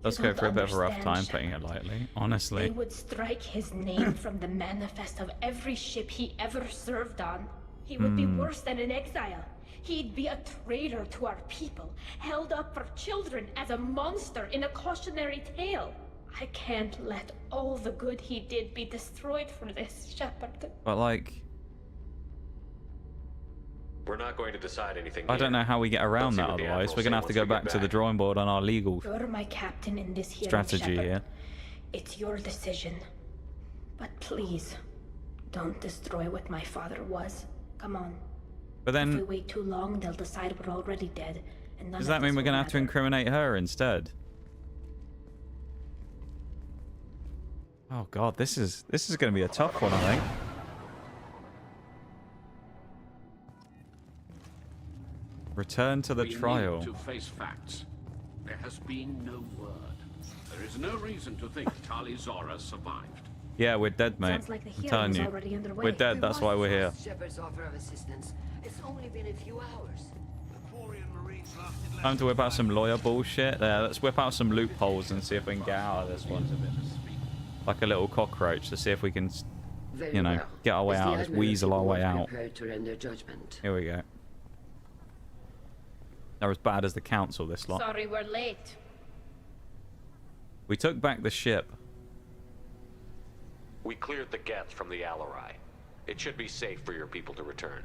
Let's go for a bit of a rough time, putting it lightly. Honestly. They would strike his name from the manifest of every ship he ever served on. He would be worse than an exile. He'd be a traitor to our people, held up for children as a monster in a cautionary tale. I can't let all the good he did be destroyed for this, Shepard. But like... We're not going to decide anything I don't know how we get around that what the otherwise. Admirals We're going to say have to once go we get back to the back. drawing board on our legal You're my captain in this hearing, strategy Shepard. here. It's your decision. But please, don't destroy what my father was. Come on. But If we then, wait too long, they'll decide we're already dead, and none does of that mean this we're going to will have to matter. incriminate her instead? Oh god, this is going to be a tough one, I think. Return to the trial. We need to face facts. There has been no word. There is no reason to think Tali Zora survived. Yeah, we're dead, mate. Sounds like the I'm hearing telling is you. already underway. We're dead, that's why we're here. Shepard's offer of assistance. It's only been a few hours. Time to whip out some lawyer bullshit. Let's whip out some loopholes and see if we can get out of this one. Like a little cockroach to see if we can, Very you know, well. get our way Is the out. Just Admiralty weasel our way Board out. prepared to render judgment? Here we go. They're as bad as the council, this lot. Sorry we're late. We took back the ship. We cleared the geth from the Alarai. It should be safe for your people to return.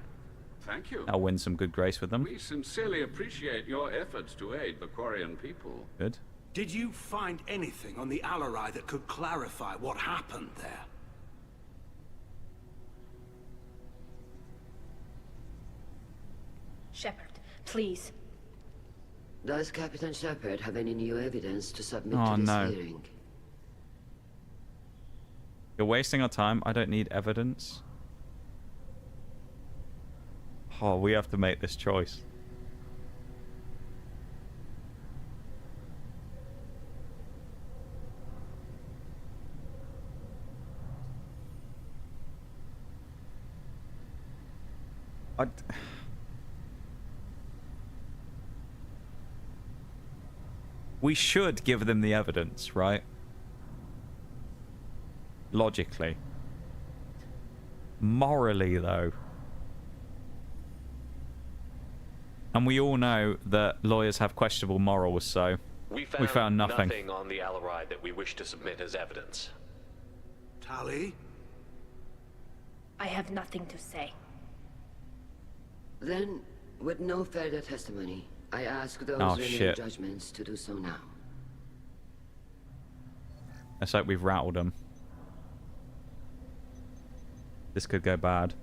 Thank you. I'll win some good grace with them. We sincerely appreciate your efforts to aid the Quarian people. Good. Did you find anything on the Alarai that could clarify what happened there? Shepard, please. Does Captain Shepard have any new evidence to submit Oh, to this no. hearing? You're wasting our time. I don't need evidence. Oh, we have to make this choice. We should give them the evidence, right? Logically. Morally, though. And we all know that lawyers have questionable morals, so We found nothing. on the Alarai that we wish to submit as evidence. Tali? I have nothing to say. Then, with no further testimony, I ask those Oh, rendering shit. judgments to do so now. Let's hope we've rattled them. This could go bad.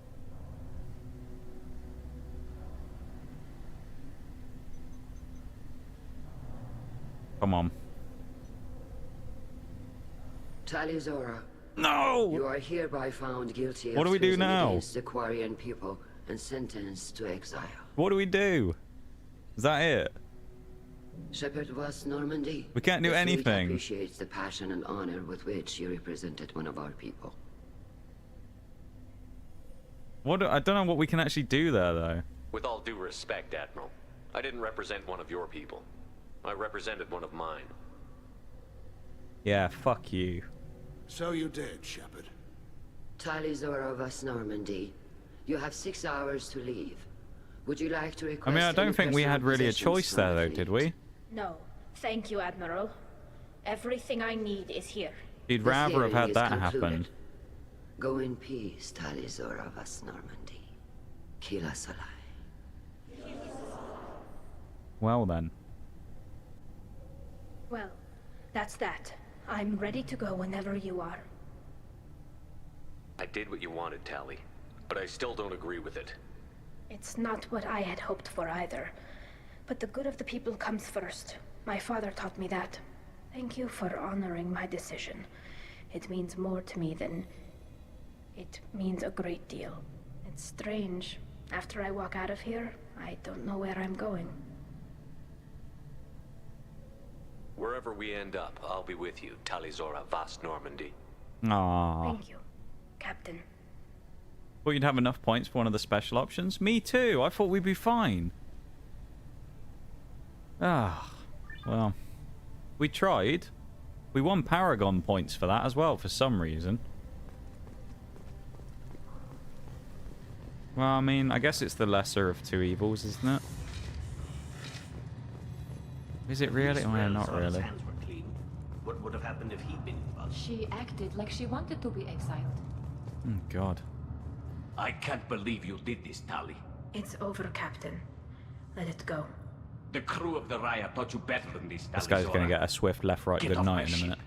Come on. Tali Zora. No! You are hereby found guilty of What do we do treason now? against the Quarian people and sentenced to exile. What do we do? Is that it? Shepherd Voss Normandy. We can't do the fleet anything. Appreciates the passion and honor with which you represented one of our people. What? I don't know what we can actually do there, though. With all due respect, Admiral, I didn't represent one of your people. I represented one of mine. Yeah, fuck you. So you did, Shepherd. Talizora Voss Normandy. You have 6 hours to leave. Would you like to request I mean, I don't any think we personal had really a possessions choice from there, the though, fleet? did we? No, thank you, Admiral. Everything I need is here. You'd This rather have hearing had is that concluded. happen. Go in peace, Talizora Voss Normandy. Kila Solai. Well, then. Well, that's that. I'm ready to go whenever you are. I did what you wanted, Tali, but I still don't agree with it. It's not what I had hoped for either. But the good of the people comes first. My father taught me that. Thank you for honoring my decision. It means more to me than... It means a great deal. It's strange. After I walk out of here, I don't know where I'm going. Wherever we end up, I'll be with you, Talizora Voss Normandy. Aww. Thank you, Captain. Thought you'd have enough points for one of the special options. Me too. I thought we'd be fine. Ah, well, we tried. We won Paragon points for that as well, for some reason. Well, I mean, I guess it's the lesser of two evils, isn't it? Is it really? Oh, yeah, not really. Hands were clean. What would have happened if he'd been involved? She acted like she wanted to be exiled. Oh, God. I can't believe you did this, Tali. It's over, Captain. Let it go. The crew of the Raya taught you better than this, This guy's going to get a swift left, right, Get good off night my in a minute.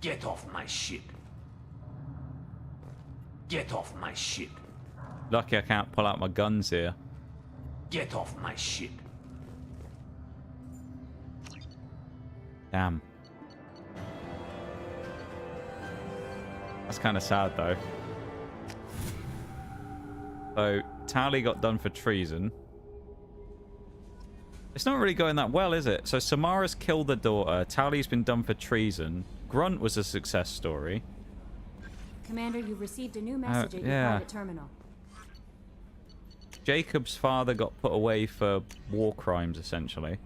Get off my ship. Get off my ship. Lucky I can't pull out my guns here. Get off my ship. Damn. That's kind of sad, though. So, Tali got done for treason. It's not really going that well, is it? So, Samara's killed the daughter. Tali's been done for treason. Grunt was a success story. Commander, you've received a new message at your yeah. private terminal. Jacob's father got put away for war crimes, essentially.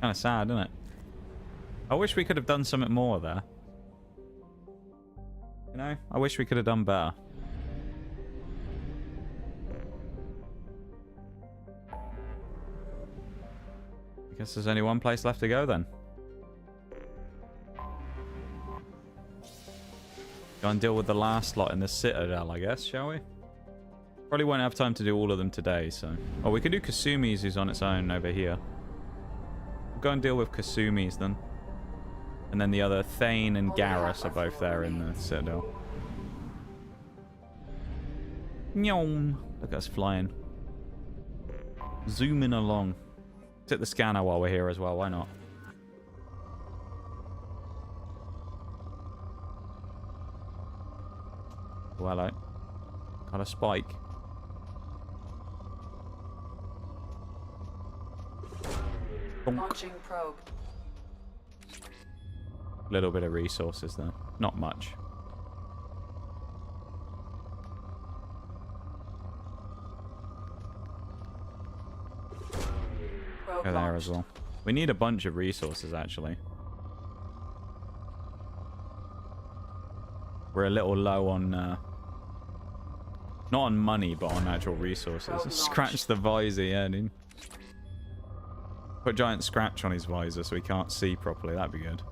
Kind of sad, isn't it? I wish we could have done something more there. You know, I wish we could have done better. I guess there's only one place left to go then. Go and deal with the last lot in the Citadel, I guess, shall we? Probably won't have time to do all of them today, so... Oh, we could do Kasumi's, who's on its own over here. We'll go and deal with Kasumi's then. And then the other Thane and Garrus are both there in the Citadel. Nyom! Look at us flying. Zooming along. Let's hit the scanner while we're here as well, why not? Oh, hello. Got a spike. Launching probe. Little bit of resources there. Not much. Go there as well. We need a bunch of resources, actually. We're a little low on... not on money, but on actual resources. Scratch the visor, yeah, dude. Put a giant scratch on his visor so he can't see properly. That'd be good.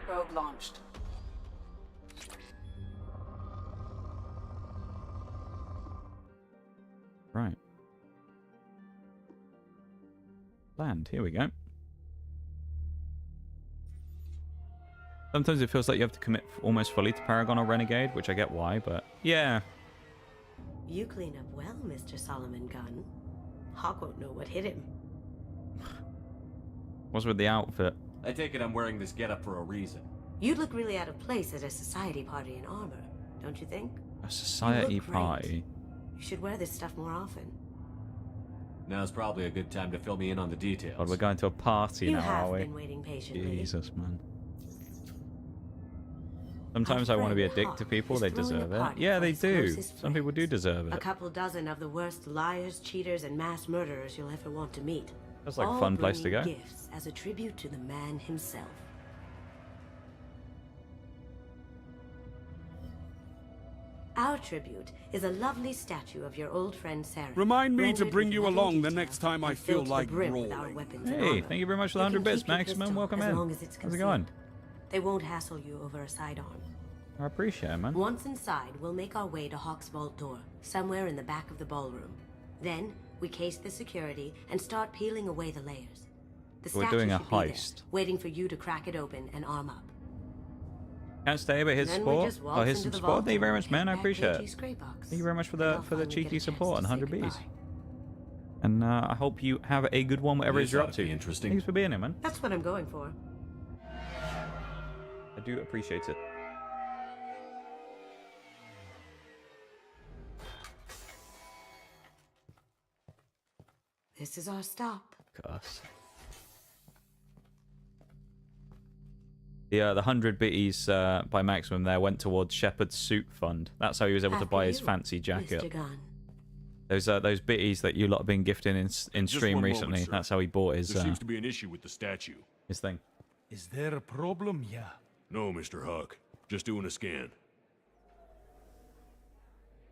Probe launched. Right. Land. Here we go. Sometimes it feels like you have to commit almost fully to Paragon or Renegade, which I get why, but yeah. You clean up well, Mr. Solomon Gunn. Hawk won't know what hit him. What's with the outfit? I take it I'm wearing this getup for a reason. You'd look really out of place at a society party in armor, don't you think? A society You look great. party? You should wear this stuff more often. Now's probably a good time to fill me in on the details. God, we're going to a party You now, have are we? been waiting patiently. Jesus, man. Sometimes I want to be a dick to people. They deserve it. Yeah, they do. Some people do deserve A it. couple dozen of the worst liars, cheaters, and mass murderers you'll ever want to meet. That's like a All fun place to bringing go. Gifts as a tribute to the man himself. Our tribute is a lovely statue of your old friend Sarah. Remind me to rendered bring with you leather along the detail next time I and feel filled to the like brim with our brawling. weapons and Hey, armor. thank you very much for the You can 100 bits, keep your Maximum. pistol Welcome as in. long as it's How's it concealed. going? They won't hassle you over a sidearm. I appreciate it, man. Once inside, we'll make our way to Hawk's vault door, somewhere in the back of the ballroom. Then, we case the security and start peeling away the layers. The We're statue doing a should be there, heist. waiting for you to crack it open and arm up. Can't stay, but his Then we support. just Oh, waltz his into the support. vault Thank you very and much, man. I take back appreciate it. JT's spray box. Thank you very much for And I'll the finally get a cheeky chance support to and say 100 Bs. goodbye. And I hope you have a good one, whatever it This is you're ought up to to. be interesting. Thanks for being here, man. That's what I'm going for. I do appreciate it. This is our stop. Curse. The 100 bitties by Maximum there went towards Shepard's suit fund. That's how he was able to After buy his you, fancy jacket. Mr. Gunn. Those bitties that you lot have been gifting in Just stream one recently. moment, sir. That's how he bought his There seems to be an issue with the statue. his thing. Is there a problem? Yeah. No, Mr. Huck. Just doing a scan.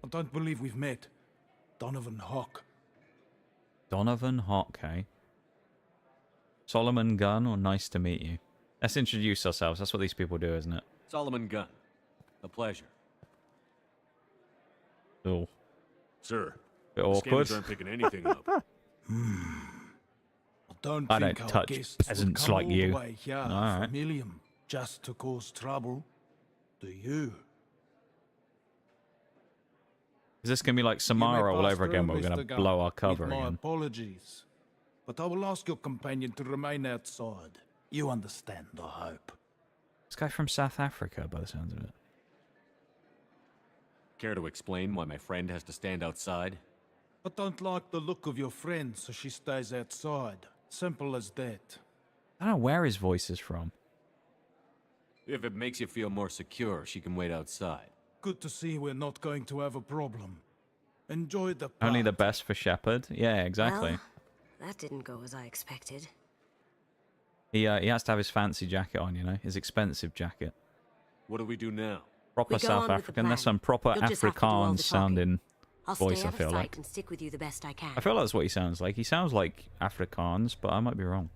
I don't believe we've met. Donovan Hawk. Donovan Hawk, eh? Solomon Gunn, or nice to meet you. Let's introduce ourselves. That's what these people do, isn't it? Solomon Gunn. A pleasure. Oh. Sir, Bit the awkward. scanners aren't picking anything up. Don't I think don't our touch guests would peasants come like all you. the way here Alright. from Ilium just to cause trouble. Do you? Is this going to be like Samara all over again, where we're going to blow our cover My again? apologies. But I will ask your companion to remain outside. You understand, I hope. This guy from South Africa, by the sounds of it. Care to explain why my friend has to stand outside? I don't like the look of your friend, so she stays outside. Simple as that. I don't know where his voice is from. If it makes you feel more secure, she can wait outside. Good to see we're not going to have a problem. Enjoy the Only the best for Shepard. Yeah, exactly. Well, that didn't go as I expected. He has to have his fancy jacket on, you know, his expensive jacket. What do we do now? Proper We go South on with the African. There's plan. some proper You'll just have to do all the Afrikaans sounding I'll voice, stay I out feel of like. sight and stick with you the best I can. I feel that's what he sounds like. He sounds like Afrikaans, but I might be wrong.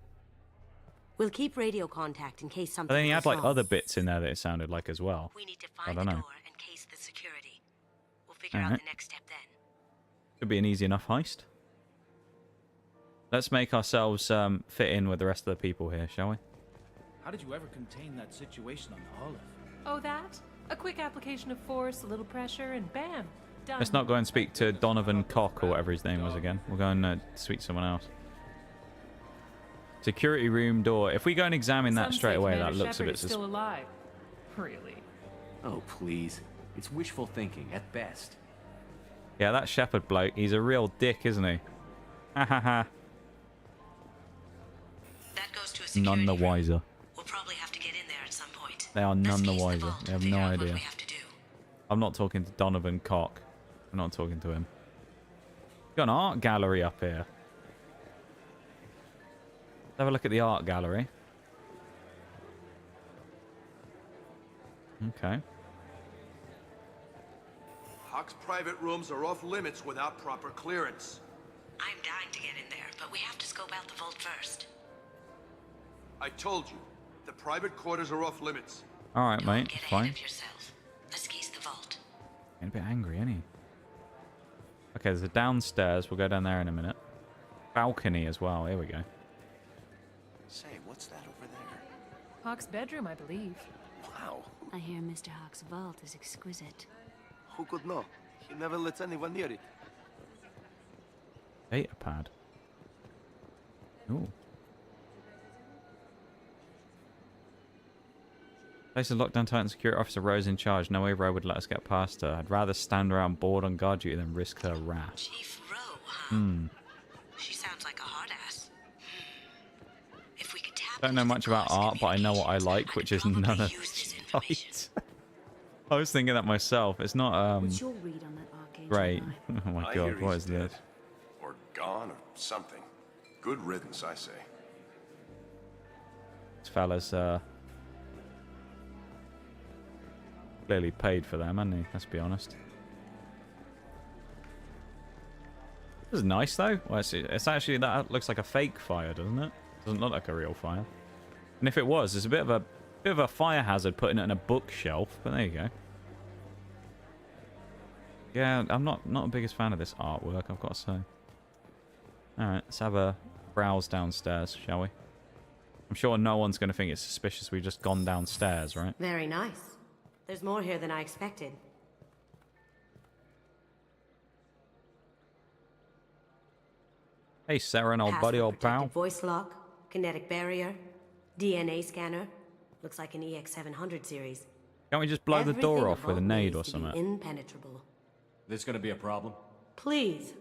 We'll keep radio contact in case something But then he had goes like wrong. other bits in there that it sounded like as well. We need to I find don't the know. door and case the security. We'll figure out Alright. the next step then. Could be an easy enough heist. Let's make ourselves fit in with the rest of the people here, shall we? How did you ever contain that situation on the Olive? Oh, that? A quick application of force, a little pressure, and bam! Done. Let's not go and speak to Donovan Cock or whatever his name was again. We'll go and speak to someone else. Security room door. If we go and examine that Some straight say away, Commander that looks Shepard a bit is still alive. Really? Oh, please. It's wishful thinking at best. Yeah, that Shepard bloke, he's a real dick, isn't he? Ha ha ha. That goes to a None the wiser. We'll probably have to get in there at some point. They are none the wiser. They have no idea. I'm not talking to Donovan Cock. I'm not talking to him. Got an art gallery up here. Let's have a look at the art gallery. Okay. Hawk's private rooms are off limits without proper clearance. I'm dying to get in there, but we have to scope out the vault first. I told you, the private quarters are off limits. Alright, mate. Fine. Let's case the vault. Getting a bit angry, isn't he? Okay, there's a downstairs. We'll go down there in a minute. Balcony as well. Here we go. Say, what's that over there? Hawk's bedroom, I believe. Wow. I hear Mr. Hawk's vault is exquisite. Who could know? He never lets anyone near it. Data pad. Ooh. Place of lockdown Titan security officer Rose in charge. No way Rose would let us get past her. I'd rather stand around bored on guard duty than risk her wrath. Chief Rowe, huh? She sounds like a hard ass. If we could tap Don't know much about art, but I know what I like, which is none of this shite. I was thinking that myself. It's not What's your read on that arcade? great. Oh my I god, hear what he's is this? dead. Or gone, or something. Good riddance, I say. This fella's clearly paid for them, hasn't he? Let's be honest. This is nice though. Well, it's actually, that looks like a fake fire, doesn't it? Doesn't look like a real fire. And if it was, it's a bit of a fire hazard putting it in a bookshelf. But there you go. Yeah, I'm not the biggest fan of this artwork, I've got to say. All right, let's have a browse downstairs, shall we? I'm sure no one's going to think it's suspicious we've just gone downstairs, right? Very nice. There's more here than I expected. Hey, Saren, old buddy, old pal. Voice lock, kinetic barrier, DNA scanner. Looks like an EX700 series. Can't we just blow the door off with a nade or something? Impenetrable. This gonna be a problem? Please,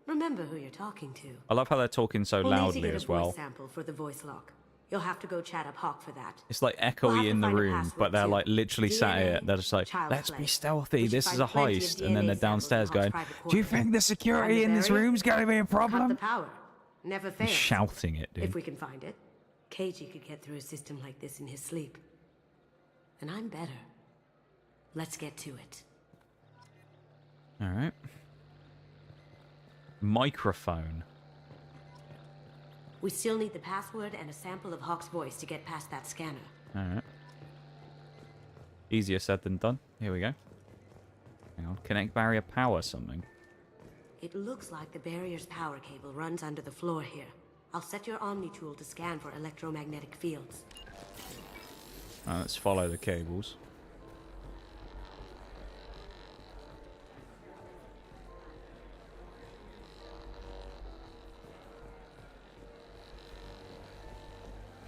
remember who you're talking to. I love how they're talking so We'll need to loudly get a as well. voice sample for the voice lock. You'll have to go chat up Hawk for that. It's like We'll have echoey to in the find a room, password but they're too. like literally sat here. DNA, They're just like, child's let's play. be stealthy. We This should is a find plenty of heist. And then DNA they're samples downstairs in going, Hawk's private do you quarters. think the security Find in this barrier, room's going to be a cut the problem? power. Never He's fails. shouting it, dude. If we can find it, KG could get through a system like this in his sleep. And I'm better. Let's get to it. All right. Microphone. We still need the password and a sample of Hawk's voice to get past that scanner. All right. Easier said than done. Here we go. Hang on. Connect barrier power something. It looks like the barrier's power cable runs under the floor here. I'll set your Omni tool to scan for electromagnetic fields. Let's follow the cables.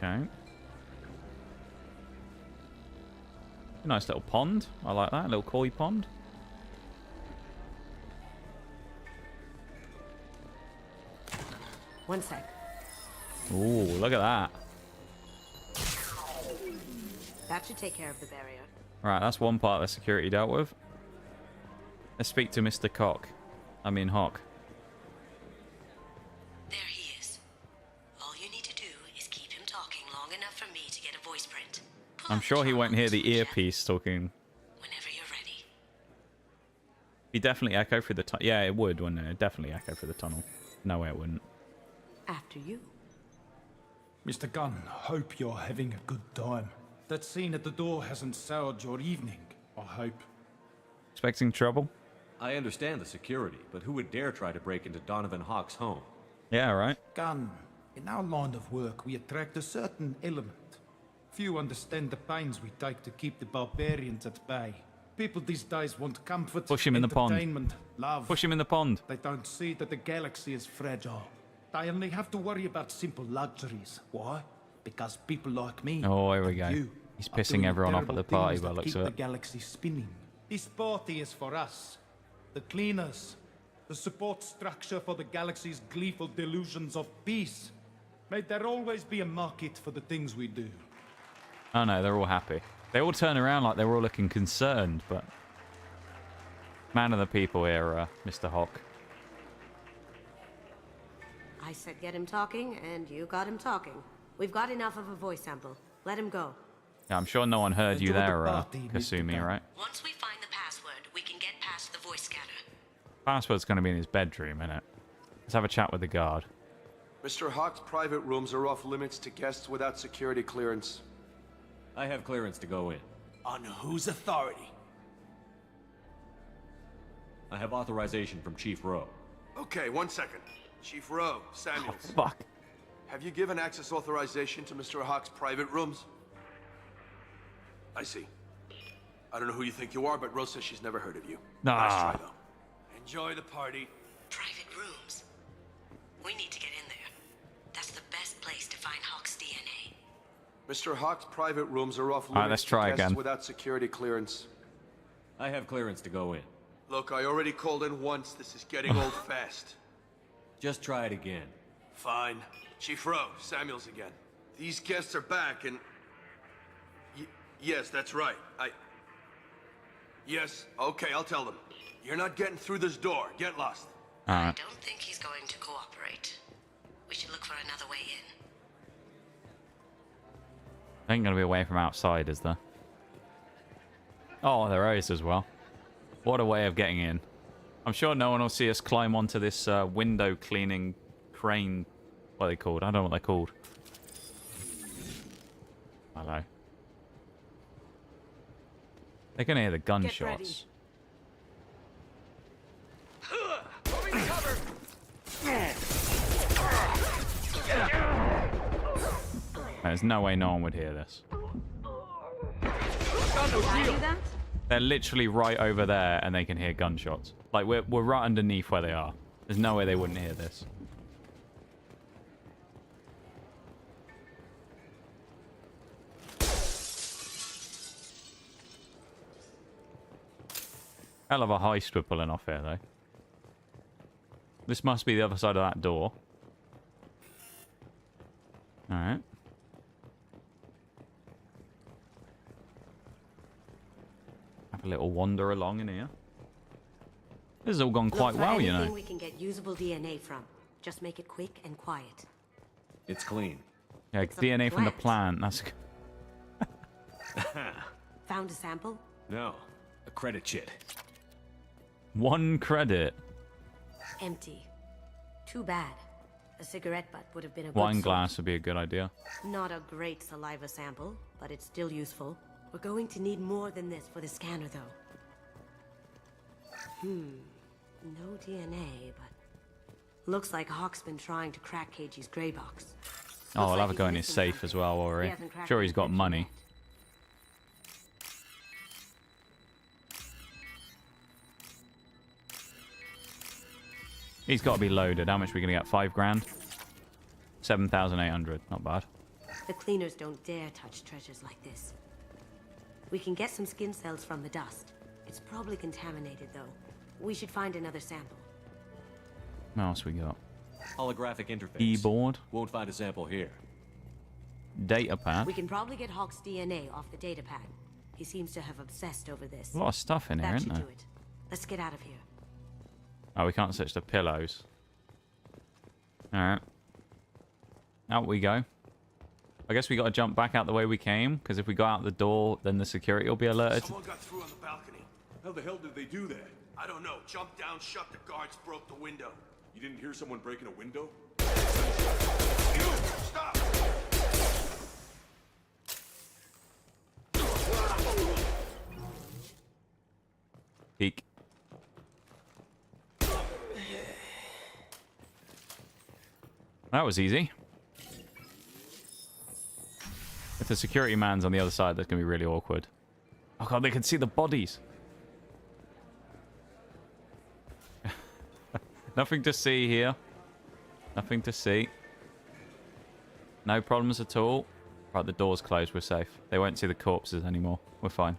Okay. Nice little pond. I like that. A little koi pond. One sec. Ooh, look at that. That should take care of the barrier. Right, that's one part of the security dealt with. Let's speak to Mr. Hawk. There he is. All you need to do is keep him talking long enough for me to get a voice print. I'm sure he won't hear the earpiece talking. Whenever you're ready. He'd definitely echo through the tunnel. Yeah, it would, wouldn't it? It'd definitely echo through the tunnel. No way it wouldn't. After you. Mr. Gunn, hope you're having a good time. That scene at the door hasn't soured your evening, I hope. Expecting trouble? I understand the security, but who would dare try to break into Donovan Hawk's home? Yeah, right. Gunn, in our line of work, we attract a certain element. Few understand the pains we take to keep the barbarians at bay. People these days want comfort, Push him in the pond. entertainment, love. Push him in the pond. They don't see that the galaxy is fragile. They only have to worry about simple luxuries. Why? Because people like me. Oh, here we go. You He's are pissing doing everyone off at terrible the party things by the that looks keep of the it. galaxy spinning. This party is for us, the cleaners, the support structure for the galaxy's gleeful delusions of peace. May there always be a market for the things we do. Oh no, they're all happy. They all turn around like they're all looking concerned, but... Man of the people here, Mr. Hawk. I said get him talking, and you got him talking. We've got enough of a voice sample. Let him go. Yeah, I'm sure no one heard you Enjoy the there, party, Mr. Kasumi, Gunn. right? Once we find the password, we can get past the voice scanner. Password's going to be in his bedroom, innit? Let's have a chat with the guard. Mr. Hawk's private rooms are off limits to guests without security clearance. I have clearance to go in. On whose authority? I have authorization from Chief Rowe. Okay, 1 second. Chief Rowe, Samuels. Fuck. Have you given access authorization to Mr. Hawk's private rooms? I see. I don't know who you think you are, but Rose says she's never heard of you. Nah. Nice try, though. Enjoy the party. Private rooms. We need to get in there. That's the best place to find Hawk's DNA. Mr. Hawk's private rooms are off limits. Alright, let's try to guests again. without security clearance. I have clearance to go in. Look, I already called in once. This is getting old fast. Just try it again. Fine. Chief Rowe, Samuels again. These guests are back and... yes, that's right. Yes, okay, I'll tell them. You're not getting through this door. Get lost. I don't think he's going to cooperate. We should look for another way in. Ain't gonna be away from outside, is there? Oh, there is as well. What a way of getting in. I'm sure no one will see us climb onto this window cleaning crane. What are they called? I don't know what they're called. Hello. They're gonna hear the gunshots. There's no way no one would hear this. They're literally right over there and they can hear gunshots. Like, we're right underneath where they are. There's no way they wouldn't hear this. Hell of a heist we're pulling off here, though. This must be the other side of that door. Alright. Have a little wander along in here. This has all gone quite well, you know. We can get usable DNA from. Just make it quick and quiet. It's clean. Yeah, DNA from the plant. That's... Found a sample? No. A credit chit. 1 credit. Empty. Too bad. A cigarette butt would have been a good Wine source. glass would be a good idea. Not a great saliva sample, but it's still useful. We're going to need more than this for the scanner, though. No DNA, but... Looks like Hawk's been trying to crack KG's grey box. Oh, I'll have a go in his safe as well, or sure he's got money. He's got to be loaded. How much are we going to get? 5 grand? 7,800. Not bad. The cleaners don't dare touch treasures like this. We can get some skin cells from the dust. It's probably contaminated, though. We should find another sample. What else we got? Holographic interface. Keyboard. Won't find a sample here. Data pad. We can probably get Hawk's DNA off the data pad. He seems to have obsessed over this. A lot of stuff in here, That isn't should there? do it. Let's get out of here. Oh, we can't switch the pillows. Alright. Out we go. I guess we got to jump back out the way we came, because if we go out the door, then the security will be alerted. Someone got through on the balcony. How the hell did they do that? I don't know. Jumped down, shut the guards, broke the window. You didn't hear someone breaking a window? You! Stop! Peek. That was easy. If the security man's on the other side, that's going to be really awkward. Oh god, they can see the bodies. Nothing to see here. Nothing to see. No problems at all. Right, the door's closed. We're safe. They won't see the corpses anymore. We're fine.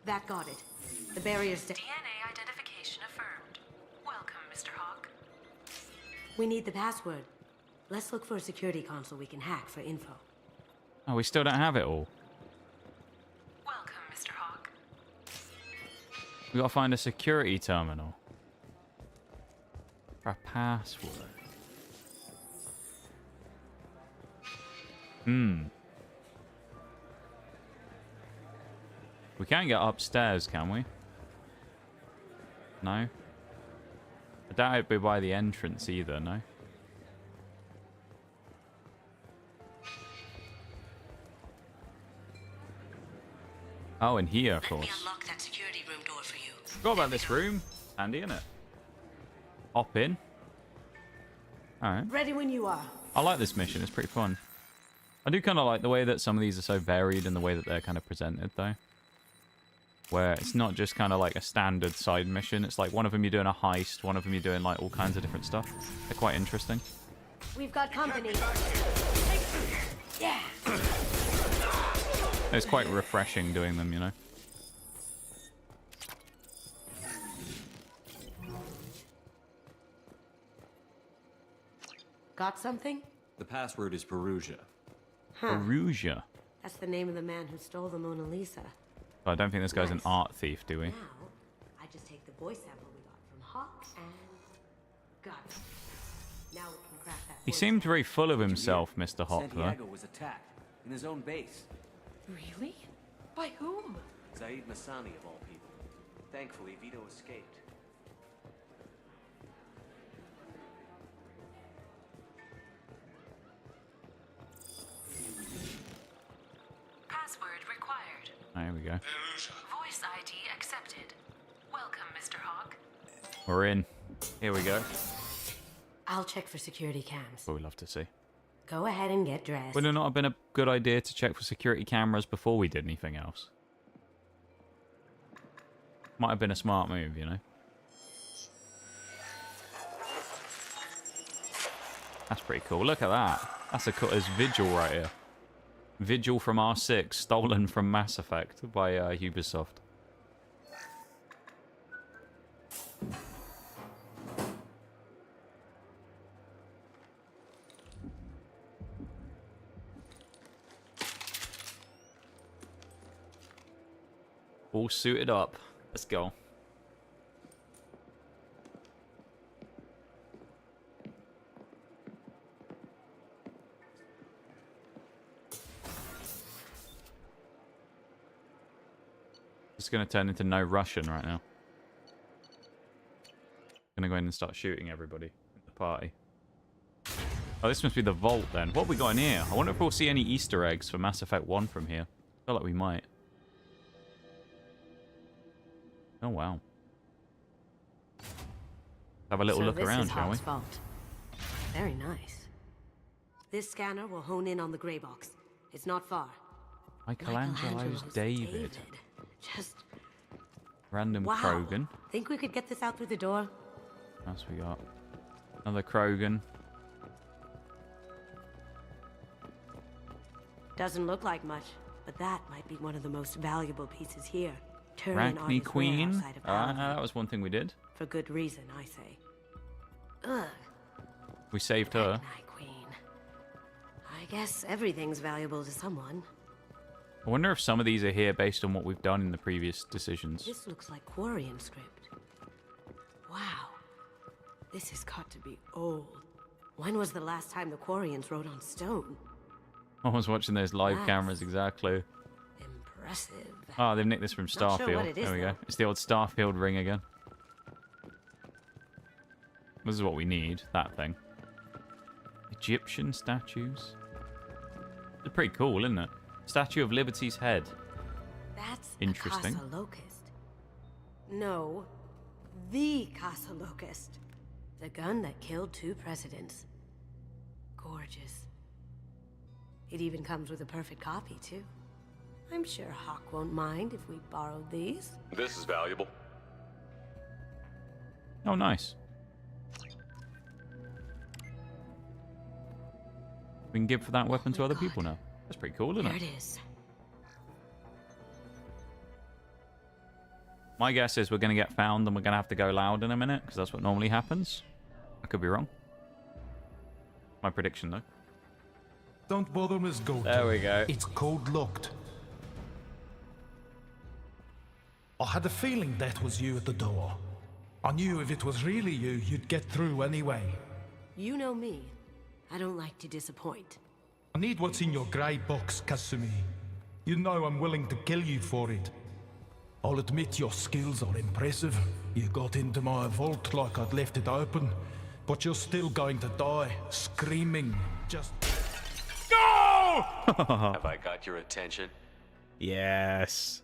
That got it. The barrier's down. DNA identification affirmed. Welcome, Mr. Hawk. We need the password. Let's look for a security console we can hack for info. Oh, we still don't have it all. Welcome, Mr. Hawk. We gotta find a security terminal. For a password. We can't get upstairs, can we? No? I doubt it'd be by the entrance either, no? Oh, in here, of course. Let me unlock that security room door for you. Forgot about this room. Handy, innit? Hop in. Alright. Ready when you are. I like this mission. It's pretty fun. I do kind of like the way that some of these are so varied in the way that they're kind of presented, though. Where it's not just kind of like a standard side mission. It's like one of them you're doing a heist, one of them you're doing like all kinds of different stuff. They're quite interesting. We've got company. Yeah. It's quite refreshing doing them, you know. Got something? The password is Perugia. Huh. Perugia. That's the name of the man who stole the Mona Lisa. But I don't think this guy's an art thief, do we? Now, I just take the voice sample we got from Hawk and... got it. Now we can crack that. He seemed very full of himself, Mr. Hawk, though. Santiago was attacked in his own base. Really? By whom? Zaid Masani of all people. Thankfully, Vito escaped. Password required. There we go. Voice ID accepted. Welcome, Mr. Hawk. We're in. Here we go. I'll check for security cams. What we love to see. Go ahead and get dressed. Would it not have been a good idea to check for security cameras before we did anything else? Might have been a smart move, you know. That's pretty cool. Look at that. That's a cool. There's Vigil right here. Vigil from R6, stolen from Mass Effect by Ubisoft. All suited up. Let's go. It's going to turn into no Russian right now. I'm going to go in and start shooting everybody at the party. Oh, this must be the vault then. What have we got in here? I wonder if we'll see any Easter eggs for Mass Effect 1 from here. I feel like we might. Oh, wow. Have a little look around, shall we? Vault. Very nice. This scanner will hone in on the gray box. It's not far. Michelangelo's David. Just... Random wow. Krogan. Think we could get this out through the door? What else we got? Another Krogan. Doesn't look like much, but that might be one of the most valuable pieces here. Arachne Queen. That was one thing we did. For good reason, I say. Ugh. We saved her. Queen. I guess everything's valuable to someone. I wonder if some of these are here based on what we've done in the previous decisions. This looks like Quarian script. Wow. This has got to be old. When was the last time the Quarians wrote on stone? I was watching those live cameras, exactly. Impressive. Oh, they've nicked this from Not sure Starfield. what it is, There we go. though. It's the old Starfield ring again. This is what we need, that thing. Egyptian statues. They're pretty cool, isn't it? Statue of Liberty's head. That's interesting. A Casa Locust. No, the Casa Locust. The gun that killed 2 presidents. Gorgeous. It even comes with a perfect copy, too. I'm sure Hawk won't mind if we borrowed these. This is valuable. Oh, nice. We can give that weapon to other people now. That's pretty cool, isn't There it? it is. My guess is we're going to get found and we're going to have to go loud in a minute, because that's what normally happens. I could be wrong. My prediction, though. Don't bother, Miss Gold. There we go. It's code locked. I had a feeling that was you at the door. I knew if it was really you, you'd get through anyway. You know me. I don't like to disappoint. I need what's in your grey box, Kasumi. You know I'm willing to kill you for it. I'll admit your skills are impressive. You got into my vault like I'd left it open, but you're still going to die, screaming. Just... Go! Have I got your attention? Yes.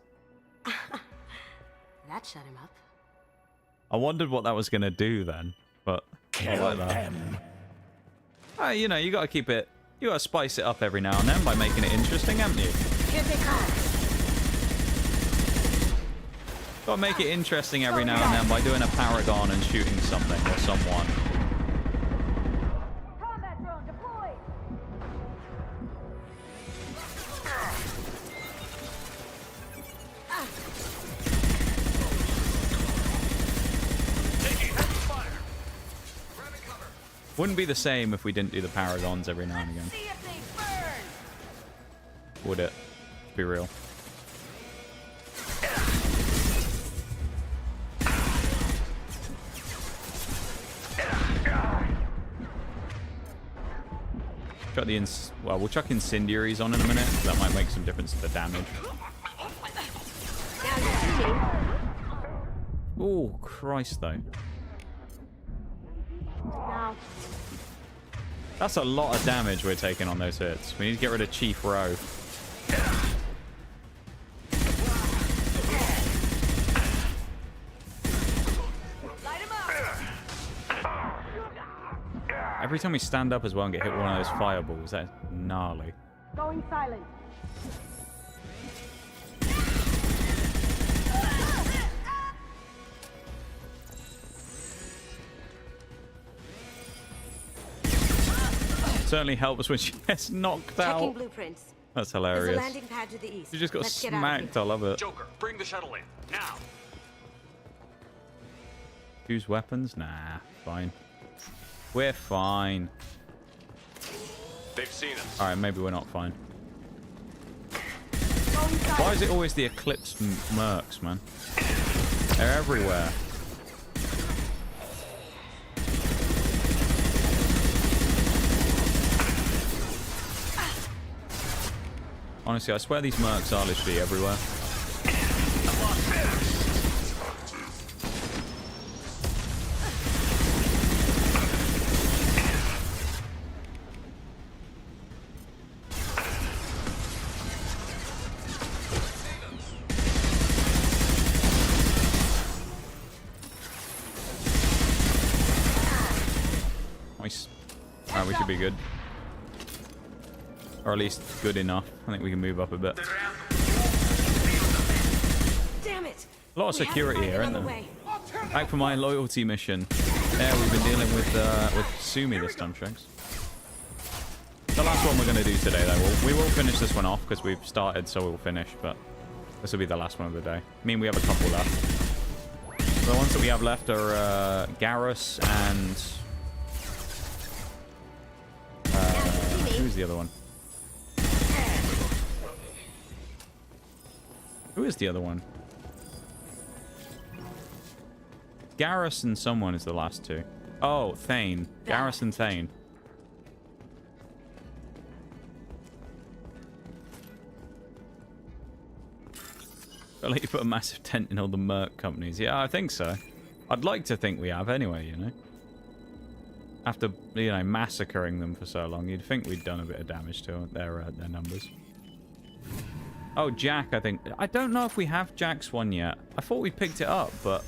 That shut him up. I wondered what that was going to do then, but I like that. You know, you got to keep it... You got to spice it up every now and then by making it interesting, haven't you? Here they come. Got to make it interesting every now and then by doing a paragon and shooting something or someone. Combat drone Wouldn't be the same if we didn't do the paragons every now and again. Would it? Let's be real. Chuck the well, we'll chuck incendiaries on in a minute. That might make some difference to the damage. Oh, Christ, though. Now. That's a lot of damage we're taking on those hits. We need to get rid of Chief Rowe. Every time we stand up as well and get hit with one of those fireballs, that's gnarly. Going silent. Certainly helps when she gets knocked out. Checking blueprints. That's There's a hilarious. landing pad to the east. She just got Let's get out of smacked. here. I love it. Joker, bring the shuttle in now. Use weapons? Nah, fine. We're fine. They've seen us. Alright, maybe we're not fine. Why is it always the Eclipse mercs, man? They're everywhere. Honestly, I swear these mercs are literally everywhere. Nice. Alright, we should be good. Or at least good enough. I think we can move up a bit. Damn it. A lot of security here, isn't there? Back for my loyalty mission. Yeah, we've been dealing with Sumi this time, Shags. The last one we're going to do today, though. We will finish this one off because we've started, so we'll finish. But this will be the last one of the day. I mean, we have a couple left. The ones that we have left are Garrus and... who's the other one? Who is the other one? Garrus and someone is the last two. Oh, Thane. Garrus and Thane. I'll let you put a massive tent in all the merc companies. Yeah, I think so. I'd like to think we have anyway, you know. After, you know, massacring them for so long, you'd think we'd done a bit of damage to their numbers. Oh, Jack, I think. I don't know if we have Jack's one yet. I thought we picked it up, but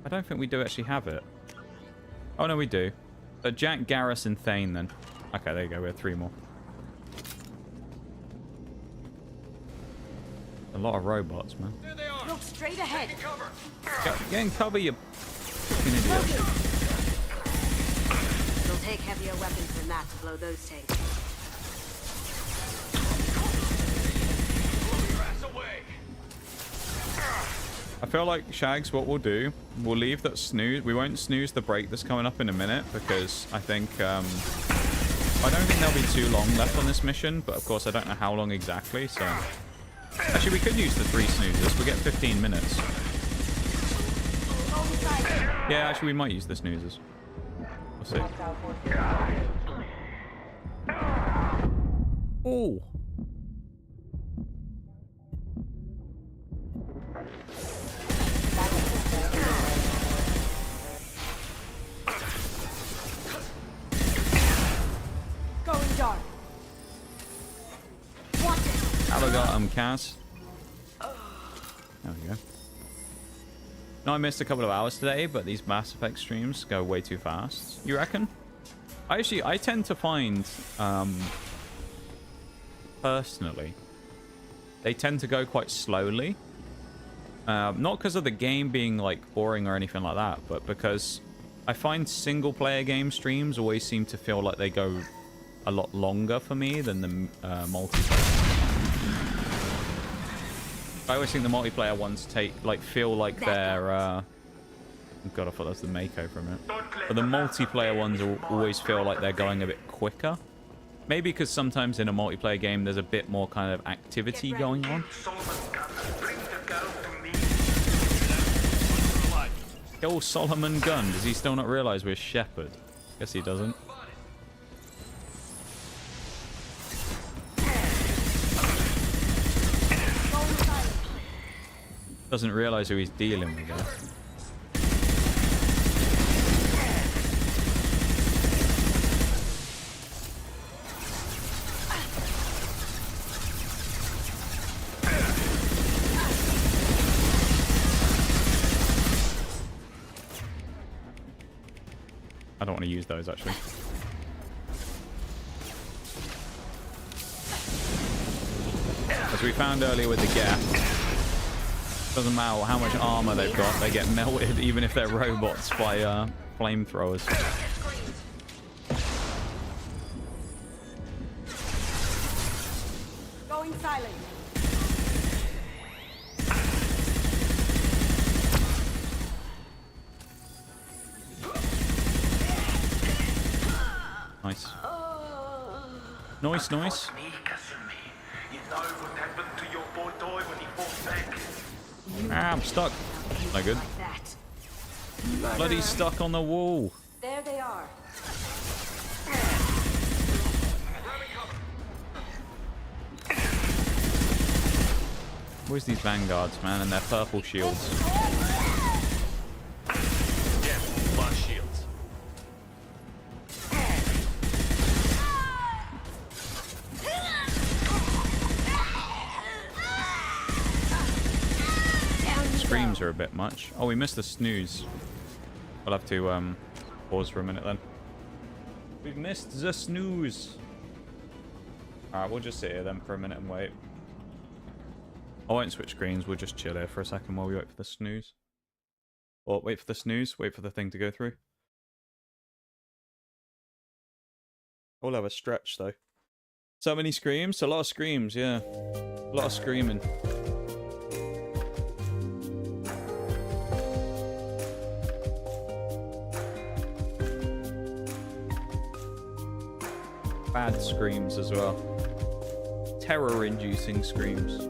I don't think we do actually have it. Oh, no, we do. So Jack, Garrus, and Thane, then. Okay, there you go. We have 3 more. A lot of robots, man. There they are. Look straight ahead. Get in cover, you fucking idiot. It'll take heavier weapons than that to blow those tanks. I feel like, Shags, what we'll do, we'll leave that snooze. We won't snooze the break that's coming up in a minute because I think, I don't think there'll be too long left on this mission, but of course I don't know how long exactly, so... Actually, we could use the 3 snoozes. We get 15 minutes. Yeah, actually, we might use the snoozes. We'll see. Oh! Going dark. Watch it. How I got Kaz? There we go. No, I missed a couple of hours today, but these Mass Effect streams go way too fast. You reckon? I tend to find, personally, they tend to go quite slowly. Not because of the game being, like, boring or anything like that, but because I find single-player game streams always seem to feel like they go a lot longer for me than the multiplayer. I always think the multiplayer ones feel like they're God, I thought that was the Mako for a minute. But the multiplayer ones always feel like they're going a bit quicker. Maybe because sometimes in a multiplayer game there's a bit more kind of activity going on. Kill Solomon Gunn. Does he still not realize we're Shepherd? Guess he doesn't. Doesn't realize who he's dealing with there. I don't want to use those actually. As we found earlier with the gap, doesn't matter how much armor they've got, they get melted even if they're robots by flamethrowers. Going silent. Nice. Nice, nice. Ah, I'm stuck. No good. Bloody stuck on the wall. There they are. Where's these vanguards, man, and their purple shields? Yeah, plus shields. Screams are a bit much. Oh, we missed the snooze. We'll have to pause for a minute then. We've missed the snooze. Alright, we'll just sit here then for a minute and wait. I won't switch screens, we'll just chill here for a second while we wait for the snooze. Or wait for the snooze, wait for the thing to go through. We'll have a stretch though. So many screams? A lot of screams, yeah. A lot of screaming. Bad screams as well. Terror-inducing screams.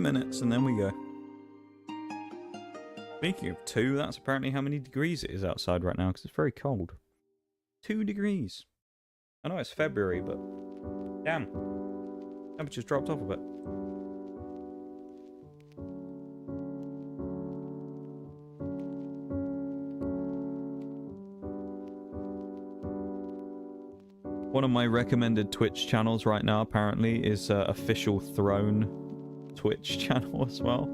Minutes and then we go. Speaking of 2, that's apparently how many degrees it is outside right now because it's very cold. 2 degrees. I know it's February, but damn, temperature's dropped off a bit. One of my recommended Twitch channels right now apparently is Official Throne Twitch channel as well.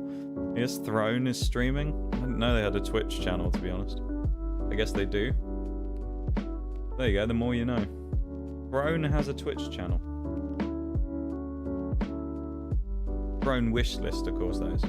Yes, Throne is streaming. I didn't know they had a Twitch channel, to be honest. I guess they do. There you go, the more you know. Throne has a Twitch channel. Throne wishlist, of course, that is.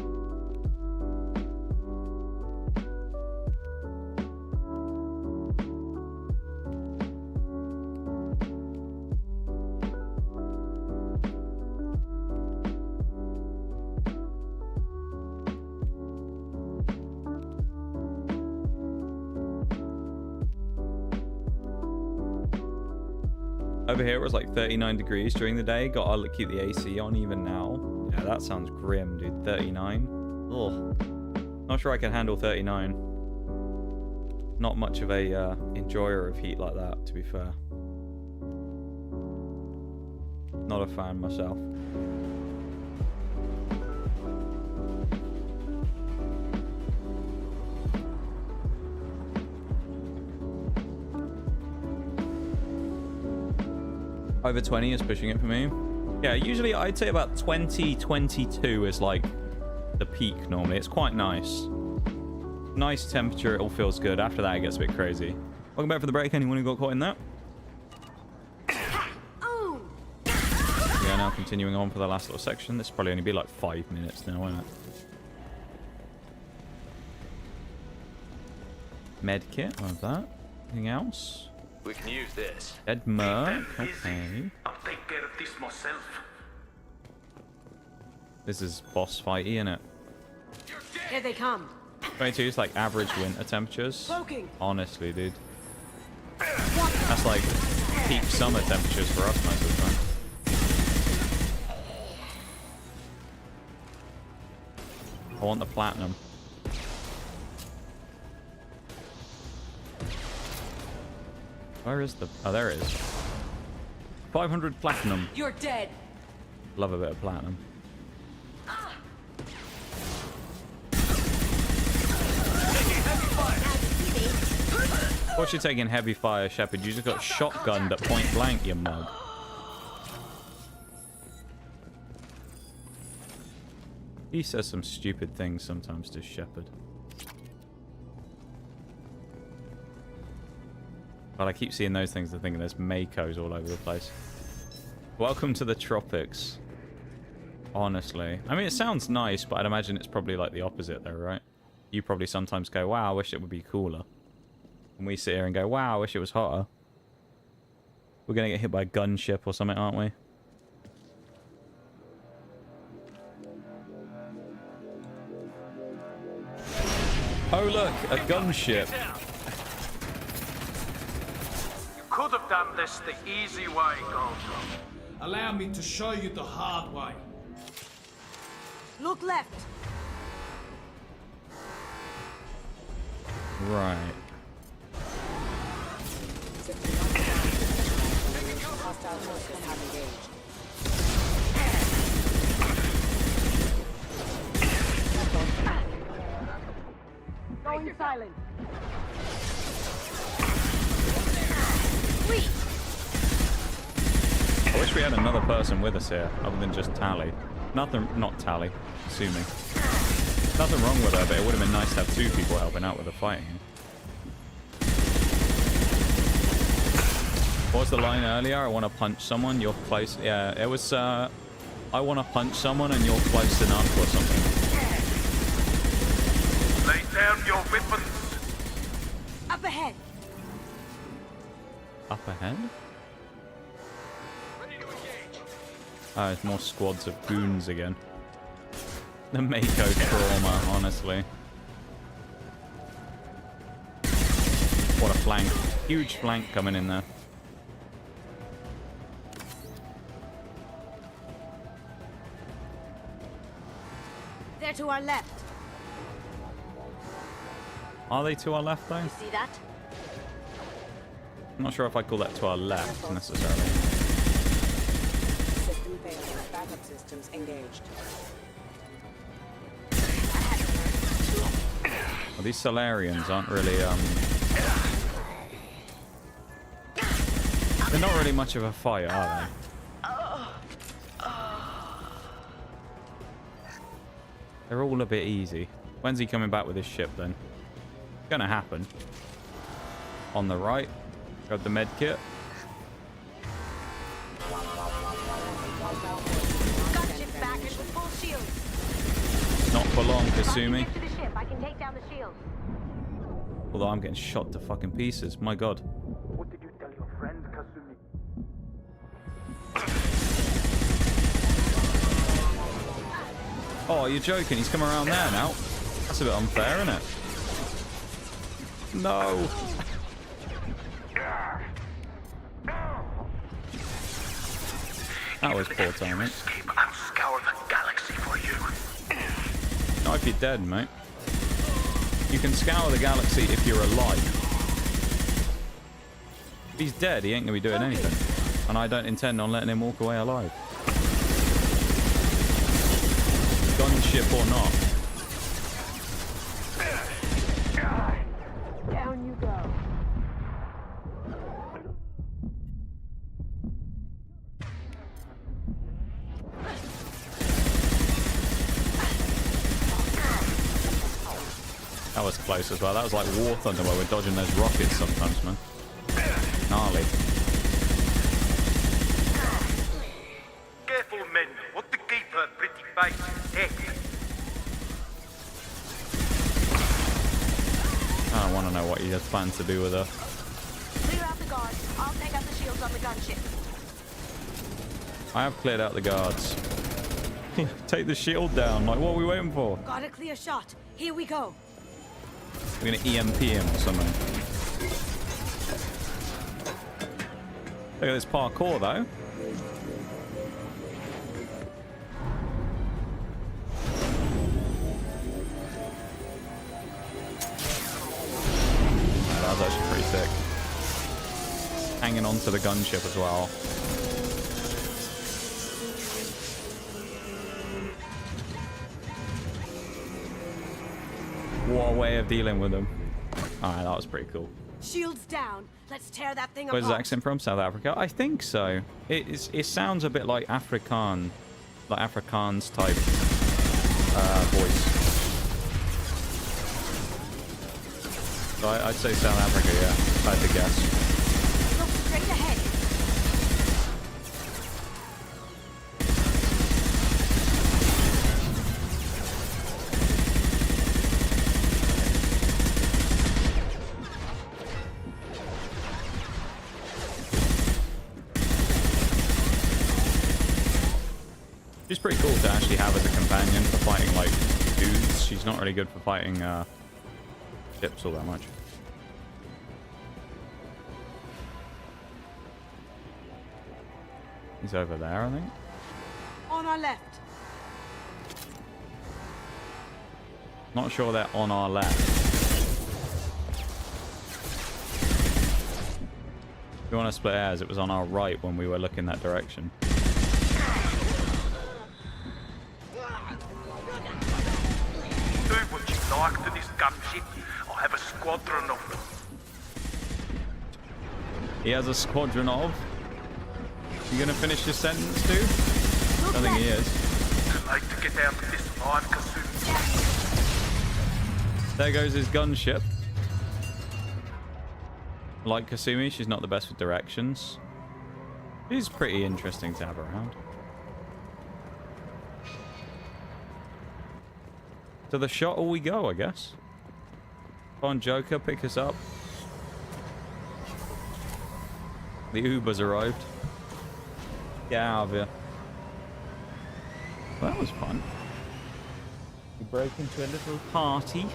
Over here it was like 39 degrees during the day. Gotta keep the AC on even now. Yeah, that sounds grim, dude. 39. Ugh. Not sure I can handle 39. Not much of a enjoyer of heat like that, to be fair. Not a fan myself. Over 20 is pushing it for me. Yeah, usually I'd say about 20, 22 is like the peak normally. It's quite nice. Nice temperature, it all feels good. After that, it gets a bit crazy. Welcome back for the break. Anyone who got caught in that? We are now continuing on for the last little section. This will probably only be like 5 minutes now, won't it? Med kit, I have that. Anything else? We can use this. Dead Merc, okay. I'll take care of this myself. This is boss fighty, isn't it? Here they come. 22 is like average winter temperatures. Poking. Honestly, dude. That's like peak summer temperatures for us most of the time. I want the platinum. Where is the... Oh, there it is. 500 platinum. You're dead. Love a bit of platinum. What's you taking heavy fire, Shepard? You just got shotgunned at point blank, you mug. He says some stupid things sometimes to Shepard. But I keep seeing those things and thinking there's Makos all over the place. Welcome to the tropics. Honestly. I mean, it sounds nice, but I'd imagine it's probably like the opposite though, right? You probably sometimes go, wow, I wish it would be cooler. And we sit here and go, wow, I wish it was hotter. We're going to get hit by a gunship or something, aren't we? Oh, look, a gunship. You could have done this the easy way, Goldrum. Allow me to show you the hard way. Look left. Right. Going silent. I wish we had another person with us here, other than just Tally. Nothing, not Tally, sue me. Nothing wrong with her, but it would have been nice to have 2 people helping out with the fighting. What was the line earlier? I want to punch someone, you're close. Yeah, it was, I want to punch someone and you're close enough or something. Lay down your weapons. Up ahead. Up ahead? Oh, it's more squads of goons again. The Mako trauma, honestly. What a flank. Huge flank coming in there. They're to our left. Are they to our left, though? You see that? I'm not sure if I call that to our left, necessarily. System failure. Backup systems engaged. Well, these Solarians aren't really, they're not really much of a fight, are they? They're all a bit easy. When's he coming back with his ship, then? Gonna happen. On the right. Grab the med kit. Not for long, Kasumi. I can take down the shield. Although I'm getting shot to fucking pieces. My god. What did you tell your friend, Kasumi? Oh, you're joking. He's come around there now. That's a bit unfair, isn't it? No. That was poor timing. I'll scour the galaxy for you. Not if you're dead, mate. You can scour the galaxy if you're alive. If he's dead, he ain't gonna be doing anything. And I don't intend on letting him walk away alive. Gunship or not. Down you go. That was close as well. That was like War Thunder where we're dodging those rockets sometimes, man. alley. Careful, men. Want to keep her pretty face intact. I don't want to know what he has planned to do with her. Clear out the guards. I'll take out the shields on the gunship. I have cleared out the guards. Take the shield down. Like, what are we waiting for? Got a clear shot. Here we go. We're gonna EMP him or something. Look at this parkour, though. That was actually pretty sick. Hanging on to the gunship as well. What a way of dealing with them. Alright, that was pretty cool. Shields down. Let's tear that thing Where's his apart. accent from? South Africa? I think so. It sounds a bit like Afrikaans, like Afrikaans type voice. So I'd say South Africa, yeah. If I had to guess. Look straight ahead. She's pretty cool to actually have as a companion for fighting, like, dudes. She's not really good for fighting ships all that much. He's over there, I think. On our left. Not sure they're on our left. If you want to split hairs, it was on our right when we were looking that direction. Do what you like to this gunship. I have a squadron of them. He has a squadron of. You gonna finish your sentence, dude? I think he is. Too late to get out of this line, Kasumi. There goes his gunship. Like Kasumi, she's not the best with directions. She's pretty interesting to have around. To the shuttle we go, I guess. Come on, Joker, pick us up. The Uber's arrived. Get out of here. Well, that was fun. We broke into a little party.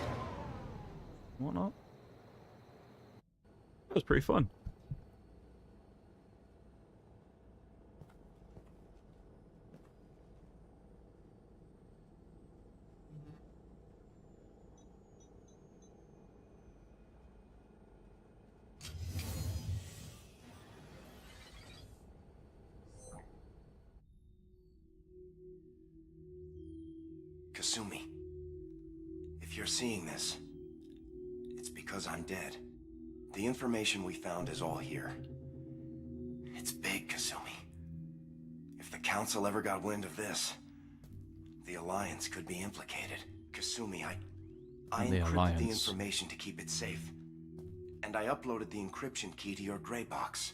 Whatnot. That was pretty fun. Kasumi, if you're seeing this, it's because I'm dead. The information we found is all here. It's big, Kasumi. If the Council ever got wind of this, the Alliance could be implicated. Kasumi, I encrypted the information to keep it safe. And I uploaded the encryption key to your gray box,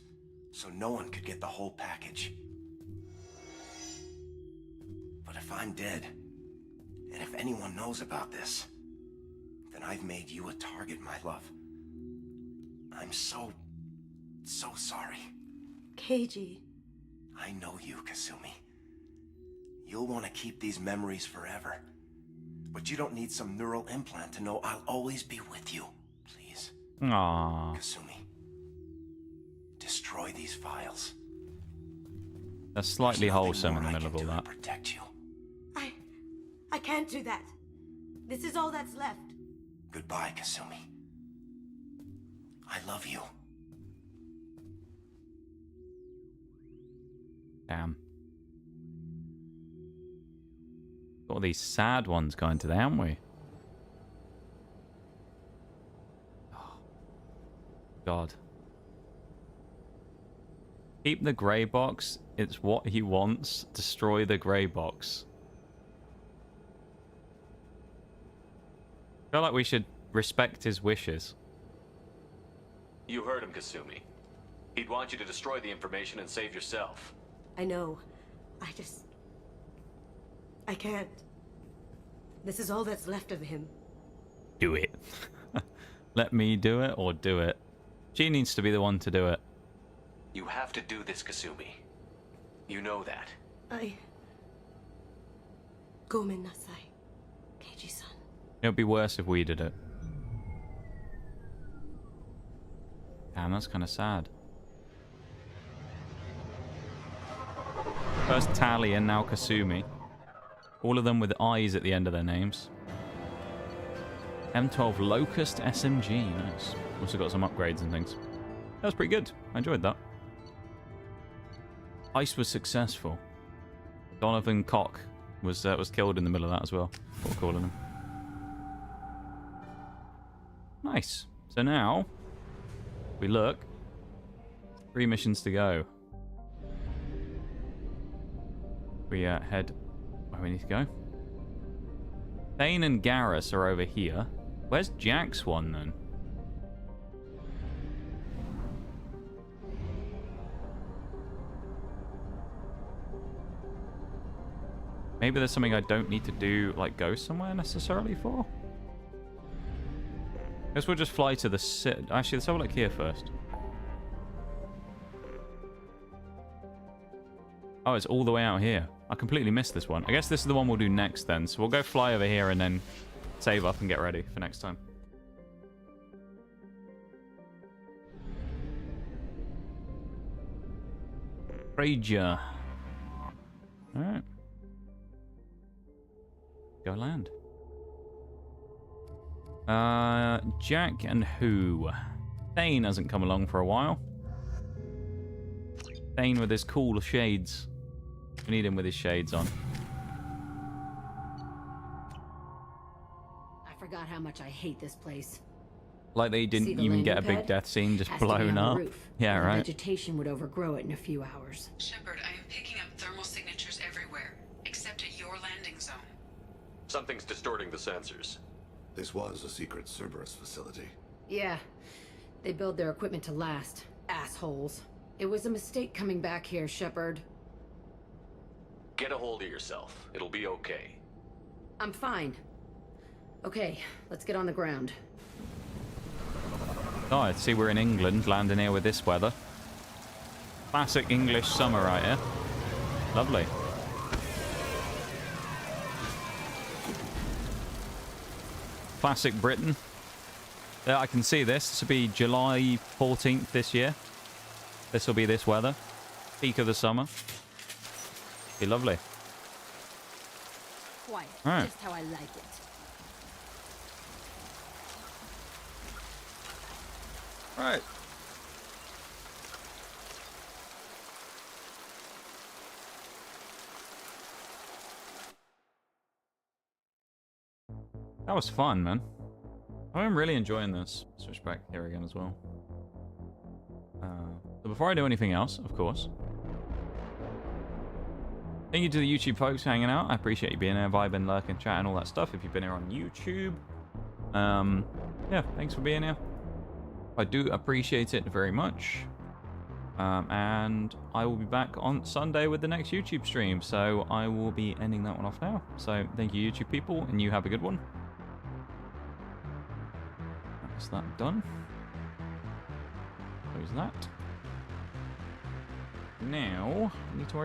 so no one could get the whole package. But if I'm dead, and if anyone knows about this, then I've made you a target, my love. I'm so sorry. Keiji. I know you, Kasumi. You'll want to keep these memories forever. But you don't need some neural implant to know I'll always be with you. Please. Aww. Kasumi. Destroy these files. That's slightly wholesome in the middle of all that. Protect you. I can't do that. This is all that's left. Goodbye, Kasumi. I love you. Damn. Got all these sad ones going today, haven't we? Oh. God. Keep the grey box. It's what he wants. Destroy the grey box. I feel like we should respect his wishes. You heard him, Kasumi. He'd want you to destroy the information and save yourself. I know. I can't. This is all that's left of him. Do it. Let me do it or do it. She needs to be the one to do it. You have to do this, Kasumi. You know that. Gomen nasai, Keiji-san. It would be worse if we did it. Damn, that's kind of sad. First Tally and now Kasumi. All of them with eyes at the end of their names. M12 Locust SMG. Nice. Also got some upgrades and things. That was pretty good. I enjoyed that. Ice was successful. Donovan Cock was killed in the middle of that as well. What we're calling him. Nice. So now, we look. 3 missions to go. We head where we need to go. Thane and Garrus are over here. Where's Jack's one then? Maybe there's something I don't need to do, like go somewhere necessarily for? Guess we'll just fly to the actually, let's have a look here first. Oh, it's all the way out here. I completely missed this one. I guess this is the one we'll do next then. So we'll go fly over here and then save up and get ready for next time. Rager. Alright. Go land. Jack and who? Thane hasn't come along for a while. Thane with his cool shades. We need him with his shades on. I forgot how much I hate this place. Like they didn't even get a big death scene just blown up. Yeah, right. Vegetation would overgrow it in a few hours. Shepard, I am picking up thermal signatures everywhere, except at your landing zone. Something's distorting the sensors. This was a secret Cerberus facility. Yeah. They build their equipment to last. Assholes. It was a mistake coming back here, Shepard. Get a hold of yourself. It'll be okay. I'm fine. Okay, let's get on the ground. Oh, I see we're in England, landing here with this weather. Classic English summer right here. Lovely. Classic Britain. Yeah, I can see this. This will be July 14th this year. This will be this weather. Peak of the summer. Be lovely. Quiet. Right. Just how I like it. Right. That was fun, man. I'm really enjoying this. Switch back here again as well. So before I do anything else, of course, thank you to the YouTube folks hanging out. I appreciate you being there, vibing, lurking, chatting, all that stuff. If you've been here on YouTube, yeah, thanks for being here. I do appreciate it very much. And I will be back on Sunday with the next YouTube stream. So I will be ending that one off now. So thank you, YouTube people, and you have a good one. That's that done. Close that. Now, I need to worry